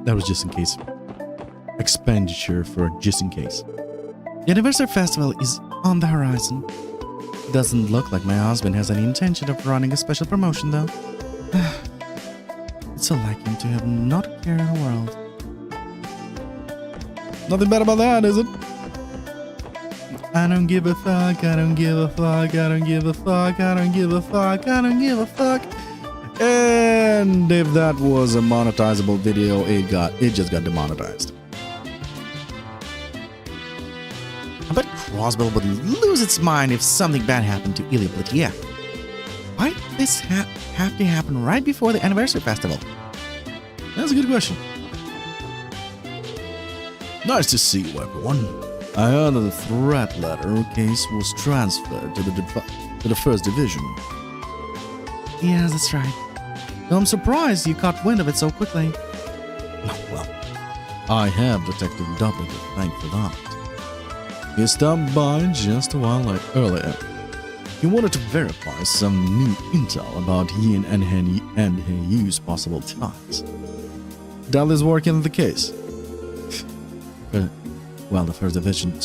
That was just in case. Expenditure for just in case. The anniversary festival is on the horizon. Doesn't look like my husband has any intention of running a special promotion though. It's so like him to have not a care in the world. Nothing bad about that, is it? I don't give a fuck, I don't give a fuck, I don't give a fuck, I don't give a fuck, I don't give a fuck. And if that was a monetizable video, it just got demonetized. I bet Crossbell would lose its mind if something bad happened to Ilya, but yeah. Why did this have to happen right before the anniversary festival? That's a good question. Nice to see you, everyone. I heard that the threat letter case was transferred to the first division. Yes, that's right. Though I'm surprised you caught wind of it so quickly. Oh, well, I have Detective W to thank for that. He stopped by just a while earlier. He wanted to verify some new intel about Yin and Heiyu's possible ties. Dal is working on the case. Well, the first division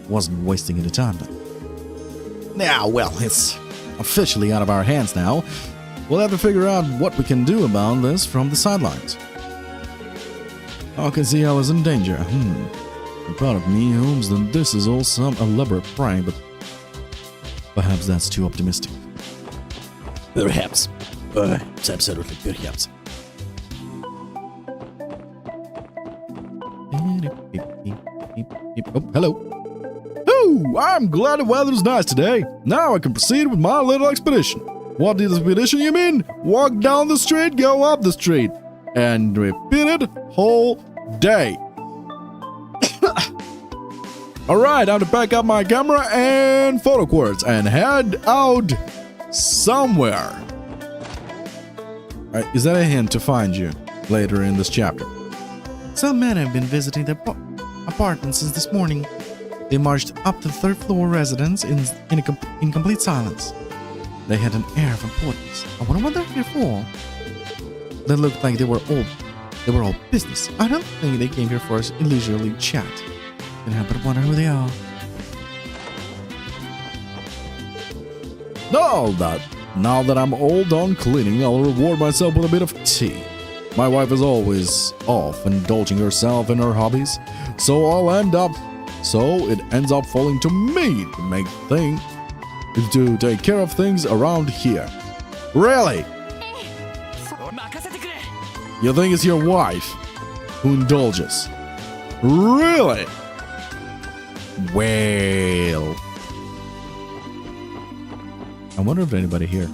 wasn't wasting any time then. Now, well, it's officially out of our hands now. We'll have to figure out what we can do about this from the sidelines. I can see I was in danger. A part of me hopes that this is all some elaborate prank, but perhaps that's too optimistic. Perhaps. Absolutely perhaps. Oh, hello. Oh, I'm glad the weather's nice today. Now I can proceed with my little expedition. What is expedition you mean? Walk down the street, go up the street. And repeat it whole day. Alright, time to pack up my camera and photo quartz and head out somewhere. Is that a hint to find you later in this chapter? Some men have been visiting their apartment since this morning. They marched up to the 3rd floor residence in complete silence. They had an air of importance. I wonder what they're here for. They looked like they were all business. I don't think they came here for a leisurely chat. Can't help but wonder who they are. Now that I'm all done cleaning, I'll reward myself with a bit of tea. My wife is always off indulging herself in her hobbies, so it ends up falling to me to take care of things around here. Really? You think it's your wife who indulges? Really? Well, I wonder if anybody here.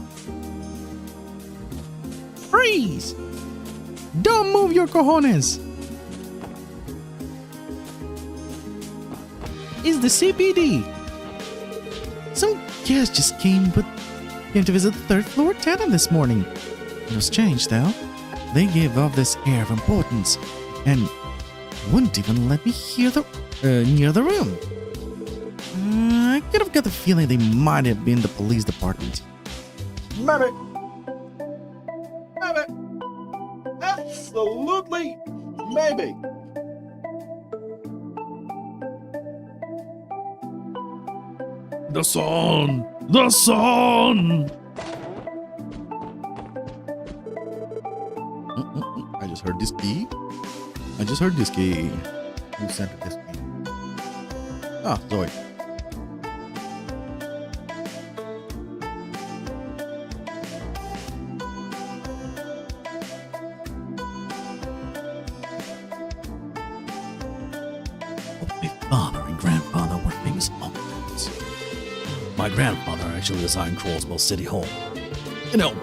Freeze! Don't move your cojones! It's the CPD! Some guest just came to visit the third floor tenant this morning. It was strange though. They gave off this air of importance and wouldn't even let me near the room. I could have got the feeling they might have been the police department. Maybe. Maybe. Absolutely maybe. The sun! The sun! I just heard this key. I just heard this key. Who sent this key? Ah, Zoe. My father and grandfather were famous architects. My grandfather actually designed Crawlswell City Hall. You know,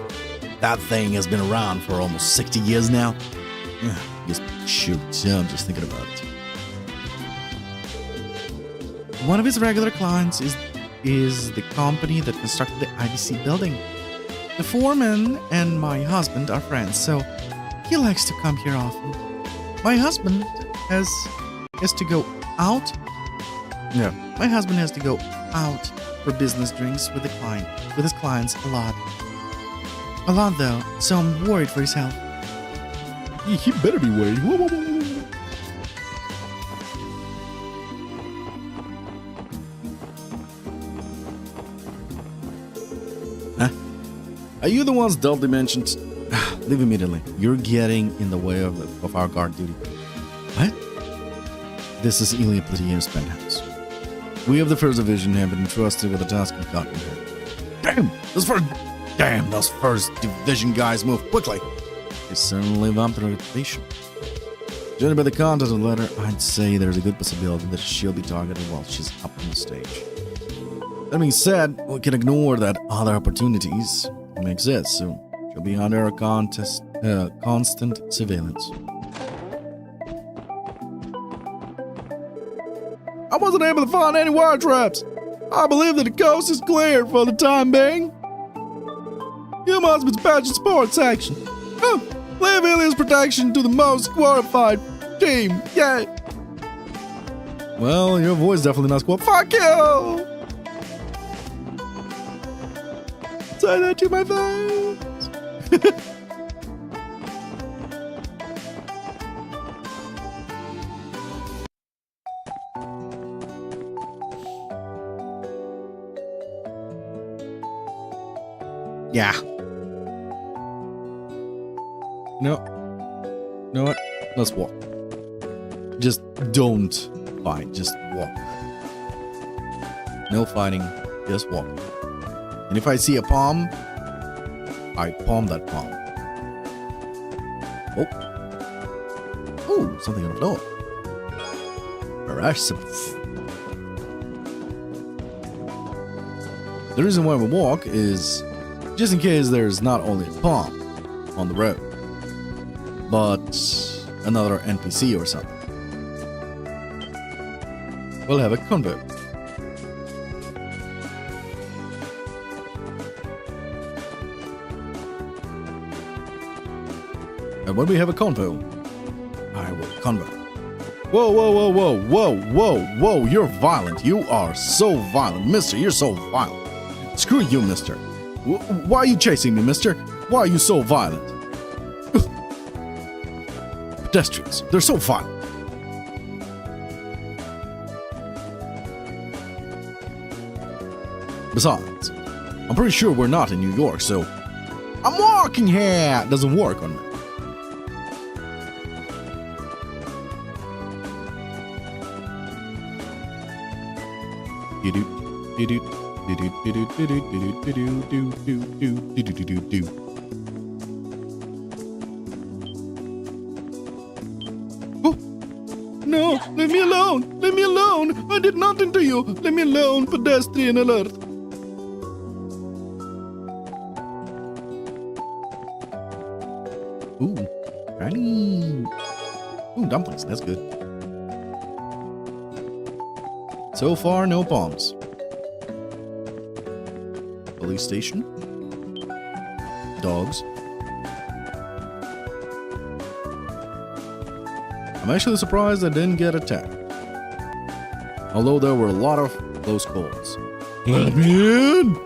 that thing has been around for almost 60 years now. Just shoot, I'm just thinking about it. One of his regular clients is the company that constructed the IBC building. The foreman and my husband are friends, so he likes to come here often. My husband has to go out. Yeah. My husband has to go out for business drinks with his clients a lot. A lot though, so I'm worried for his health. He better be worried. Whoa, whoa, whoa, whoa. Huh? Are you the ones Dudley mentioned? Leave immediately. You're getting in the way of our guard duty. What? This is Ilya Platiev's penthouse. We of the First Division have been entrusted with the task of guarding her. Damn, those First Division guys move quickly. They certainly live up to their reputation. Judging by the content of the letter, I'd say there's a good possibility that she'll be targeted while she's up on the stage. That being said, we can ignore that other opportunities may exist, so she'll be under a constant surveillance. I wasn't able to find any wire traps. I believe that the coast is clear for the time being. You must dispatch the sports section. Oh, leave Ilya's protection to the most qualified team. Yeah. Well, your voice definitely not qualified. Fuck you! Say that to my face. Yeah. No. You know what? Let's walk. Just don't fight. Just walk. No fighting. Just walk. And if I see a palm, I palm that palm. Oh. Oh, something on the floor. The reason why we walk is just in case there's not only a palm on the road, but another NPC or something. We'll have a convo. And when we have a convo, I will convo. Whoa, whoa, whoa, whoa, whoa, whoa, whoa, you're violent. You are so violent. Mister, you're so violent. Screw you, mister. Why are you chasing me, mister? Why are you so violent? Pedestrians, they're so violent. Besides, I'm pretty sure we're not in New York, so I'm walking here. It doesn't work on me. Oh, no, leave me alone. Leave me alone. I did nothing to you. Leave me alone. Pedestrian alert. Ooh, tiny. Ooh, dumplings. That's good. So far, no bombs. Police station. Dogs. I'm actually surprised I didn't get attacked. Although there were a lot of close calls. Let me in!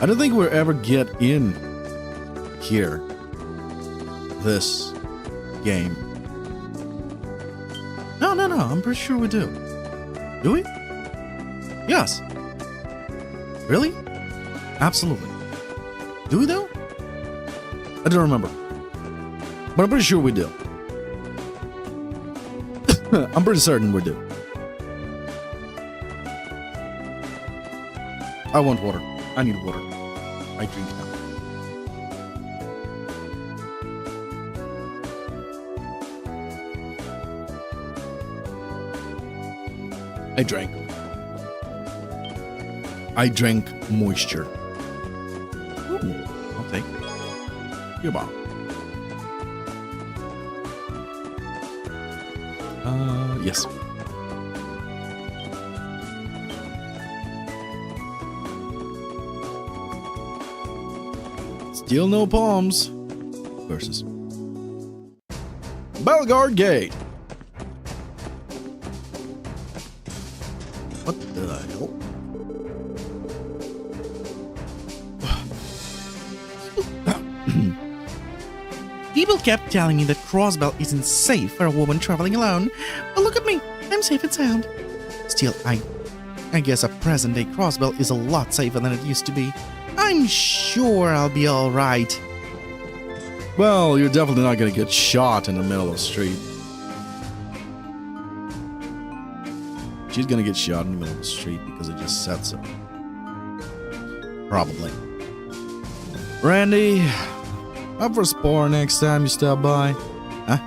I don't think we'll ever get in here. This game. No, I'm pretty sure we do. Do we? Yes. Really? Absolutely. Do we though? I don't remember. But I'm pretty sure we do. I'm pretty certain we do. I want water. I need water. I drink now. I drank moisture. Ooh, I'll take it. Your bomb. Yes. Still no palms. Versus Belgard Gate. What the hell? People kept telling me that Crossbell isn't safe for a woman traveling alone. But look at me, I'm safe and sound. Still, I guess a present-day Crossbell is a lot safer than it used to be. I'm sure I'll be alright. Well, you're definitely not gonna get shot in the middle of the street. She's gonna get shot in the middle of the street because it just said so. Probably. Randy, up for spar next time you stop by. Huh?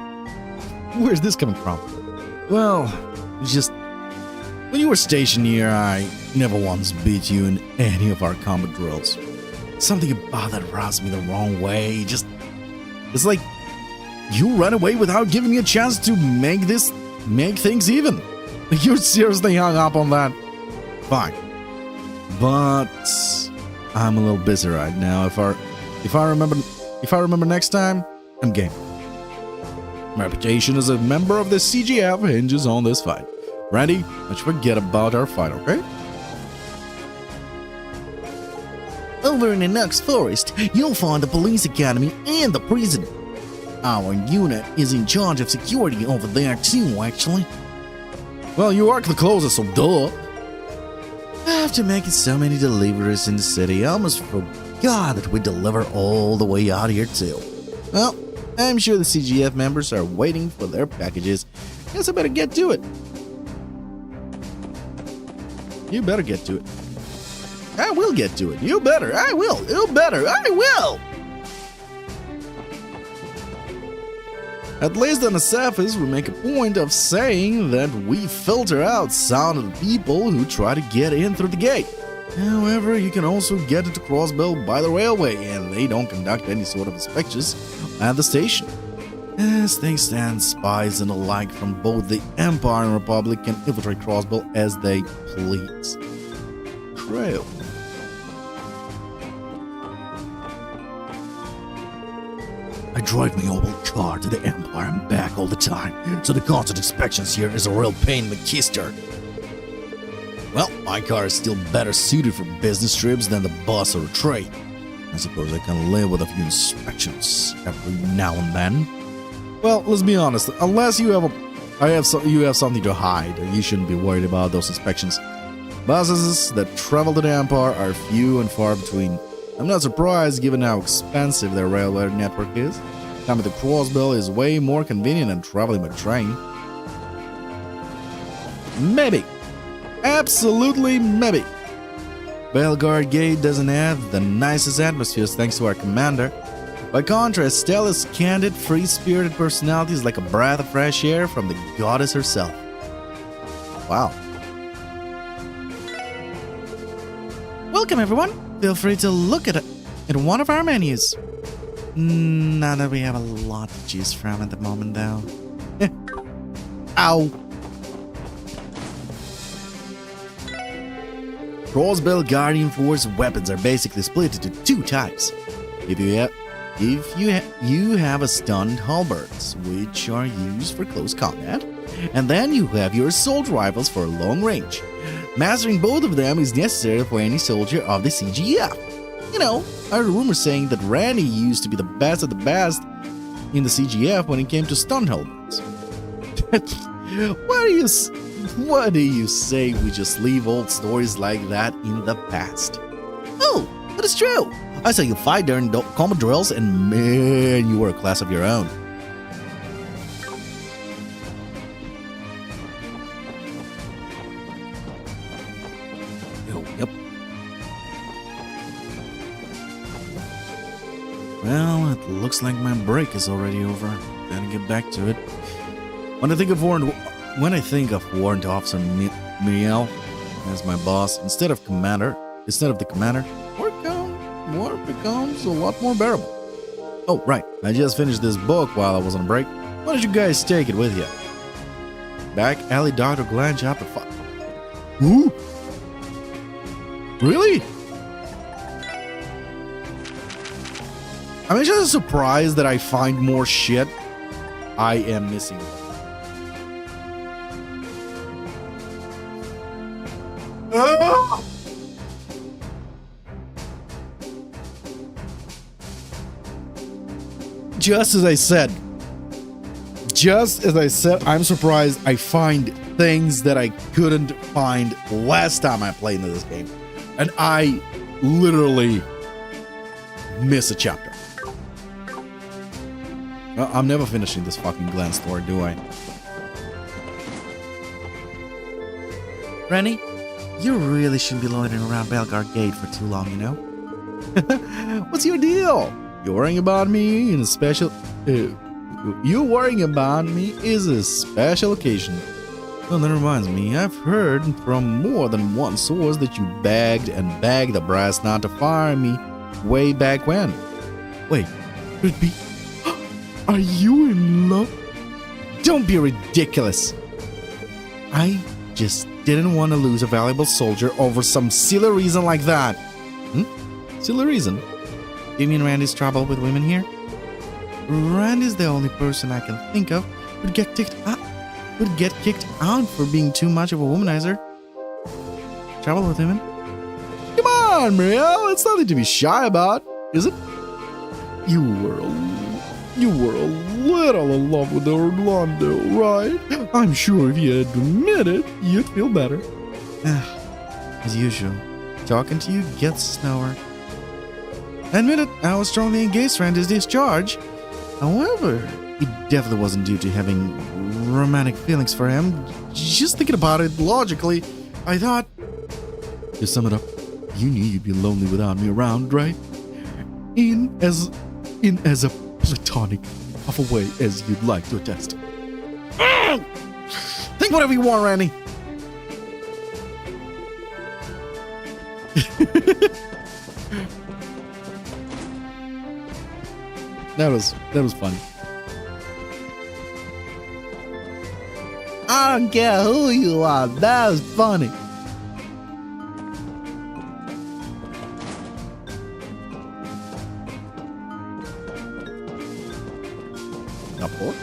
Where's this coming from? Well, it's just... when you were stationed here, I never once beat you in any of our combat drills. Something about that rubs me the wrong way. Just... it's like... you ran away without giving me a chance to make things even. You're seriously hung up on that? Fine. But... I'm a little busy right now. If I remember next time, I'm game. My reputation as a member of the CGF hinges on this fight. Randy, let's forget about our fight, okay? Over in the next forest, you'll find the police academy and the prison. Our unit is in charge of security over there too, actually. Well, you are the closest, so duh. After making so many deliveries in the city, I almost forgot that we deliver all the way out here too. Well, I'm sure the CGF members are waiting for their packages. Guess I better get to it. You better get to it. I will get to it. You better. I will. You better. I will. At least on the surface, we make a point of saying that we filter out some of the people who try to get in through the gate. However, you can also get into Crossbell by the railway, and they don't conduct any sort of inspections at the station. As things stand, spies and the like from both the Empire and Republic can infiltrate Crossbell as they please. True. I drive my old car to the Empire and back all the time, so the constant inspections here is a real pain in the keister. Well, my car is still better suited for business trips than the bus or the train. I suppose I can live with a few inspections every now and then. Well, let's be honest. Unless you have something to hide, you shouldn't be worried about those inspections. Buses that travel to the Empire are few and far between. I'm not surprised given how expensive their railway network is. Coming to Crossbell is way more convenient than traveling by train. Maybe. Absolutely maybe. Belgard Gate doesn't have the nicest atmospheres thanks to our commander. By contrast, Stella's candid, free-spirited personality is like a breath of fresh air from the goddess herself. Wow. Welcome, everyone. Feel free to look in one of our menus. Not that we have a lot to choose from at the moment, though. Ow! Crossbow Guardian Force weapons are basically split into two types. If you have a stunned halberds, which are used for close combat, and then you have your assault rifles for long range. Mastering both of them is necessary for any soldier of the CGF. You know, I heard rumors saying that Randy used to be the best of the best in the CGF when it came to stun helmets. What do you say we just leave old stories like that in the past? Oh, that is true. I saw you fight during combat drills, and man, you were a class of your own. Oh, yep. Well, it looks like my break is already over. Gotta get back to it. When I think of Warrant Officer Muriel as my boss instead of the commander, work becomes a lot more bearable. Oh, right. I just finished this book while I was on break. Why don't you guys take it with you? Back Alley Dr. Glenn chapter 5. Ooh! Really? I'm just surprised that I find more shit I am missing. Just as I said, I'm surprised I find things that I couldn't find last time I played into this game. And I literally miss a chapter. Well, I'm never finishing this fucking Glen story, do I? Rennie, you really shouldn't be loitering around Belgar Gate for too long, you know? What's your deal? You're worrying about me in a special... you worrying about me is a special occasion. Well, that reminds me, I've heard from more than one source that you begged the brass not to fire me way back when. Wait, could it be... Are you in love? Don't be ridiculous. I just didn't want to lose a valuable soldier over some silly reason like that. Silly reason? You mean Randy's trouble with women here? Randy's the only person I can think of who'd get kicked out for being too much of a womanizer. Trouble with women? Come on, Muriel, it's nothing to be shy about, is it? You were a little in love with Orlando, right? I'm sure if you admit it, you'd feel better. As usual, talking to you gets slower. Admit it, I was strongly against Randy's discharge. However, it definitely wasn't due to having romantic feelings for him. Just thinking about it logically, I thought... To sum it up, you knew you'd be lonely without me around, right? In as a platonic of a way as you'd like to attest. Think whatever you want, Randy. That was funny. I don't care who you are. That was funny. Couple.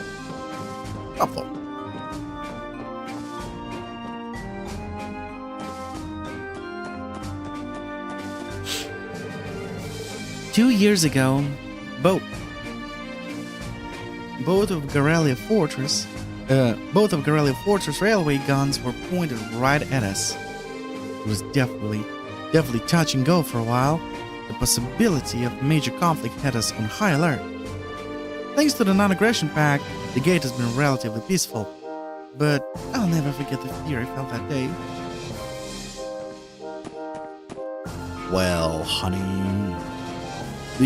2 years ago, both of Garrelia Fortress railway guns were pointed right at us. It was definitely touch and go for a while. The possibility of major conflict had us on high alert. Thanks to the non-aggression pact, the gate has been relatively peaceful. But I'll never forget the fear I felt that day. Well, honey,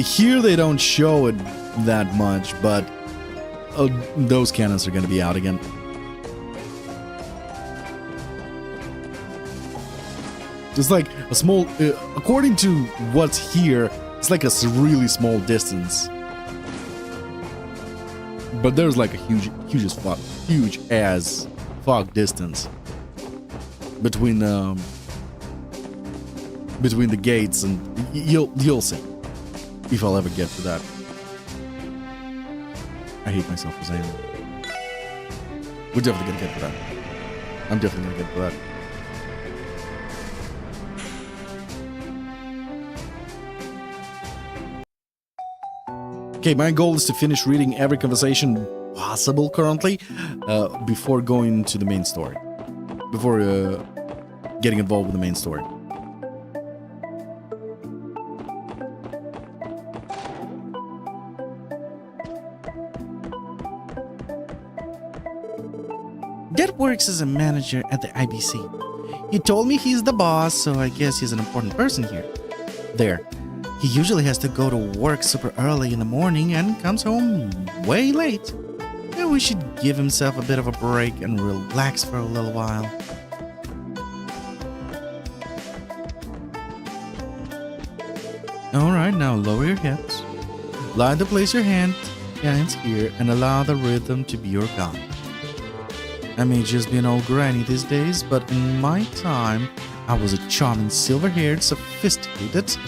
here they don't show it that much, but those cannons are going to be out again. Just like a small, according to what's here, It's like a really small distance. But there's like a huge ass fog distance between the gates, and you'll see if I'll ever get to that. I hate myself for saying that. We're definitely gonna get to that. I'm definitely gonna get to that. Okay, my goal is to finish reading every conversation possible currently before going to the main story. Before getting involved with the main story. Dad works as a manager at the IBC. He told me he's the boss, so I guess he's an important person here. There. He usually has to go to work super early in the morning and comes home way late. Maybe we should give himself a bit of a break and relax for a little while. Alright, now lower your hips. Lie to place your hands here and allow the rhythm to be your guide. I may just be an old granny these days, but in my time, I was a charming silver-haired, sophisticate.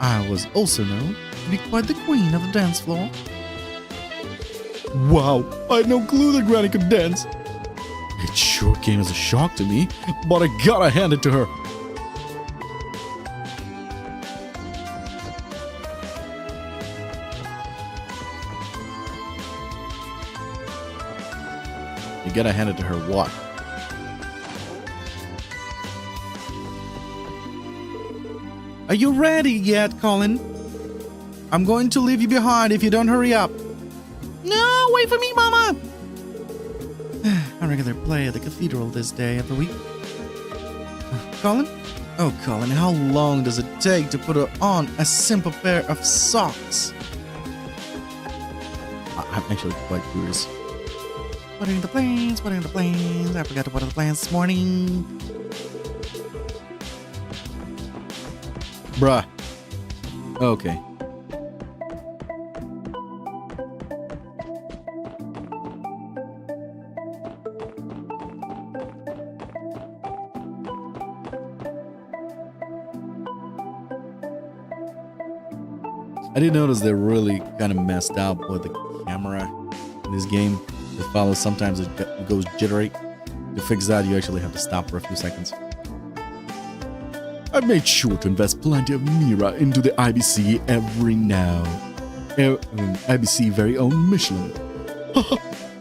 I was also known to be quite the queen of the dance floor. Wow, I had no clue that Granny could dance. It sure came as a shock to me, but I gotta hand it to her. You gotta hand it to her what? Are you ready yet, Colin? I'm going to leave you behind if you don't hurry up. No, wait for me, Mama! A regular play at the cathedral this day of the week. Colin? Oh, Colin, how long does it take to put on a simple pair of socks? I'm actually quite curious. Watering the planes, watering the planes. I forgot to water the plants this morning. Bruh. Okay. I did notice they're really kind of messed up with the camera in this game. It follows, sometimes it goes jittery. To fix that, you actually have to stop for a few seconds. I made sure to invest plenty of Mira into the IBC every now. IBC very own Michelin.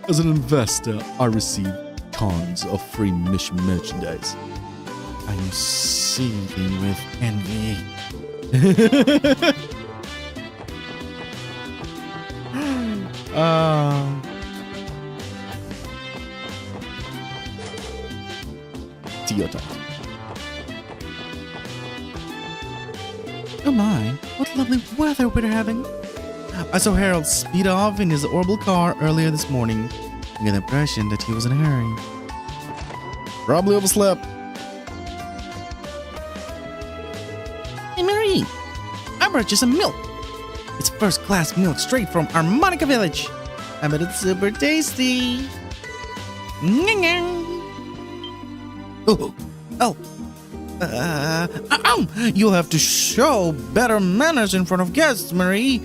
As an investor, I receive tons of free mission merchandise. I'm seething with envy. Toyota. Oh my, what lovely weather we're having. I saw Harold speed off in his orbital car earlier this morning. I get the impression that he was in a hurry. Probably overslept. Hey Marie, I brought you some milk. It's first-class milk straight from Harmonica Village. I bet it's super tasty. Oh. You'll have to show better manners in front of guests, Marie.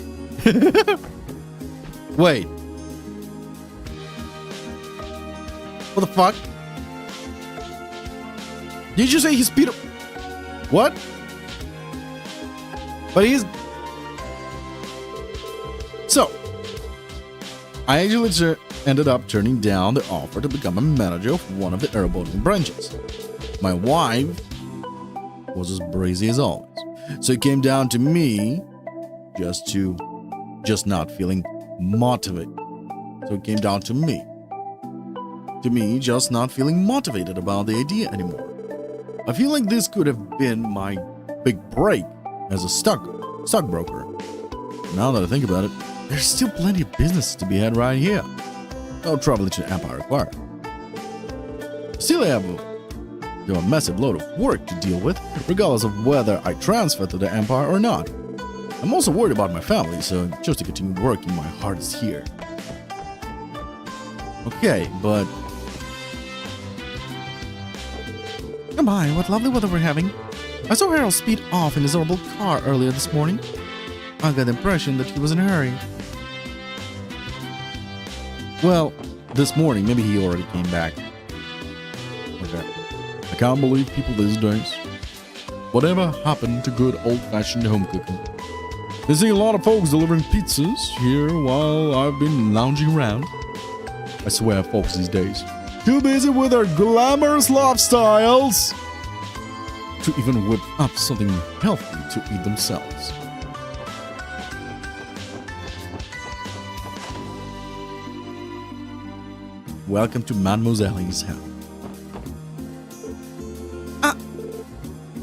Wait. What the fuck? Did you say he's Peter? What? But he's... So, I actually ended up turning down the offer to become a manager of one of the airboating branches. My wife was as brazy as always. So it came down to me just not feeling motivated. So it came down to me. To me, just not feeling motivated about the idea anymore. I feel like this could have been my big break as a stockbroker. Now that I think about it, there's still plenty of business to be had right here. No traveling to Empire required. Still, I have They have a massive load of work to deal with, regardless of whether I transfer to the Empire or not. I'm also worried about my family, so just to continue working my hardest here. Okay, but... Come by, what lovely weather we're having. I saw Harold speed off in his horrible car earlier this morning. I got the impression that he was in a hurry. Well, this morning, maybe he already came back. Okay. I can't believe people these days. Whatever happened to good old-fashioned home cooking? Been seeing a lot of folks delivering pizzas here while I've been lounging around. I swear, folks these days, too busy with their glamorous lifestyles to even whip up something healthy to eat themselves. Welcome to Mademoiselle's house.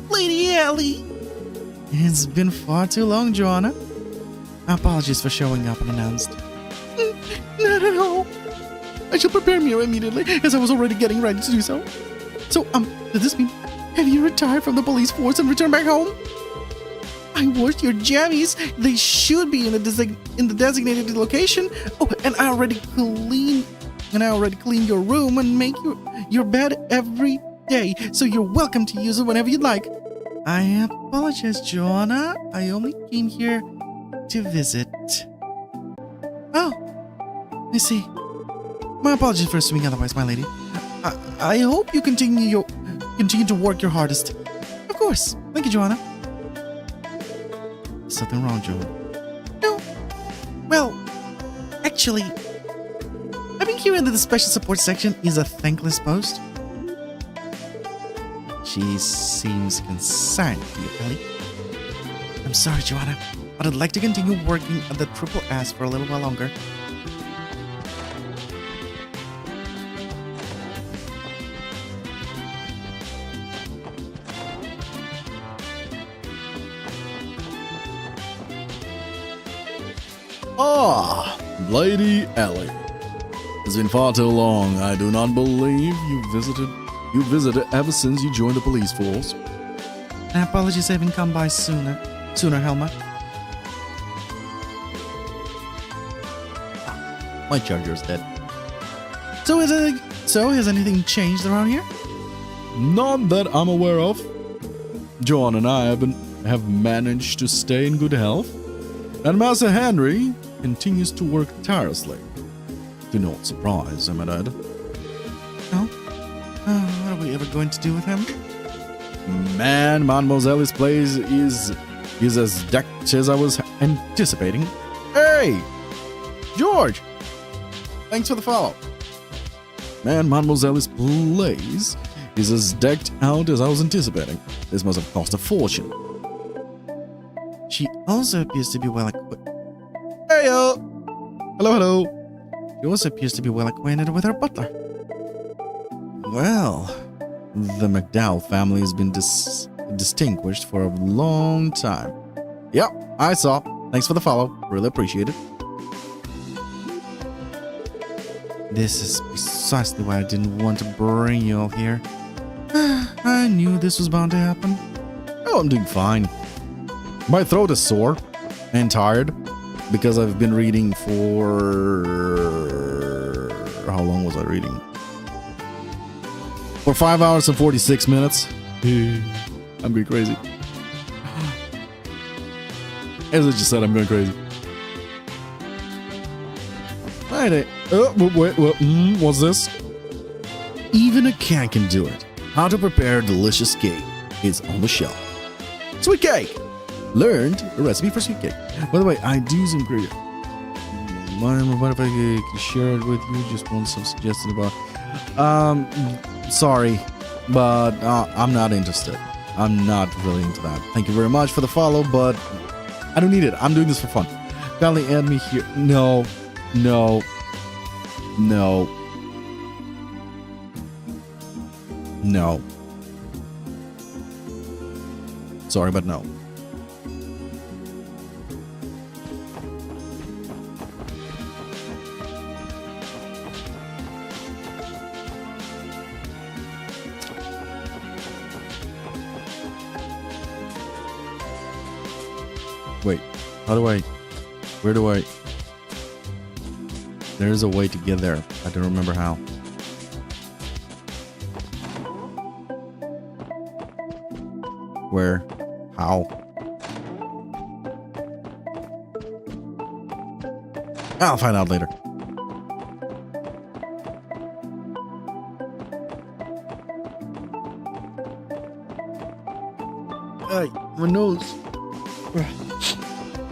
Lady Ellie! It's been far too long, Joanna. Apologies for showing up unannounced. Not at all. I shall prepare meal immediately, as I was already getting ready to do so. So, does this mean, have you retired from the police force and returned back home? I washed your jammies. They should be in the designated location. Oh, and I already clean your room and make your bed every day. So you're welcome to use it whenever you'd like. I apologize, Joanna. I only came here to visit. Oh, I see. My apologies for assuming otherwise, my lady. I hope you continue to work your hardest. Of course. Thank you, Joanna. Something wrong, Joanna? No. Well, actually, I've been hearing that the special support section is a thankless post. She seems concerned for you, Ellie. I'm sorry, Joanna, but I'd like to continue working at the Triple S for a little while longer. Ah, Lady Ellie. It's been far too long. I do not believe you visited ever since you joined the police force. Apologies I haven't come by sooner, Helma. My charger's dead. So has anything changed around here? Not that I'm aware of. John and I have managed to stay in good health, and Master Henry continues to work tirelessly. To no surprise, I might add. No? What are we ever going to do with him? Man, Mademoiselle's place is as decked as I was anticipating. Hey! George! Thanks for the follow. Man, Mademoiselle's place is as decked out as I was anticipating. This must have cost a fortune. She also appears to be well equipped. Hey-yo! Hello. She also appears to be well acquainted with her butler. Well, the McDowell family has been distinguished for a long time. Yep, I saw. Thanks for the follow. Really appreciate it. This is precisely why I didn't want to bring you all here. I knew this was bound to happen. Oh, I'm doing fine. My throat is sore and tired because I've been reading for... How long was I reading? For 5 hours and 46 minutes. I'm going crazy. As I just said, I'm going crazy. Wait, what's this? Even a cat can do it. How to prepare a delicious cake is on the shelf. Sweet cake! Learned a recipe for sweet cake. By the way, I do some great. What if I could share it with you? Just want some suggestion about. Sorry, but I'm not interested. I'm not really into that. Thank you very much for the follow, but I don't need it. I'm doing this for fun. Kindly add me here. No. Sorry, but no. Wait, where do I... There's a way to get there. I don't remember how. Where? How? I'll find out later. Hey, my nose.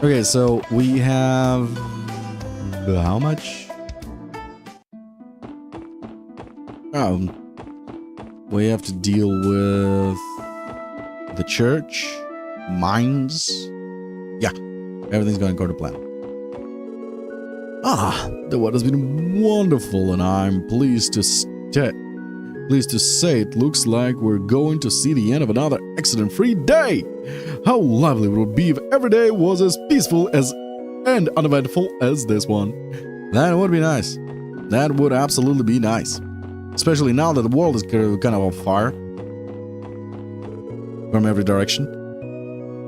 Okay, so we have how much? We have to deal with the church, mines. Yeah, everything's going to go to plan. The weather's been wonderful, and I'm pleased to say it looks like we're going to see the end of another accident-free day. How lovely it would be if every day was as peaceful and uneventful as this one. That would be nice. That would absolutely be nice. Especially now that the world is kind of on fire. From every direction.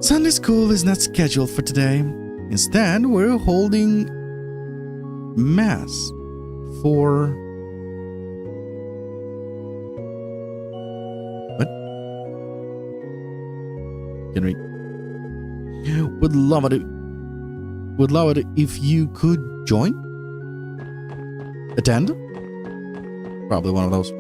Sunday school is not scheduled for today. Instead, we're holding mass for... What? Can we... Would love it if you could join? Attend? Probably one of those.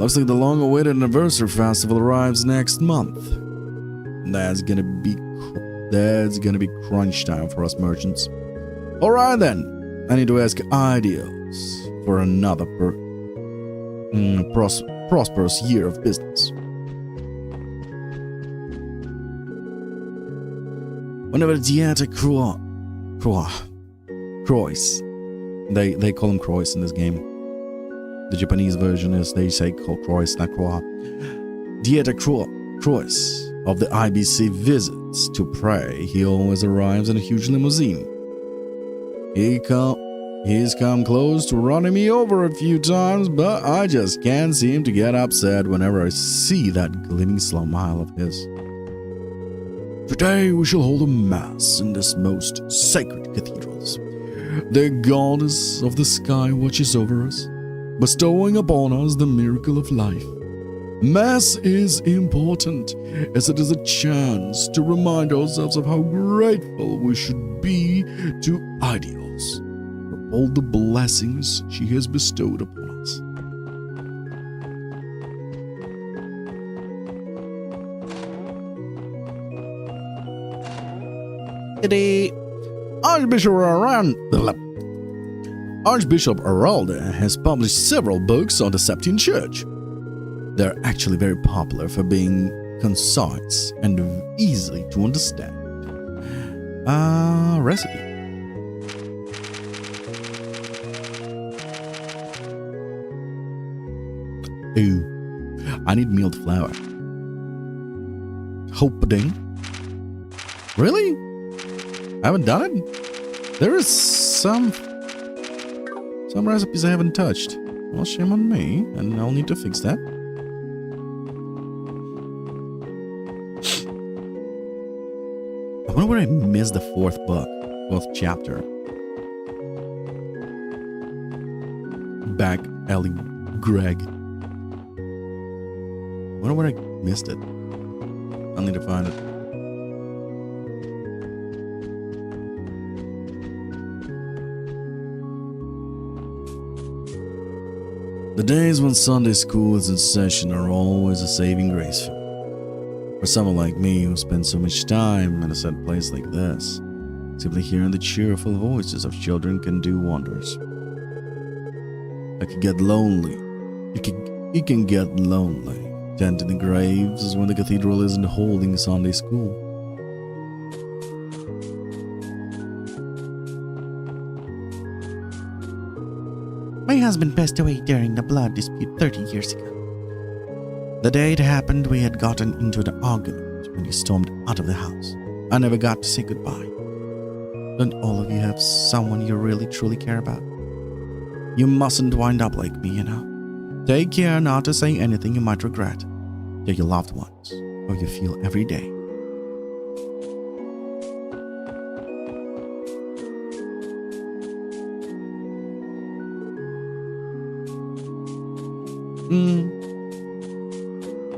Looks like the long-awaited anniversary festival arrives next month. That's gonna be crunch time for us merchants. All right then, I need to ask ideas for another prosperous year of business. Whenever Dieta Croix, they call him Croix in this game. The Japanese version is they say called Croix, not Croix. Dieta Croix of the IBC visits to pray. He always arrives in a huge limousine. He's come close to running me over a few times, but I just can't seem to get upset whenever I see that gleaming smile of his. Today we shall hold a mass in this most sacred cathedrals. The goddess of the sky watches over us, bestowing upon us the miracle of life. Mass is important, as it is a chance to remind ourselves of how grateful we should be to Ideals for all the blessings she has bestowed upon us. The Archbishop Aralde has published several books on the Septine Church. They're actually very popular for being concise and easy to understand. Recipe. Ooh, I need milled flour. Hope pudding. Really? I haven't done it? There is some recipes I haven't touched. Well, shame on me, and I'll need to fix that. I wonder where I missed the fourth chapter. Back alley Greg. I wonder where I missed it. I'll need to find it. The days when Sunday school is in session are always a saving grace for someone like me who spends so much time in a set place like this. Simply hearing the cheerful voices of children can do wonders. I could get lonely. It can get lonely tending the graves when the cathedral isn't holding Sunday school. My husband passed away during the blood dispute 30 years ago. The day it happened, we had gotten into an argument when he stormed out of the house. I never got to say goodbye. Don't all of you have someone you really truly care about? You mustn't wind up like me, you know. Take care not to say anything you might regret to your loved ones, or you feel every day.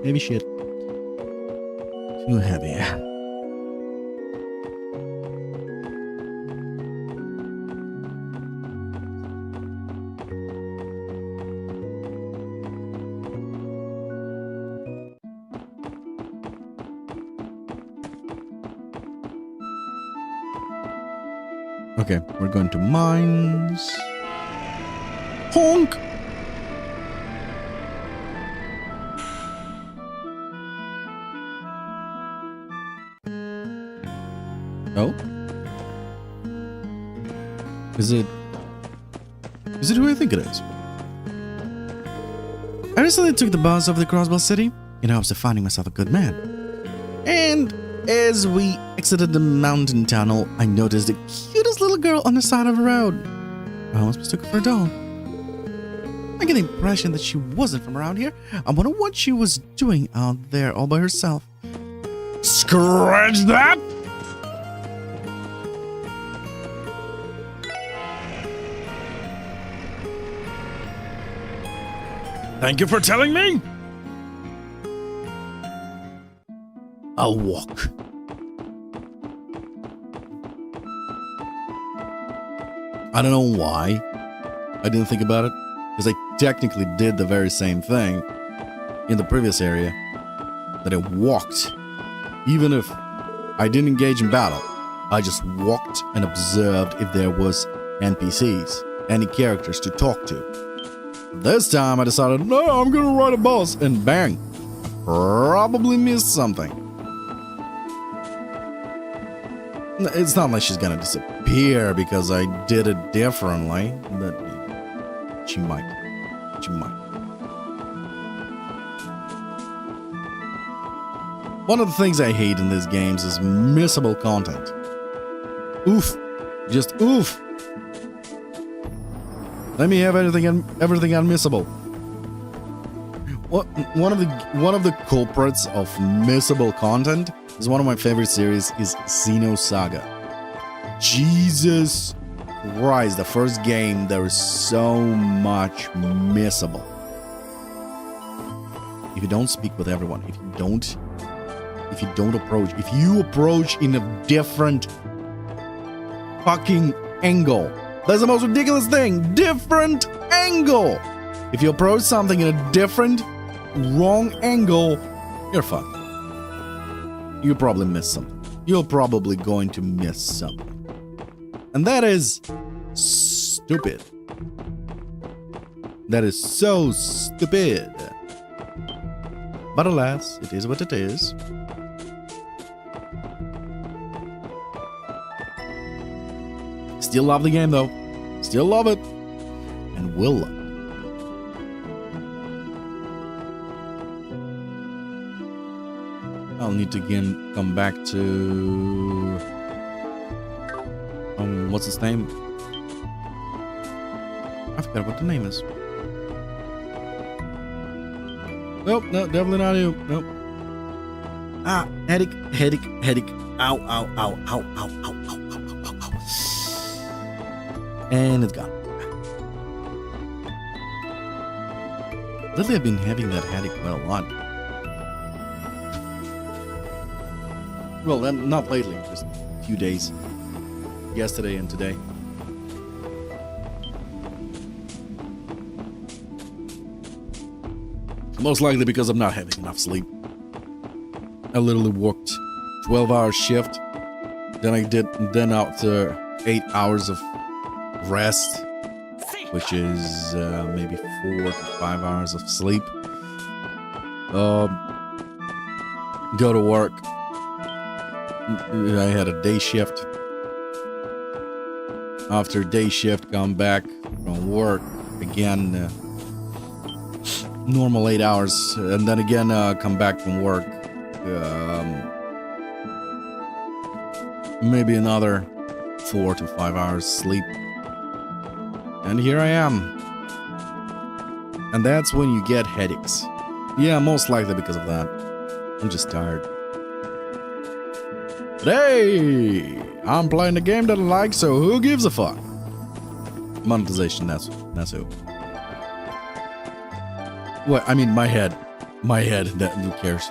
Heavy shit. Too heavy. Okay, we're going to mines. Honk! Oh? Is it who I think it is? I recently took the bus over the Crossbell City in hopes of finding myself a good man. And as we exited the mountain tunnel, I noticed the cutest little girl on the side of the road. I almost mistook her for a doll. I get the impression that she wasn't from around here. I wonder what she was doing out there all by herself. Scratch that! Thank you for telling me! I'll walk. I don't know why I didn't think about it, because I technically did the very same thing in the previous area, that I walked. Even if I didn't engage in battle, I just walked and observed if there was NPCs, any characters to talk to. This time I decided, no, I'm gonna ride a bus, and bang, I probably missed something. It's not like she's gonna disappear because I did it differently, but she might. One of the things I hate in these games is missable content. Oof. Just oof. Let me have everything unmissable. One of the culprits of missable content is one of my favorite series is Saga. Jesus Christ, the first game there is so much missable. If you don't speak with everyone, if you approach in a different fucking angle. That's the most ridiculous thing. Different angle. If you approach something in a different, wrong angle, you're fucked. You probably missed something. You're probably going to miss something. And that is stupid. That is so stupid. But alas, it is what it is. Still love the game though. Still love it. And will love it. I'll need to again come back to... what's his name? I forgot what the name is. Nope, no, definitely not you. Nope. Ah, headache. Ow, ow, ow, ow, ow, ow, ow, ow, ow, ow. And it's gone. Lately I've been having that headache quite a lot. Well, not lately, just a few days. Yesterday and today. Most likely because I'm not having enough sleep. I literally worked 12-hour shift. Then after 8 hours of rest, which is maybe 4 to 5 hours of sleep. Go to work. I had a day shift. After day shift, come back from work again. Normal 8 hours, and then again come back from work. Maybe another 4 to 5 hours sleep. And here I am, And that's when you get headaches. Yeah, most likely because of that. I'm just tired. But hey, I'm playing the game that I like, so who gives a fuck? Monetization, that's who. What? I mean, my head. My head, that, who cares?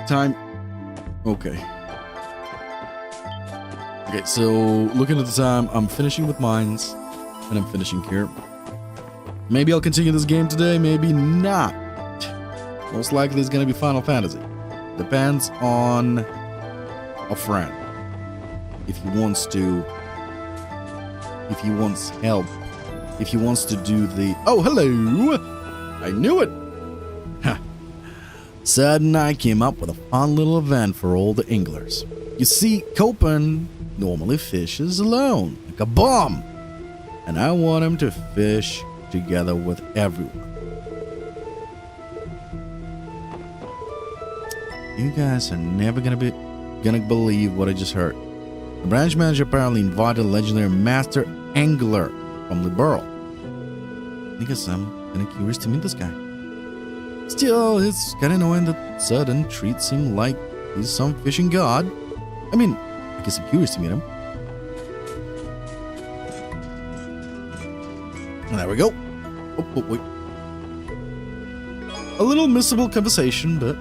Time. Okay. Okay, so looking at the time, I'm finishing with mines, and I'm finishing here. Maybe I'll continue this game today, maybe not. Most likely it's gonna be Final Fantasy. Depends on a friend. If he wants to, if he wants help, if he wants to do the, oh, hello! I knew it! Ha. Sad and I came up with a fun little event for all the anglers. You see, Copen normally fishes alone, like a bum. And I want him to fish together with everyone. You guys are never gonna believe what I just heard. The branch manager apparently invited a legendary master angler from the borough. I guess I'm kinda curious to meet this guy. Still, it's kinda annoying that Sudden treats him like he's some fishing god. I mean, I guess I'm curious to meet him. And there we go. Oh, wait. A little missable conversation, but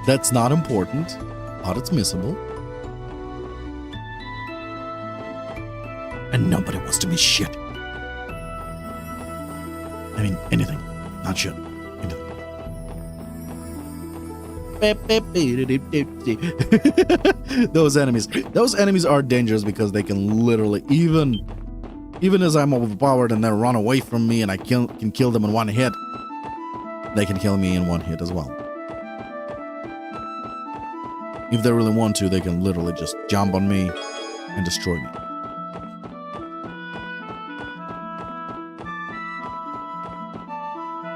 that's not important. But it's missable. And nobody wants to be shit. I mean, anything. Not shit. Anything. Those enemies are dangerous because they can literally, even as I'm overpowered and they run away from me and I can kill them in one hit, they can kill me in one hit as well. If they really want to, they can literally just jump on me and destroy me.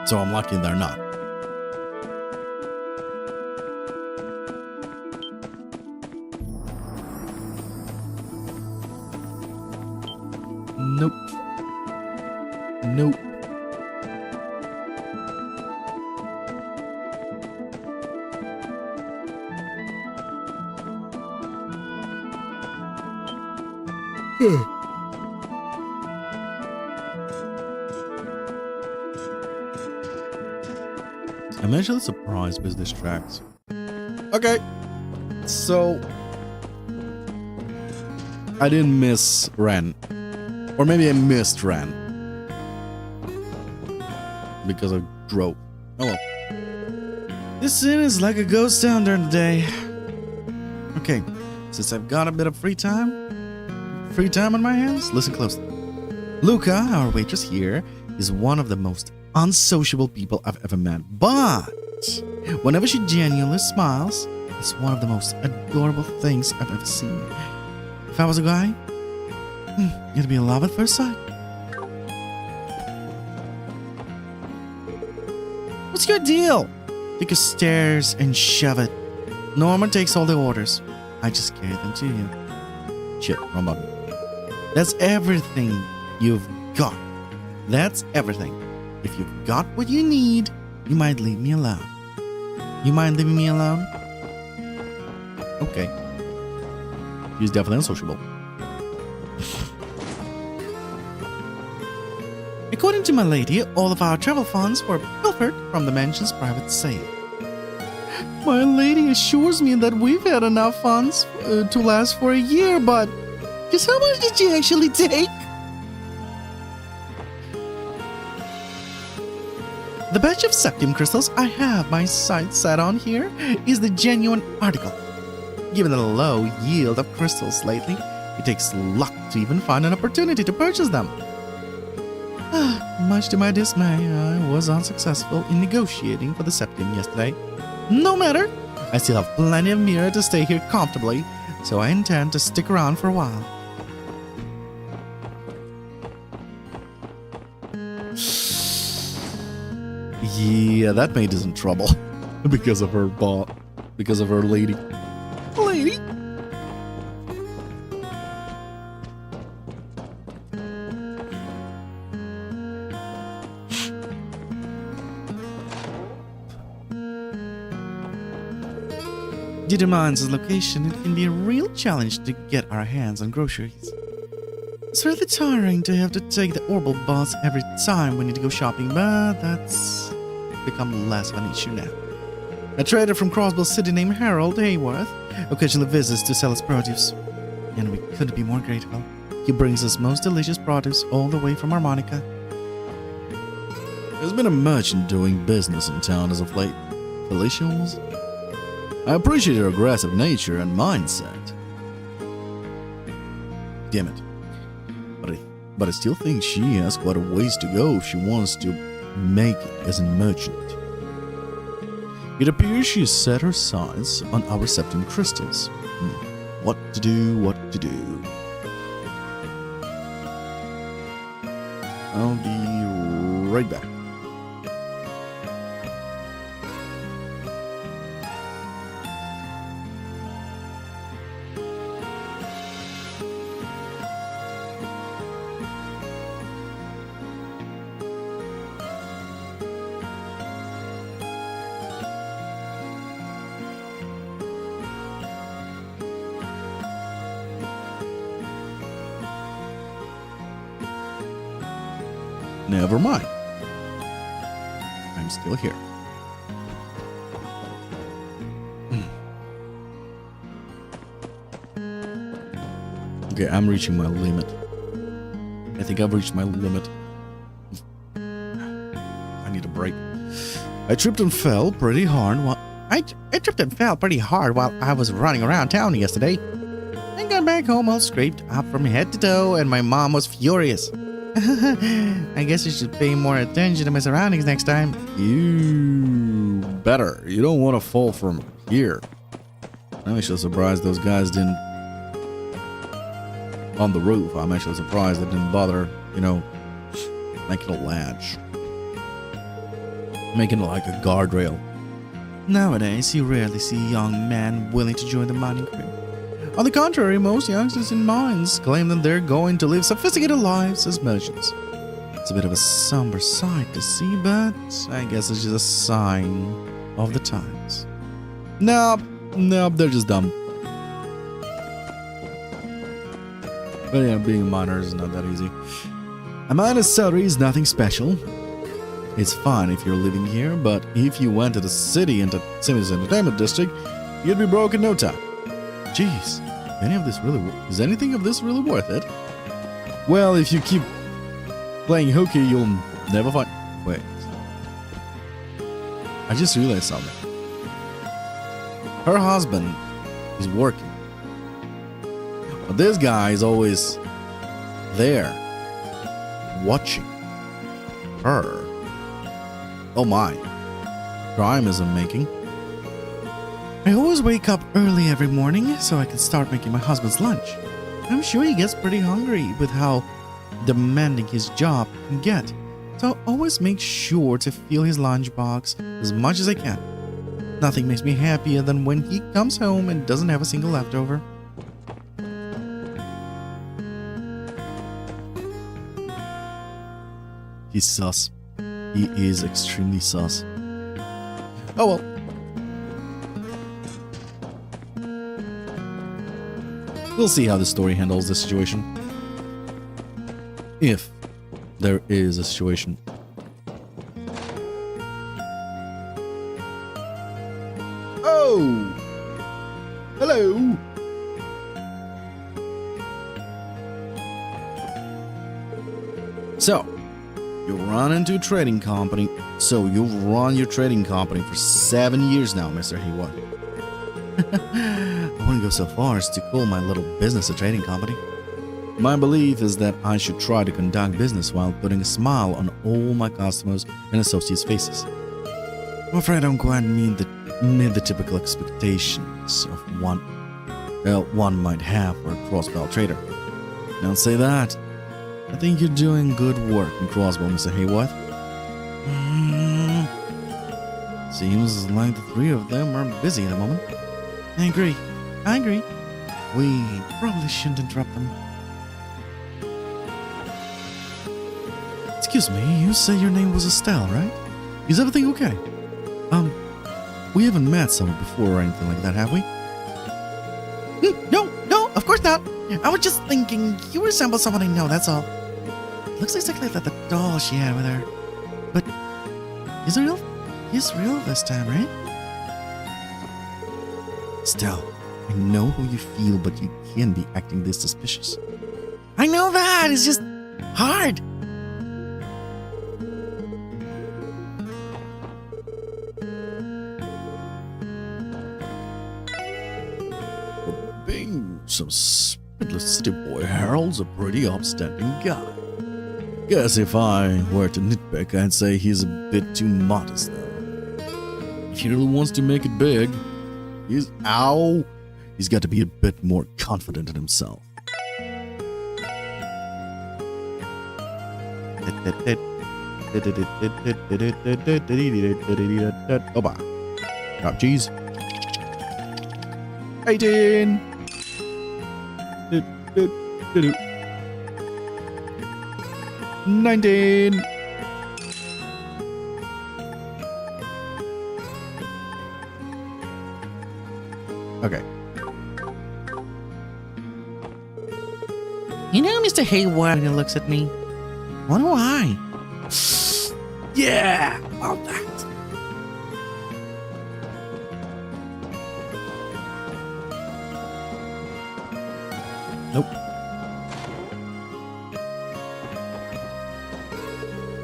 So I'm lucky they're not. Nope. Nope. I'm actually surprised with these tracks. Okay, so I didn't miss Rant, or maybe I missed Rant because I drove. Oh well. This scene is like a ghost town during the day. Okay, since I've got a bit of free time on my hands, listen closely. Luca, our waitress here, is one of the most unsociable people I've ever met, but whenever she genuinely smiles, it's one of the most adorable things I've ever seen. If I was a guy, it'd be love at first sight. What's your deal? Take a stairs and shove it. Norman takes all the orders. I just carry them to you. Shit, wrong button. That's everything you've got. That's everything. If you've got what you need, you might leave me alone. You mind leaving me alone? Okay. She's definitely unsociable. According to my lady, all of our travel funds were pilfered from the mansion's private safe. My lady assures me that we've had enough funds to last for a year, but just how much did she actually take? The batch of septium crystals I have my sights set on here is the genuine article. Given the low yield of crystals lately, it takes luck to even find an opportunity to purchase them. Much to my dismay, I was unsuccessful in negotiating for the septium yesterday. No matter, I still have plenty of mirror to stay here comfortably, so I intend to stick around for a while. Yeah, that maid is in trouble because of her lady. Lady? Due to Mine's location, it can be a real challenge to get our hands on groceries. It's really tiring to have to take the Orbital bus every time we need to go shopping, but that's become less of an issue now. A trader from Crossbell City named Harold Hayworth occasionally visits to sell his produce, and we couldn't be more grateful. He brings us most delicious produce all the way from Harmonica. There's been a merchant doing business in town as of late. Felicia was? I appreciate her aggressive nature and mindset. Damn it. But I still think she has quite a ways to go if she wants to make it as a merchant. It appears she set her sights on our septum crystals. What to do, what to do. I'll be right back. Never mind. I'm still here. Okay, I'm reaching my limit. I think I've reached my limit. I need a break. I tripped and fell pretty hard while I tripped and fell pretty hard while I was running around town yesterday. I got back home all scraped up from head to toe, and my mom was furious. I guess I should pay more attention to my surroundings next time. You better. You don't want to fall from here. I'm actually surprised those guys didn't... On the roof, I'm actually surprised they didn't bother, making a latch. Making it like a guardrail. Nowadays, you rarely see young men willing to join the mining crew. On the contrary, most youngsters in mines claim that they're going to live sophisticated lives as merchants. It's a bit of a somber sight to see, but I guess it's just a sign of the times. Nope, they're just dumb. But yeah, being a miner is not that easy. A miner's salary is nothing special. It's fine if you're living here, but if you went to the city's entertainment district, you'd be broke in no time. Jeez, is anything of this really worth it? Well, if you keep playing hooky, you'll never find... Wait. I just realized something. Her husband is working. But this guy is always there, watching her. Oh my. Crime isn't making. I always wake up early every morning so I can start making my husband's lunch. I'm sure he gets pretty hungry with how demanding his job can get, so I always make sure to fill his lunchbox as much as I can. Nothing makes me happier than when he comes home and doesn't have a single leftover. He's sus. He is extremely sus. Oh well. We'll see how the story handles the situation. If there is a situation. Oh! Hello! So, you run into a trading company. So, you've run your trading company for 7 years now, Mr. Hayworth. I wouldn't go so far as to call my little business a trading company. My belief is that I should try to conduct business while putting a smile on all my customers and associates' faces. I'm afraid I don't quite meet the typical expectations of one might have for a crossbell trader. Don't say that. I think you're doing good work in Crossbell, Mr. Hayworth. Seems like the three of them are busy at the moment. I agree. We probably shouldn't interrupt them. Excuse me, you said your name was Estelle, right? Is everything okay? We haven't met someone before or anything like that, have we? No, of course not. I was just thinking you resemble someone I know, that's all. Looks exactly like the doll she had with her. But he's real this time, right? Still, I know who you feel, but you can't be acting this suspicious. I know that. It's just hard. Being some spiritless city boy, Harold's a pretty upstanding guy. Guess if I were to nitpick, I'd say he's a bit too modest, though. If he really wants to make it big, he's got to be a bit more confident in himself. Oh, bye. Drop cheese. 18. 19. Okay. You know, Mr. Hayward, when he looks at me, wonder why. Yeah, about that. Nope.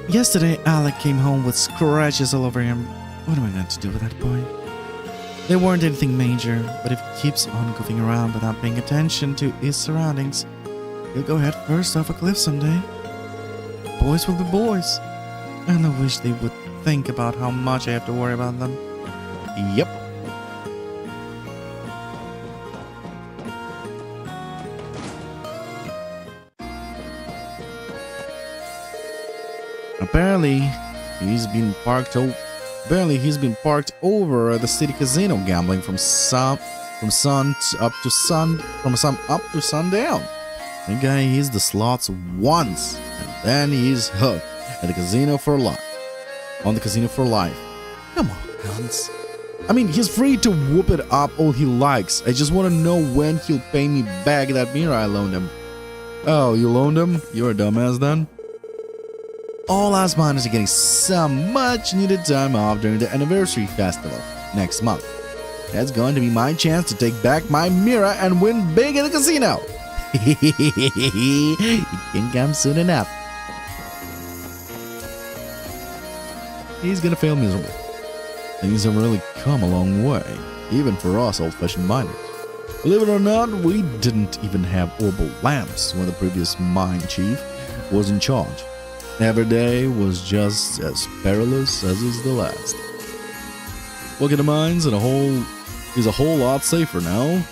Yesterday, Alec came home with scratches all over him. What am I going to do with that boy? They weren't anything major, but if he keeps on goofing around without paying attention to his surroundings, he'll go head first off a cliff someday. Boys will be boys. And I wish they would think about how much I have to worry about them. Yep. Apparently, he's been parked over at the city casino gambling from sun up to sundown. The guy hits the slots once, and then he's hooked at the casino for life. On the casino for life. Come on, Hans. I mean, he's free to whoop it up all he likes. I just want to know when he'll pay me back that mirror I loaned him. Oh, you loaned him? You're a dumbass then? All us miners are getting some much needed time off during the anniversary festival next month. That's going to be my chance to take back my mirror and win big at the casino. It can come soon enough. He's gonna fail miserably. Things have really come a long way, even for us old-fashioned miners. Believe it or not, we didn't even have orbital lamps when the previous mine chief was in charge. Every day was just as perilous as is the last. Working the mines is a whole lot safer now.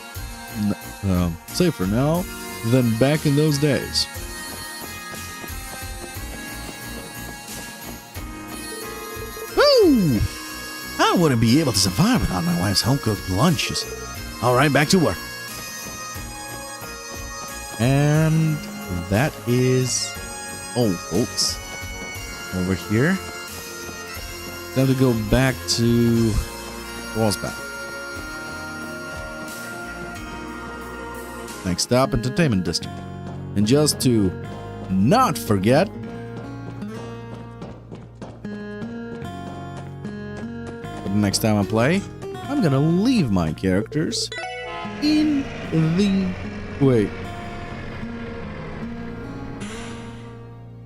Than back in those days. Woo! I wouldn't be able to survive without my wife's home-cooked lunches. All right, back to work. And that is all, folks. Over here. Time to go back to Rosbach. Next up, Entertainment District. And just to not forget, but the next time I play, I'm gonna leave my characters in the... Wait.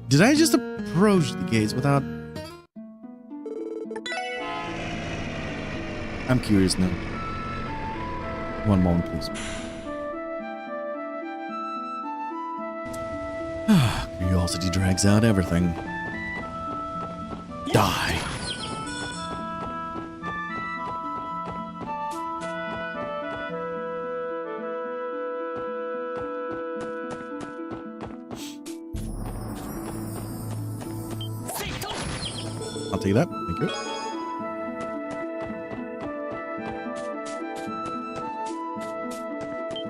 Did I just approach the gates without... I'm curious now. One moment, please. Curiosity drags out everything. Die. I'll take that. Thank you.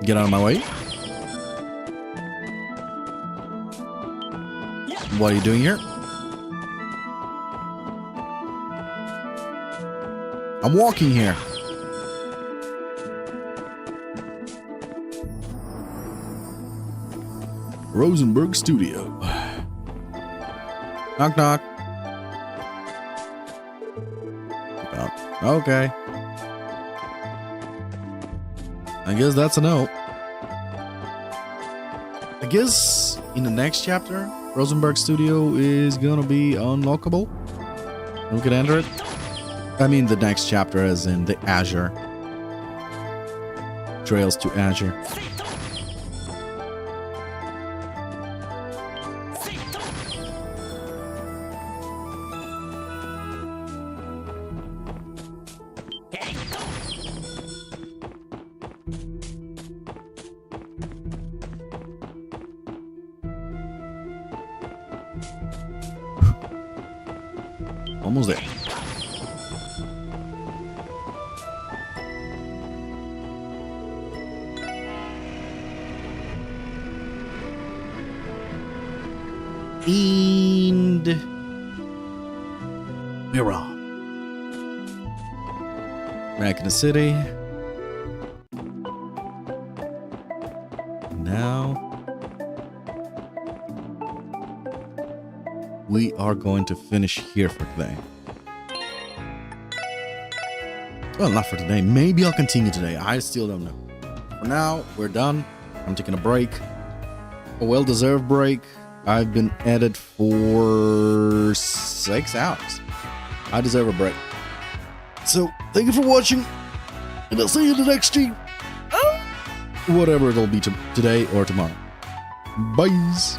Get out of my way. What are you doing here? I'm walking here. Rosenberg Studio. Knock knock. Okay. I guess that's a no. I guess in the next chapter, Rosenberg Studio is gonna be unlockable. We can enter it. I mean the next chapter as in the Azure. Trails to Azure. Almost there. And we're on. Back in the city. Now we are going to finish here for today. Well, not for today. Maybe I'll continue today. I still don't know. For now, we're done. I'm taking a break. A well-deserved break. I've been at it for 6 hours. I deserve a break. So, thank you for watching. And I'll see you in the next stream. Whatever it'll be today or tomorrow. Bye.